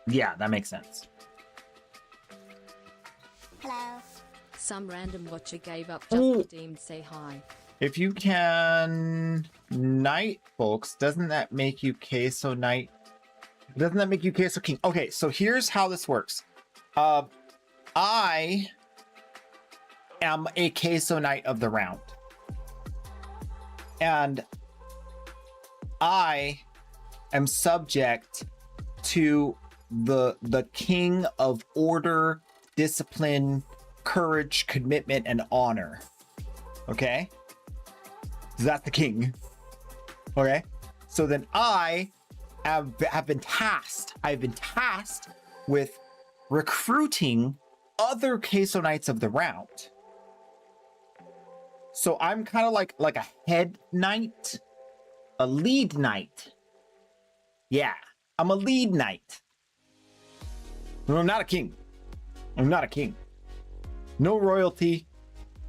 Yeah, that makes sense.
Hello. Some random watcher gave up just redeemed. Say hi.
If you can knight folks, doesn't that make you queso knight? Doesn't that make you queso king? Okay, so here's how this works. I am a queso knight of the round. And I am subject to the king of order, discipline, courage, commitment, and honor. Okay? So that's the king. Okay? So then I have been tasked. I've been tasked with recruiting other queso knights of the round. So I'm kind of like a head knight, a lead knight. Yeah, I'm a lead knight. No, I'm not a king. I'm not a king. No royalty,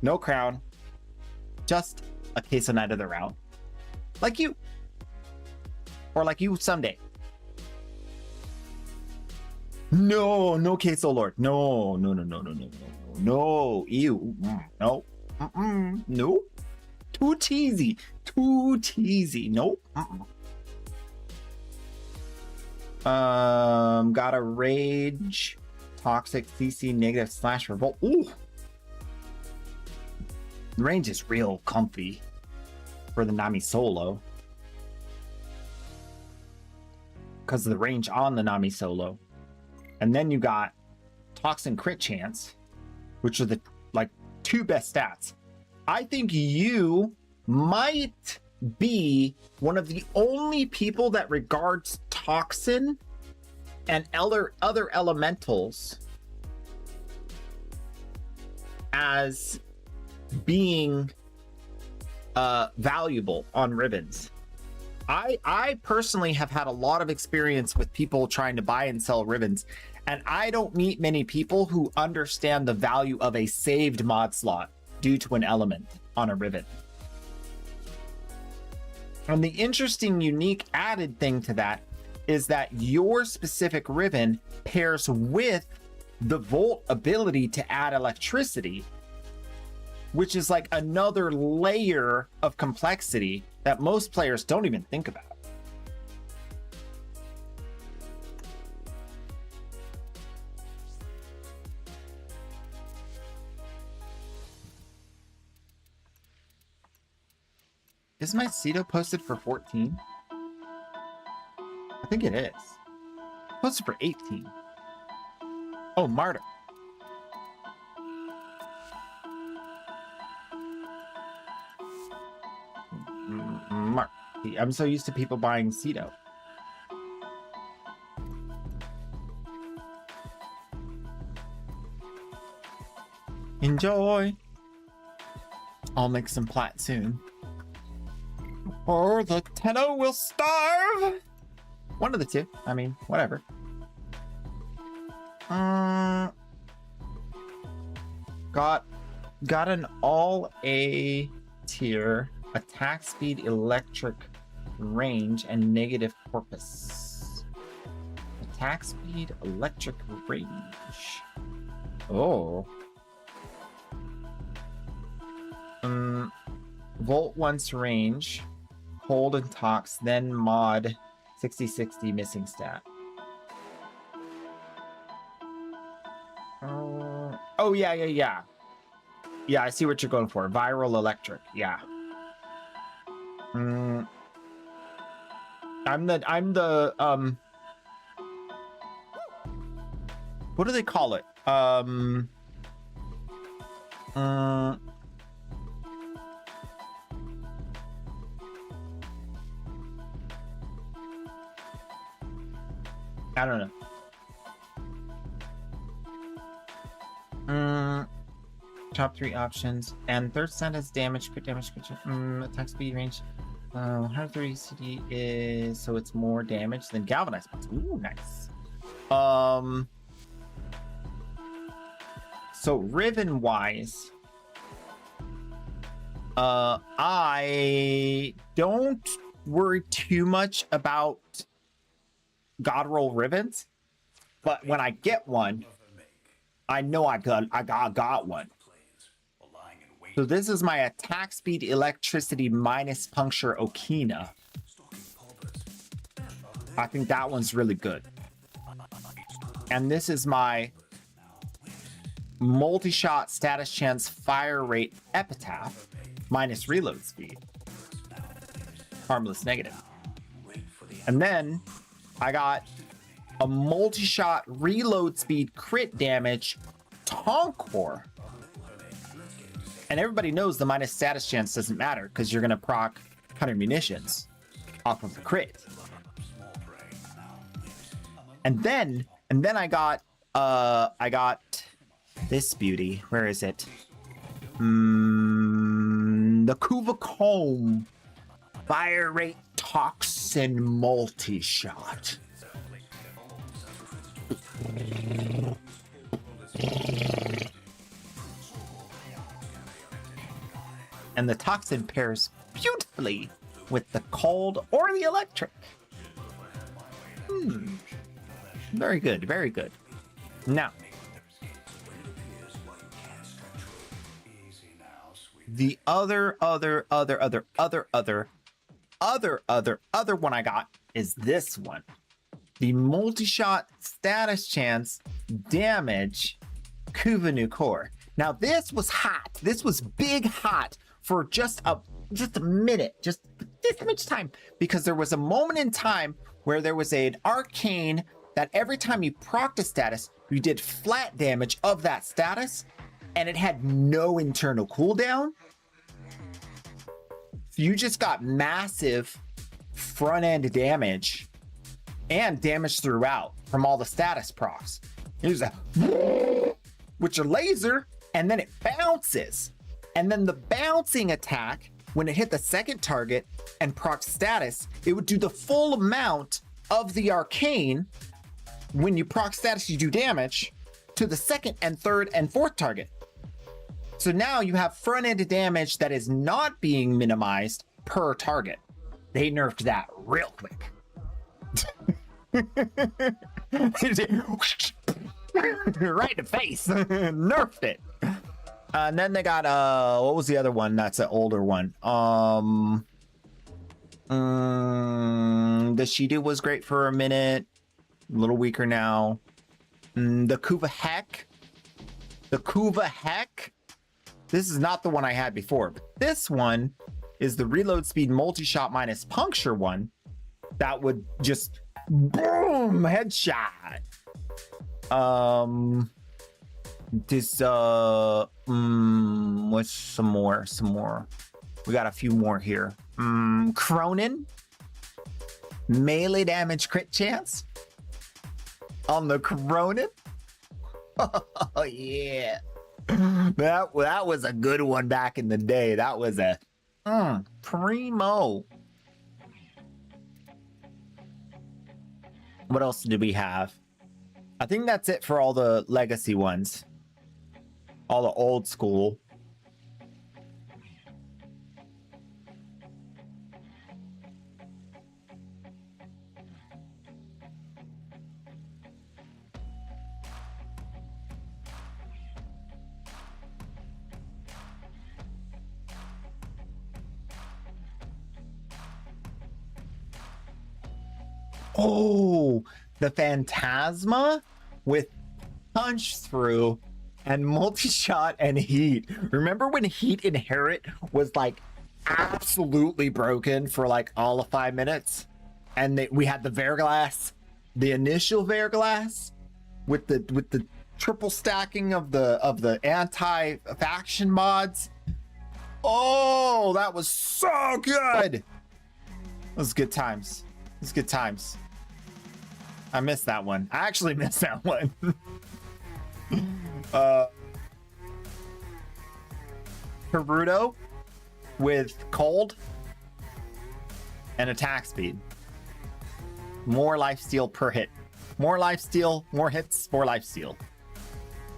no crown, just a queso knight of the round. Like you. Or like you someday. No, no queso lord. No. No, ew. No. No. Too cheesy. Too cheesy. Nope. Got a rage, toxic, CC, negative, / revolt. Ooh. The range is real comfy for the Nami solo. Because of the range on the Nami solo. And then you got Toxin crit chance, which are the like 2 best stats. I think you might be one of the only people that regards Toxin and other elementals as being valuable on ribbons. I personally have had a lot of experience with people trying to buy and sell ribbons, and I don't meet many people who understand the value of a saved mod slot due to an element on a ribbon. And the interesting, unique added thing to that is that your specific ribbon pairs with the Volt ability to add electricity. which is like another layer of complexity that most players don't even think about. Is my Cedo posted for 14? I think it is. Posted for 18. Oh, Martyr. Mark. I'm so used to people buying Cedo. Enjoy. I'll make some plat soon. Or the Tenno will starve. One of the two. I mean, whatever. Got an all A tier, attack speed, electric range, and negative corpus. Attack speed, electric range. Oh. Volt once range, hold and tox, then mod 60/60 missing stat. Oh yeah. Yeah, I see what you're going for. Viral electric. Yeah. I'm the what do they call it? I don't know. Top 3 options. And third stat has damage, crit damage, attack speed range. 130 CD is so it's more damage than galvanized bots. Ooh, nice. So Riven wise, I don't worry too much about God roll Rivens, but when I get one, I know I got one. So this is my attack speed, electricity minus puncture Okina. I think that one's really good. And this is my multi-shot status chance fire rate epitaph minus reload speed. Harmless negative. And then I got a multi-shot reload speed crit damage Tonkor. And everybody knows the minus status chance doesn't matter because you're gonna proc 100 munitions off of the crit. And then I got this beauty. Where is it? The Kuvacomb fire rate toxin multi-shot. And the toxin pairs beautifully with the cold or the electric. Very good, very good. Now, the other one I got is this one. The multi-shot status chance damage Kuvanu core. Now this was hot. This was big hot for just a minute, just this much time, because there was a moment in time where there was an arcane that every time you proc a status, you did flat damage of that status, and it had no internal cooldown. So you just got massive front end damage and damage throughout from all the status procs. It was a with your laser, and then it bounces. And then the bouncing attack, when it hit the second target and proc status, it would do the full amount of the arcane. When you proc status, you do damage to the second and third and fourth target. So now you have front-end damage that is not being minimized per target. They nerfed that real quick. Right in the face. Nerfed it. And then they got what was the other one? That's an older one. The Shido was great for a minute, a little weaker now. The Kuva Heck. The Kuva Heck. This is not the one I had before, but this one is the reload speed multi-shot minus puncture one that would just boom headshot. This what's some more? We got a few more here. Cronin, melee damage crit chance on the Cronin. Oh yeah, that was a good one back in the day. That was a primo. What else do we have? I think that's it for all the legacy ones. All the old school. Oh, the Phantasma with punch through and multi-shot and heat. Remember when Heat Inherit was like absolutely broken for like all of 5 minutes? And we had the Verglass, the initial Verglass with the triple stacking of the anti-faction mods. Oh, that was so good. It was good times. It was good times. I missed that one. I actually missed that one. Perudo with cold and attack speed. More lifesteal per hit. More lifesteal, more hits, more lifesteal.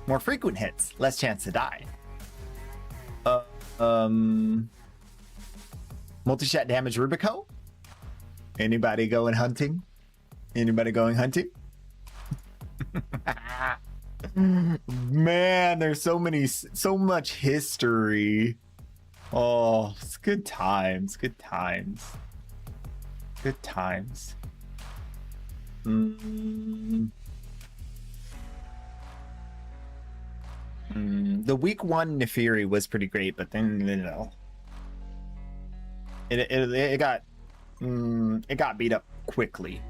More frequent hits, less chance to die. Multi-shot damage Rubico. Anybody going hunting? Anybody going hunting? Man, there's so much history. Oh, it's good times, good times. Good times. The week 1 Nefiri was pretty great, but then, you know, it got beat up quickly.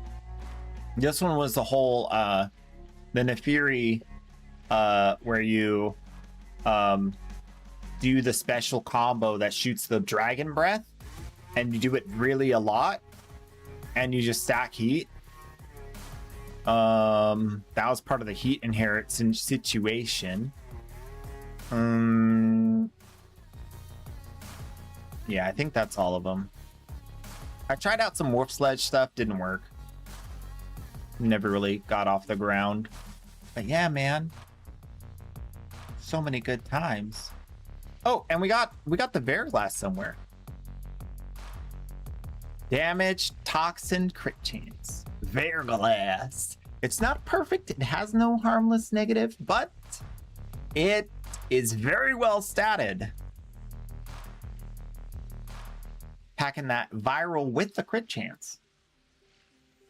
This one was the whole the Nefiri where you do the special combo that shoots the dragon breath, and you do it really a lot, and you just stack heat. That was part of the Heat Inherit situation. Yeah, I think that's all of them. I tried out some Warp Sledge stuff, didn't work. Never really got off the ground. But yeah, man. So many good times. Oh, and we got the Verglass somewhere. Damage, toxin, crit chance. Verglass. It's not perfect. It has no harmless negative, but it is very well statted. Packing that viral with the crit chance.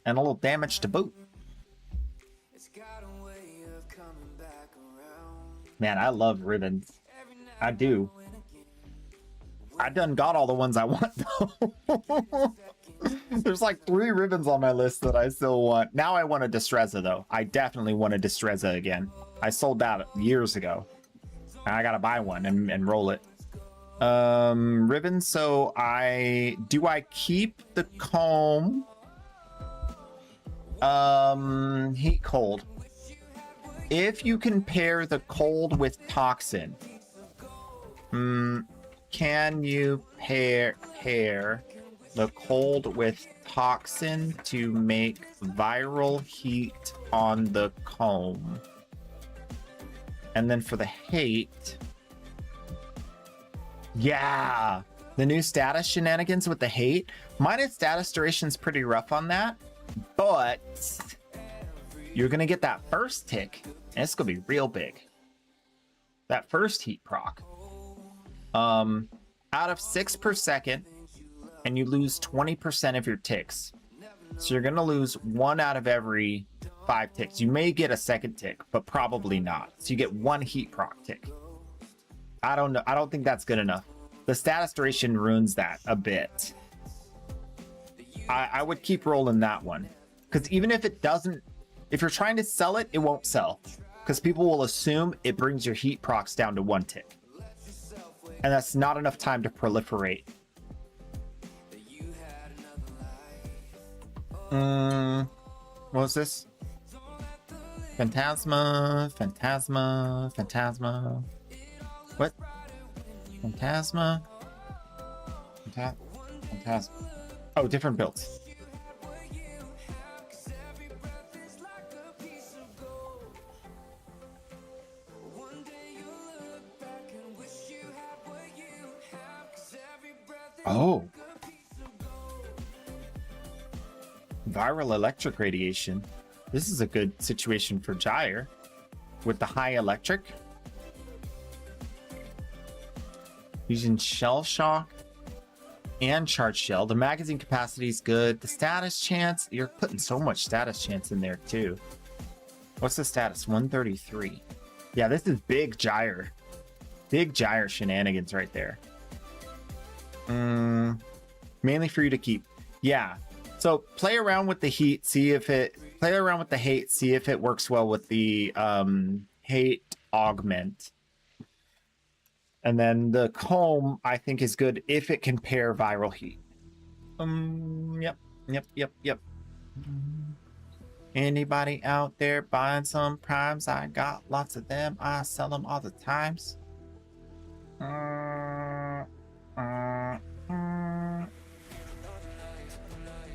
And a little damage to boot. Man, I love ribbons. I do. I done got all the ones I want though. There's like 3 ribbons on my list that I still want. Now I want a Destreza though. I definitely want a Destreza again. I sold that years ago. I gotta buy one and roll it. Ribbons, so I keep the comb? Heat cold. If you can pair the cold with toxin, can you pair the cold with toxin to make viral heat on the comb? And then for the hate, yeah, the new status shenanigans with the hate. Minus status duration's pretty rough on that, but you're gonna get that first tick, and it's gonna be real big. that first heat proc. Out of 6 per second, and you lose 20% of your ticks. So you're gonna lose 1 out of every 5 ticks. You may get a second tick, but probably not. So you get 1 heat proc tick. I don't know. I don't think that's good enough. The status duration ruins that a bit. I would keep rolling that one. Because even if it doesn't, if you're trying to sell it, it won't sell. Because people will assume it brings your heat procs down to 1 tick. And that's not enough time to proliferate. What was this? Phantasma. What? Phantasma? Phantasma. Oh, different builds. Oh. Viral electric radiation. This is a good situation for Gyre with the high electric. Using shell shock and charge shell. The magazine capacity is good. The status chance, you're putting so much status chance in there too. What's the status? 133. Yeah, this is big Gyre. Big Gyre shenanigans right there. Mainly for you to keep. Yeah. So play around with the heat, see if it see if it works well with the hate augment. And then the comb, I think, is good if it can pair viral heat. Yep. Anybody out there buying some primes? I got lots of them. I sell them all the times.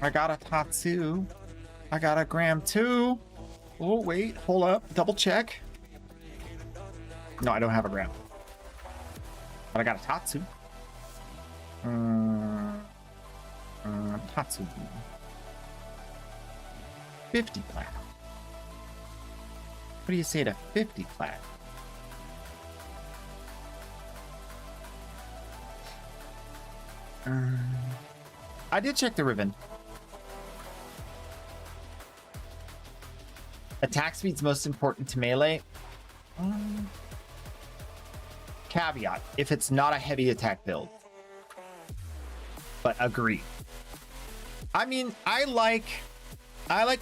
I got a Tatsu. I got a Gram too. Oh, wait, hold up. Double check. No, I don't have a Gram. But I got a Tatsu. Tatsu. 50 plat. What do you say to 50 plat? I did check the ribbon. Attack speed's most important to melee. Caveat, if it's not a heavy attack build. But agree. I mean, I like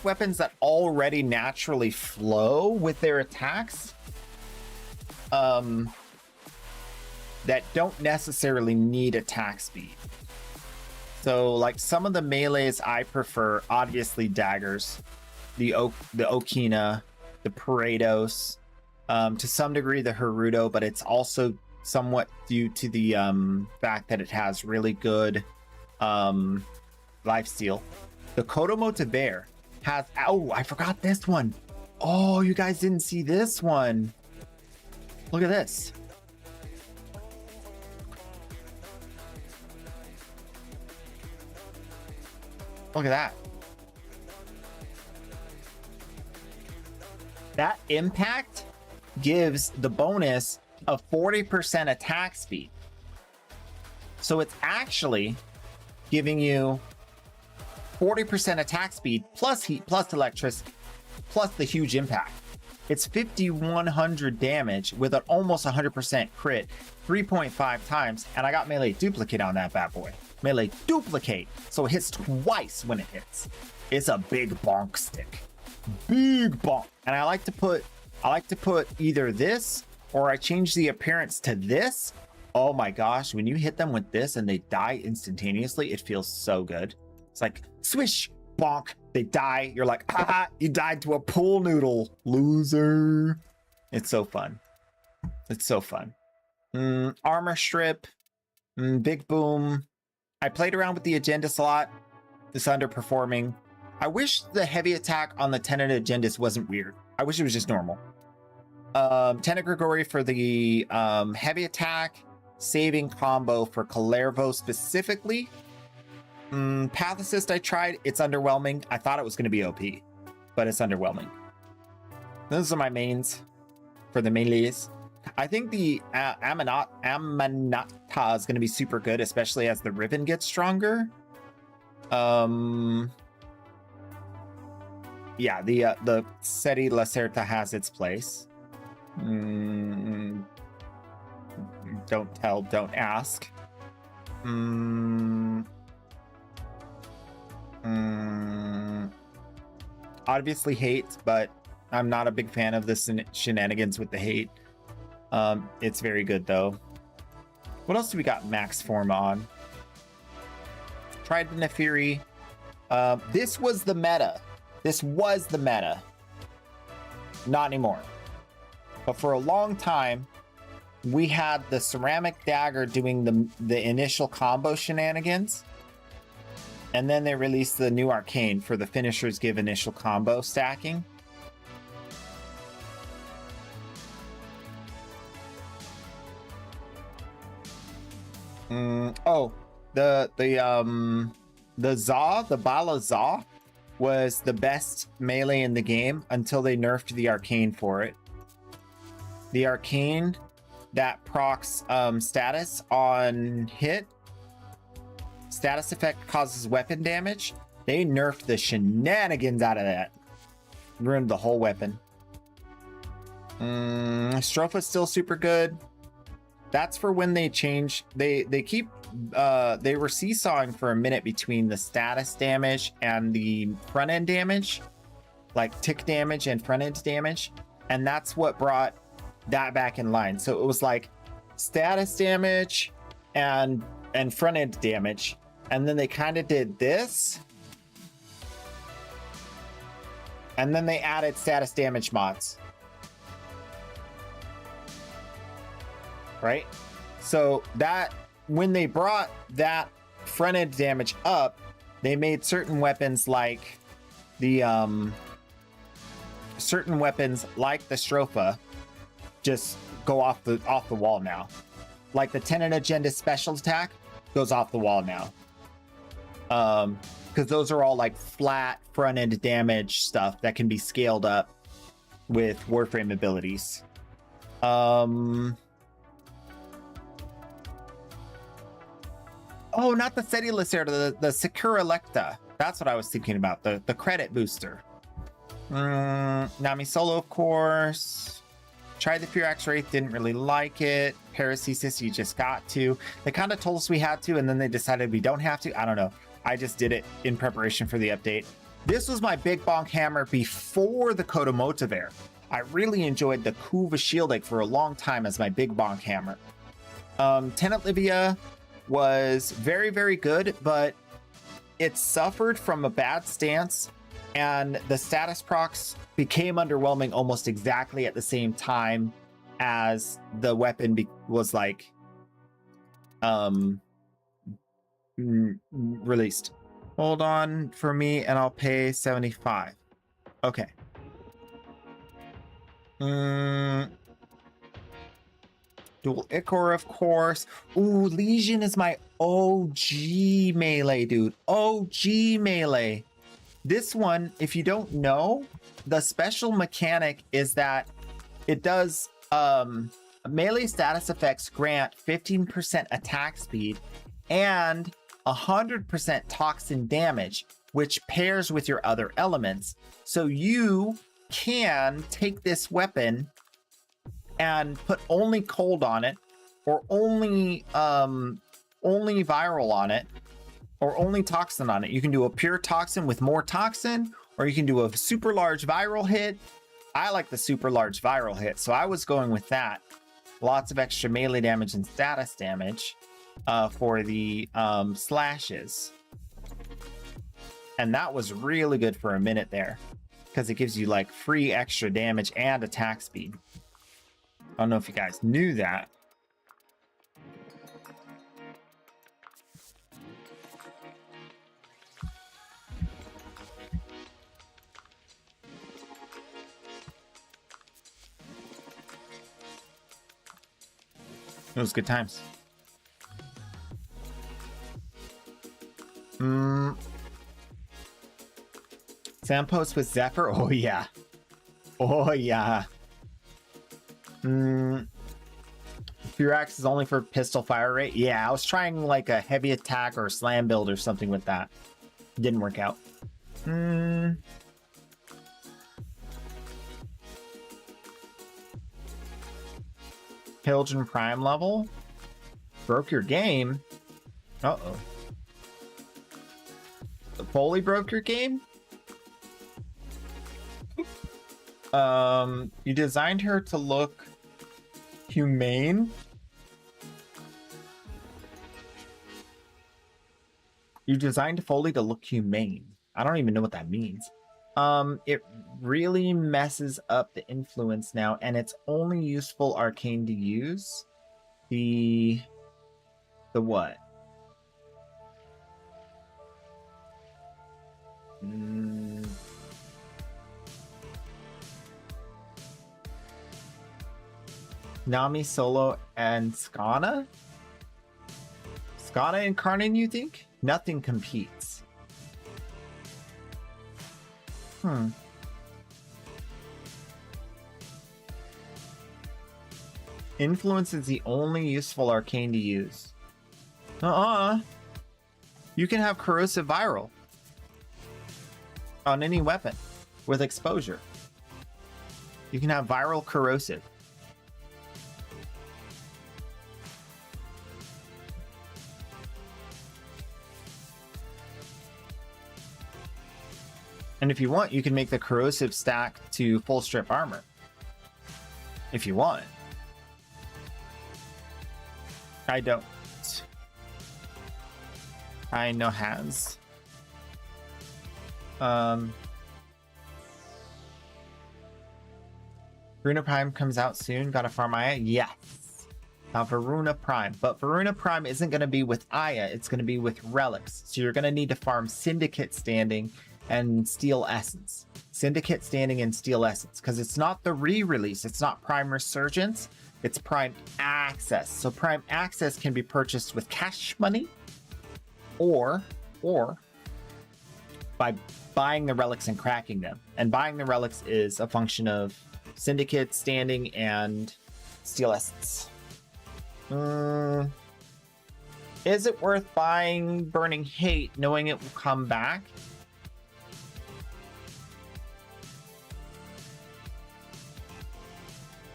weapons that already naturally flow with their attacks. That don't necessarily need attack speed. So like some of the melees I prefer, obviously daggers, the Okina, the Paretos, to some degree the Haruto, but it's also somewhat due to the fact that it has really good lifesteal. The Kodomo to Bear has, oh, I forgot this one. Oh, you guys didn't see this one. Look at this. Look at that. That impact gives the bonus of 40% attack speed. So it's actually giving you 40% attack speed plus heat plus electricity plus the huge impact. It's 5100 damage with an almost 100% crit 3.5 times, and I got melee duplicate on that bad boy. Melee duplicate, so it hits twice when it hits. It's a big bonk stick. Big bonk. And I like to put either this or I change the appearance to this. Oh my gosh, when you hit them with this and they die instantaneously, it feels so good. It's like swish, bonk, they die. You're like, ah, you died to a pool noodle, loser. It's so fun. It's so fun. Armor strip, big boom. I played around with the agenda slot. It's underperforming. I wish the heavy attack on the Tenet agendas wasn't weird. I wish it was just normal. Tenet Grigori for the heavy attack, saving combo for Kalervo specifically. Path Assist I tried, it's underwhelming. I thought it was going to be OP, but it's underwhelming. Those are my mains for the melees. I think the Amanata is going to be super good, especially as the Riven gets stronger. Yeah, the Seti Lacerta has its place. Don't tell, don't ask. Obviously hate, but I'm not a big fan of the shenanigans with the hate. It's very good though. What else do we got max form on? Tried the Nefiri. This was the meta. This was the meta. Not anymore. But for a long time, we had the ceramic dagger doing the initial combo shenanigans. And then they released the new arcane for the finishers give initial combo stacking. The Bala Za was the best melee in the game until they nerfed the arcane for it. The arcane that procs status on hit, status effect causes weapon damage. They nerfed the shenanigans out of that. Ruined the whole weapon. Stropha's still super good. That's for when they change. They were seesawing for a minute between the status damage and the front end damage, like tick damage and front end damage, and that's what brought that back in line. So it was like status damage and front end damage, and then they kind of did this, and then they added status damage mods. Right? So that when they brought that front end damage up, they made certain weapons like the Stropha just go off the wall now. Like the Tenet Agenda special attack goes off the wall now. Because those are all like flat front end damage stuff that can be scaled up with Warframe abilities. Oh, not the Seti Lacerda, the Sakura Lecta. That's what I was thinking about, the credit booster. Nami Solo, of course. Tried the Firax Wraith, didn't really like it. Paracesis, you just got to. They kind of told us we had to, and then they decided we don't have to. I don't know. I just did it in preparation for the update. This was my big bonk hammer before the Kodomotivare. I really enjoyed the Kuva Shield Egg for a long time as my big bonk hammer. Tenet Livia was very, very good, but it suffered from a bad stance, and the status procs became underwhelming almost exactly at the same time as the weapon was like released. Hold on for me and I'll pay 75. Okay. Dual Ichor, of course. Ooh, Legion is my OG melee, dude. OG melee. This one, if you don't know, the special mechanic is that it does melee status effects grant 15% attack speed and 100% toxin damage, which pairs with your other elements. So you can take this weapon and put only cold on it, or only viral on it, or only toxin on it. You can do a pure toxin with more toxin, or you can do a super large viral hit. I like the super large viral hit, so I was going with that. Lots of extra melee damage and status damage for the slashes. And that was really good for a minute there, because it gives you like free extra damage and attack speed. I don't know if you guys knew that. It was good times. Sampost with Zephyr? Oh yeah. Oh yeah. Fear Axe is only for pistol fire rate. Yeah, I was trying like a heavy attack or a slam build or something with that. Didn't work out. Children Prime level. Broke your game. Uh-oh. The Foley broke your game? You designed her to look humane. You designed Foley to look humane. I don't even know what that means. It really messes up the influence now, and it's only useful arcane to use. The what? Nami, Solo, and Skana? Skana and Karnan, you think? Nothing competes. Influence is the only useful arcane to use. You can have corrosive viral on any weapon with exposure. You can have viral corrosive. And if you want, you can make the corrosive stack to full strip armor. If you want. I don't. I know has. Varuna Prime comes out soon. Gotta farm Aya? Yes. Now Varuna Prime. But Varuna Prime isn't going to be with Aya. It's going to be with relics. So you're going to need to farm Syndicate Standing and Steel Essence. Syndicate Standing and Steel Essence. Because it's not the re-release. It's not Prime Resurgence. It's Prime Access. So Prime Access can be purchased with cash money. Or by buying the relics and cracking them. And buying the relics is a function of Syndicate Standing and Steel Essence. Is it worth buying Burning Hate knowing it will come back?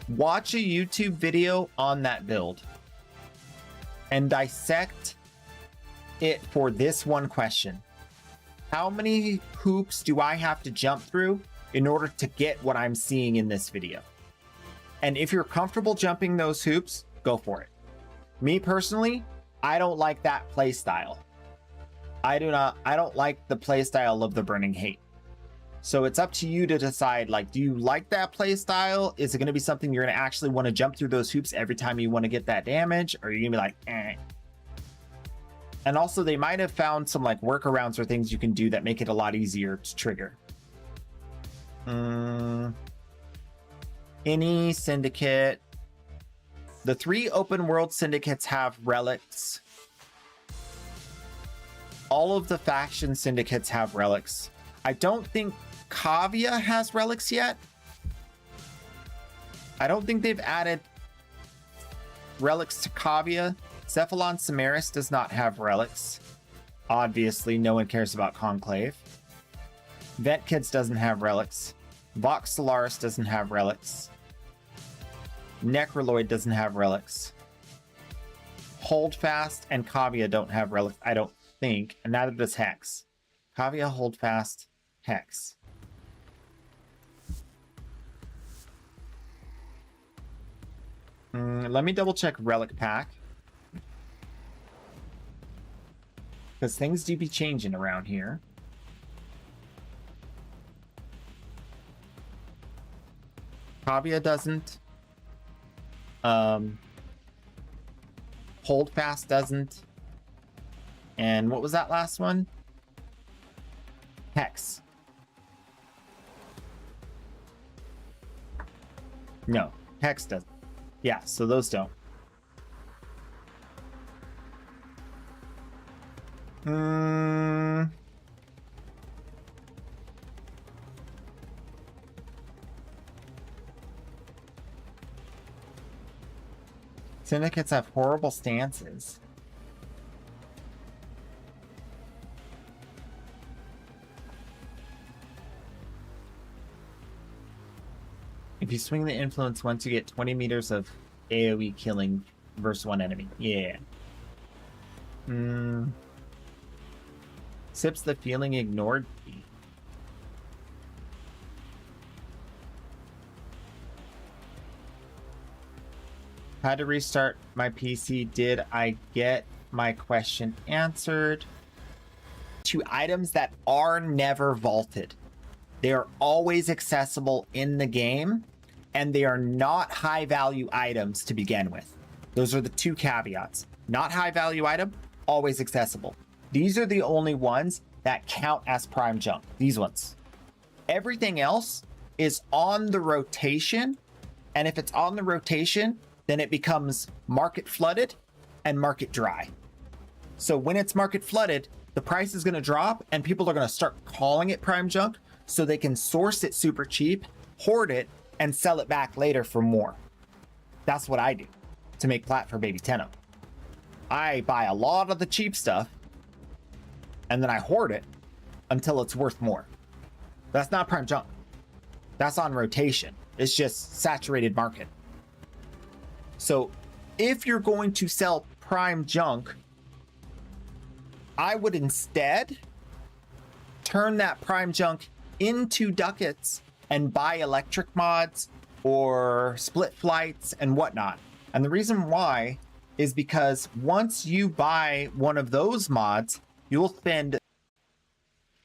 Watch a YouTube video on that build and dissect it for this one question. How many hoops do I have to jump through in order to get what I'm seeing in this video? And if you're comfortable jumping those hoops, go for it. Me personally, I don't like that play style. I don't like the play style of the Burning Hate. So it's up to you to decide, like, do you like that play style? Is it going to be something you're going to actually want to jump through those hoops every time you want to get that damage? Or are you going to be like, eh? And also they might have found some like workarounds or things you can do that make it a lot easier to trigger. Any syndicate. The 3 open world syndicates have relics. All of the faction syndicates have relics. I don't think Kavia has relics yet. I don't think they've added relics to Kavia. Cephalon Samaris does not have relics. Obviously, no one cares about Conclave. Ventkids doesn't have relics. Vox Solaris doesn't have relics. Necroloid doesn't have relics. Holdfast and Kavia don't have relics, I don't think, and neither does Hex. Kavia, Holdfast, Hex. Let me double check Relic Pack. Because things do be changing around here. Kavia doesn't. Holdfast doesn't. And what was that last one? Hex. No, Hex doesn't. Yeah, so those don't. Syndicates have horrible stances. If you swing the influence once, you get 20 meters of AoE killing versus one enemy. Yeah. Sips the feeling ignored. Had to restart my PC. Did I get my question answered? 2 items that are never vaulted. They are always accessible in the game, and they are not high value items to begin with. Those are the 2 caveats. Not high value item, always accessible. These are the only ones that count as prime junk. These ones. Everything else is on the rotation, and if it's on the rotation, then it becomes market flooded and market dry. So when it's market flooded, the price is going to drop and people are going to start calling it prime junk so they can source it super cheap, hoard it, and sell it back later for more. That's what I do to make plat for Baby Tenno. I buy a lot of the cheap stuff and then I hoard it until it's worth more. That's not prime junk. That's on rotation. It's just saturated market. So if you're going to sell prime junk, I would instead turn that prime junk into ducats and buy electric mods or split flights and whatnot. And the reason why is because once you buy one of those mods, you'll spend.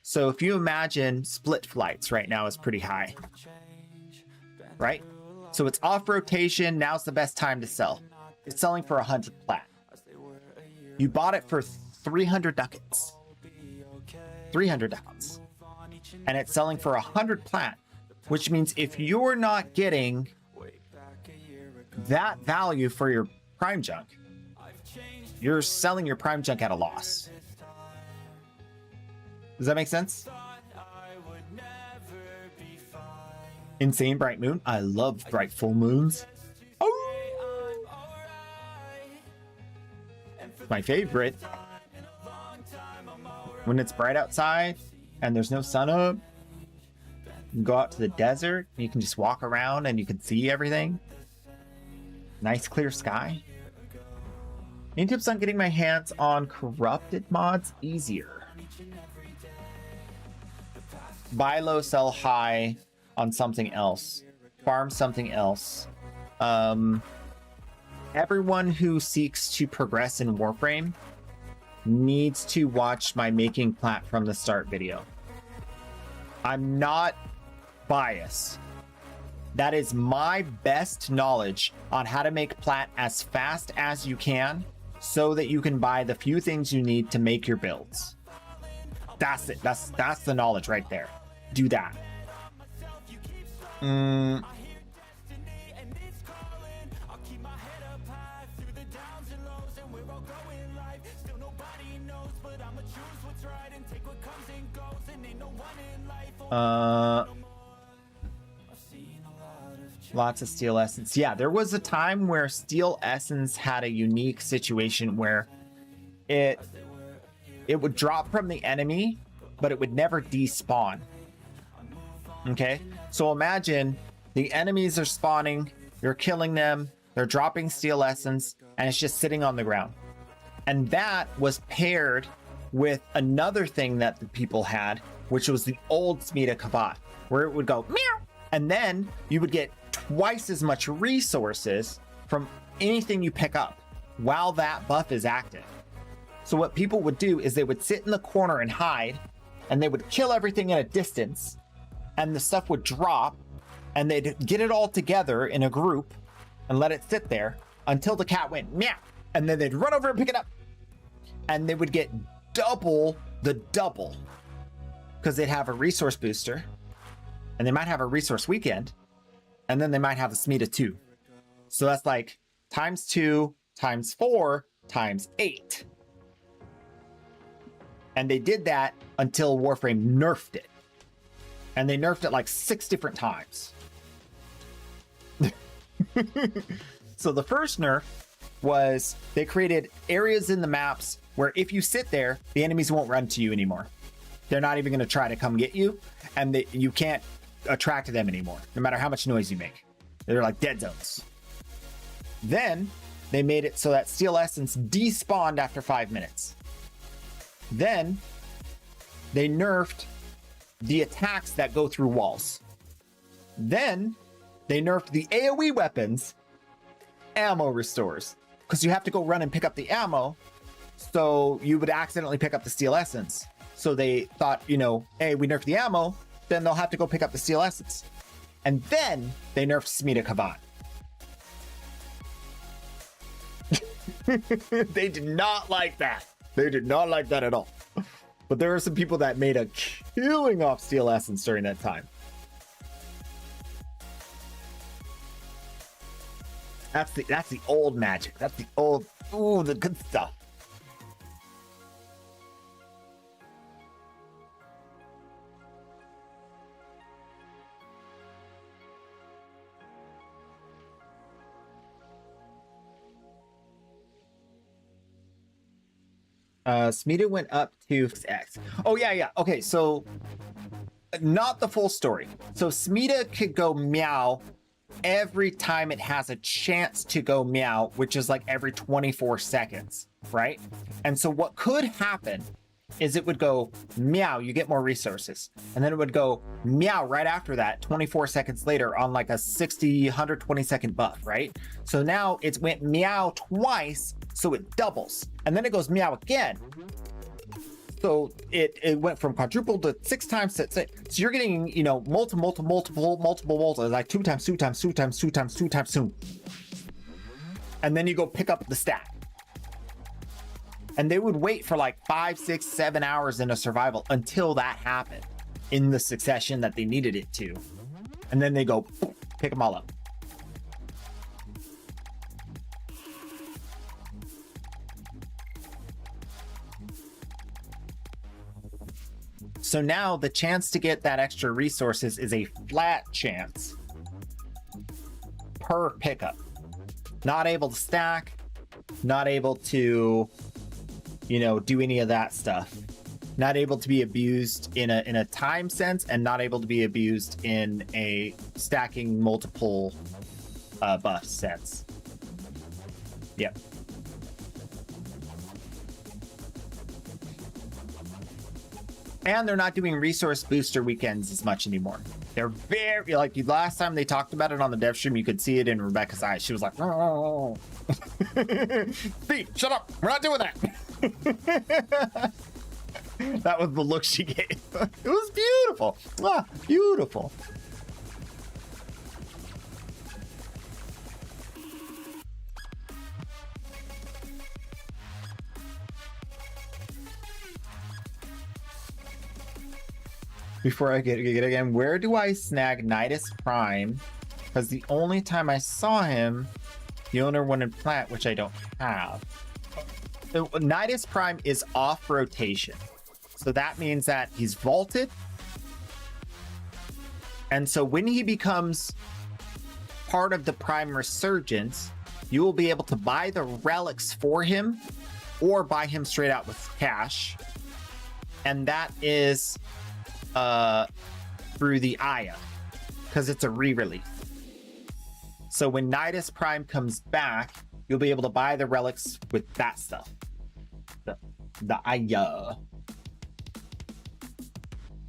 So if you imagine split flights right now is pretty high, right? So it's off rotation. Now's the best time to sell. It's selling for 100 plat. You bought it for 300 ducats. 300 ducats. And it's selling for 100 plat, which means if you're not getting that value for your prime junk, you're selling your prime junk at a loss. Does that make sense? Insane bright moon. I love bright full moons. Oh! My favorite. When it's bright outside and there's no sun up, you can go out to the desert and you can just walk around and you can see everything. Nice clear sky. Any tips on getting my hands on corrupted mods easier? Buy low, sell high on something else. Farm something else. Everyone who seeks to progress in Warframe needs to watch my Making Plat from the Start video. I'm not biased. That is my best knowledge on how to make plat as fast as you can so that you can buy the few things you need to make your builds. That's it. That's the knowledge right there. Do that. Lots of Steel Essence. Yeah, there was a time where Steel Essence had a unique situation where it would drop from the enemy, but it would never despawn. Okay, so imagine the enemies are spawning, you're killing them, they're dropping Steel Essence, and it's just sitting on the ground. And that was paired with another thing that the people had, which was the old Smita Kavat, where it would go meow, and then you would get twice as much resources from anything you pick up while that buff is active. So what people would do is they would sit in the corner and hide, and they would kill everything at a distance, and the stuff would drop, and they'd get it all together in a group and let it sit there until the cat went meow, and then they'd run over and pick it up, and they would get double the double because they'd have a resource booster, and they might have a resource weekend, and then they might have a Smita 2. So that's like times 2 times 4 times 8. And they did that until Warframe nerfed it. And they nerfed it like 6 different times. So the first nerf was they created areas in the maps where if you sit there, the enemies won't run to you anymore. They're not even going to try to come get you, and you can't attract them anymore, no matter how much noise you make. They're like dead zones. Then they made it so that Steel Essence despawned after 5 minutes. Then they nerfed the attacks that go through walls. Then they nerfed the AoE weapons, ammo restores, because you have to go run and pick up the ammo, so you would accidentally pick up the Steel Essence. So they thought, you know, hey, we nerfed the ammo, then they'll have to go pick up the Steel Essence. And then they nerfed Smita Kavat. They did not like that. They did not like that at all. But there are some people that made a killing off Steel Essence during that time. That's the old magic. That's the old, ooh, the good stuff. Smita went up to X. Oh yeah. Okay, so not the full story. So Smita could go meow every time it has a chance to go meow, which is like every 24 seconds, right? And so what could happen is it would go meow, you get more resources, and then it would go meow right after that 24 seconds later on like a 120 second buff, right? So now it went meow twice, so it doubles, and then it goes meow again, so it went from quadruple to 6 times to 6. So you're getting, you know, multiple, like 2 times, and then you go pick up the stack. And they would wait for like 5, 6, 7 hours in a survival until that happened in the succession that they needed it to. And then they go boom, pick them all up. So now the chance to get that extra resources is a flat chance per pickup. Not able to stack, not able to, you know, do any of that stuff. Not able to be abused in a time sense, and not able to be abused in a stacking multiple buff sense. Yep. And they're not doing resource booster weekends as much anymore. They're very, like, last time they talked about it on the dev stream, you could see it in Rebecca's eyes. She was like, oh. Steve, shut up. We're not doing that. That was the look she gave. It was beautiful. Ah, beautiful. Before I get it again, where do I snag Nidus Prime? Because the only time I saw him, the owner wanted plant, which I don't have. So Nidus Prime is off rotation. So that means that he's vaulted. And so when he becomes part of the Prime Resurgence, you will be able to buy the relics for him or buy him straight out with cash. And that is through the Aya, because it's a re-release. So when Nidus Prime comes back, you'll be able to buy the relics with that stuff. The Aya.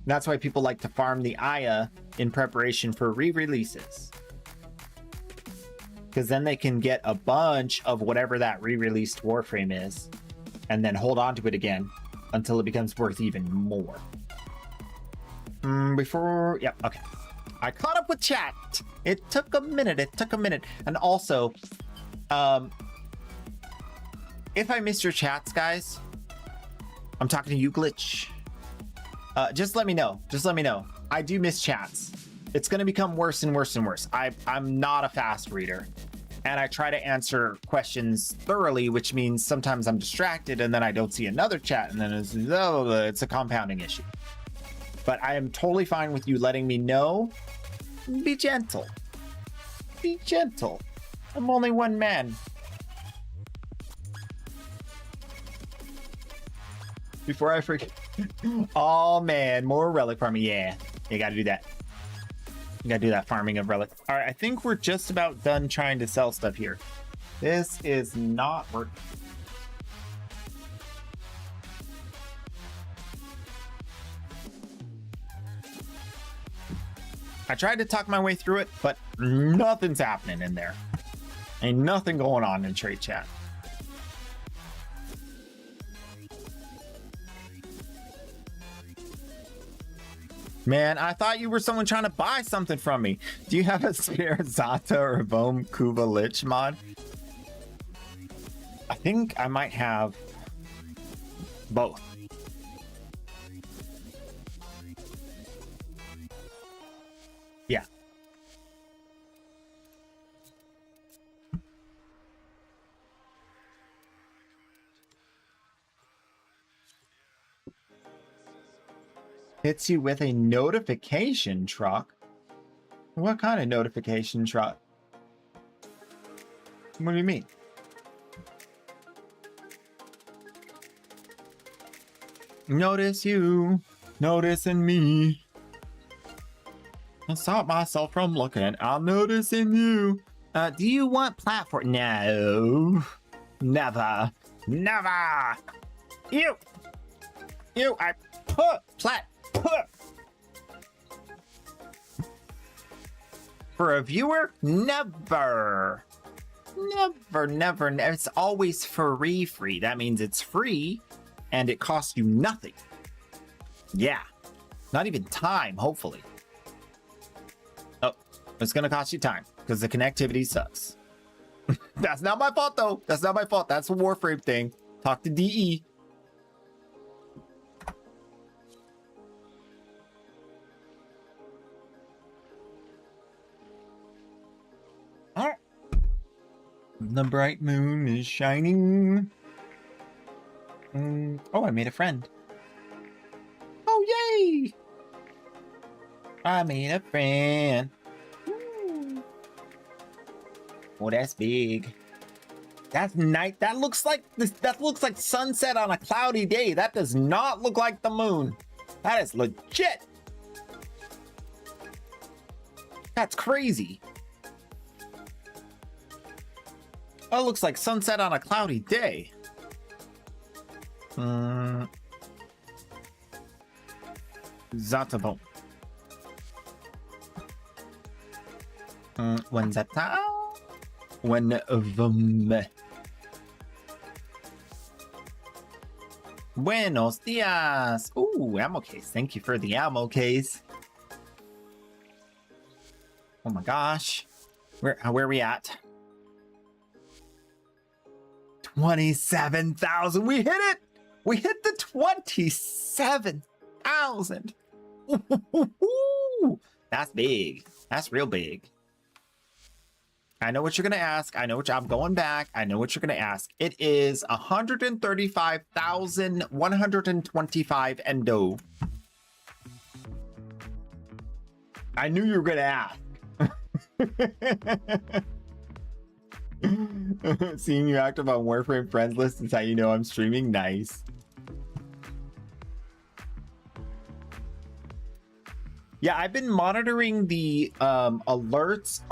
That's why people like to farm the Aya in preparation for re-releases. Because then they can get a bunch of whatever that re-released Warframe is, and then hold on to it again until it becomes worth even more. Yep, okay. I caught up with chat. It took a minute. And also, if I missed your chats, guys, I'm talking to you, Glitch. Just let me know. I do miss chats. It's going to become worse and worse and worse. I'm not a fast reader, and I try to answer questions thoroughly, which means sometimes I'm distracted and then I don't see another chat, and then it's a compounding issue. But I am totally fine with you letting me know. Be gentle. I'm only one man. before I forget. Oh man, more relic farming. Yeah, you gotta do that. You gotta do that farming of relic. All right, I think we're just about done trying to sell stuff here. This is not working. I tried to talk my way through it, but nothing's happening in there. Ain't nothing going on in trade chat. Man, I thought you were someone trying to buy something from me. Do you have a spare Zata or Vom Kuva Lich mod? I think I might have both. Yeah. Hits you with a notification truck? What kind of notification truck? What do you mean? Notice you, noticing me. I stop myself from looking. I'm noticing you. Do you want platform? No, never, never. You, I put for a viewer. Never. It's always free. That means it's free and it costs you nothing. Yeah, not even time, hopefully. Oh, it's gonna cost you time because the connectivity sucks. That's not my fault though. That's not my fault. That's a Warframe thing. Talk to DE. Oh. The bright moon is shining. Oh, I made a friend. Oh, yay! I made a friend. Ooh. Oh, that's big. That's night. That looks like this. That looks like sunset on a cloudy day. That does not look like the moon. That is legit. That's crazy. Oh, it looks like sunset on a cloudy day. Zatabo. When Zata? When Vum. Buenos dias. Ooh, ammo case. Thank you for the ammo case. Oh my gosh. Where are we at? 27,000. We hit it. We hit the 27,000. That's big. That's real big. I know what you're going to ask. I know what I'm going back. I know what you're going to ask. It is 135,125 endo. I knew you were going to ask. Seeing you active on Warframe friends list is how you know I'm streaming. Nice. Yeah, I've been monitoring the alerts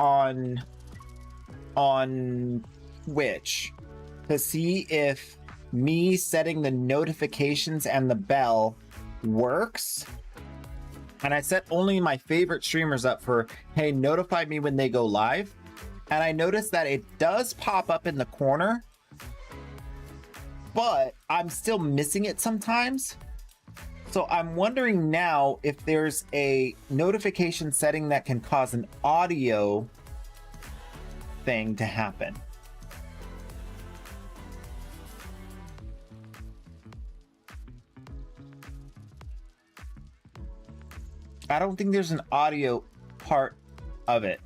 on Twitch to see if me setting the notifications and the bell works. And I set only my favorite streamers up for, hey, notify me when they go live. And I noticed that it does pop up in the corner, but I'm still missing it sometimes. So I'm wondering now if there's a notification setting that can cause an audio thing to happen. I don't think there's an audio part of it.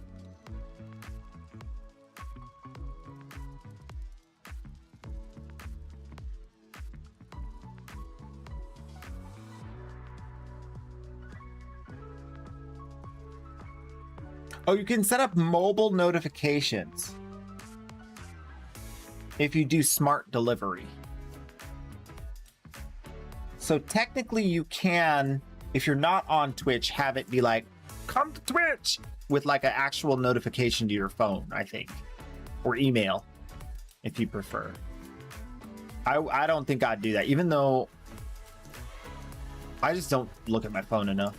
Oh, you can set up mobile notifications if you do smart delivery. So technically you can, if you're not on Twitch, have it be like, come to Twitch with like an actual notification to your phone, I think, or email if you prefer. I don't think I'd do that, even though I just don't look at my phone enough.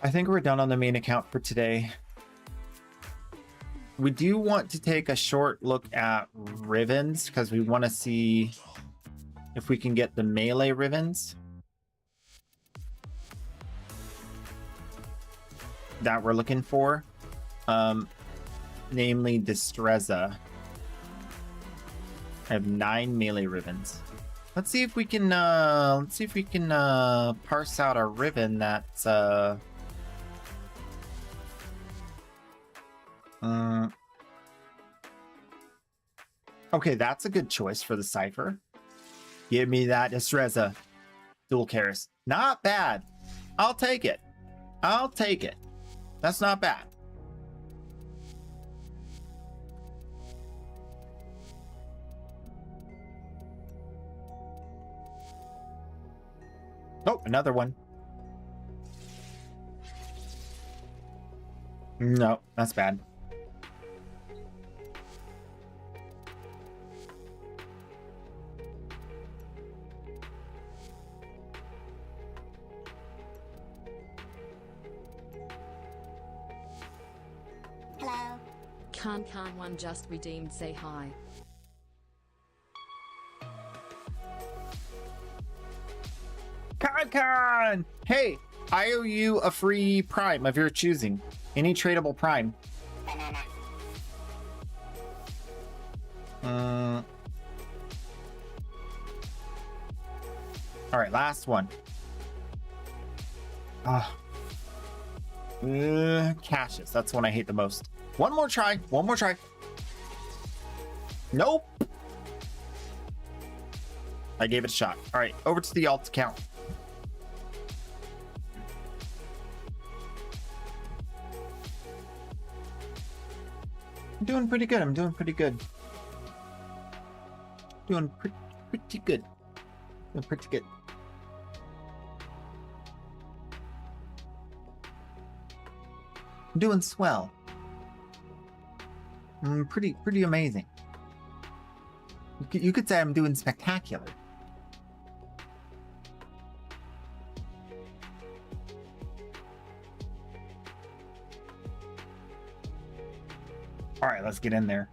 I think we're done on the main account for today. We do want to take a short look at Rivens because we want to see if we can get the melee Rivens that we're looking for, namely Destreza. I have 9 melee Rivens. Let's see if we can parse out a Riven that's okay, that's a good choice for the Cypher. Give me that Destreza. Dual Karis. Not bad. I'll take it. I'll take it. That's not bad. Oh, another one. No, that's bad.
Hello. Khan 1 just redeemed, say hi.
Khan! Hey, I owe you a free prime of your choosing. Any tradable prime. Alright, last one. Cassius, that's one I hate the most. One more try. One more try. Nope. I gave it a shot. Alright, over to the alt account. I'm doing pretty good. I'm doing pretty good. Doing pretty good. Doing pretty good. I'm doing swell. Pretty amazing. You could say I'm doing spectacular. All right, let's get in there.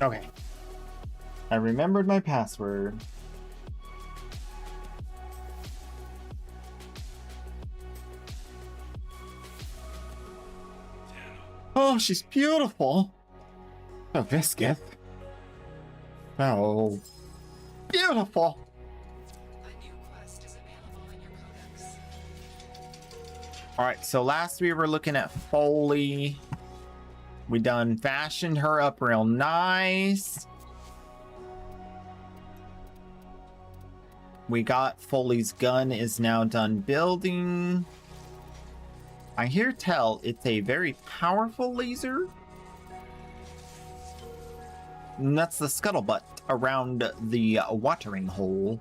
Okay. I remembered my password. Oh, she's beautiful. Oh, Viscith. Oh, beautiful. All right, so last we were looking at Foley. We done fashioned her up real nice. We got Foley's gun is now done building. I hear tell it's a very powerful laser. And that's the scuttlebutt around the watering hole.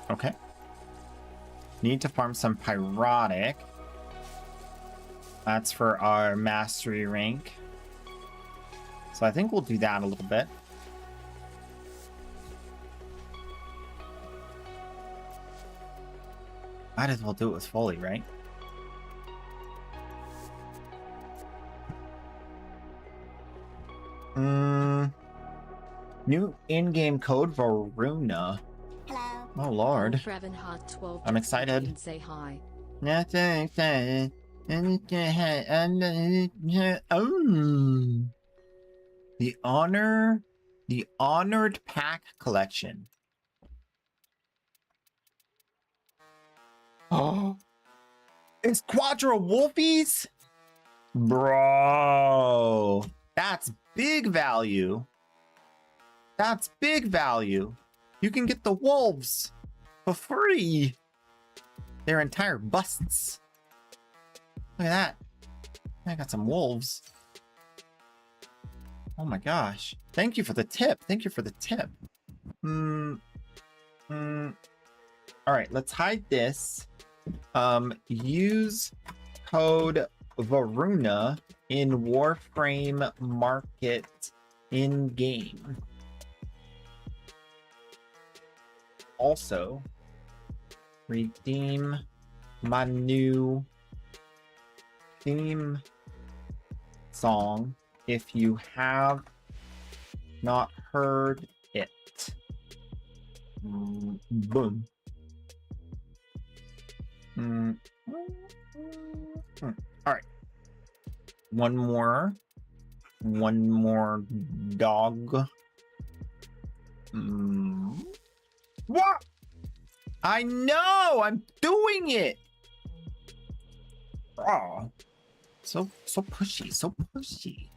Okay. Need to farm some pyrotic. That's for our mastery rank. So I think we'll do that a little bit. Might as well do it with Foley, right? New in-game code for Runa.
Hello.
Oh Lord.
Frevenhard 12
I'm
just
excited.
redeemed, say hi.
The Honored Pack Collection. Oh, it's Quadra Wolfies? Bro, that's big value. That's big value. You can get the wolves for free. Their entire busts. Look at that. I got some wolves. Oh my gosh. Thank you for the tip. Thank you for the tip. All right, let's hide this. Use code Varuna in Warframe Market in game. Also, redeem my new theme song if you have not heard it. Boom. All right. One more dog. What? I know, I'm doing it. Oh, so pushy, so pushy.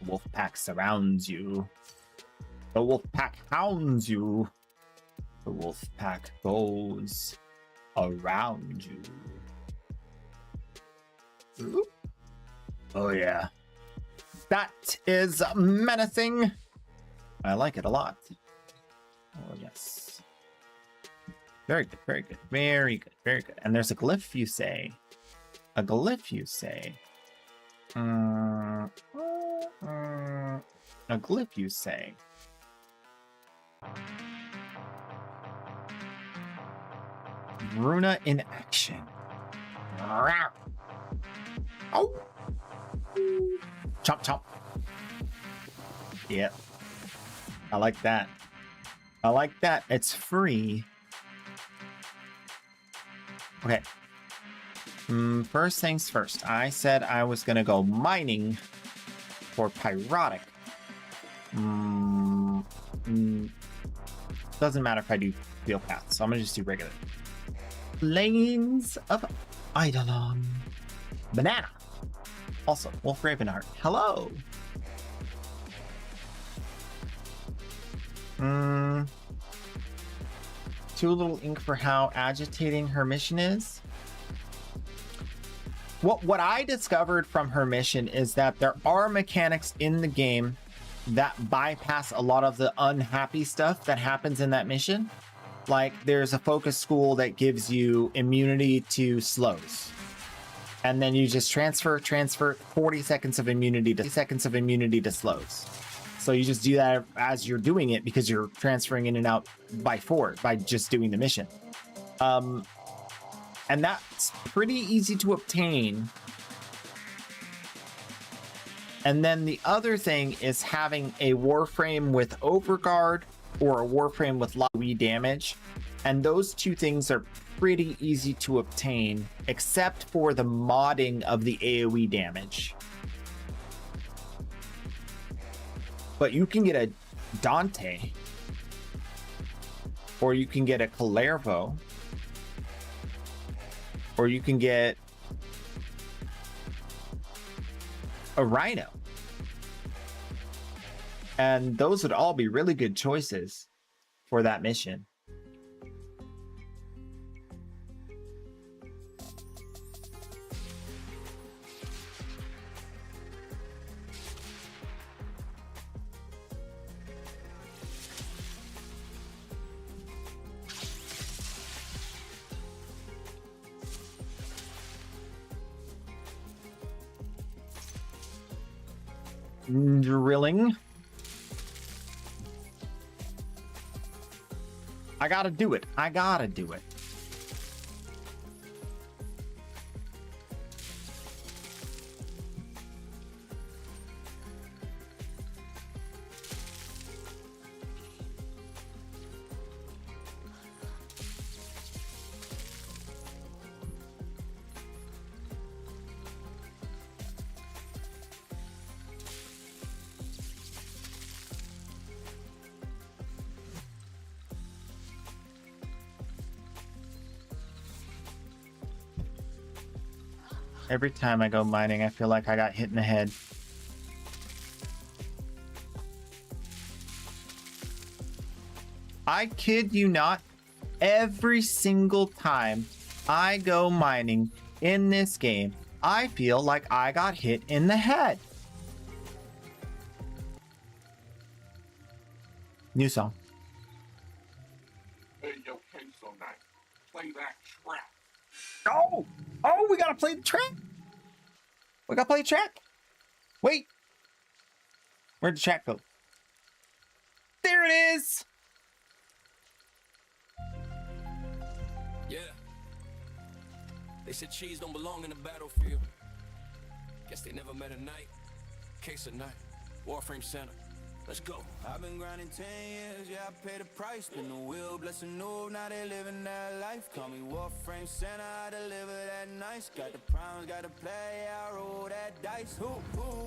The wolf pack surrounds you. The wolf pack hounds you. The wolf pack goes around you. Ooh. Oh yeah. That is menacing. I like it a lot. Oh yes. Very good, very good, very good, very good. And there's a glyph, you say. A glyph, you say. A glyph, you say. Runa in action. Oh. Chomp chomp. Yep. I like that. I like that. It's free. Okay. First things first. I said I was gonna go mining for pyrotic. Doesn't matter if I do field paths, so I'm gonna just do regular. Lanes of Eidolon. Banana. Also, Wolf Ravenheart. Hello. Too little ink for how agitating her mission is. What I discovered from her mission is that there are mechanics in the game that bypass a lot of the unhappy stuff that happens in that mission. Like there's a focus school that gives you immunity to slows. And then you just transfer 40 seconds of immunity to slows. So you just do that as you're doing it because you're transferring in and out by just doing the mission. And that's pretty easy to obtain. And then the other thing is having a Warframe with Overguard or a Warframe with AoE damage. And those two things are pretty easy to obtain, except for the modding of the AoE damage. But you can get a Dante, or you can get a Calervo, or you can get a Rhino. And those would all be really good choices for that mission. Drilling. I gotta do it. I gotta do it. Every time I go mining, I feel like I got hit in the head. I kid you not, every single time I go mining in this game, I feel like I got hit in the head. New song.
Hey, yo, Queso Night, play that track.
Oh! Oh, we gotta play the track. We gotta play the track. Wait. Where'd the track go? There it is.
Yeah. They said cheese don't belong in the battlefield. Guess they never met a night. Case of night. Warframe Center. Let's go.
I've been grinding 10 years, yeah, I paid the price. Spin the wheel, bless and new, now they living that life. Call me Warframe Center, I deliver that nice. Got the primes, got to play, I roll that dice. Who,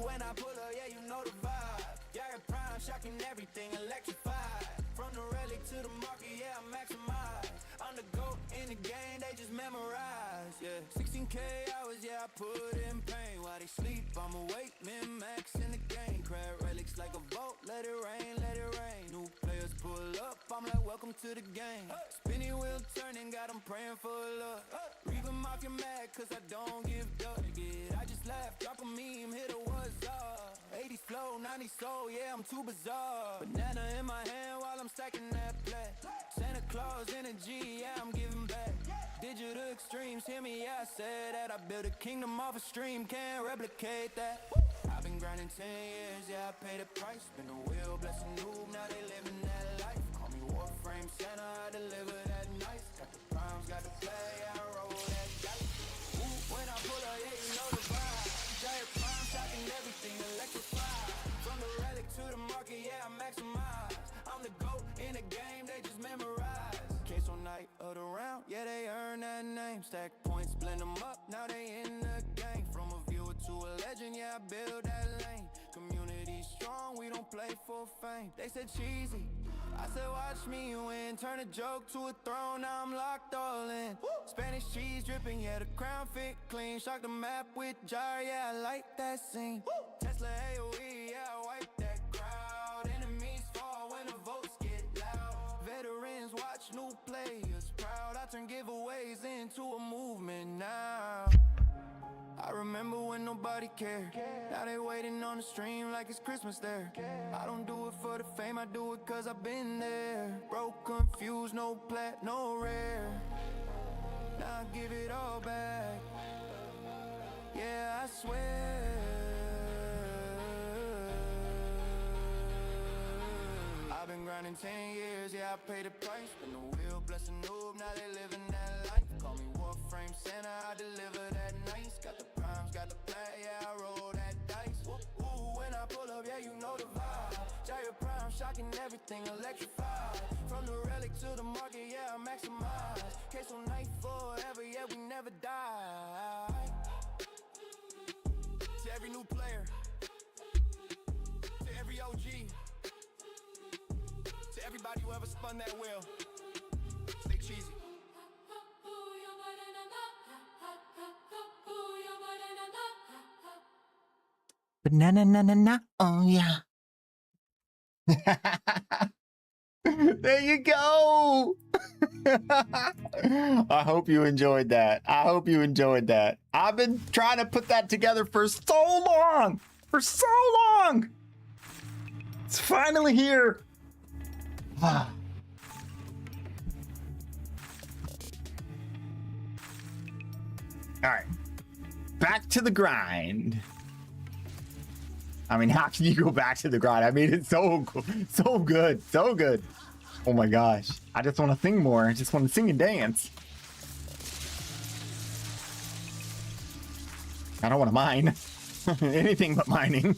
when I pull up, yeah, you know the vibe. Yeah, prime, shocking everything, electrified. From the relic to the market, yeah, I maximize. I'm the GOAT in the game, they just memorize, yeah. 16K hours, yeah, I put in pain. While they sleep, I'm awake, min-max in the game. Crab relics like a boat, let it rain, let it rain. New players pull up, I'm like, welcome to the game. Spinning wheel turning, got them praying for luck. Read them off your mad, cause I don't give duck. Yeah, I just laugh, drop a meme, hit a what's up. 80s flow, 90s soul, yeah, I'm too bizarre. Banana in my hand while I'm stacking that plat. Santa Claus energy, yeah, I'm giving back. Digital extremes, hear me, yeah, I said that. I built a kingdom off a stream, can't replicate that. I've been grinding 10 years, yeah, I paid the price. Spin the wheel, bless a noob, now they living that life. Call me Warframe Center, I deliver that nice. Got the primes, got the play, I roll that dice. Ooh, when I pull up, yeah, you know the vibe. Giant prime, shocking everything, electrified. From the relic to the market, yeah, I maximize. I'm the GOAT in the game, they just memorize. Queso Night of the round, yeah, they earn that name. Stack points, blend them up, now they in the game. From a viewer to a legend, yeah, I build that lane. Community strong, we don't play for fame. They said cheesy, I said watch me win. Turn a joke to a throne, now I'm locked all in. Spanish cheese dripping, yeah, the crown fit clean. Shock the map with jar, yeah, I like that scene. Tesla AOE, yeah, I wipe that crowd. Enemies fall when the votes get loud. Veterans watch new players proud. I turn giveaways into a movement now. I remember when nobody cared. Now they waiting on the stream like it's Christmas there. I don't do it for the fame, I do it cause I've been there. Broke, confused, no plat, no rare. Now I give it all back. Yeah, I swear. I've been grinding 10 years, yeah, I paid the price. Spin the wheel, bless a noob, now they living that life. Call me Warframe Center, I deliver that nice. Got the primes, got the play, yeah, I roll that dice. Ooh, when I pull up, yeah, you know the vibe. Giant prime, shocking everything, electrified. From the relic to the market, yeah, I maximize. Queso Night forever, yeah, we never die. To every new player, to every OG, to everybody who ever spun that wheel, stay cheesy.
Banana, na, na, na. Oh, yeah. There you go. I hope you enjoyed that. I hope you enjoyed that. I've been trying to put that together for so long. For so long. It's finally here. All right. Back to the grind. I mean, how can you go back to the grind? I mean, it's so good, so good.
Oh my gosh. I just want to sing more. I just want to sing and dance. I don't want to mine. Anything but mining.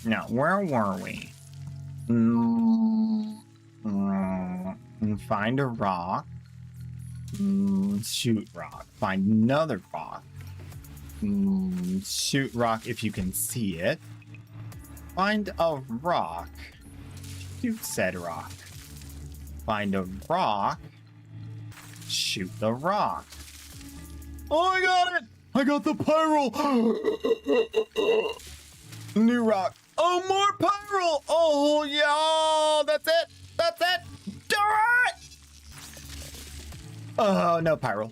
Now, where were we? Find a rock. Shoot rock. Find another rock. Shoot rock if you can see it. Find a rock. Shoot said rock. Find a rock. Shoot the rock. Oh, I got it! I got the pyro! New rock. Oh, more pyro! Oh, yeah! That's it! That's it! Do it! Oh, no pyro.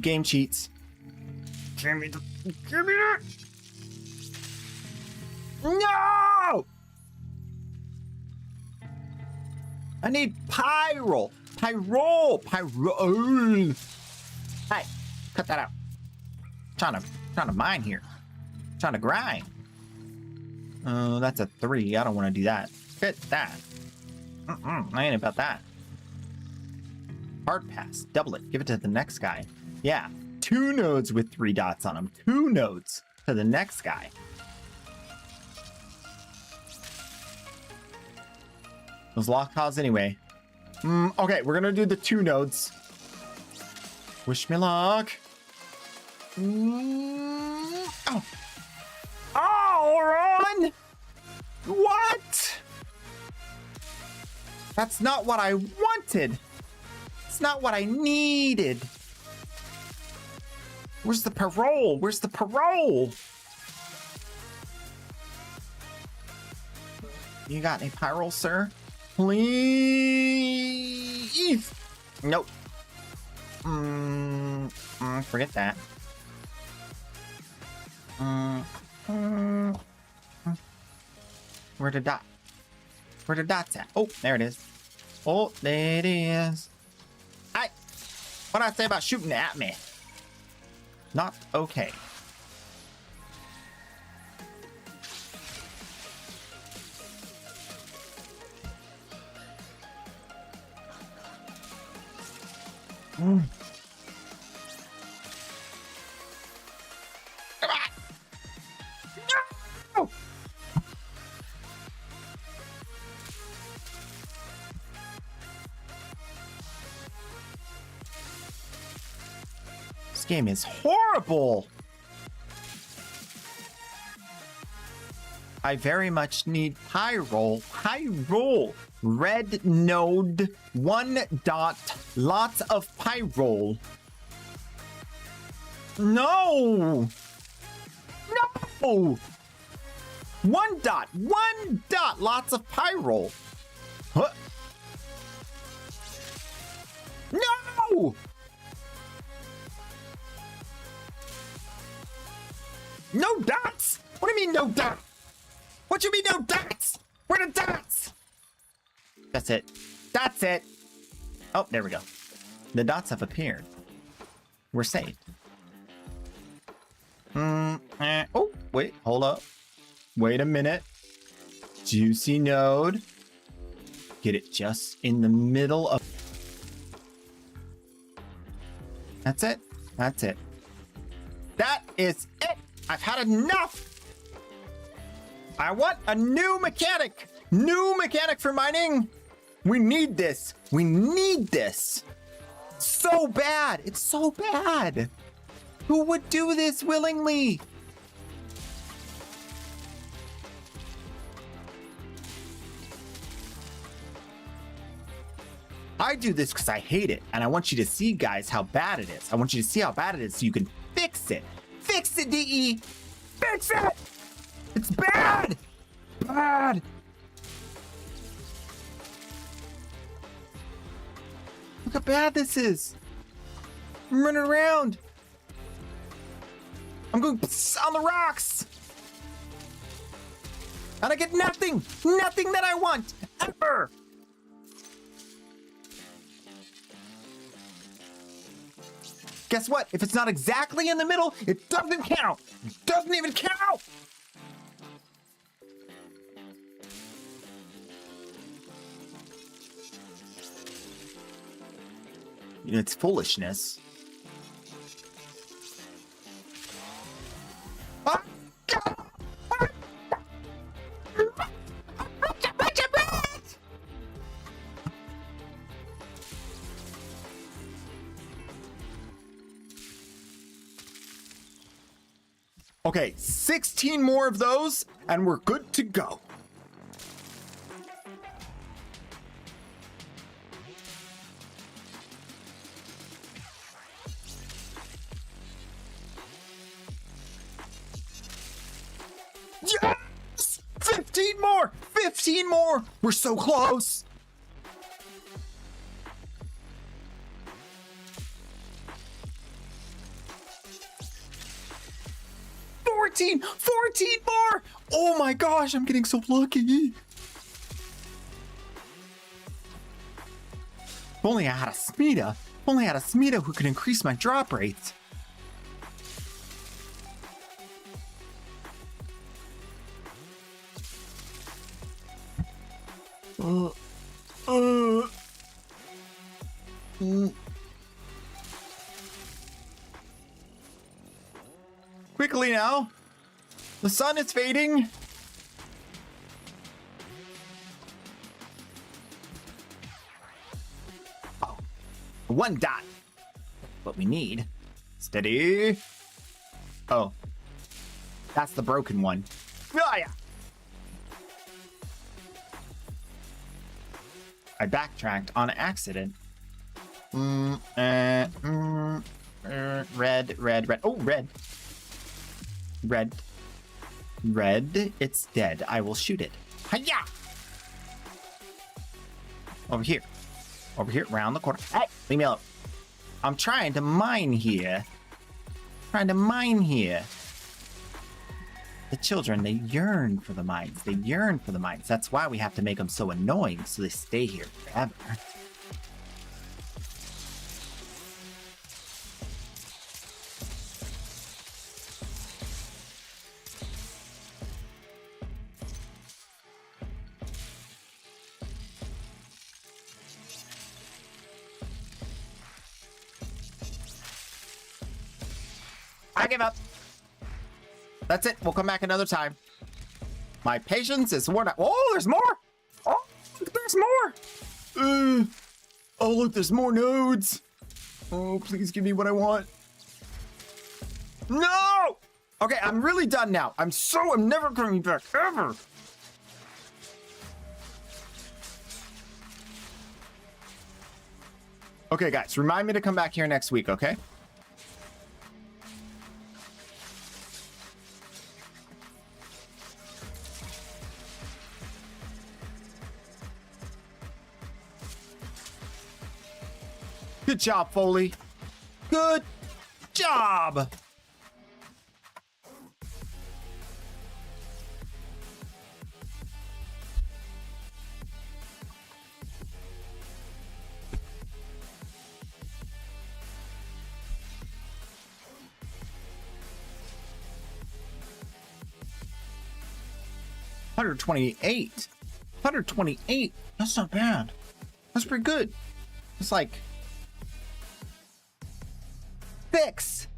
Game cheats. Give me that! No! I need pyro! Pyro! Pyro! Hey, cut that out. Trying to mine here. Trying to grind. Oh, that's a 3. I don't want to do that. Fit that. I ain't about that. Hard pass. Double it. Give it to the next guy. Yeah. 2 nodes with 3 dots on them. 2 nodes to the next guy. Those lock tiles anyway. Okay, we're gonna do the 2 nodes. Wish me luck. Oh. Oh, run! What? That's not what I wanted. It's not what I needed. Where's the parole? Where's the parole? You got any parole, sir? Please. Nope. Forget that. Where the dot? Where the dots at? Oh, there it is. Oh, there it is. What did I say about shooting at me? Not okay. Come on! No! This game is horrible. I very much need pyro. Pyro. Red node. 1 dot. Lots of pyro. No. No. 1 dot. 1 dot. Lots of pyro. Huh. No. No dots. What do you mean no dots? What you mean no dots? Where are the dots? That's it. That's it. Oh, there we go. The dots have appeared. We're saved. Oh, wait, hold up. Wait a minute. Juicy node. Get it just in the middle of... That's it. That's it. That is it. I've had enough. I want a new mechanic. New mechanic for mining. We need this. We need this. So bad. It's so bad. Who would do this willingly? I do this because I hate it. And I want you to see, guys, how bad it is. I want you to see how bad it is so you can fix it. Fix it, DE. Fix it. It's bad. Bad. Look how bad this is. I'm running around. I'm going on the rocks. And I get nothing. Nothing that I want. Ever. Guess what? If it's not exactly in the middle, it doesn't count. It doesn't even count.
It's foolishness. Ah! Okay, 16 more of those, and we're good to go. Yes! 15 more! 15 more! We're so close! $14 more! Oh my gosh, I'm getting so lucky. If only I had a Smita. If only I had a Smita who could increase my drop rates. Quickly now. The sun is fading. Oh, one dot. What we need. Steady. Oh, that's the broken one. Oh, yeah. I backtracked on accident. Red. Oh, red. Red. It's dead. I will shoot it. Hiya! Over here. Round the corner. Hey, leave me alone. I'm trying to mine here. The children, they yearn for the mines. That's why we have to make them so annoying so they stay here forever. I give up. That's it. We'll come back another time. My patience is worn out. Oh, there's more. Oh, there's more. Oh, look, there's more nodes. Oh, please give me what I want. No. Okay, I'm really done now. I'm never coming back, ever. Okay, guys, remind me to come back here next week, okay? Good job, Foley. Good job. $128. That's not bad. That's pretty good. It's like fix.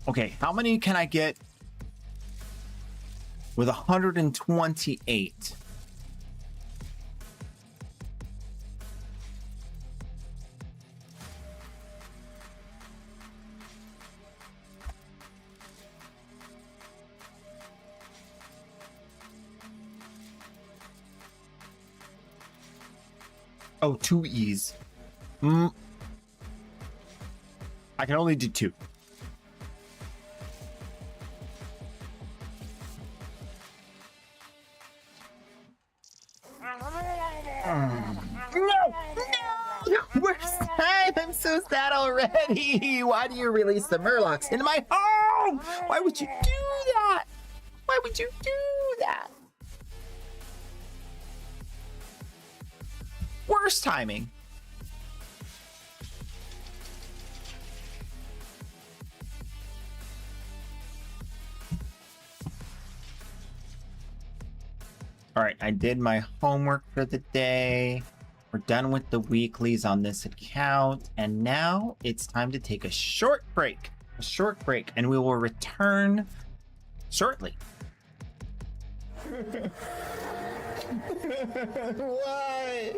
Okay, how many can I get with 128? Oh, 2 E's. I can only do 2. No! Where's time? I'm so sad already. Why do you release the Murlocs into my home? Why would you do that? Worst timing. I did my homework for the day. We're done with the weeklies on this account, and now it's time to take a short break. And we will return shortly.
Why?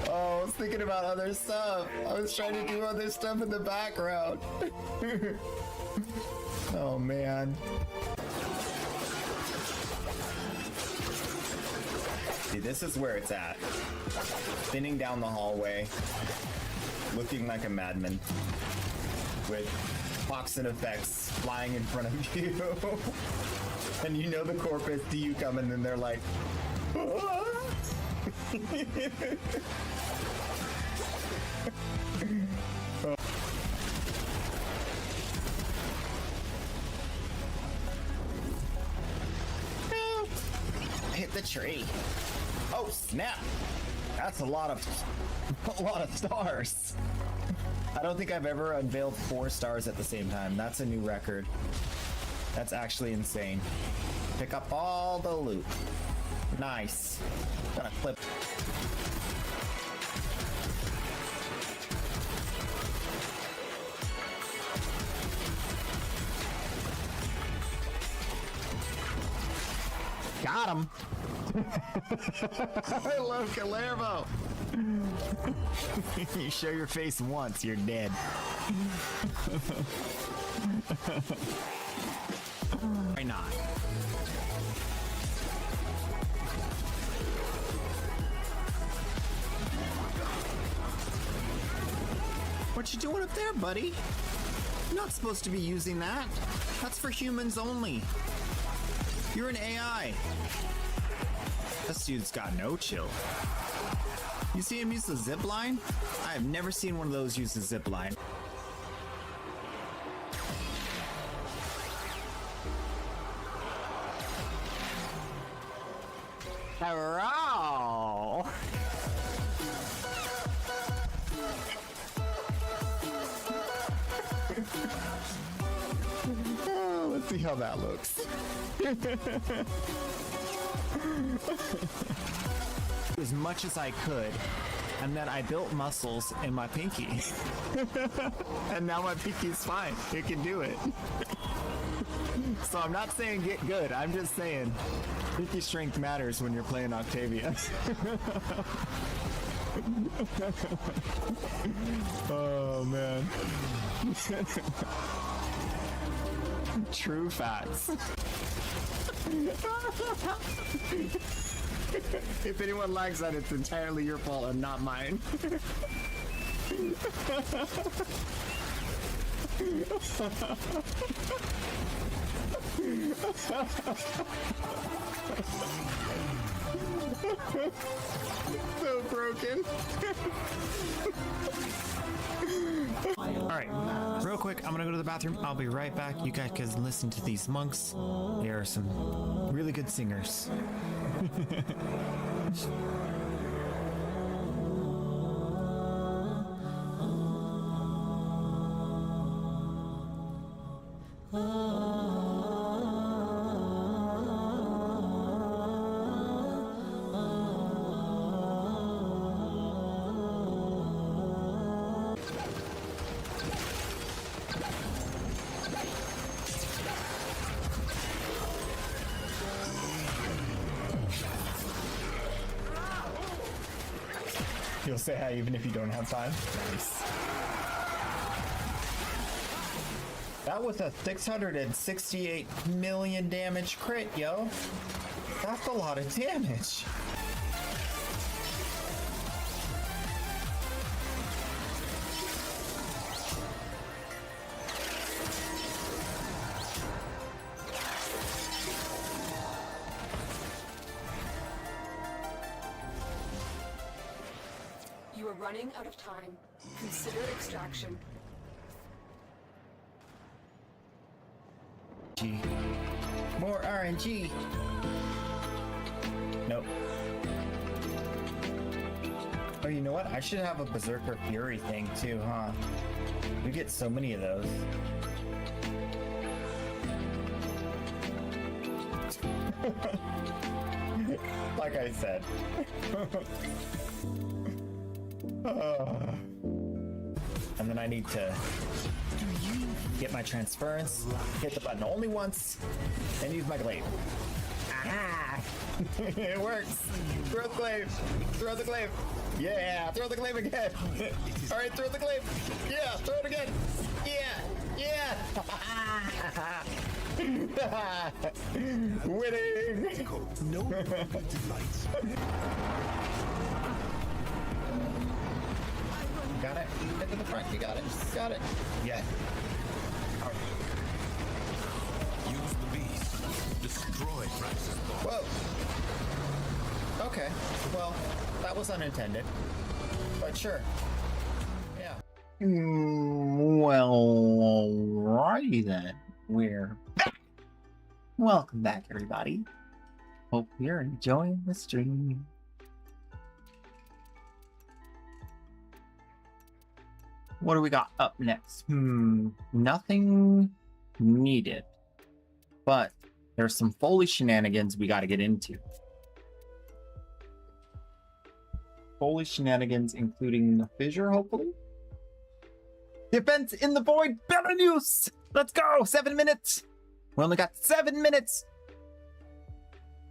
Oh, I was thinking about other stuff. I was trying to do other stuff in the background. Oh, man. See, this is where it's at. Spinning down the hallway, looking like a madman, with toxin effects flying in front of you. And you know the corpus see you coming, and they're like, "Ah!" Hit the tree. Oh snap! That's a lot of stars. I don't think I've ever unveiled 4 stars at the same time. That's a new record. That's actually insane. Pick up all the loot. Nice. Gonna clip. Got him. I love Calervo. You show your face once, you're dead. Why not? What you doing up there, buddy? You're not supposed to be using that. That's for humans only. You're an AI. This dude's got no chill. You see him use the zip line? I have never seen one of those use the zip line. Hello. Oh, let's see how that looks. As much as I could, and then I built muscles in my pinky. And now my pinky's fine. It can do it. So I'm not saying get good, I'm just saying pinky strength matters when you're playing Octavia. Oh man. True facts. If anyone likes that, it's entirely your fault and not mine. So broken. Alright, real quick, I'm gonna go to the bathroom. I'll be right back. You guys can listen to these monks. They are some really good singers. You'll say hi even if you don't have time. Nice. That was a 668 million damage crit, yo. That's a lot of damage.
You are running out of time. Consider extraction.
More RNG. Nope. Oh, you know what? I should have a Berserker Fury thing too, huh? We get so many of those. Like I said. And then I need to get my transference, hit the button only once, and use my glaive. Aha! It works! Throw the glaive! Throw the glaive! Yeah! Throw the glaive again! Alright, throw the glaive! Yeah! Throw it again! Yeah! Yeah! Winning!
No delights.
Got it. Get to the front. You got it. Got it. Yeah.
Use the beast. Destroy Francis Ball.
Whoa. Okay. Well, that was unintended. But sure. Yeah.
Well, alrighty then. We're back. Welcome back, everybody. Hope you're enjoying the stream. What do we got up next? Nothing needed. But there's some Foley shenanigans we got to get into. Foley shenanigans, including the fissure, hopefully. Defense in the void, better news! Let's go! 7 minutes! We only got 7 minutes!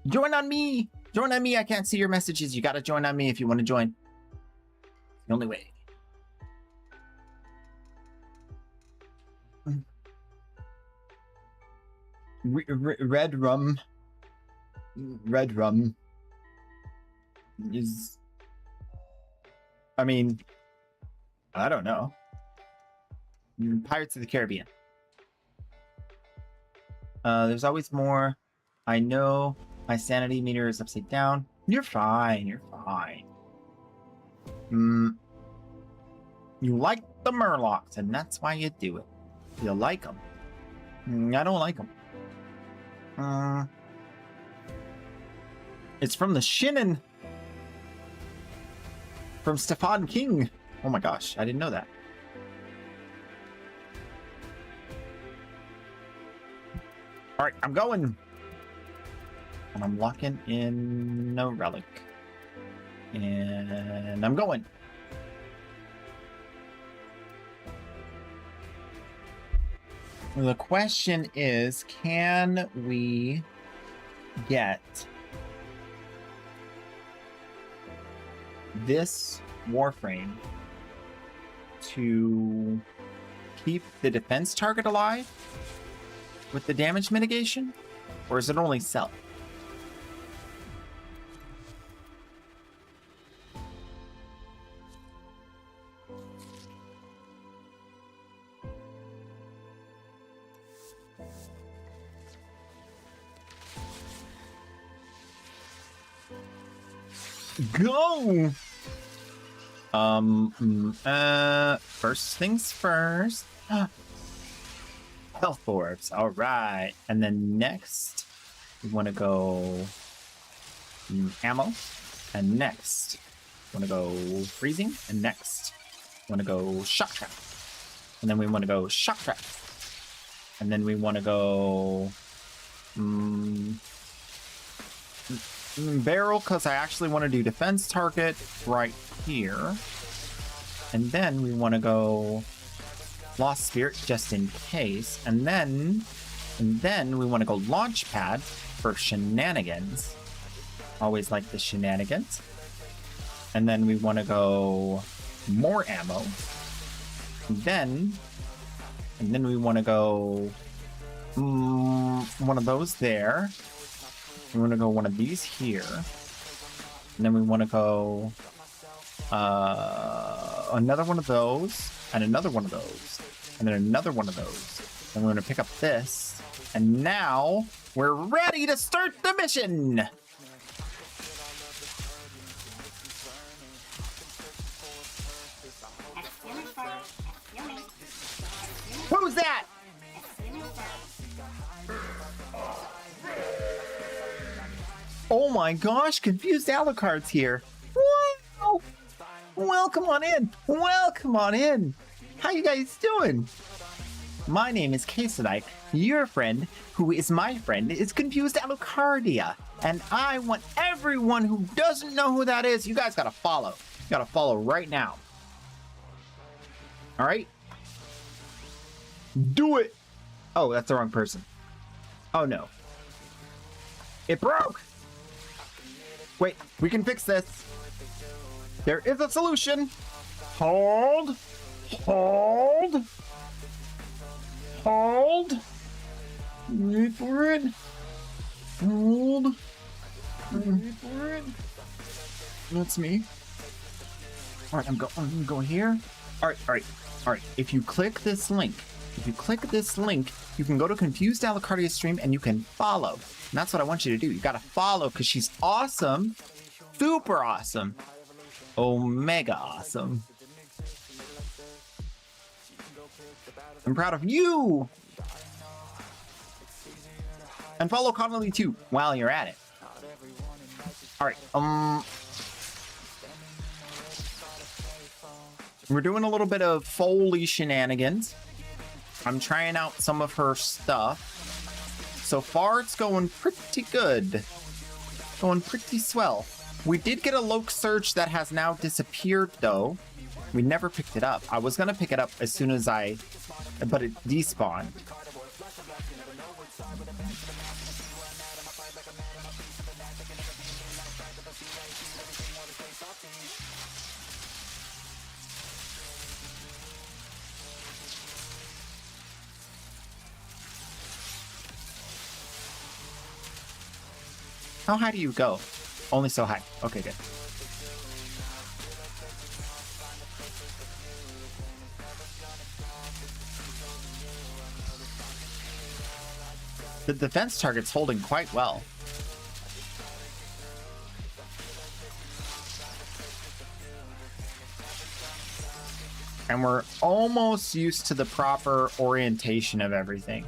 Join on me! Join on me! I can't see your messages. You gotta join on me if you want to join. The only way. Red rum is, I mean, I don't know. Pirates of the Caribbean. There's always more. I know my sanity meter is upside down. You're fine. You're fine. You like the Murlocs, and that's why you do it. You like them. I don't like them. It's from the Shinnin. From Stefan King. Oh my gosh, I didn't know that. All right, I'm going. And I'm locking in a relic. And I'm going. The question is, can we get this Warframe to keep the defense target alive with the damage mitigation? Or is it only self? Go! First things first. Health orbs, all right. And then next, we want to go ammo. And next, we want to go freezing. And next, we want to go shock trap. And then we want to go shock trap. And then we want to go barrel, because I actually want to do defense target right here. And then we want to go Lost Spirit just in case. And then we want to go launch pad for shenanigans. Always like the shenanigans. And then we want to go more ammo. And then we want to go one of those there. We want to go one of these here. And then we want to go another one of those, and another one of those, and then another one of those. And we're going to pick up this. And now we're ready to start the mission. Who's that? Oh my gosh, Confused Alucard's here. Wow! Welcome on in. Welcome on in. How you guys doing?
My name is Kasadite. Your friend, who is my friend, is Confused Alucardia. And I want everyone who doesn't know who that is, you guys gotta follow. You gotta follow right now. Alright? Do it! Oh, that's the wrong person. Oh no. It broke! Wait, we can fix this. There is a solution. Hold. Hold. Hold. Wait for it. Hold. Wait for it. That's me. Alright, I'm going here. Alright. If you click this link, you can go to Confused Alucardia's stream and you can follow. And that's what I want you to do. You gotta follow because she's awesome. Super awesome. Omega awesome. I'm proud of you. And follow Connolly too while you're at it. Alright, we're doing a little bit of Foley shenanigans. I'm trying out some of her stuff. So far, it's going pretty good. Going pretty swell. We did get a Loc Surge that has now disappeared, though. We never picked it up. I was going to pick it up as soon as but it despawned. How high do you go? Only so high. Okay, good. The defense target's holding quite well. And we're almost used to the proper orientation of everything.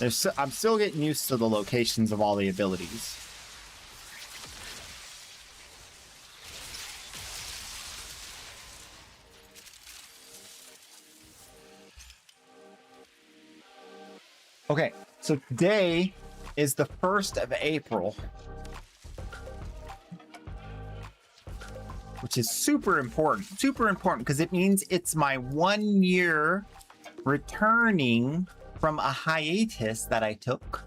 I'm still getting used to the locations of all the abilities. Okay, so today is the 1st of April. Which is super important because it means it's my 1 year returning from a hiatus that I took.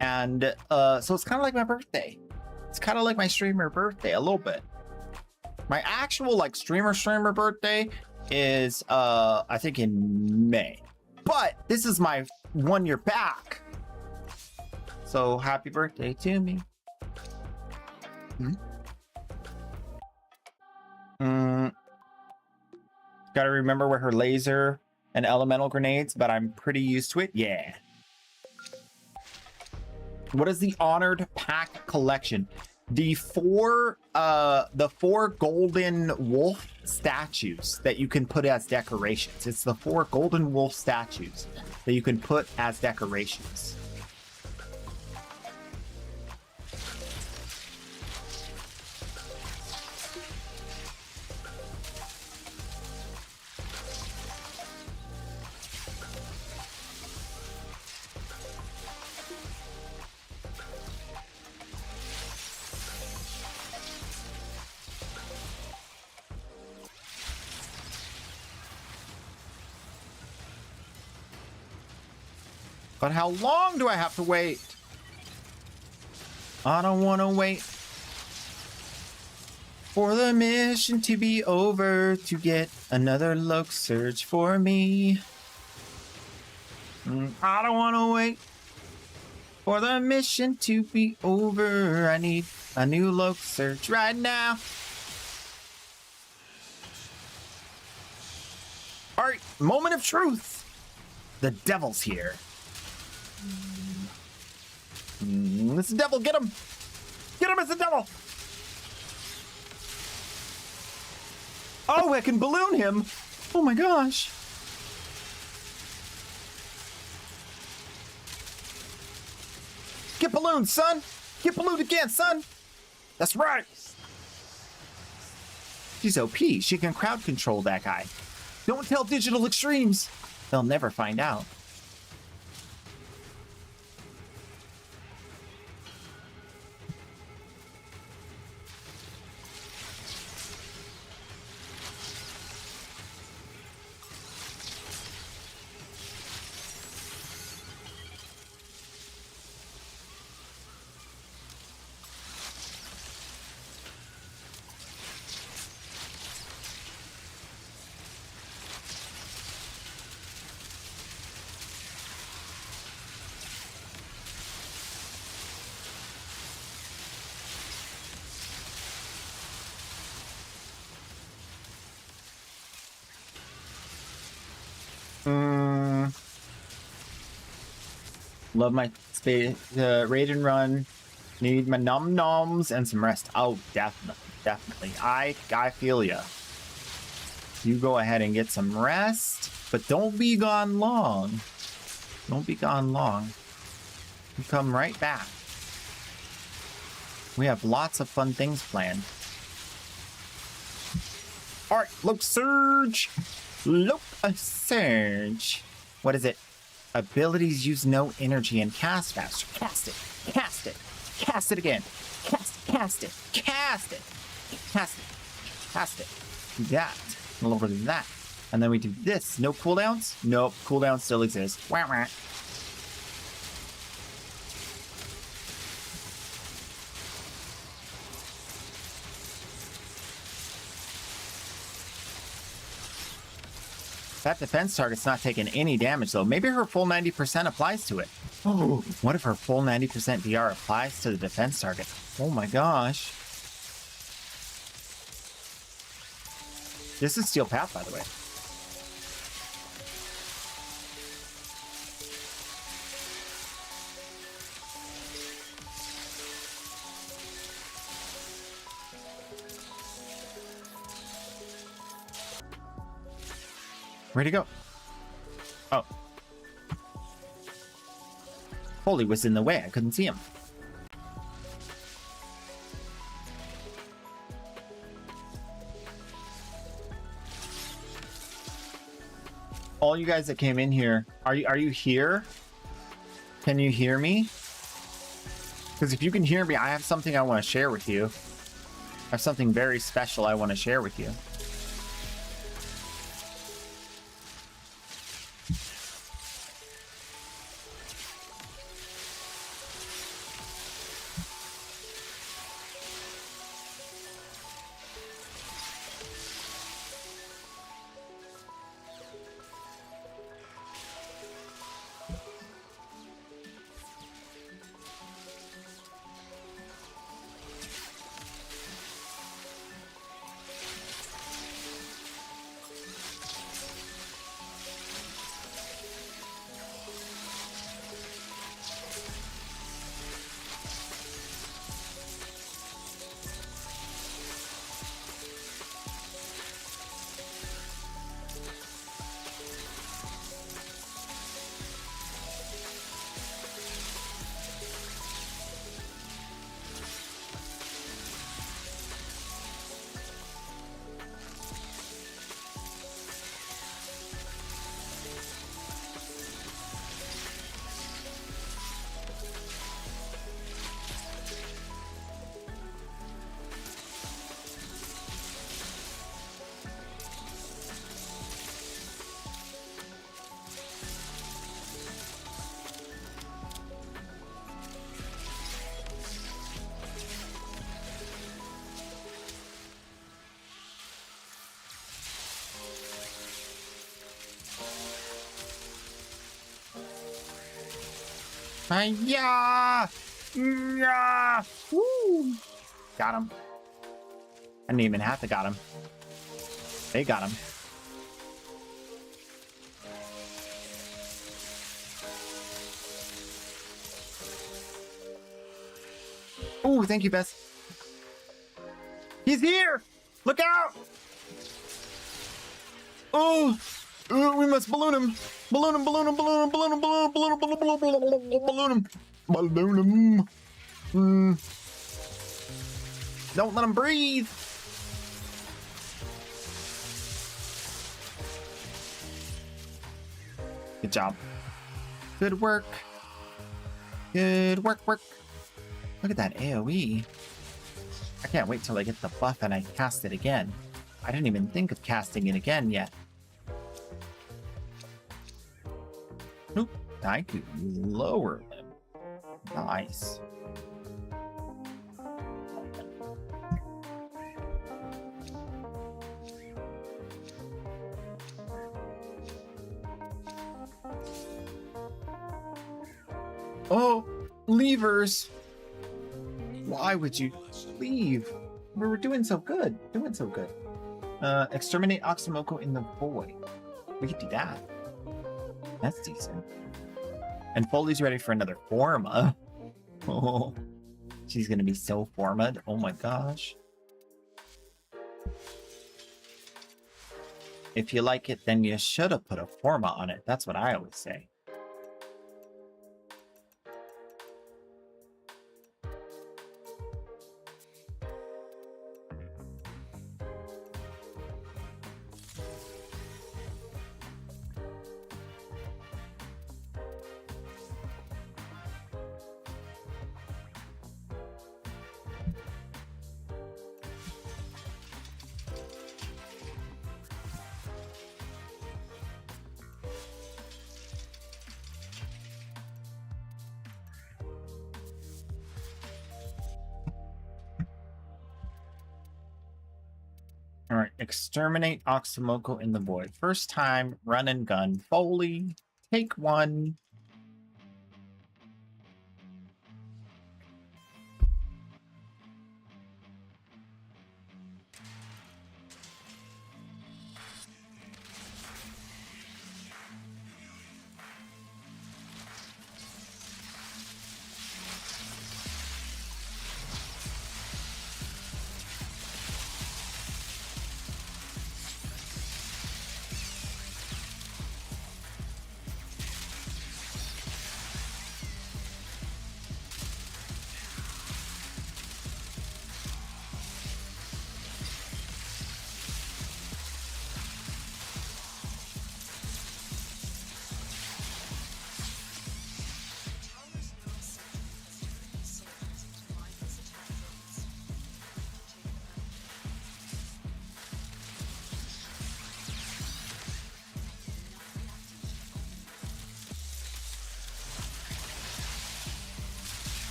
And so it's kind of like my birthday. It's kind of like my streamer birthday a little bit. My actual like streamer birthday is I think in May. But this is my 1 year back. So happy birthday to me. Gotta remember where her laser and elemental grenades, but I'm pretty used to it. Yeah. What is the honored pack collection? The four golden wolf statues that you can put as decorations. It's the 4 golden wolf statues that you can put as decorations. But how long do I have to wait? I don't want to wait for the mission to be over to get another Loc Surge for me. I don't want to wait for the mission to be over. I need a new Loc Surge right now. All right, moment of truth. The devil's here. It's the devil. Get him. Get him. It's the devil. Oh, I can balloon him. Oh my gosh. Get ballooned, son. Get ballooned again, son. That's right. She's OP. She can crowd control that guy. Don't tell Digital Extremes.
They'll never find out. Love my space, raid and run. Need my num noms and some rest. Oh, definitely. I feel ya. You go ahead and get some rest, but don't be gone long. Don't be gone long. You come right back. We have lots of fun things planned. All right, look surge. Look a surge. What is it? Abilities use no energy and cast faster. Cast it. Cast it. Cast it again. Cast it. Cast it. Cast it. Cast it. Cast it. Do that. A little bit of that. And then we do this. No cooldowns? Nope. Cooldowns still exist. Wah, wah. That defense target's not taking any damage, though. Maybe her full 90% applies to it. Oh, what if her full 90% DR applies to the defense target? Oh my gosh. This is Steel Path, by the way. Where'd he go? Oh. Holy was in the way. I couldn't see him. All you guys that came in here, are you here? Can you hear me? Because if you can hear me, I have something I want to share with you. I have something very special I want to share with you. Yeah! Yeah! Woo! Got him. I didn't even have to got him. They got him. Oh, thank you, Bess. He's here! Look out! Oh! We must balloon him. Balloon him, balloon him, balloon him, balloon him, balloon him, balloon him, balloon him, balloon him, balloon him. Don't let him breathe. Good job. Good work. Good work. Look at that AoE. I can't wait till I get the buff and I cast it again. I didn't even think of casting it again yet. Nope. I could lower them. Nice. Oh, levers. Why would you leave? We were doing so good. Exterminate Oxymoko in the void. We could do that. That's decent. And Foley's ready for another Forma. Oh, she's gonna be so Forma'd. Oh my gosh. If you like it, then you should have put a Forma on it. That's what I always say. All right, exterminate Oxymoko in the void. First time, run and gun. Foley, take one.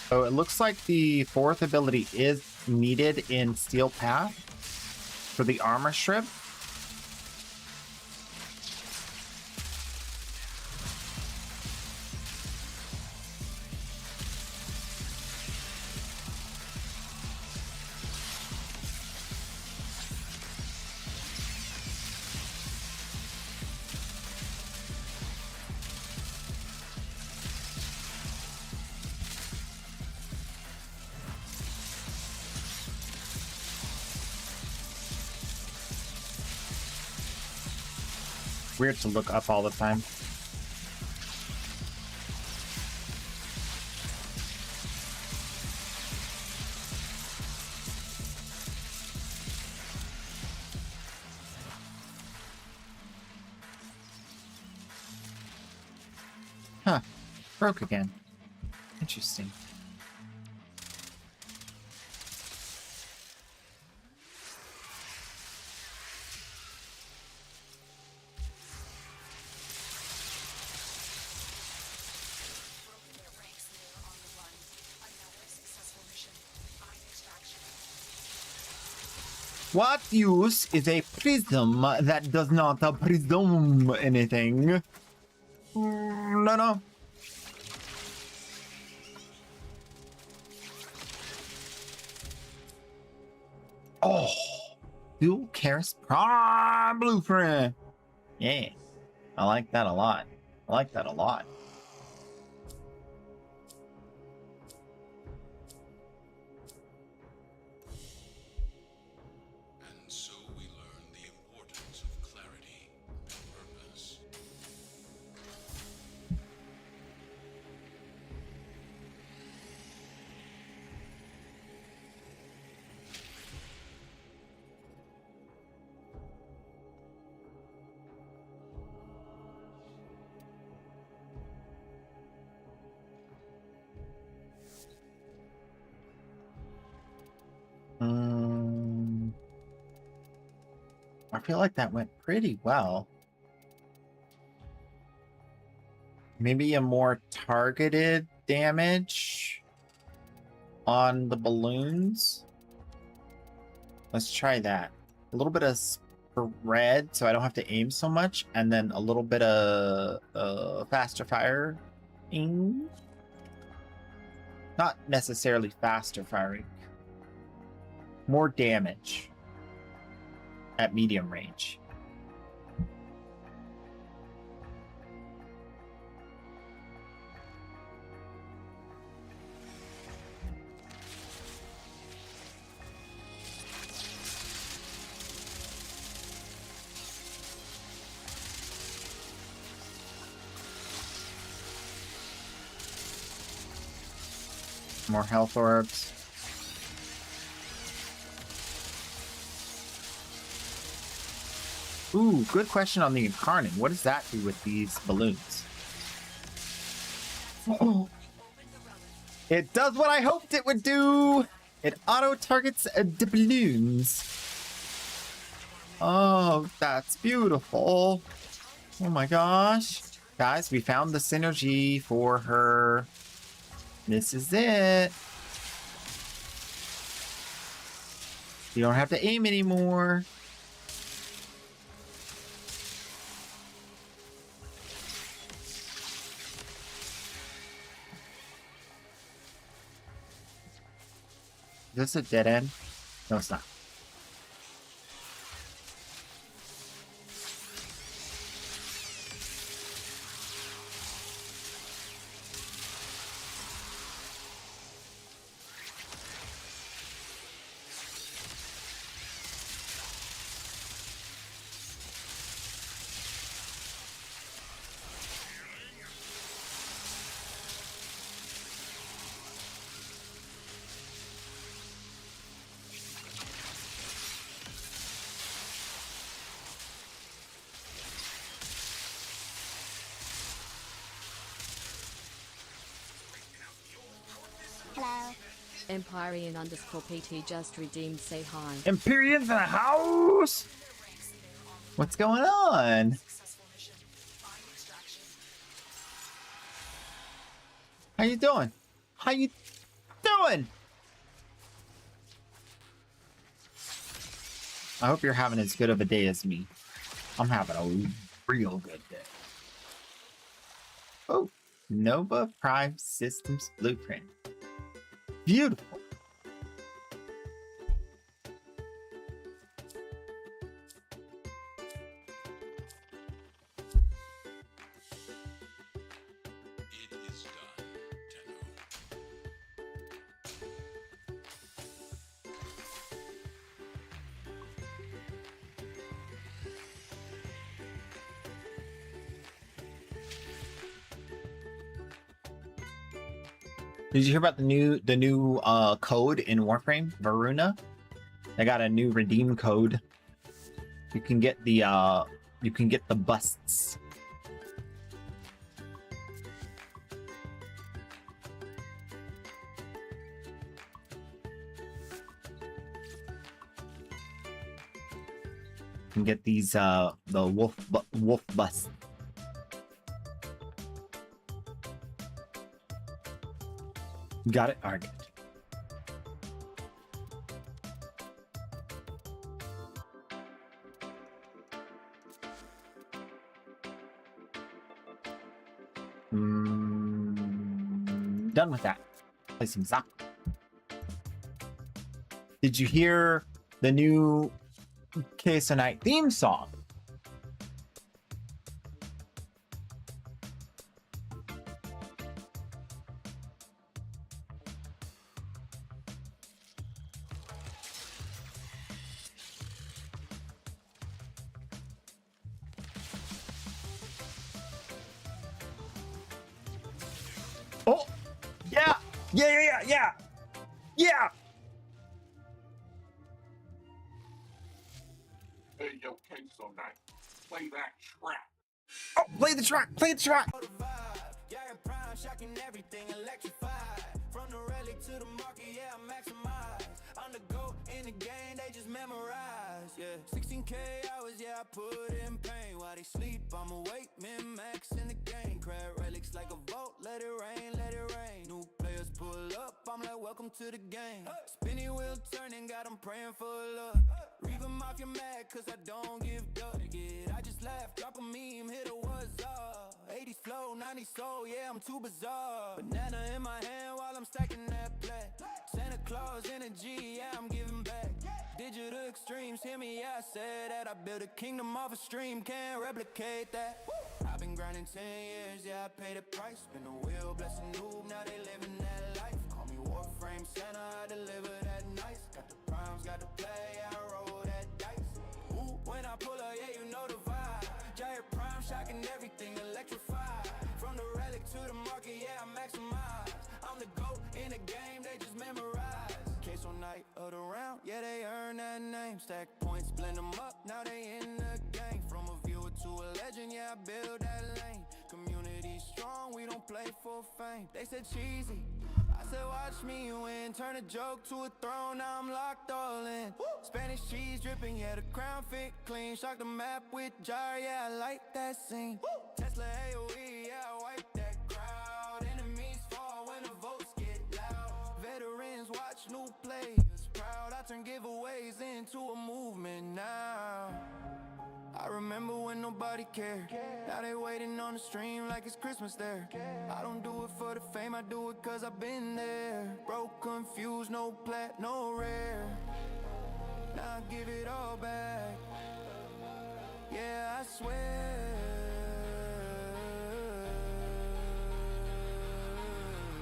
So it looks like the fourth ability is needed in Steel Path for the armor strip. Weird to look up all the time. Huh. Broke again. Interesting. What use is a prism that does not presume anything? No. Oh, dual Karis Prime blueprint. Yeah, I like that a lot. I like that a lot.
And so we learn the importance of clarity and purpose.
I feel like that went pretty well. Maybe a more targeted damage on the balloons. Let's try that. A little bit of spread so I don't have to aim so much, and then a little bit of faster firing. Not necessarily faster firing. More damage at medium range. More health orbs. Ooh, good question on the Incarnate. What does that do with these balloons? Oh. It does what I hoped it would do! It auto-targets the balloons. Oh, that's beautiful. Oh my gosh. Guys, we found the synergy for her. This is it. You don't have to aim anymore. Is this a dead end? No, it's not.
Hello. Empyrean _ PT just redeemed, say hi.
Empyrean's in the house! What's going on? How you doing? How you doing? I hope you're having as good of a day as me. I'm having a real good day. Oh, Nova Prime Systems Blueprint. Beautiful.
It is done, Tenno.
Did you hear about the new code in Warframe, Varuna? They got a new redeem code. You can get the busts. You can get these the wolf busts. Got it? All right. Done with that. Play some Zach. Did you hear the new Case of Night theme song? Oh, yeah, yeah.
Hey, yo, Queso Night, play that track.
Oh, play the track.
Yeah, prime shocking everything electrified. From the relic to the market, yeah, I maximize. On the go in the game, they just memorize. Yeah, 16K hours, yeah, I put in pain. While they sleep, I'm awake, min-max in the game. Crab relics like a vault, let it rain, let it rain. New players pull up, I'm like, welcome to the game. Spinning wheel turning, got them praying for luck. Reave them off your mad, cause I don't give duck. Yeah, I just laugh, drop a meme, hit a what's up. 80s flow, 90s soul, yeah, I'm too bizarre. Banana in my hand while I'm stacking that plat. Santa Claus energy, yeah, I'm giving back. Digital extremes, hear me, yeah, I said that. I built a kingdom off a stream, can't replicate that. I've been grinding 10 years, yeah, I paid the price. Spin the wheel, bless a noob, now they living that life. Call me Warframe Santa, I deliver that nice. Got the primes, got the play, I roll that dice. Ooh, when I pull up, yeah, you know the vibe. Giant prime, shocking everything, electrified. From the relic to the market, yeah, I maximize. I'm the GOAT in the game, they just memorize. Queso Night of the round, yeah, they earn that name. Stack points, blend them up, now they in the game. From a viewer to a legend, yeah, I build that lane. Community strong, we don't play for fame. They said cheesy, I said watch me win. Turn a joke to a throne, now I'm locked all in. Spanish cheese dripping, yeah, the crown fit clean. Shock the map with jar, yeah, I like that scene. Tesla AOE, yeah, I wipe that crowd. Enemies fall when the votes get loud. Veterans watch new players proud. I turn giveaways into a movement now. I remember when nobody cared. Now they waiting on the stream like it's Christmas there. I don't do it for the fame, I do it cause I've been there. Broke, confused, no plat, no rare. Now I give it all back. Yeah, I swear.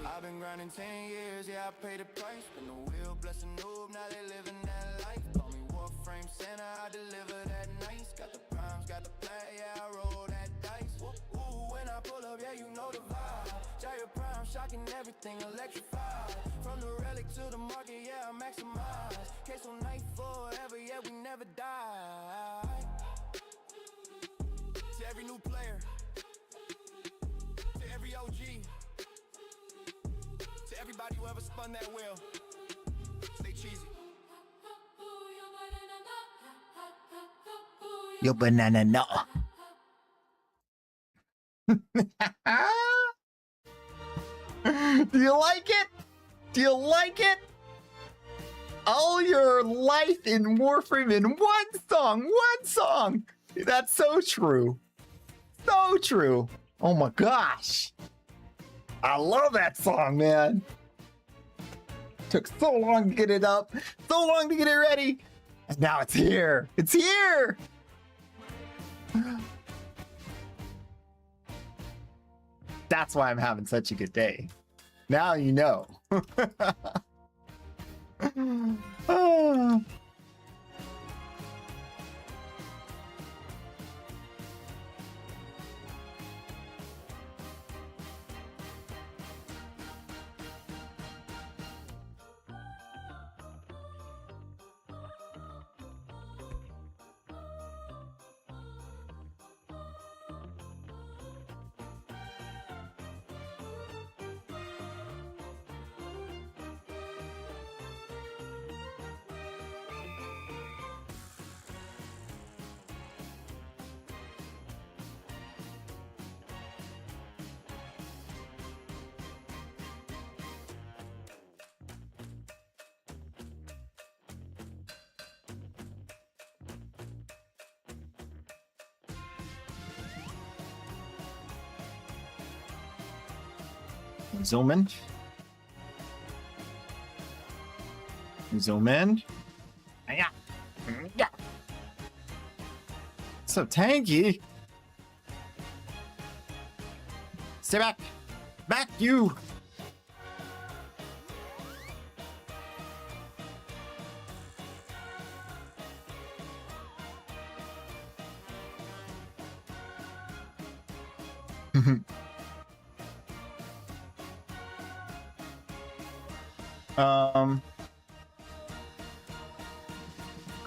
I've been grinding 10 years, yeah, I paid the price. Spin the wheel, bless a noob, now they living that life. Call me Warframe Santa, I deliver that nice. Got the primes, got the play, yeah, I roll that dice. Ooh, when I pull up, yeah, you know the vibe. Giant prime, shocking everything, electrified. From the relic to the market, yeah, I maximize. Queso Night forever, yeah, we never die. To every new player, to every OG, to everybody who ever spun that wheel, stay cheesy.
Yo, banana, no. Do you like it? Do you like it? All your life in Warframe in one song. That's so true. So true. Oh my gosh. I love that song, man. Took so long to get it up, so long to get it ready. And now it's here. It's here. That's why I'm having such a good day. Now you know. Ah. Zoom in. Zoom in. Yeah. Yeah. So tanky. Stay back. Back, you.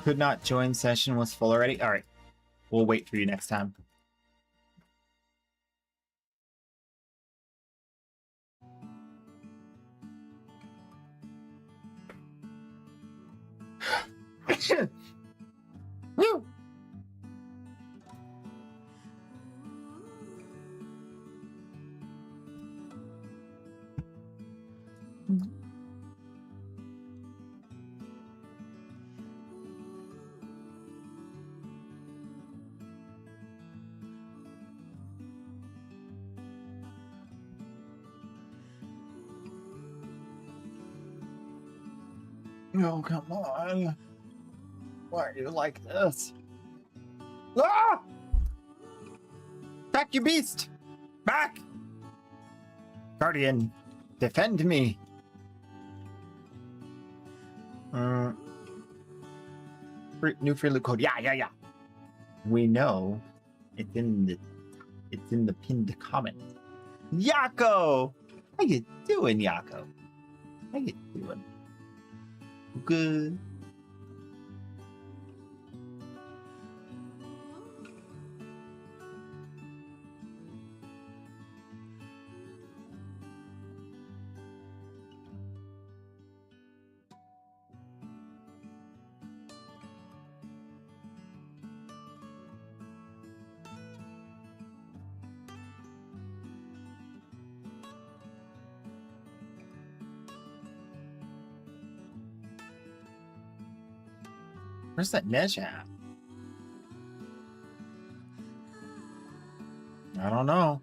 Could not join, session was full already. All right, we'll wait for you next time. Woo! Oh, come on. Why are you like this? Ah! Back, you beast! Back! Guardian, defend me. New free loot code. Yeah. We know it's in the pinned comment. Yako! How you doing, Yako? How you doing? Good. Where's that Nesh at? I don't know.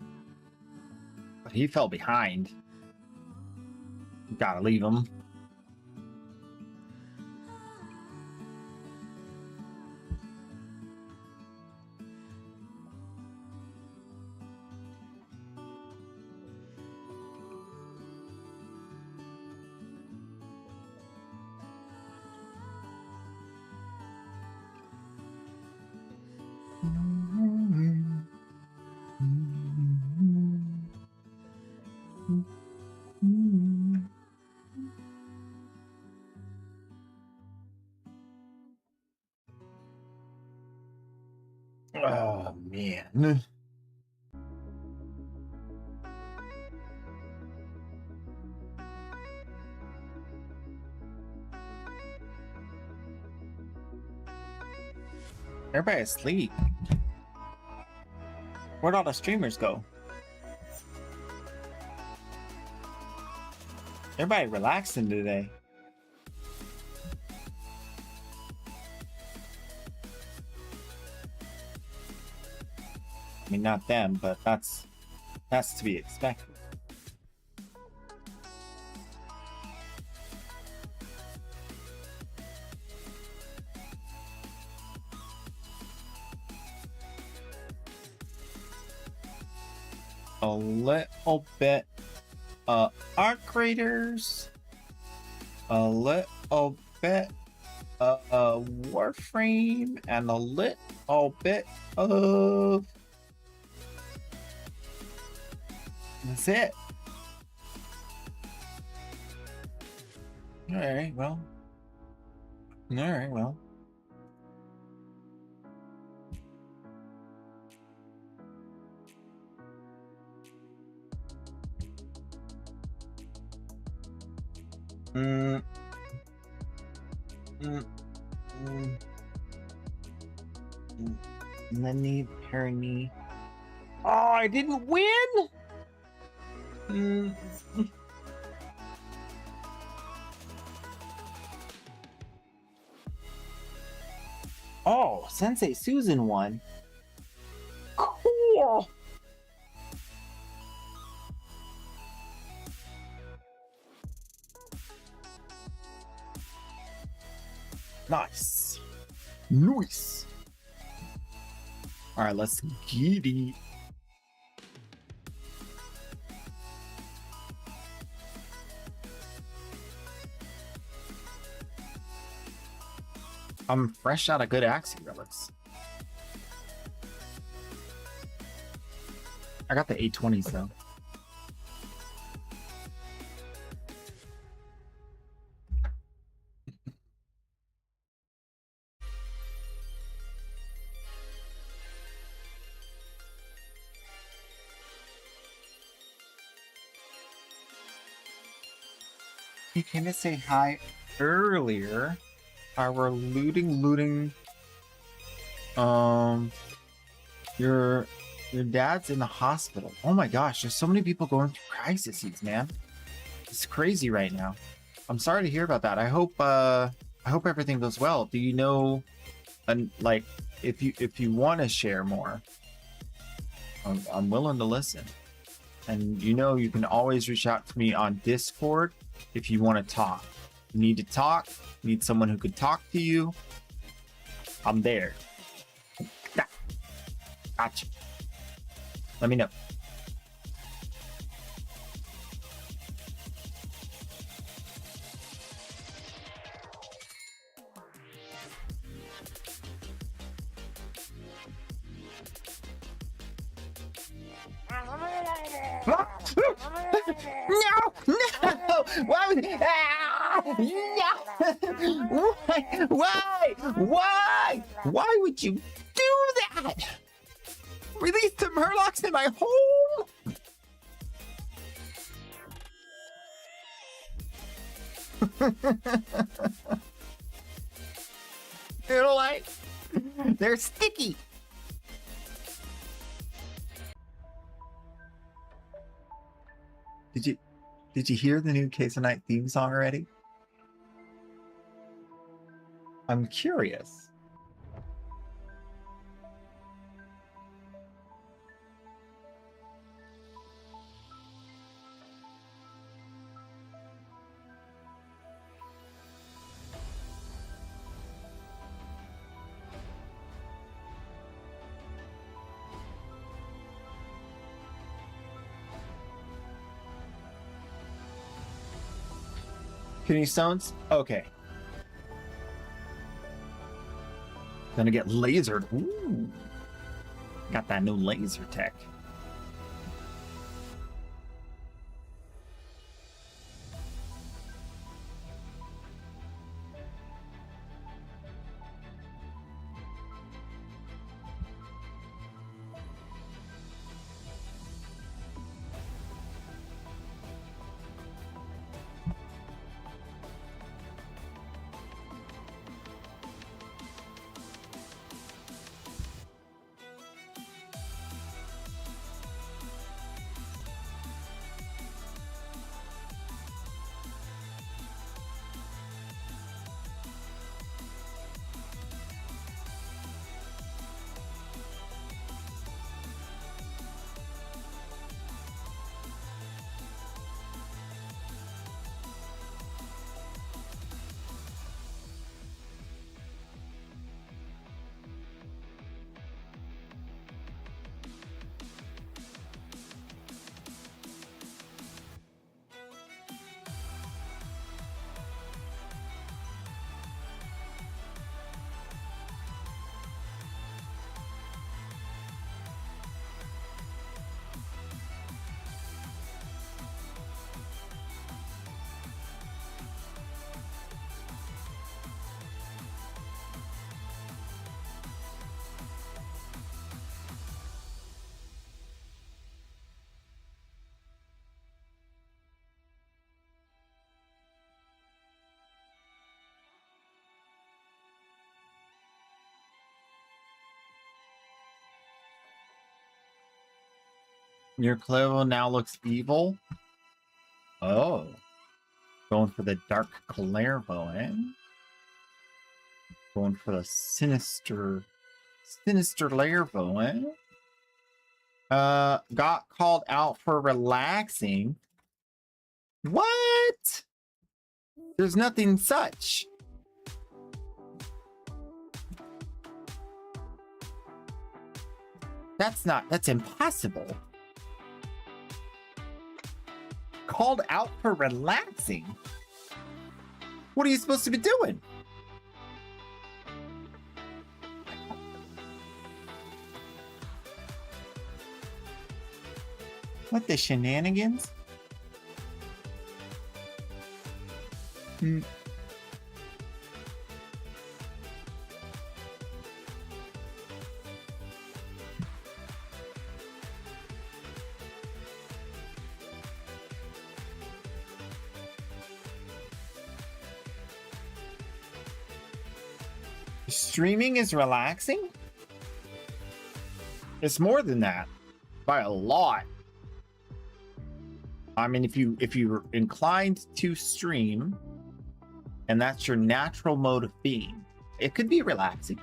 But he fell behind. Gotta leave him. Oh, man. Everybody asleep. Where'd all the streamers go? Everybody relaxing today. I mean, not them, but that's to be expected. A little bit art creators, a little bit Warframe, and a little bit of... That's it. Alright, well. Alright, well. Lenny, Perny. Oh, I didn't win! Oh, Sensei Susan won. Cool. Nice. Nice. All right, let's get it. I'm fresh out of good Axie relics. I got the 820s though. He came to say hi earlier. I were looting. Your dad's in the hospital. Oh my gosh, there's so many people going through crises, man. It's crazy right now. I'm sorry to hear about that. I hope everything goes well. Do you know, and like, if you want to share more, I'm willing to listen. And you can always reach out to me on Discord if you want to talk. You need to talk, need someone who could talk to you. I'm there. Gotcha. Let me know. No! Why would Why would you do that? Release the Murlocs in my home? They're sticky. Did you hear the new Case of Night theme song already? I'm curious. Kidney stones? Okay. Gonna get lasered. Ooh. Got that new laser tech. Your Clerical now looks evil. Oh. Going for the Dark Clairvoyant. Going for the Sinister Clairvoyant. Got called out for relaxing. What? There's nothing such. That's impossible. Called out for relaxing? What are you supposed to be doing? What the shenanigans? Streaming is relaxing? It's more than that by a lot. I mean, if you're inclined to stream and that's your natural mode of being, it could be relaxing.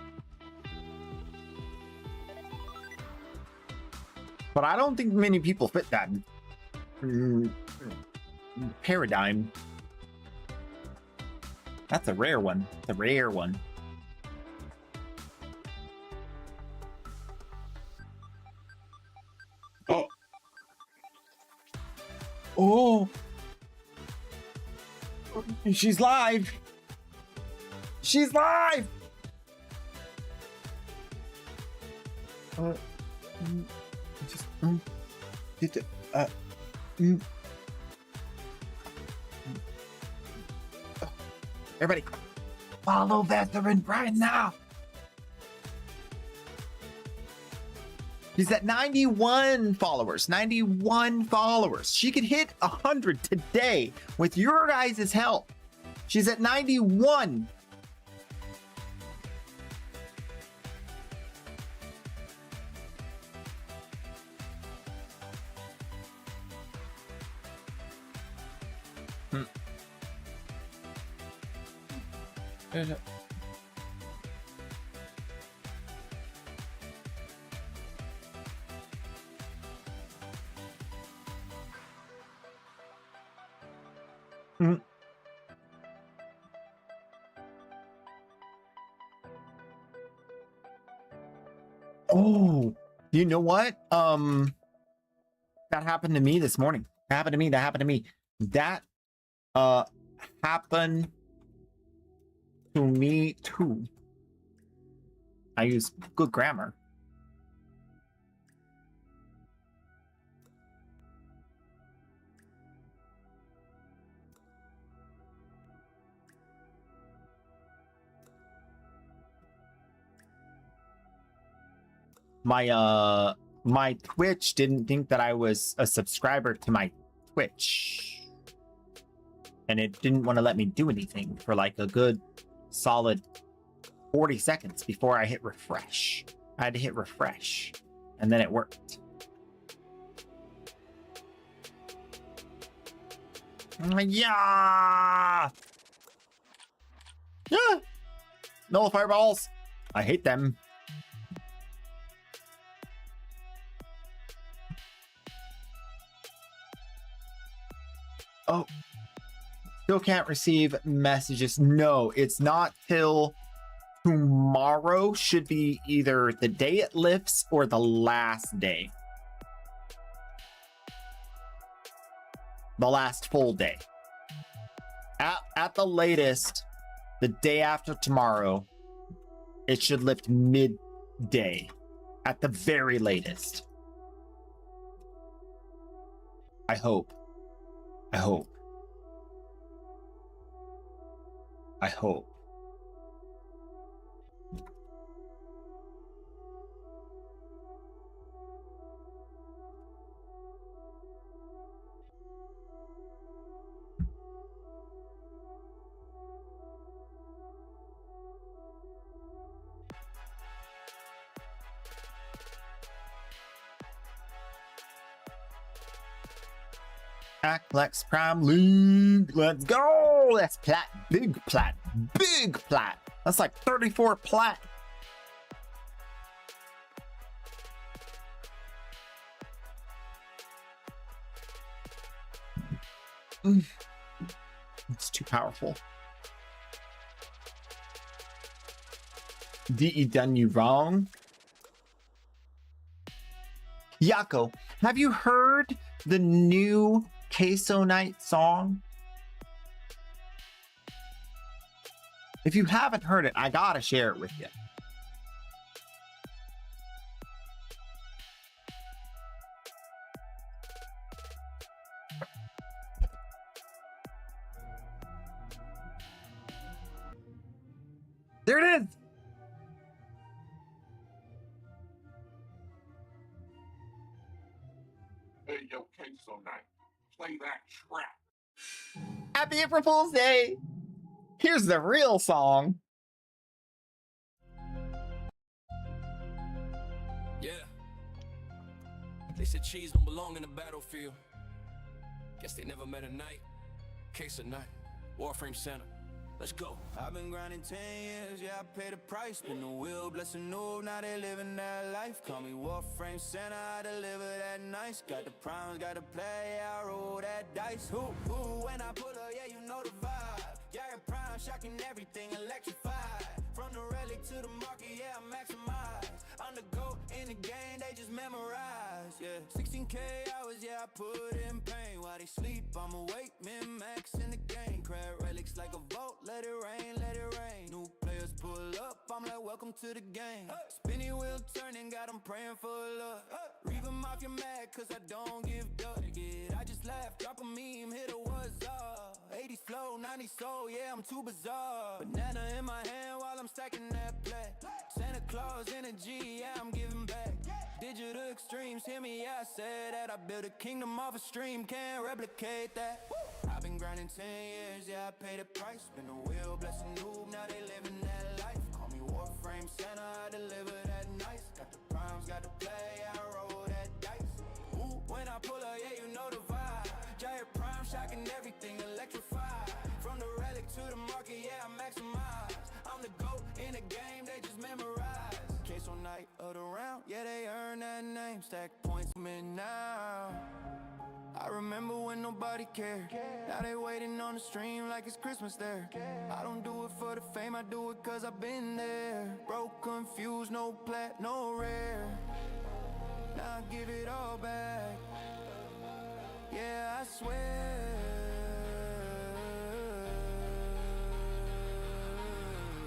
But I don't think many people fit that paradigm. That's a rare one. It's a rare one. Oh, she's live. She's live. Everybody, follow Veteran Brian now. He's at 91 followers. 91 followers. She could hit 100 today with your guys' help. She's at 91. Oh, you know what? That happened to me this morning. That happened to me. That happened to me too. I use good grammar. My Twitch didn't think that I was a subscriber to my Twitch, and it didn't want to let me do anything for like a good solid 40 seconds before I hit refresh. I had to hit refresh, and then it worked. Yeah. No fireballs. I hate them. Oh, still can't receive messages. No, it's not till tomorrow. Should be either the day it lifts or the last day. The last full day. At the latest, the day after tomorrow, it should lift midday. At the very latest. I hope. I hope. I hope. Plex Prime League. Let's go. That's plat. Big plat. Big plat. That's like 34 plat. It's too powerful. DE done you wrong. Yako, have you heard the new Queso Night song? If you haven't heard it, I gotta share it with you. There it is.
Hey, yo, Queso Night, play that trap.
Happy April Fool's Day. Here's the real song.
Yeah. They said cheese don't belong in the battlefield. Guess they never met a night. Case of night. Warframe Center. Let's go.
I've been grinding 10 years, yeah, I paid the price. Spin the wheel, bless a new, now they living that life. Call me Warframe Center, I deliver that nice. Got the primes, got to play, I roll that dice. Who, when I pull up, yeah, you know the vibe. Jagged prime, shocking everything, electrified. From the relic to the market, yeah, I maximize. I'm the GOAT in the game, they just memorize, yeah. 16K hours, yeah, I put in pain. While they sleep, I'm awake, min-max in the game. Crab relics like a vote, let it rain, let it rain. New players pull up, I'm like, welcome to the game. Spinning wheel turning, got them praying for luck. Reeve them off your mad, cause I don't give duck. I just laugh, drop a meme, hit a what's up. 80s flow, 90s soul, yeah, I'm too bizarre. Banana in my hand while I'm stacking that play. Santa Claus energy, yeah, I'm giving back. Digital extremes, hear me, yeah, I said that. I built a kingdom off a stream, can't replicate that. I've been grinding 10 years, yeah, I paid the price. Spin the wheel, bless a noob, now they living that life. Call me Warframe Center, I deliver that nice. Got the primes, got to play, I roll that dice. Ooh, when I pull up, yeah, you know the vibe. Giant prime, shocking everything, electrified. From the relic to the market, yeah, I maximize. I'm the GOAT in the game, they just memorize. Queso Night of the round, yeah, they earn that name. Stack points, man, now. I remember when nobody cared. Now they waiting on the stream like it's Christmas there. I don't do it for the fame, I do it cause I've been there. Broke, confused, no plat, no rare. Now I give it all back. Yeah, I swear.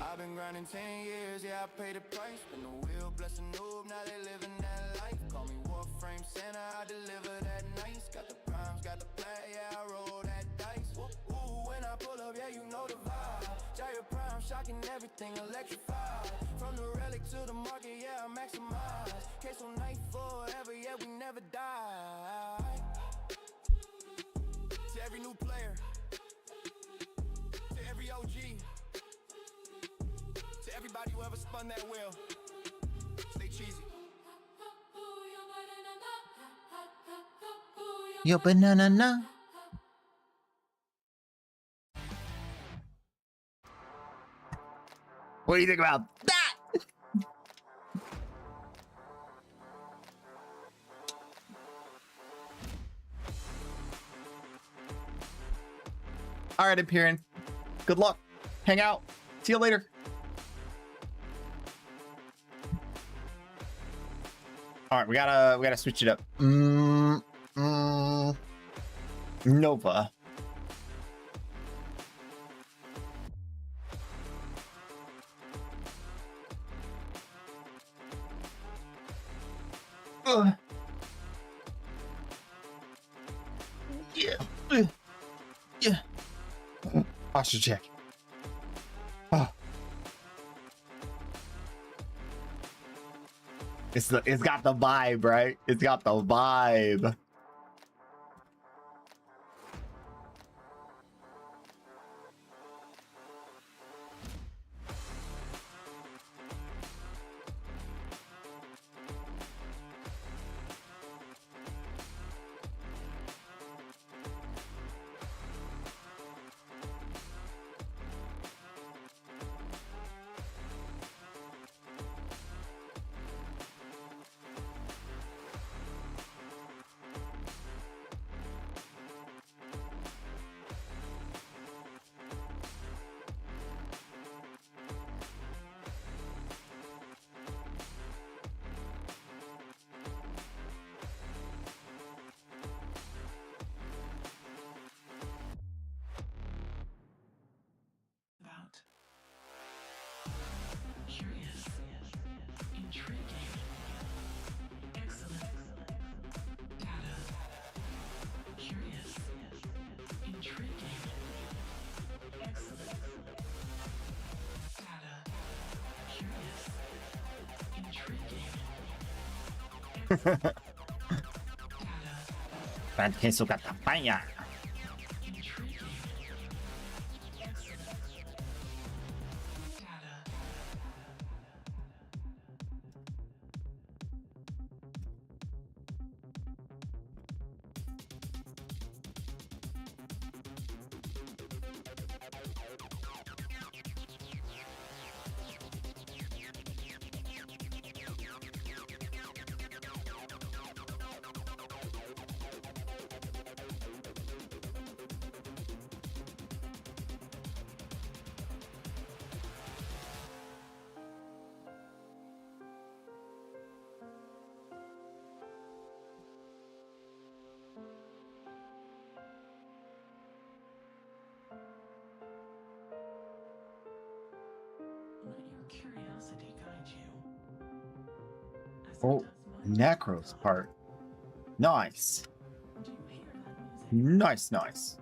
I've been grinding 10 years, yeah, I paid the price. Spin the wheel, bless a noob, now they living that life. Call me Warframe Center, I deliver that nice. Got the primes, got the play, yeah, I roll that dice. Ooh, when I pull up, yeah, you know the vibe. Giant prime, shocking everything, electrified. From the relic to the market, yeah, I maximize. Queso Night forever, yeah, we never die. To every new player, to every OG, to everybody who ever spun that wheel, stay cheesy.
Yo, banana. What do you think about that? All right, Imperium. Good luck. Hang out. See you later. All right, we gotta switch it up. Nova. Yeah. Yeah. Posture check. Oh. It's got the vibe, right? It's got the vibe. Penso que atrapalha. Oh, Necro's part. Nice. Nice, nice.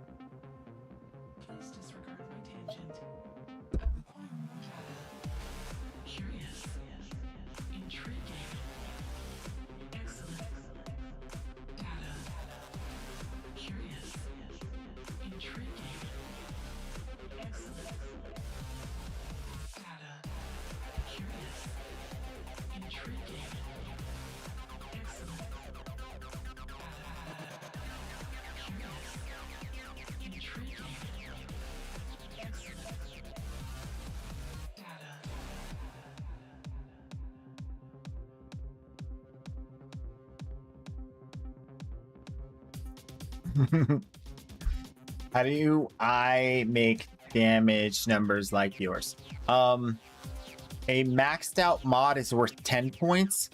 How do I make damage numbers like yours? A maxed out mod is worth 10 points.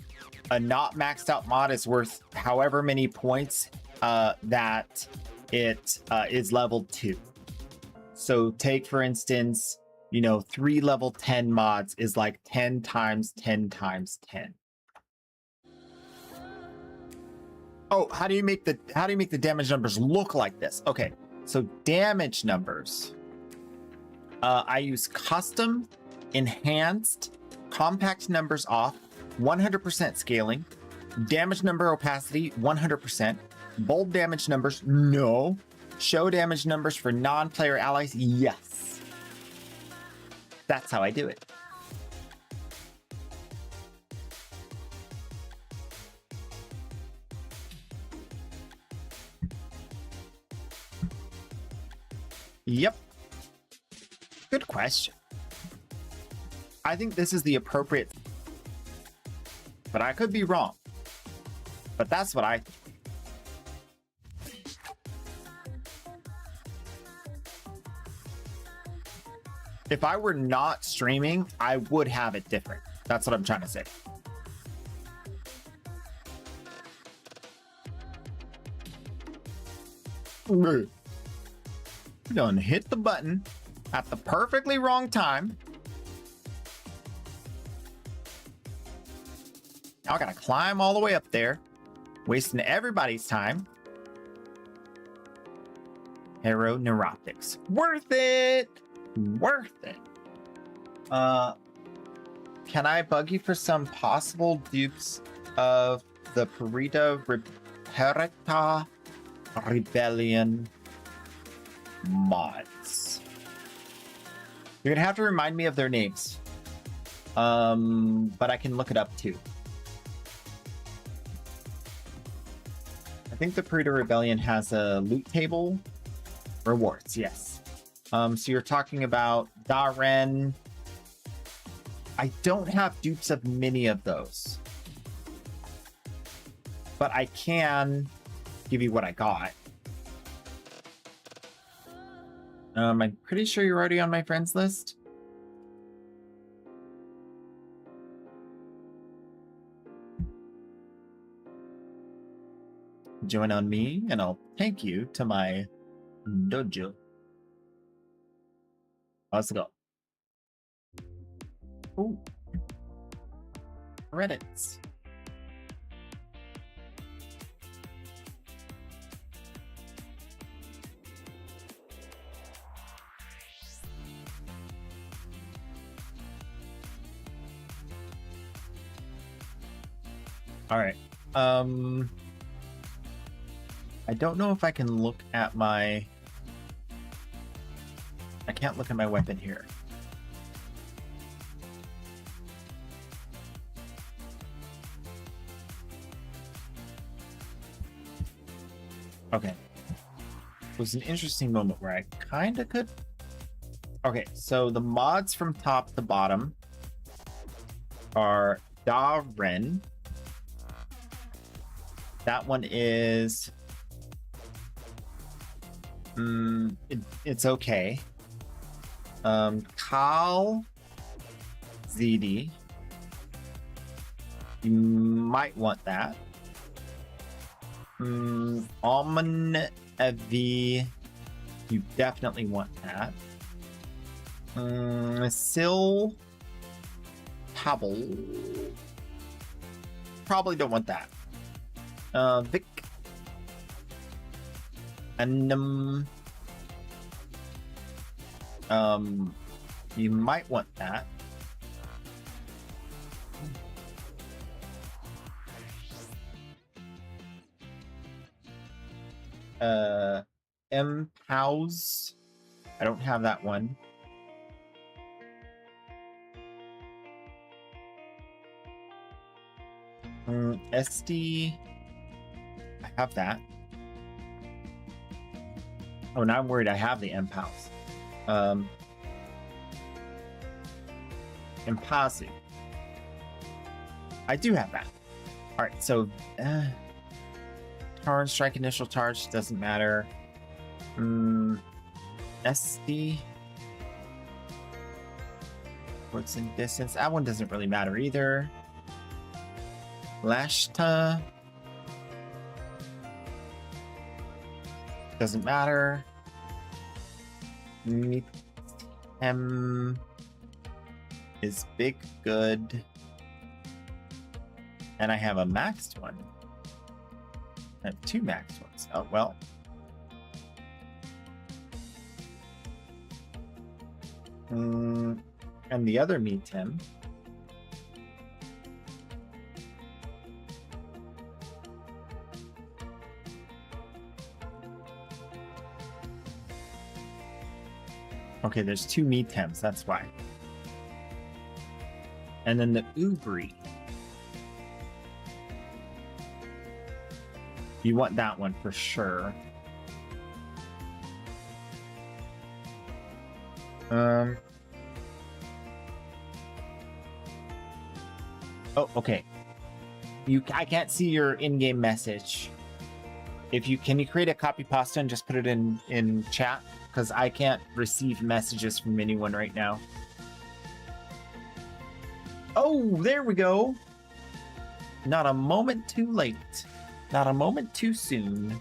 A not maxed out mod is worth however many points that it is level 2. So take, for instance, 3 level 10 mods is like 10 times 10 times 10. Oh, how do you make the damage numbers look like this? Okay, so damage numbers. I use custom, enhanced, compact numbers off, 100% scaling, damage number opacity 100%, bold damage numbers no, show damage numbers for non-player allies yes. That's how I do it. Yep. Good question. I think this is the appropriate, but I could be wrong. But that's what I think. If I were not streaming, I would have it different. That's what I'm trying to say. Done hit the button at the perfectly wrong time. Now I gotta climb all the way up there, wasting everybody's time. Hero Neuroptics. Worth it! Worth it. Can I bug you for some possible dupes of the Perita Rebellion mods? You're gonna have to remind me of their names. But I can look it up too. I think the Perita Rebellion has a loot table. Rewards, yes. So you're talking about Daren. I don't have dupes of many of those. But I can give you what I got. I'm pretty sure you're already on my friends list. Join on me, and I'll take you to my dojo. Let's go. Ooh. credits. All right. I don't know if I can look at my... I can't look at my weapon here. Okay. It was an interesting moment where I kind of could... Okay, so the mods from top to bottom are Da-Ren. That one is... it's okay. Kal ZD. You might want that. Almond Evi. You definitely want that. Sil Pabble. Probably don't want that. Vic. And you might want that. M-Pows. I don't have that one. SD. I have that. Oh, now I'm worried I have the M-Pows. Impasu. I do have that. Alright, so Turn, strike, initial charge, doesn't matter. SD. Works in distance. That one doesn't really matter either. Lashta. Doesn't matter. Mitem is big, good. And I have a maxed one. I have two maxed ones. Oh, well. And the other Mitem. Okay, there's two Mitems, that's why. And then the Ubri. You want that one for sure. Oh, okay. I can't see your in-game message. Can you create a copy pasta and just put it in chat? Because I can't receive messages from anyone right now. Oh, there we go. Not a moment too late. Not a moment too soon.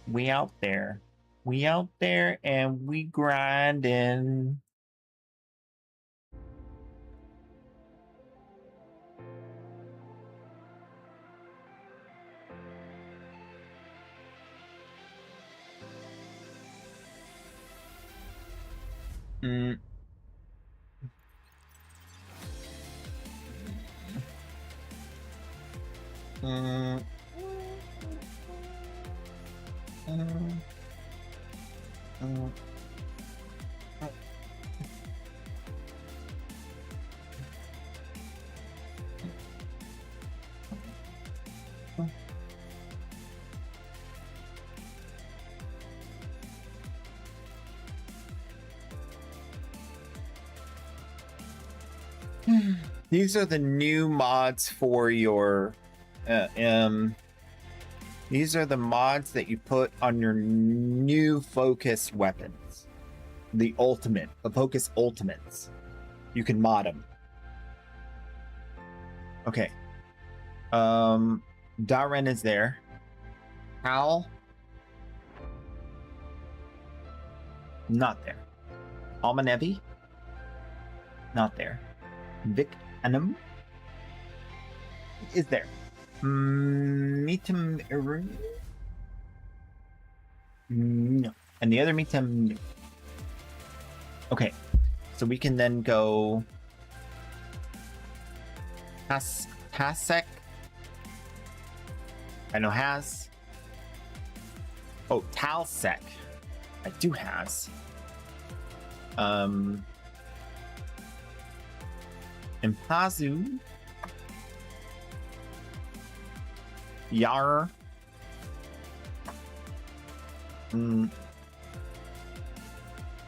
We out there. We out there and we grinding. These are the new mods for your these are the mods that you put on your new focus weapons. The focus ultimates. You can mod them. Okay. Da-Ren is there. Kal. Not there. Almond Evi. Not there.
Vic Anum is there. Meetum. No. And the other Meetum. Okay. So we can then go. Hasek. I know has. Oh, Talsec. I do has. Impazu. Yar.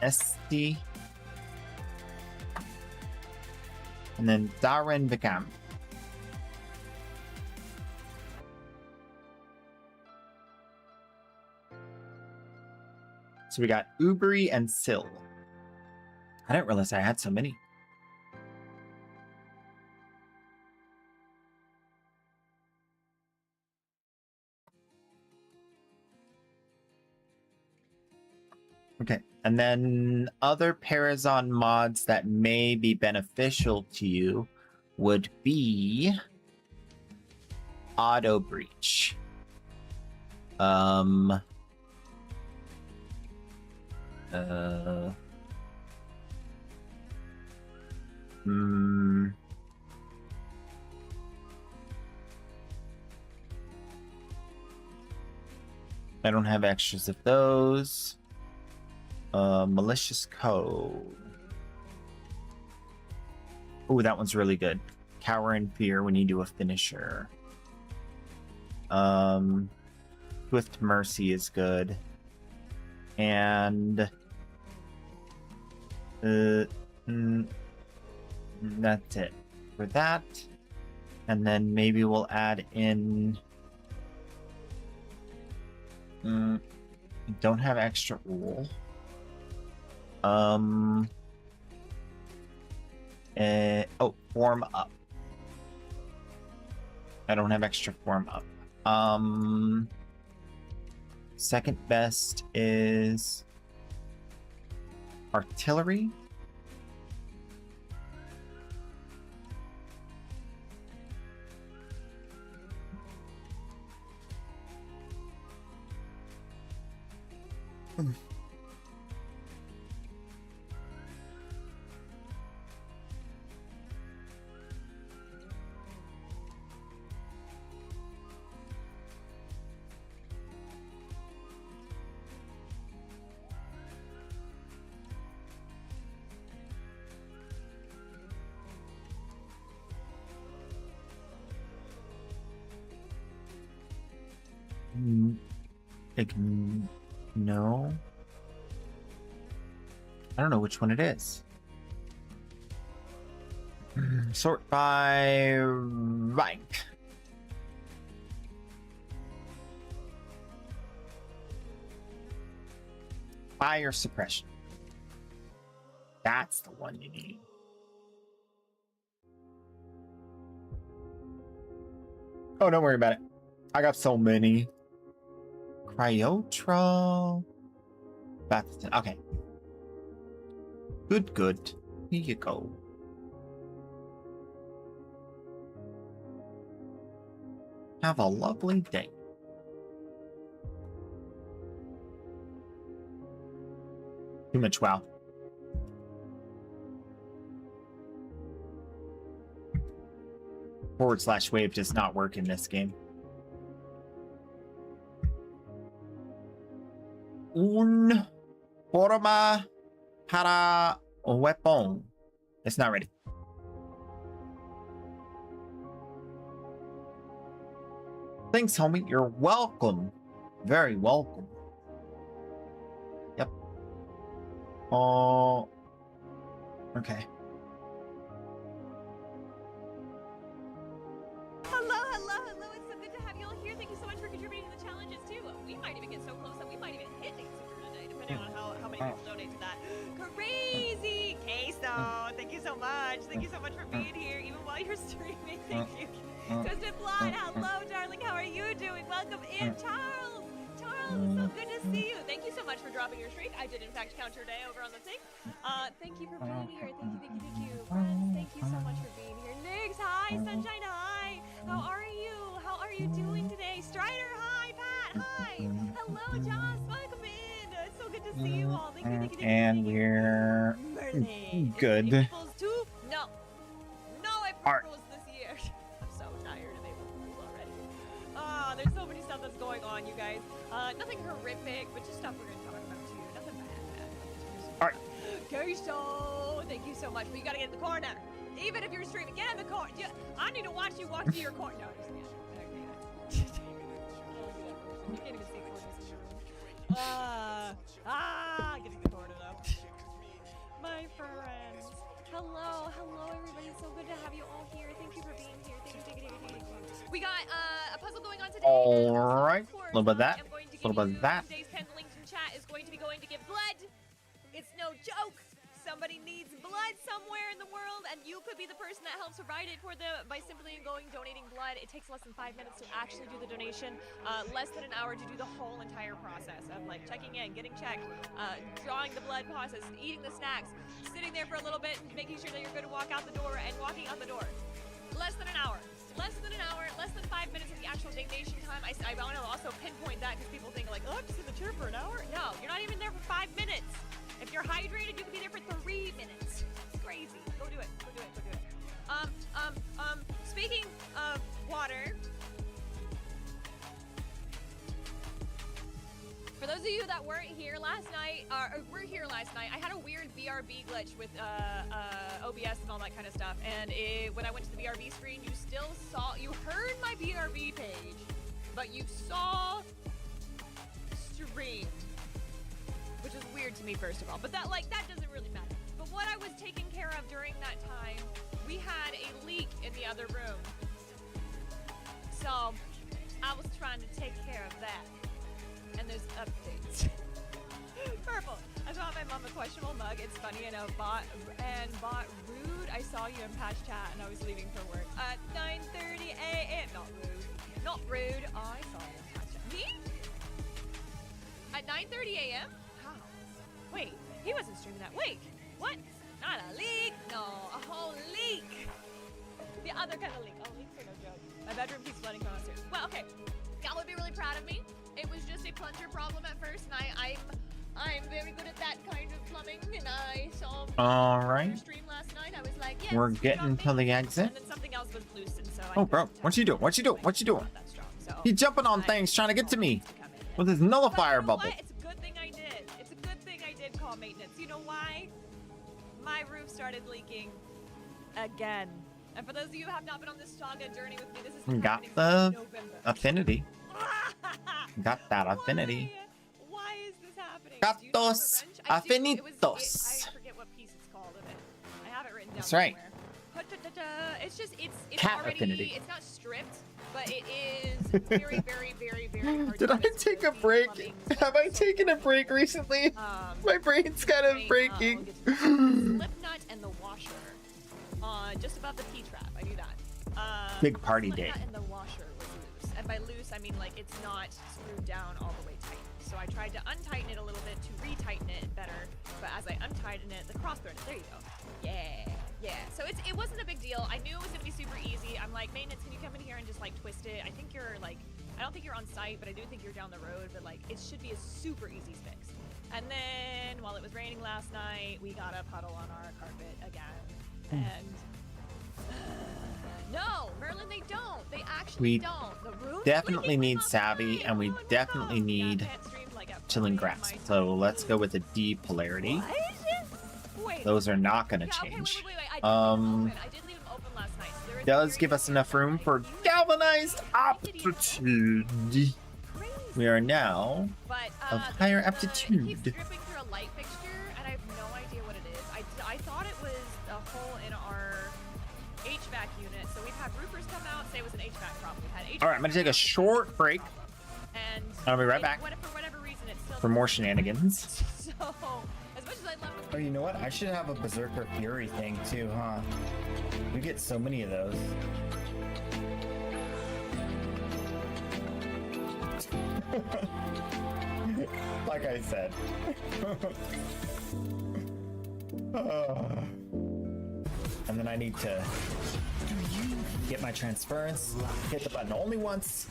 Esti. And then Darren Vigam. So we got Uberi and Sill. I didn't realize I had so many. Okay, and then other Parazon mods that may be beneficial to you would be Auto Breach. I don't have extras of those. Malicious Code. Oh, that one's really good. Cower in Fear when you do a finisher. Swift Mercy is good. And that's it for that. And then maybe we'll add in don't have extra wool. Form up. I don't have extra form up. Second best is artillery. No. I don't know which one it is. Sort by rank. Fire suppression. That's the one you need. Oh, don't worry about it. I got so many. Cryotra. Batson. Okay. Good. Here you go. Have a lovely day. Too much WoW. /wave does not work in this game. Un forma para weapon. It's not ready. Thanks, homie. You're welcome. Very welcome. Yep. Oh. Okay.
Hello. It's so good to have you all here. Thank you so much for contributing to the challenges, too. We might even get so close that we might even hit Nate Super today, depending on how many people donate to that. Crazy! Queso, thank you so much. Thank you so much for being here, even while you're streaming. Thank you. Twisted Blood, hello, darling. How are you doing? Welcome in, Charles. Charles, it's so good to see you. Thank you so much for dropping your streak. I did, in fact, count your day over on the thing. Thank you for being here. Thank you. Friends, thank Thank you so much for being here. Nix, hi. Sunshine, hi. How are you? How are you doing today? Strider, hi. Pat, hi. Hello, Joss. Welcome in. It's so good to see you all. Thank you, thank you, thank you.
And we're
Merlin.
good.
April's too? No. No
Alright.
April's this year. I'm so tired of April Fools already. There's so many stuff that's going on, you guys. Nothing horrific, but just stuff we're gonna talk about too. Nothing bad.
Alright.
Keiso, thank you so much. But you gotta get in the corner. Even if you're streaming, get in the corner. I need to watch you walk to your corner. No, just kidding. You can't even see corners in your room. Getting in the corner though. My friends. Hello, everybody. It's so good to have you all here. Thank you for being here. Thank you. We got a puzzle going on today.
All right. A little bit of that.
I'm going to
A little bit of that.
Today's pinned link in chat is going to be going to give blood. It's no joke. Somebody needs blood somewhere in the world, and you could be the person that helps provide it for them by simply donating blood. It takes less than 5 minutes to actually do the donation, less than an hour to do the whole entire process of like checking in, getting checked, drawing the blood process, eating the snacks, sitting there for a little bit, making sure that you're good to walk out the door, and walking out the door. Less than an hour. Less than an hour, less than 5 minutes of the actual donation time. I want to also pinpoint that because people think like, oh, I'm just in the chair for an hour. No, you're not even there for 5 minutes. If you're hydrated, you can be there for 3 minutes. It's crazy. Go do it. Go do it. Go do it. Speaking of water, for those of you that weren't here last night, or were here last night, I had a weird BRB glitch with OBS and all that kind of stuff. And when I went to the BRB screen, you heard my BRB page, but you saw streamed, which is weird to me, first of all. But that doesn't really matter. But what I was taking care of during that time, we had a leak in the other room. So I was trying to take care of that. And there's updates. Purple. I saw my mom a questionable mug. It's funny, I know. Bought rude. I saw you in patch chat and I was leaving for work at 9:30 a.m. Not rude. Not rude. Oh, I saw you in patch chat. Me? At 9:30 a.m.? How? Wait, he wasn't streaming that. Wait, what? Not a leak. No, a whole leak. The other kind of leak. Oh, leaks are no joke. My bedroom keeps flooding from upstairs. Well, okay. Y'all would be really proud of me. It was just a plunger problem at first, and I'm very good at that kind of plumbing, and I saw your stream last night. I was like, yes,
We're getting to the exit.
And then something else was loose, and so
Oh, bro, what you doing? What you doing? What you doing? He's jumping on things, trying to get to me with his nullifier bubble.
It's a good thing I did. It's a good thing I did call maintenance. You know why? My roof started leaking again. And for those of you who have not been on this saga journey with me, this is
Got
happening
the
since November.
affinity. Got that affinity.
Why is this happening?
Got
Do you know what
those
revenge? I do.
affinitos.
I forget what piece it's called of it. I have it written down
That's right.
somewhere. It's just it's
Cat
already
affinity.
it's not stripped, but it is very, very, very, very hard.
Did
to
I take a break? Have I taken a break recently? My brain's kind of breaking.
Slip nut and the washer, just above the P-trap. I knew that.
Big party day.
Slip nut and the washer was loose, and by loose I mean like it's not screwed down all the way tight. So I tried to untighten it a little bit to retighten it better, but as I untighten it, the cross threaded. There you go. Yeah. So it wasn't a big deal. I knew it was gonna be super easy. I'm like, maintenance, can you come in here and just like twist it? I think you're like, I don't think you're on site, but I do think you're down the road. But like, it should be a super easy fix. And then while it was raining last night, we got a puddle on our carpet again. And no, Merlin, they don't. They actually
We
don't. The room
definitely need savvy, and we definitely need chilling grass. So let's go with a D polarity. Those are not going to change.
I did leave them open last night. So
Does give us enough room for galvanized aptitude. We are now of higher
It
aptitude.
keeps dripping through a light fixture, and I have no idea what it is. I thought it was a hole in our HVAC unit. So we've had roofers come out say it was an HVAC problem. We've had HVAC
All right, I'm going to take a short break.
and
I'll be right back
for whatever reason, it's still
for more shenanigans.
So as much as I love
Oh, you know what? I should have a Berserker Fury thing too, huh? We get so many of those. Like I said. And and then I need to get my transference, hit the button only once,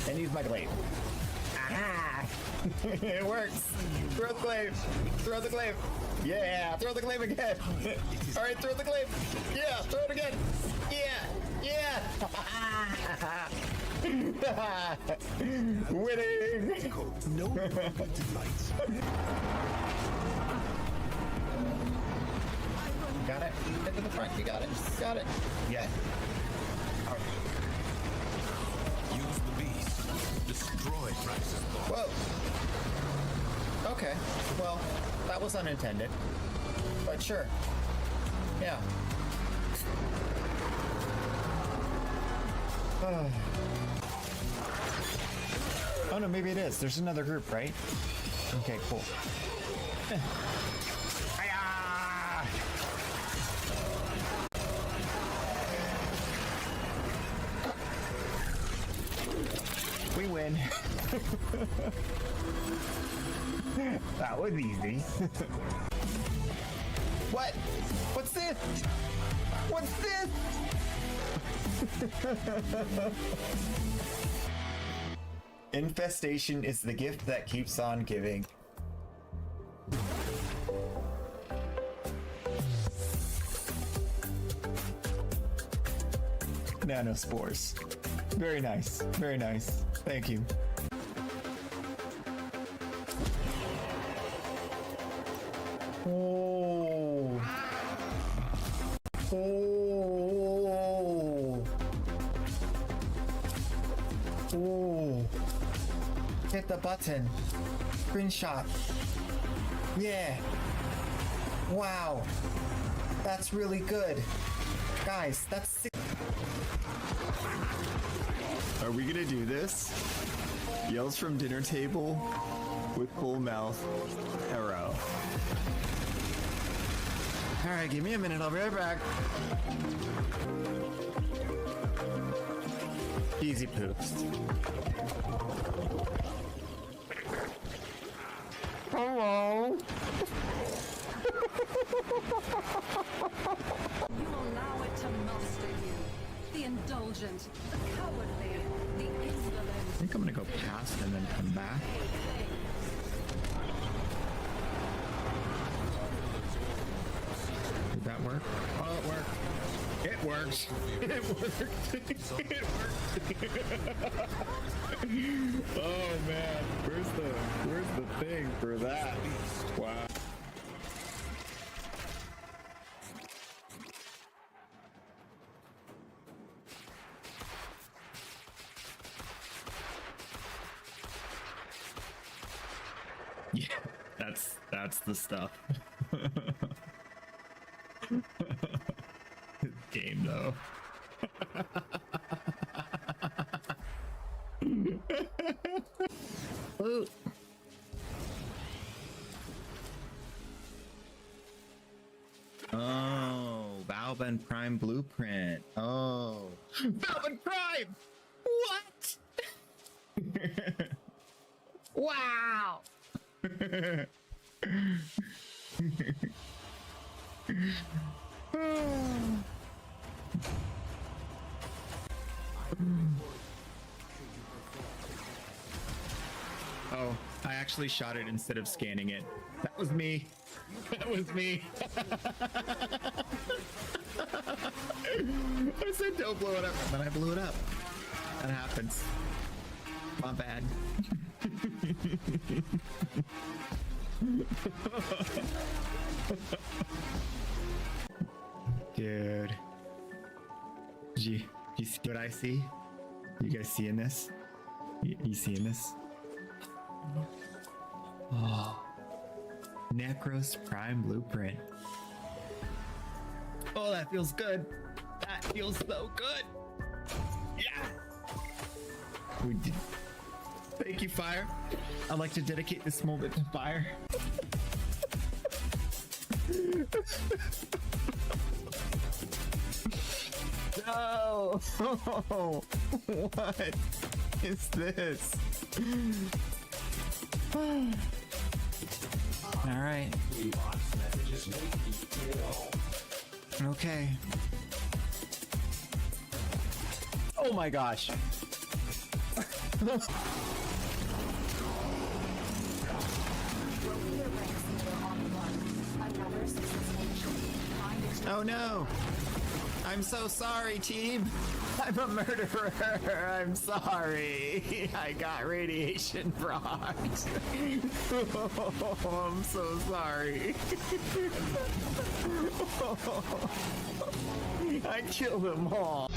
and use my glaive. Aha! It works! Throw the glaive! Throw the glaive! Yeah! Throw the glaive again! Alright, throw the glaive! Yeah! Throw it again! Yeah! Yeah! Winning!
No lights.
Got it. Get to the front. You got it. Got it. Yeah.
Use the beast. Destroy Praxis Ball.
Whoa. Okay. Well, that was unintended. But sure. Yeah. Oh no, maybe it is. There's another group, right? Okay, cool. Hi-ya! We win. That was easy. What? What's this? What's this? Infestation is the gift that keeps on giving. Nanospores. Very nice. Very nice. Thank you. Oh. Oh. Oh. Hit the button. Screenshot. Yeah. Wow. That's really good. Guys, that's sick. Are we gonna do this? Yells from dinner table with full mouth arrow. Alright, give me a minute, I'll be right back. Easy poops. Hello.
You allow it to master you. The indulgent, the cowardly, the indolent.
I think I'm gonna go past and then come back. Did that work? Oh, it worked. It works. It worked. It worked. Oh man, where's the thing for that? Wow. Yeah, that's the stuff. Game though. Ooh. Oh, Valben Prime Blueprint. Oh, Valben Prime. What? Wow. Oh, I actually shot it instead of scanning it. That was me. That was me. I said don't blow it up, and then I blew it up. That happens. My bad. Dude. You see what I see? You guys seeing this? You seeing this? Oh. Necros Prime Blueprint. Oh, that feels good. That feels so good. Yeah. We did. Thank you, Fire. I'd like to dedicate this moment to Fire. No! What is this? All right. Okay. Oh my gosh. Oh no! I'm so sorry, team! I'm a murderer! I'm sorry! I got radiation rocked! Oh, I'm so sorry! I killed them all!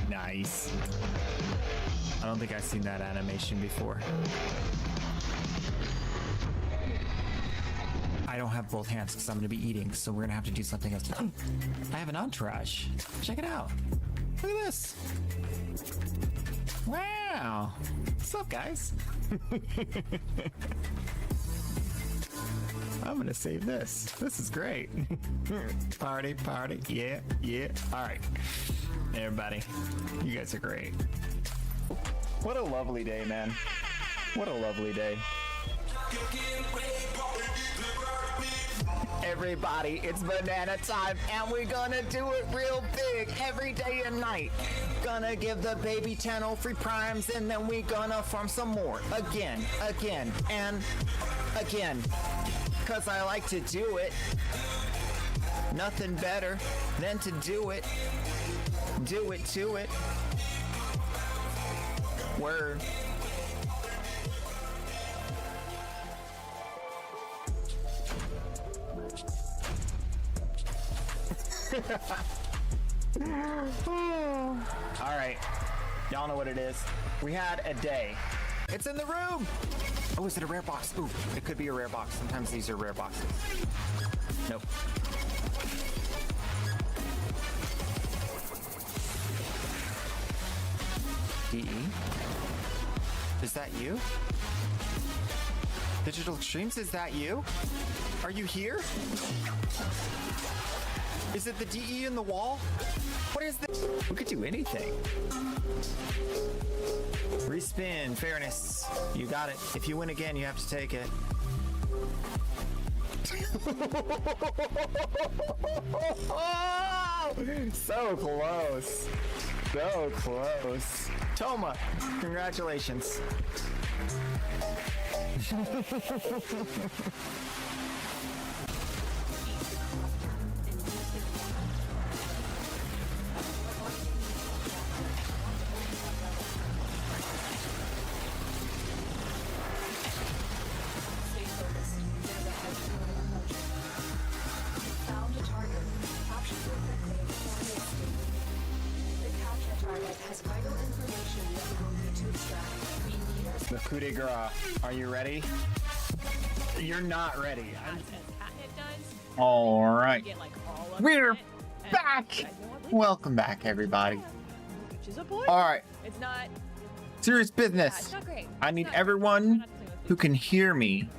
Nice. I don't think I've seen that animation before. I don't have both hands because I'm going to be eating, so we're going to have to do something else. I have an entourage. Check it out. Look at this. Wow. What's up, guys? I'm going to save this. This is great. Party, party. Yeah, yeah. All right. Everybody, you guys are great. What a lovely day, man. What a lovely day. Everybody, it's banana time, and we're gonna do it real big every day and night. Gonna give the baby 10 free primes, and then we gonna farm some more. Again, and again. Cause I like to do it. Nothing better than to do it. Do it to it. Word. All right. Y'all know what it is. We had a day. It's in the room. Oh, is it a rare box? Ooh, it could be a rare box. Sometimes these are rare boxes. Nope. DE? Is that you? Digital Extremes, is that you? Are you here? Is it the DE in the wall? What is this? We could do anything. Respin, fairness. You got it. If you win again, you have to take it. So close. So close. Toma, congratulations. The coup de grace. Are you ready? You're not ready.
All right. We're back. Welcome back, everybody. All right.
It's not.
Serious business.
It's not great.
I need everyone who can hear me.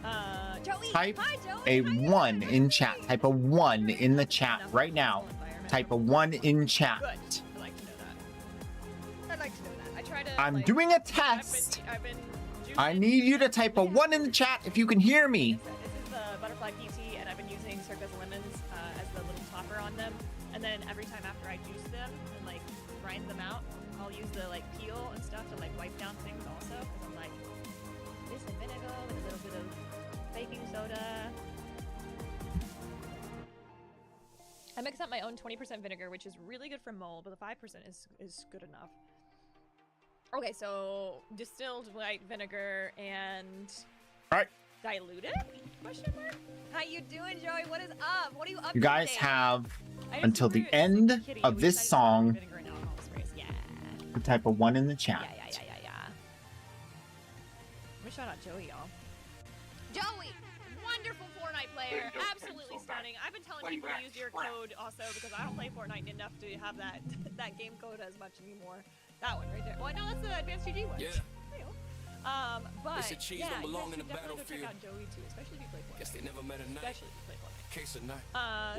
Joey.
Type
Hi,
a
Joey.
1 in chat. Type a 1 in the chat right now. Type a 1 in chat.
Good. I like to know that. I'd like to know that. I try to.
I'm
like,
doing a test.
I've been
I need you to type a 1 in the chat if you can hear me.
This is the butterfly PT, and I've been using Circa's lemons as the little topper on them. And then every time after I juice them and like grind them out, I'll use the like peel and stuff to like wipe down things also. Because I'm like, this and vinegar with a little bit of baking soda. I mix up my own 20% vinegar, which is really good for mold, but the 5% is good enough. Okay, so distilled white vinegar and diluted? Question mark? How you doing, Joey? What is up? What are you up to?
You guys
today?
have until the end of this song to type a 1 in the chat.
Yeah. Let me shout out Joey, y'all. Joey! Wonderful Fortnite player. Absolutely stunning. I've been telling people to use your code also because I don't play Fortnite enough to have that game code as much anymore. That one right there. Well, no, that's the Advanced GG one.
Yeah.
But
They said cheese
yeah,
don't belong
you
in
should
the
definitely go check
battlefield.
out Joey too, especially if you play Fortnite.
Guess they never met a night.
Especially if you play Fortnite.
Case of night.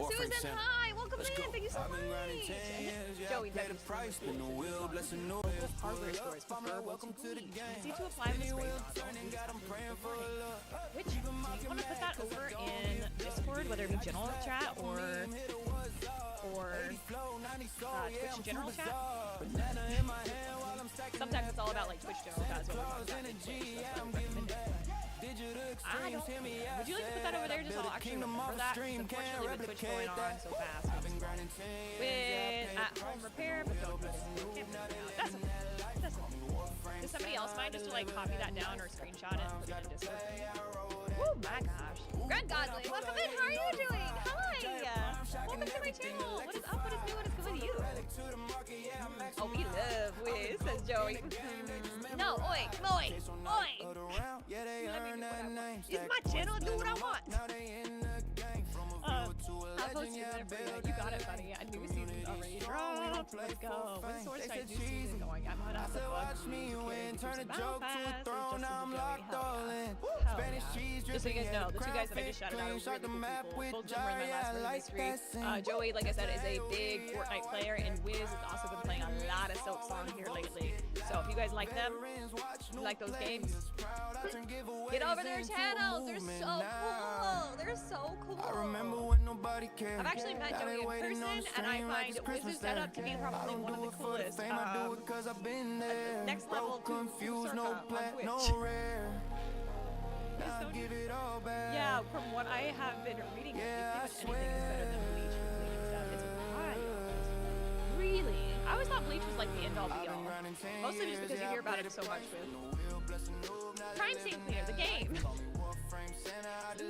Susan,
Center.
hi, welcome
Let's
in.
go.
Thank you so
I've been grinding
much.
10 years, yeah,
Joey,
I paid the price, spin the wheel, blessing no
hardware stores prefer
welcome to the game.
easy to apply with a spray bottle.
God, I'm praying for a love.
Which, do you want to put that over in Discord, whether it be general chat or Twitch general chat? Sometimes it's all about like Twitch general chat as well. I don't. Would you like to put that over there just so I'll actually remember that? Unfortunately, with Twitch going on so fast, with at-home repair, but don't do it. That's okay. That's okay. Does somebody else mind just to like copy that down or screenshot it and put it in Discord? Oh my gosh. Greg Godley, welcome in. How are you doing? Hi. Welcome to my channel. What is up? What is new? What is good with you? Oh, we love Wiz, says Joey. No, oi. Let me do what I want. It's my channel. Do what I want. I'll post you there for you. You got it, buddy. A new season's already dropped. Let's go. When Sword Strike new season going? I'm gonna have to watch me win. Turn a joke to a throne. I'm locked all in. Spanish cheese. Just so you guys know, the two guys that I just shouted out are really cool people. Both of them were in my last Murder Mystery. Joey, like I said, is a big Fortnite player, and Wiz has also been playing a lot of Silk Song here lately. So if you guys like them, you like those games, get over their channels. They're so cool. They're so cool.
I remember when nobody cared.
I've actually met Joey in person, and I find Wiz's setup to be probably one of the coolest. Next level
confused, no plat, no rare. I'll give it all back.
Yeah, from what I have been reading,
Yeah,
if anything is better than Bleach and stuff. It's wild. Really? I always thought Bleach was like the end all be all. Mostly just because you hear about it so much with Crime Scene Cleaner, the game.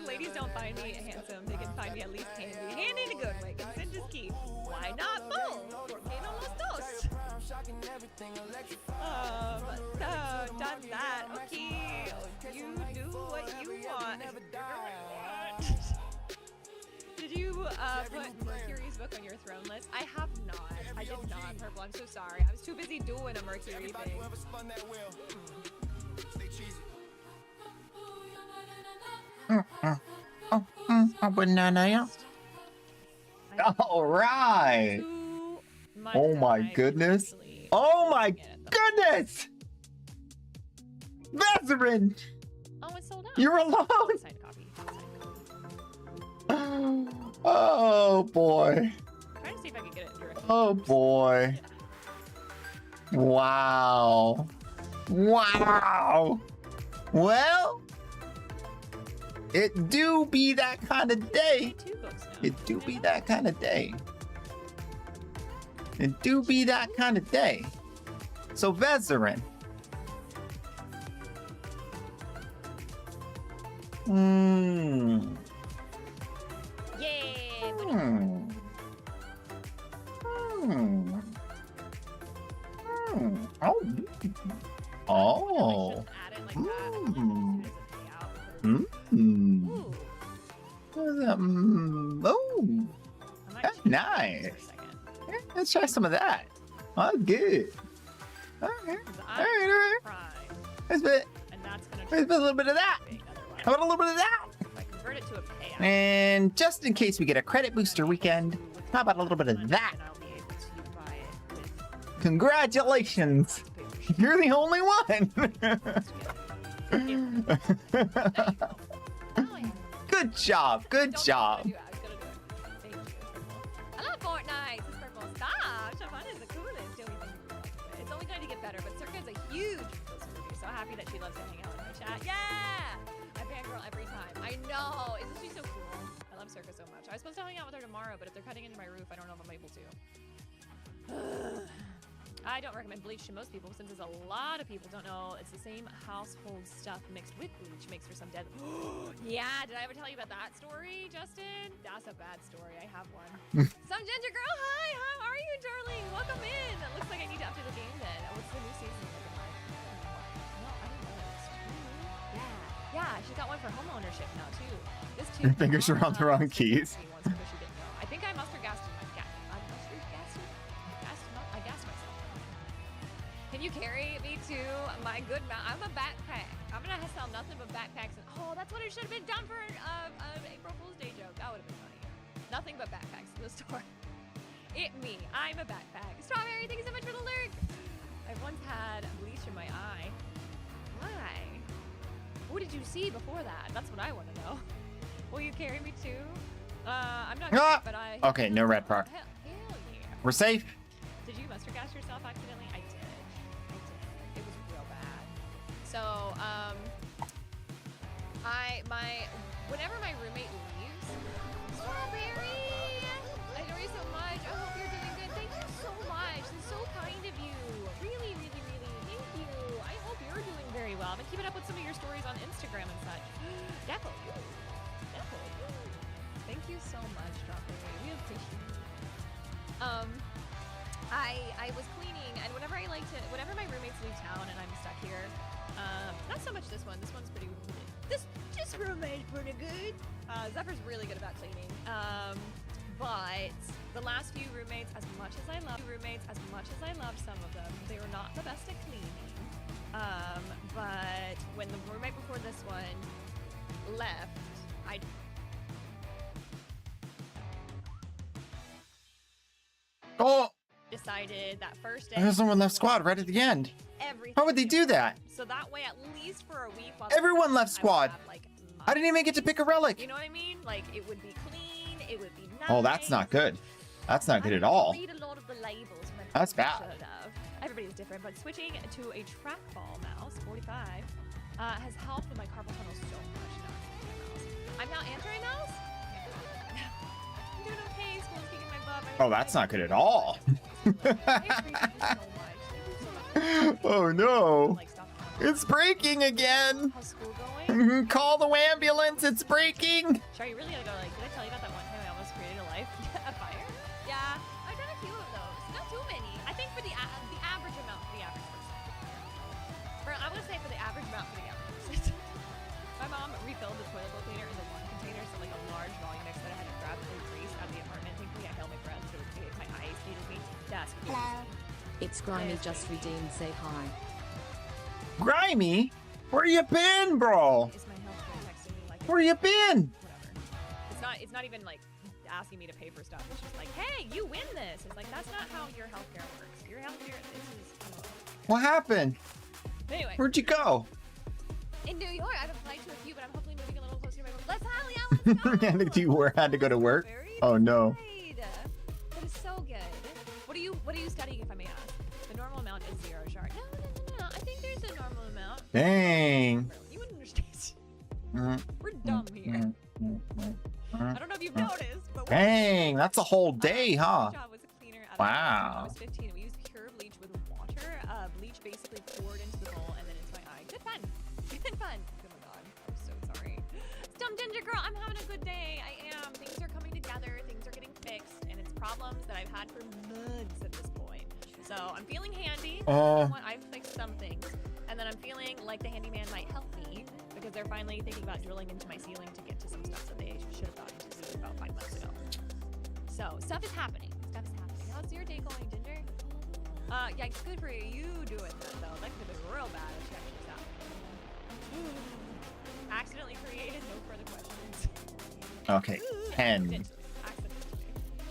Ladies don't find me handsome, they can find me at least handy. Handy in a good way, Cinder's key. Why not both? Porque no los dos? Done that. Okay, you do what you want. Did you put Mercury's book on your throne list? I have not. I did not, Purple. I'm so sorry. I was too busy doing a Mercury thing.
Banana. All right. Oh my goodness. Oh my goodness. Veteran.
Oh, it's sold out.
You're alone.
Signed copy.
Oh boy.
I'm trying to see if I can get it directly.
Oh boy. Wow. Wow. Well, it do be that kind of day. It do be that kind of day. It do be that kind of day. So Vezerin.
Yeah.
Oh. Oh. Oh. That's nice. Yeah, let's try some of that. Oh, good. All right. All right. Let's put a little bit of that. How about a little bit of that?
Convert it to a payout.
And just in case we get a credit booster weekend, how about a little bit of that? Congratulations! You're the only one! Good job, good job.
I love Fortnite. This purple. Stop. Shavana is the coolest. Joey, thank you for watching it. It's only going to get better, but Circa is a huge closer review. So happy that she loves to hang out in my chat. Yeah! I fangirl every time. I know. Isn't she so cool? I love Circa so much. I was supposed to hang out with her tomorrow, but if they're cutting into my roof, I don't know if I'm able to. I don't recommend Bleach to most people since there's a lot of people don't know it's the same household stuff mixed with Bleach makes for some dead. Yeah, did I ever tell you about that story, Justin? That's a bad story. I have one. Some ginger girl, hi, how are you, darling? Welcome in. It looks like I need to update the game then. What's the new season looking like? No, I didn't know this. Yeah, she got one for home ownership now too. This too.
Your fingers are on the wrong keys.
I think I mustard gassed my I gassed myself. Can you carry me to my good I'm a backpack. I'm gonna sell nothing but backpacks. Oh, that's what it should have been done for an April Fool's Day joke. That would have been funny. Nothing but backpacks in the store. Me. I'm a backpack. Strawberry, thank you so much for the lurk. I've once had bleach in my eye. Why? What did you see before that? That's what I want to know. Will you carry me too? I'm not
Ah!
but I...
Okay, no red part.
Hell yeah.
We're safe.
Did you mustard gas yourself accidentally? I did. It was real bad. So, whenever my roommate leaves, Strawberry! I adore you so much. I hope you're doing good. Thank you so much. This is so kind of you. Really, really, really. Thank you. I hope you're doing very well. I've been keeping up with some of your stories on Instagram and such. Deco. Deco. Thank you so much, Strawberry. We appreciate it. I was cleaning, and whenever my roommates leave town and I'm stuck here, not so much this one. This one's pretty. This roommate's pretty good. Zephyr's really good about cleaning. But the last few roommates, as much as I love some of them, they were not the best at cleaning. But when the roommate before this one left, I decided that first day.
There's someone left squad right at the end.
Everything.
How would they do that?
So that way, at least for a week, while
Everyone left
I would
squad.
have, like,
I didn't even get to pick a relic.
You know what I mean? Like, it would be clean. It would be nice.
Oh, that's not good. That's not good at all.
Read a lot of the labels. When
That's
I
bad.
should have. Everybody's different, but switching to a trackball mouse, 45, has helped with my carpal tunnel so much. I'm not anti-mouse. I'm doing okay. School's kicking my butt.
Oh, that's not good at all. Oh no. It's breaking again.
How's school going?
Call the ambulance. It's breaking.
Sure, you really gotta go, like, did I tell you about that one time I almost created a life? A fire? Yeah, I've done a few of those. Not too many. I think for the average amount for the average person. I would say for the average amount for the average person. My mom refilled the toilet bowl cleaner in the one container, so like a large volume mix that I had to grab the grease out of the apartment. Thankfully, I held my breath so my eyes hated me. That's cool.
It's Grimy just redeemed. Say hi.
Grimy, where you been, bro?
Is my healthcare texting me like
Where you been?
whatever? It's not even like asking me to pay for stuff. It's just like, hey, you win this. It's like, that's not how your healthcare works. Your healthcare, this is.
What happened?
Anyway.
Where'd you go?
In New York, I've applied to a few, but I'm hopefully moving a little closer to my. Let's Let's go.
Had to go to work? Oh no.
That is so good. What are you studying, if I may ask? The normal amount is 0 shard. No. I think there's a normal amount.
Dang.
You wouldn't understand. We're dumb here. I don't know if you've noticed, but
Dang, that's a whole day, huh?
my job was a cleaner at
Wow.
I was 15. We used pure bleach with water. Bleach basically poured into the bowl and then into my eye. Good fun. Good fun. Oh my god, I'm so sorry. Dumb Ginger Girl, I'm having a good day. I am. Things are coming together. Things are getting fixed, and it's problems that I've had for months at this point. So I'm feeling handy. I've fixed some things, and then I'm feeling like the handyman might help me because they're finally thinking about drilling into my ceiling to get to some stuff that they should have gotten to about 5 months ago. So stuff is happening. How's your day going, Ginger? Yeah, it's good for you doing that though. That could have been real bad if she actually stopped. Accidentally created. No further questions.
Okay, 10.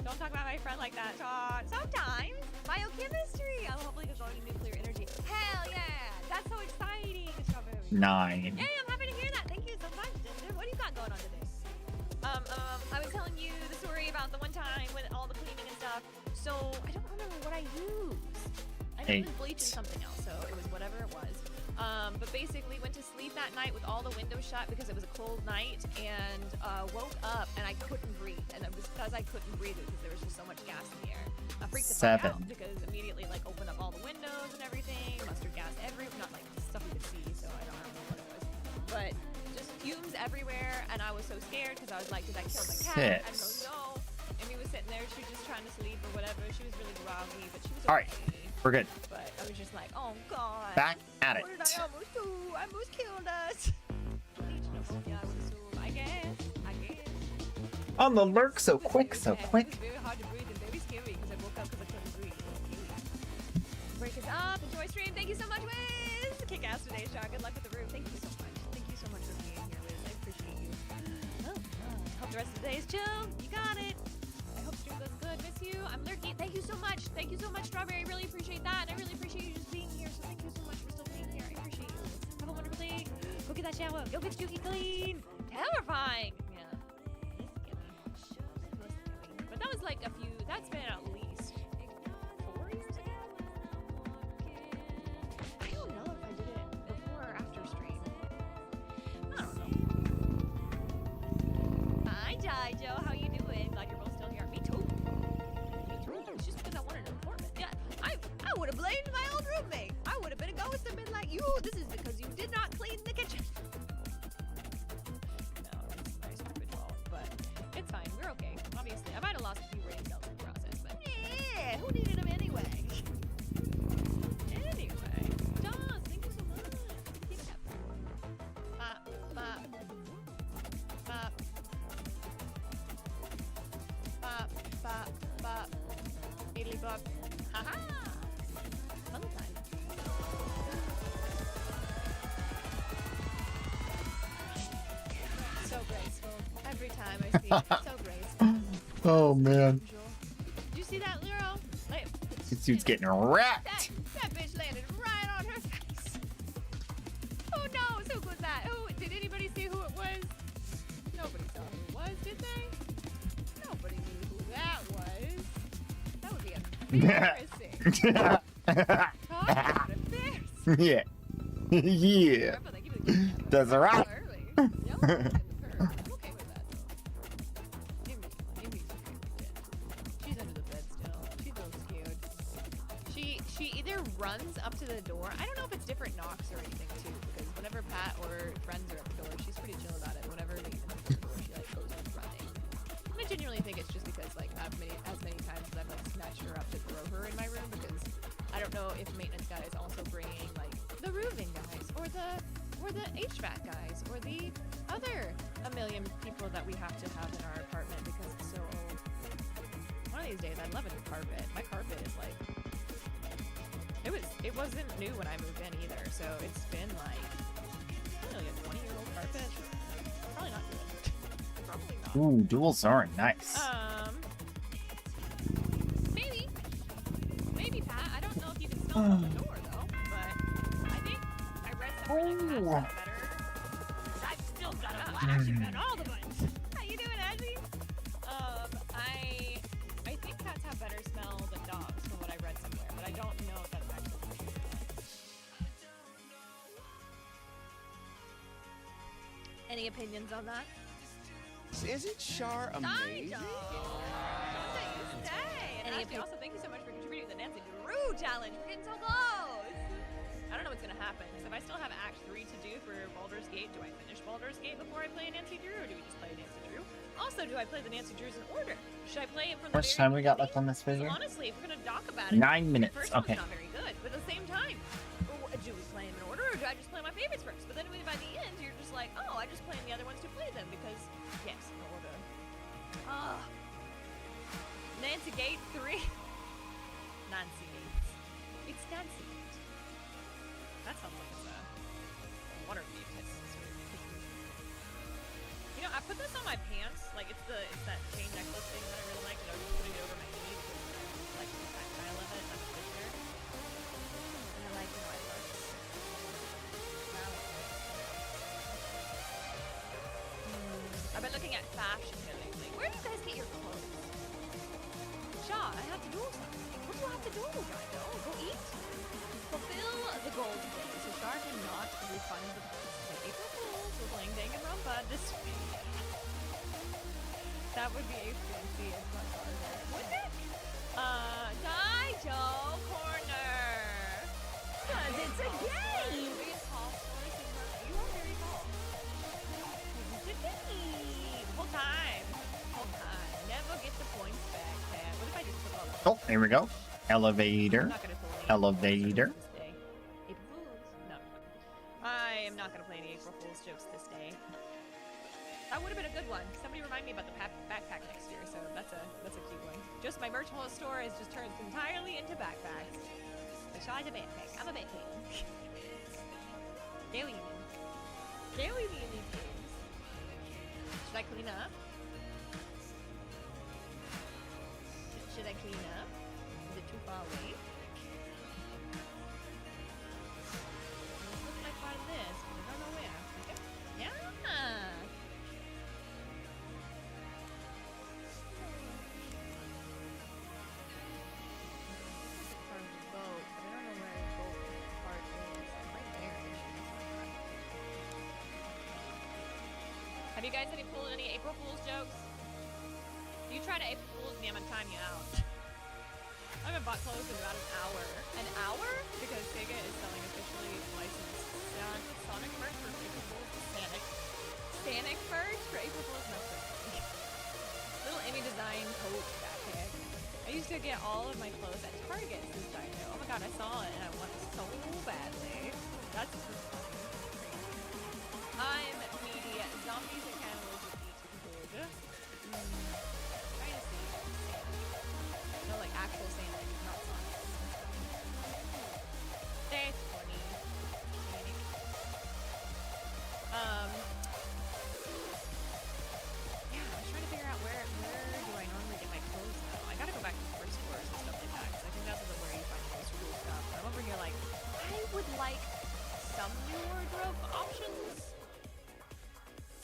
Don't talk about my friend like that, Todd. Sometimes. Biochemistry. I'm hopefully just going to nuclear energy. Hell yeah. That's so exciting.
9.
Yeah, I'm happy to hear that. Thank you so much, Ginger. What do you got going on today? I was telling you the story about the one time with all the cleaning and stuff. So I don't remember what I used. I think it was bleach and something else, so it was whatever it was. But basically went to sleep that night with all the windows shut because it was a cold night, and woke up and I couldn't breathe. And it was because I couldn't breathe because there was just so much gas in the air. I freaked the fuck out because immediately like opened up all the windows and everything, mustard gas not like stuff you could see, so I don't know what it was. But just fumes everywhere, and I was so scared because I was like, did I kill my cat? I don't know. Amy was sitting there, she was just trying to sleep or whatever. She was really groggy, but she was okay.
All right, we're good.
But I was just like, oh god.
Back at it.
What did I almost do? I almost killed us. Yeah, I guess.
On the lurk so quick, so quick.
It's very hard to breathe and very scary because I woke up because I couldn't breathe. Break us up. Enjoy stream. Thank you so much, Wade. kick ass today, Shaw. Good luck with the room. Thank you so much. Thank you so much for being here, Liz. I appreciate you. Hope the rest of the day is chill. You got it. I hope stream goes good. Miss you. I'm lurking. Thank you so much. Thank you so much, Strawberry. I really appreciate that. And I really appreciate you just being here. So thank you so much for still being here. I appreciate you. Have a wonderful day. Go get that shower. Go get Juki clean. Terrifying. Yeah. But that was like a few. That's been at least 4 years ago. I don't know if I did it before or after stream. I don't know. Hi, Joe. How you doing? Glad you're both still here. Me too. Me too. It's just because I wanted an apartment. Yeah, I would have blamed my old roommate. I would have been a ghost and been like, you, this is because you did not clean the kitchen. No, it's nice garbage wall, but it's fine. We're okay. Obviously, I might have lost a few brain cells in the process, but yeah, who needed them anyway? Anyway, Joss, thank you so much. Keep it up. Bop, bop. Bop. Bop, bop, bop. Idly bop. Haha! Fun time. So graceful. Every time I see it, so graceful.
Oh man,
Did you see that, Lero? Like,
this dude's getting wrecked.
that bitch landed right on her face. Who knows? Who was that? Who? Did anybody see who it was? Nobody saw who it was, did they? Nobody knew who that was. That would be embarrassing. Talk about embarrassing.
Yeah. Yeah.
Careful, they give you the gift card.
That's right.
Early. Y'all are in the curve. I'm okay with that though. Amy's okay with it. She's under the bed still. She's a little scared. She either runs up to the door. I don't know if it's different knocks or anything too, because whenever Pat or friends are at the door, she's pretty chill about it. Whenever they enter the door, she like goes up running. And I genuinely think it's just because like as many times as I've like snatched her up to throw her in my room, because I don't know if maintenance guy is also bringing like the roofing guys or the HVAC guys or the other a million people that we have to have in our apartment because it's so old. One of these days I'd love a new carpet. My carpet is like it wasn't new when I moved in either, so it's been like probably like a 20-year-old carpet. Probably not good. Probably not.
Ooh, duals are nice.
Maybe Pat. I don't know if you can smell from the door though, but I think I read somewhere that Pat's got better. I've still got a flash and all the buttons. How you doing, Ashley? I think cats have better smell than dogs from what I read somewhere, but I don't know if that's actually true. Any opinions on that?
Isn't Char amazing?
And Ashley, also thank you so much for contributing to the Nancy Drew challenge. We're getting so close. I don't know what's gonna happen. So if I still have Act 3 to do for Baldur's Gate, do I finish Baldur's Gate before I play Nancy Drew, or do we just play Nancy Drew? Also, do I play the Nancy Drews in order? Should I play it from the
How much
very
time we got
beginning?
left on this video?
So honestly, if we're gonna talk about it,
9
the
minutes.
first
Okay.
one's not very good, but at the same time, do we play them in order, or do I just play my favorites first? But then by the end, you're just like, oh, I just play the other ones to play them because yes, in order. Nancy Gate 3. Nancy Gates. It's Nancy Gate. That sounds like it's a water beef. You know, I put this on my pants. Like it's that chain necklace thing that I really like, and I was just putting it over my knee because I like the tactile of it. I'm a sister. And I like how it looks. I've been looking at fashion lately. Where do you guys get your clothes? Shaw, I have to do something. What do you have to do, Rhino? Go eat? Fulfill the gold thing. So Shaw cannot refund the points. Like April Fools, we're playing Danganronpa this week. That would be a fancy as much harder. Wouldn't it? Nigel Corner! Cause it's a game! You are very tall. It's a game! Whole time. Never get the points back, Pat. What if I just put all the...
Oh, there we go. Elevator. Elevator.
April Fools? No. I am not gonna play any April Fools jokes this day. That would have been a good one. Somebody remind me about the backpack next year, so that's a cute one. Just my merch hall store has just turned entirely into backpacks. The Shaw's a backpack. I'm a backpack. Daily mean. Daily mean these games. Should I clean up? Should I clean up? Is it too far away? It looks like by this, but I don't know where. Okay. Yeah! For a boat, but I don't know where the boat part is. Right there. Have you guys pulled any April Fool's jokes? If you try to April Fool's me, I'm gonna time you out. I haven't bought clothes in about an hour. An hour? Because Sega is selling officially licensed Sonic merch for April Fool's. Sonic merch for April Fool's. No, little Amy design coat backpack. I used to get all of my clothes at Target since I knew. Oh my god, I saw it and I wanted it so badly. That's just I'm media. Zombies and cannibals would eat good. Trying to see. No, like actual Santa, not Sonic. That's funny. Yeah, I was trying to figure out where do I normally get my clothes now. I gotta go back to thrift stores and stuff like that, because I think that's where you find the most cool stuff. I'm over here like, I would like some new wardrobe options,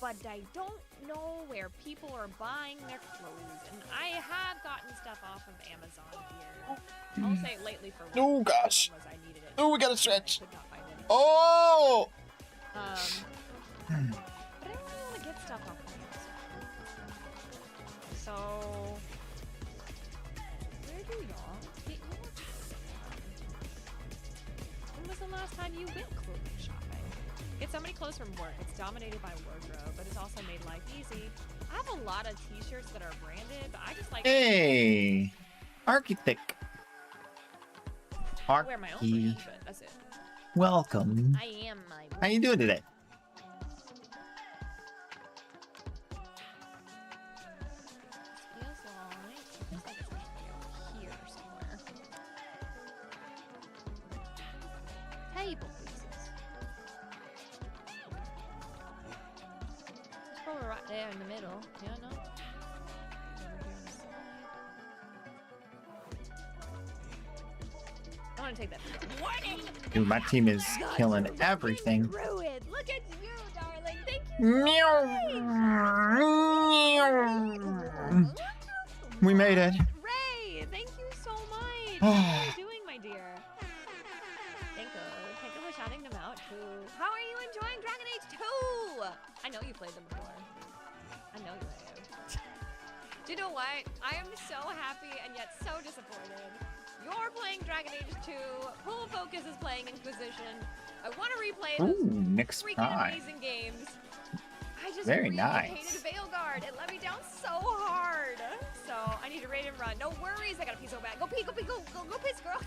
but I don't know where people are buying their clothes. And I have gotten stuff off of Amazon here. I'll say lately for
Oh gosh.
I needed it.
Oh, we gotta stretch.
I could not find anything.
Oh!
But I don't really want to get stuff off of Amazon. So, where do y'all get your clothes from? When was the last time you went clothing shopping? Get so many clothes from work. It's dominated by wardrobe, but it's also made life easy. I have a lot of t-shirts that are branded, but I just like
Hey, architect.
I wear my own brand, but that's it.
Welcome.
I am my
How you doing today?
feels like it's supposed to be over here somewhere. Table pieces. It's probably right there in the middle. Yeah, no. Over here on the side. I want to take that. Warning!
Dude, my team is killing everything.
Ruined. Look at you, darling. Thank you.
We made it.
Ray, thank you so much. How are you doing, my dear? Thank you. Thank you for shouting them out too. How are you enjoying Dragon Age 2? I know you played them before. I know you have. Do you know what? I am so happy and yet so disappointed. You're playing Dragon Age 2. Full Focus is playing Inquisition. I want to replay those
Nick's
freaking
Prime.
amazing games. I just
Very
really
nice.
hated Veilguard. It let me down so hard. So I need to raid and run. No worries. I gotta pee so bad. Go pee, go pee, go piss, girl.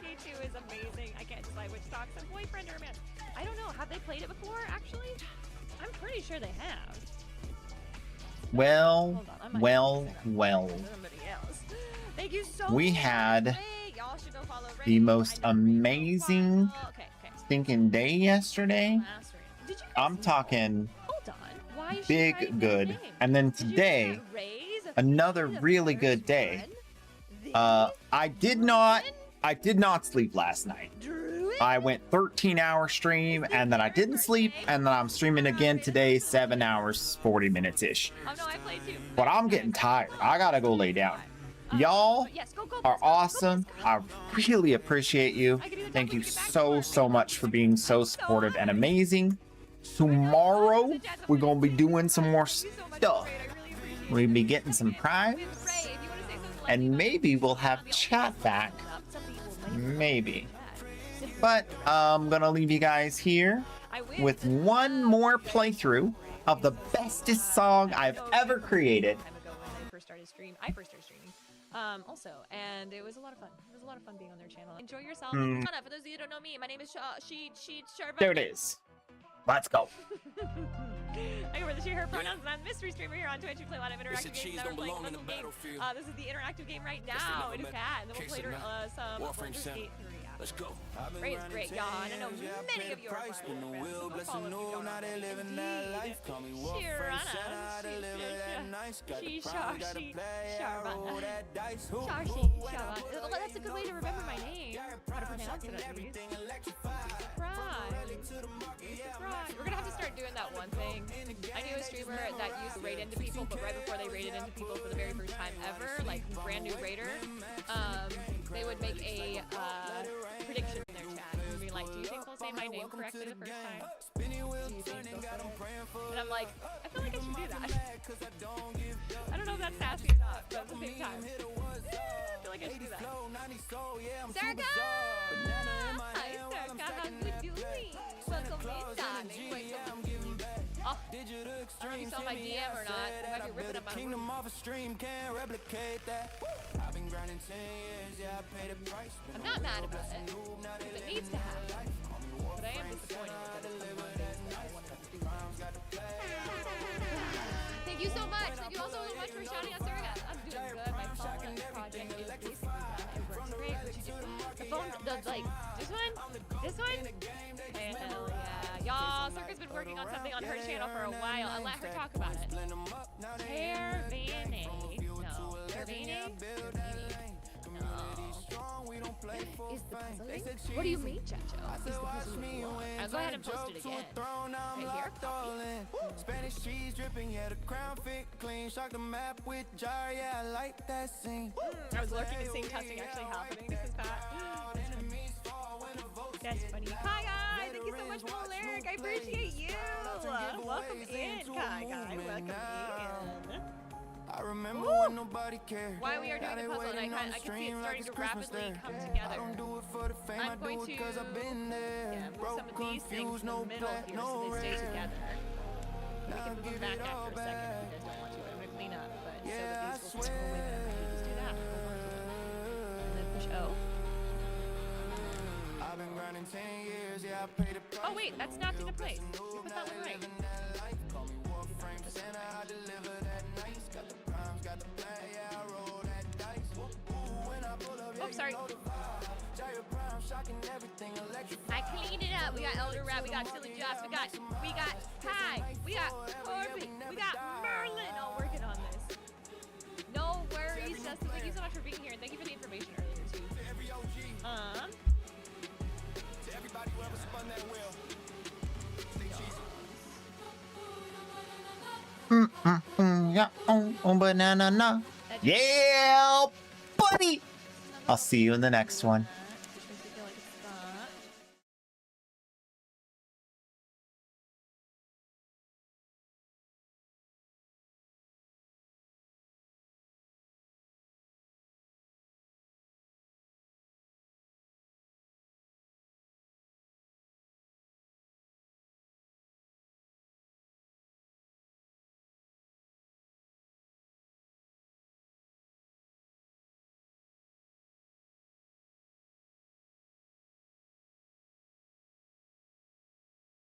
P2 is amazing. I can't decide which talks a boyfriend or a man. I don't know. Have they played it before, actually? I'm pretty sure they have.
Well,
Hold on, I might
well,
have to
well.
somebody else. Thank you so
We
much.
had
Ray. Y'all should go follow Ray.
the most
I know Ray
amazing
profile. Okay.
stinking day yesterday.
Last raid. Did you guys
I'm talking
hold on? Why is she
big
writing
good.
their name?
And then
Did you know
today,
that Ray's
another
officially the
really
first
good day.
one?
I did not sleep last night.
Druid?
I went 13-hour stream and then I didn't sleep and then I'm streaming again today 7 hours 40 minutes ish.
Oh no, I played too.
But I'm getting tired. I gotta go lay down. Y'all
Yes, go,
are awesome. I really appreciate you. Thank you so much for being so supportive and amazing. Tomorrow we're gonna be doing some more stuff. We'll be getting some primes and maybe we'll have chat back. Maybe. But I'm gonna leave you guys here with one more playthrough of the bestest song I've ever created.
I first started streaming. Also, and it was a lot of fun. It was a lot of fun being on their channel. Enjoy yourself. For those of you who don't know me, my name is Sharva.
There it is. Let's go.
I go for the her pronouns, and I'm a mystery streamer here on Twitch. We play a lot of interactive games. Now we're playing puzzle games. This is the interactive game right now. It is Cat, and then we'll play some Baldur's Gate 3.
Let's go.
Ray is great, y'all. And I know many of you are fans. So go follow if you don't already. Indeed. Well, that's a good way to remember my name. How to pronounce it at least. Surprise. We're gonna have to start doing that one thing. I knew a streamer that used to raid into people, but right before they raided into people for the very first time ever, like brand new raider, they would make a prediction in their chat and be like, do you think they'll say my name correctly the first time? Do you think they'll say it? And I'm like, I feel like I should do that. I don't know if that's sassy or not, but at the same time, I feel like I should do that. Serga! Hi, Serga, how you doing? Welcome in, darling. Welcome. Oh, I don't know if you saw my DM or not. I might be ripping up my
Kingdom of a stream can't replicate that. I've been grinding 10 years, yeah, I paid the price.
I'm not mad about it, because it needs to happen. But I am disappointed that it's come on days that I wanted to do. Thank you so much. Thank you all so much for shouting out Serga. I'm doing good. My phone project is basically done. It works great. What you do? The phone, like, this one? Hell yeah. Y'all, Serga's been working on something on her channel for a while. I'll let her talk about it. Tervane. No. Tervane? Is the puzzling? What do you mean, Chacho? Is the puzzling? I'll go ahead and post it again. Right here, copy.
Spanish cheese dripping, yeah, the crown fit clean. Shock the map with jar, yeah, I like that scene.
I was lurking and seeing testing actually happening. This is bad. That's funny. Kai Guy, thank you so much for the lyric. I appreciate you. Welcome in, Kai Guy. Welcome in.
I remember when nobody cared.
While we are doing the puzzle, and I can see it starting to rapidly come together.
I don't do it for the fame, I do it cause I've been there.
Move some of these things in the middle here so they stay together. We can move them back after a second if you guys don't want to. I'm gonna clean up, but so that these will go away better. Okay, just do that. And then push O.
I've been grinding 10 years, yeah, I paid the price.
Oh wait, that's knocked into place. You put that one right. Oh, sorry. I cleaned it up. We got Elder Rat, we got Silly Joss, we got Kai, we got Corbin, we got Merlin all working on this. No worries, Justin. Thank you so much for being here, and thank you for the information earlier too.
To everybody who ever spun that wheel.
Yeah, banana. Yeah, buddy. I'll see you in the next one.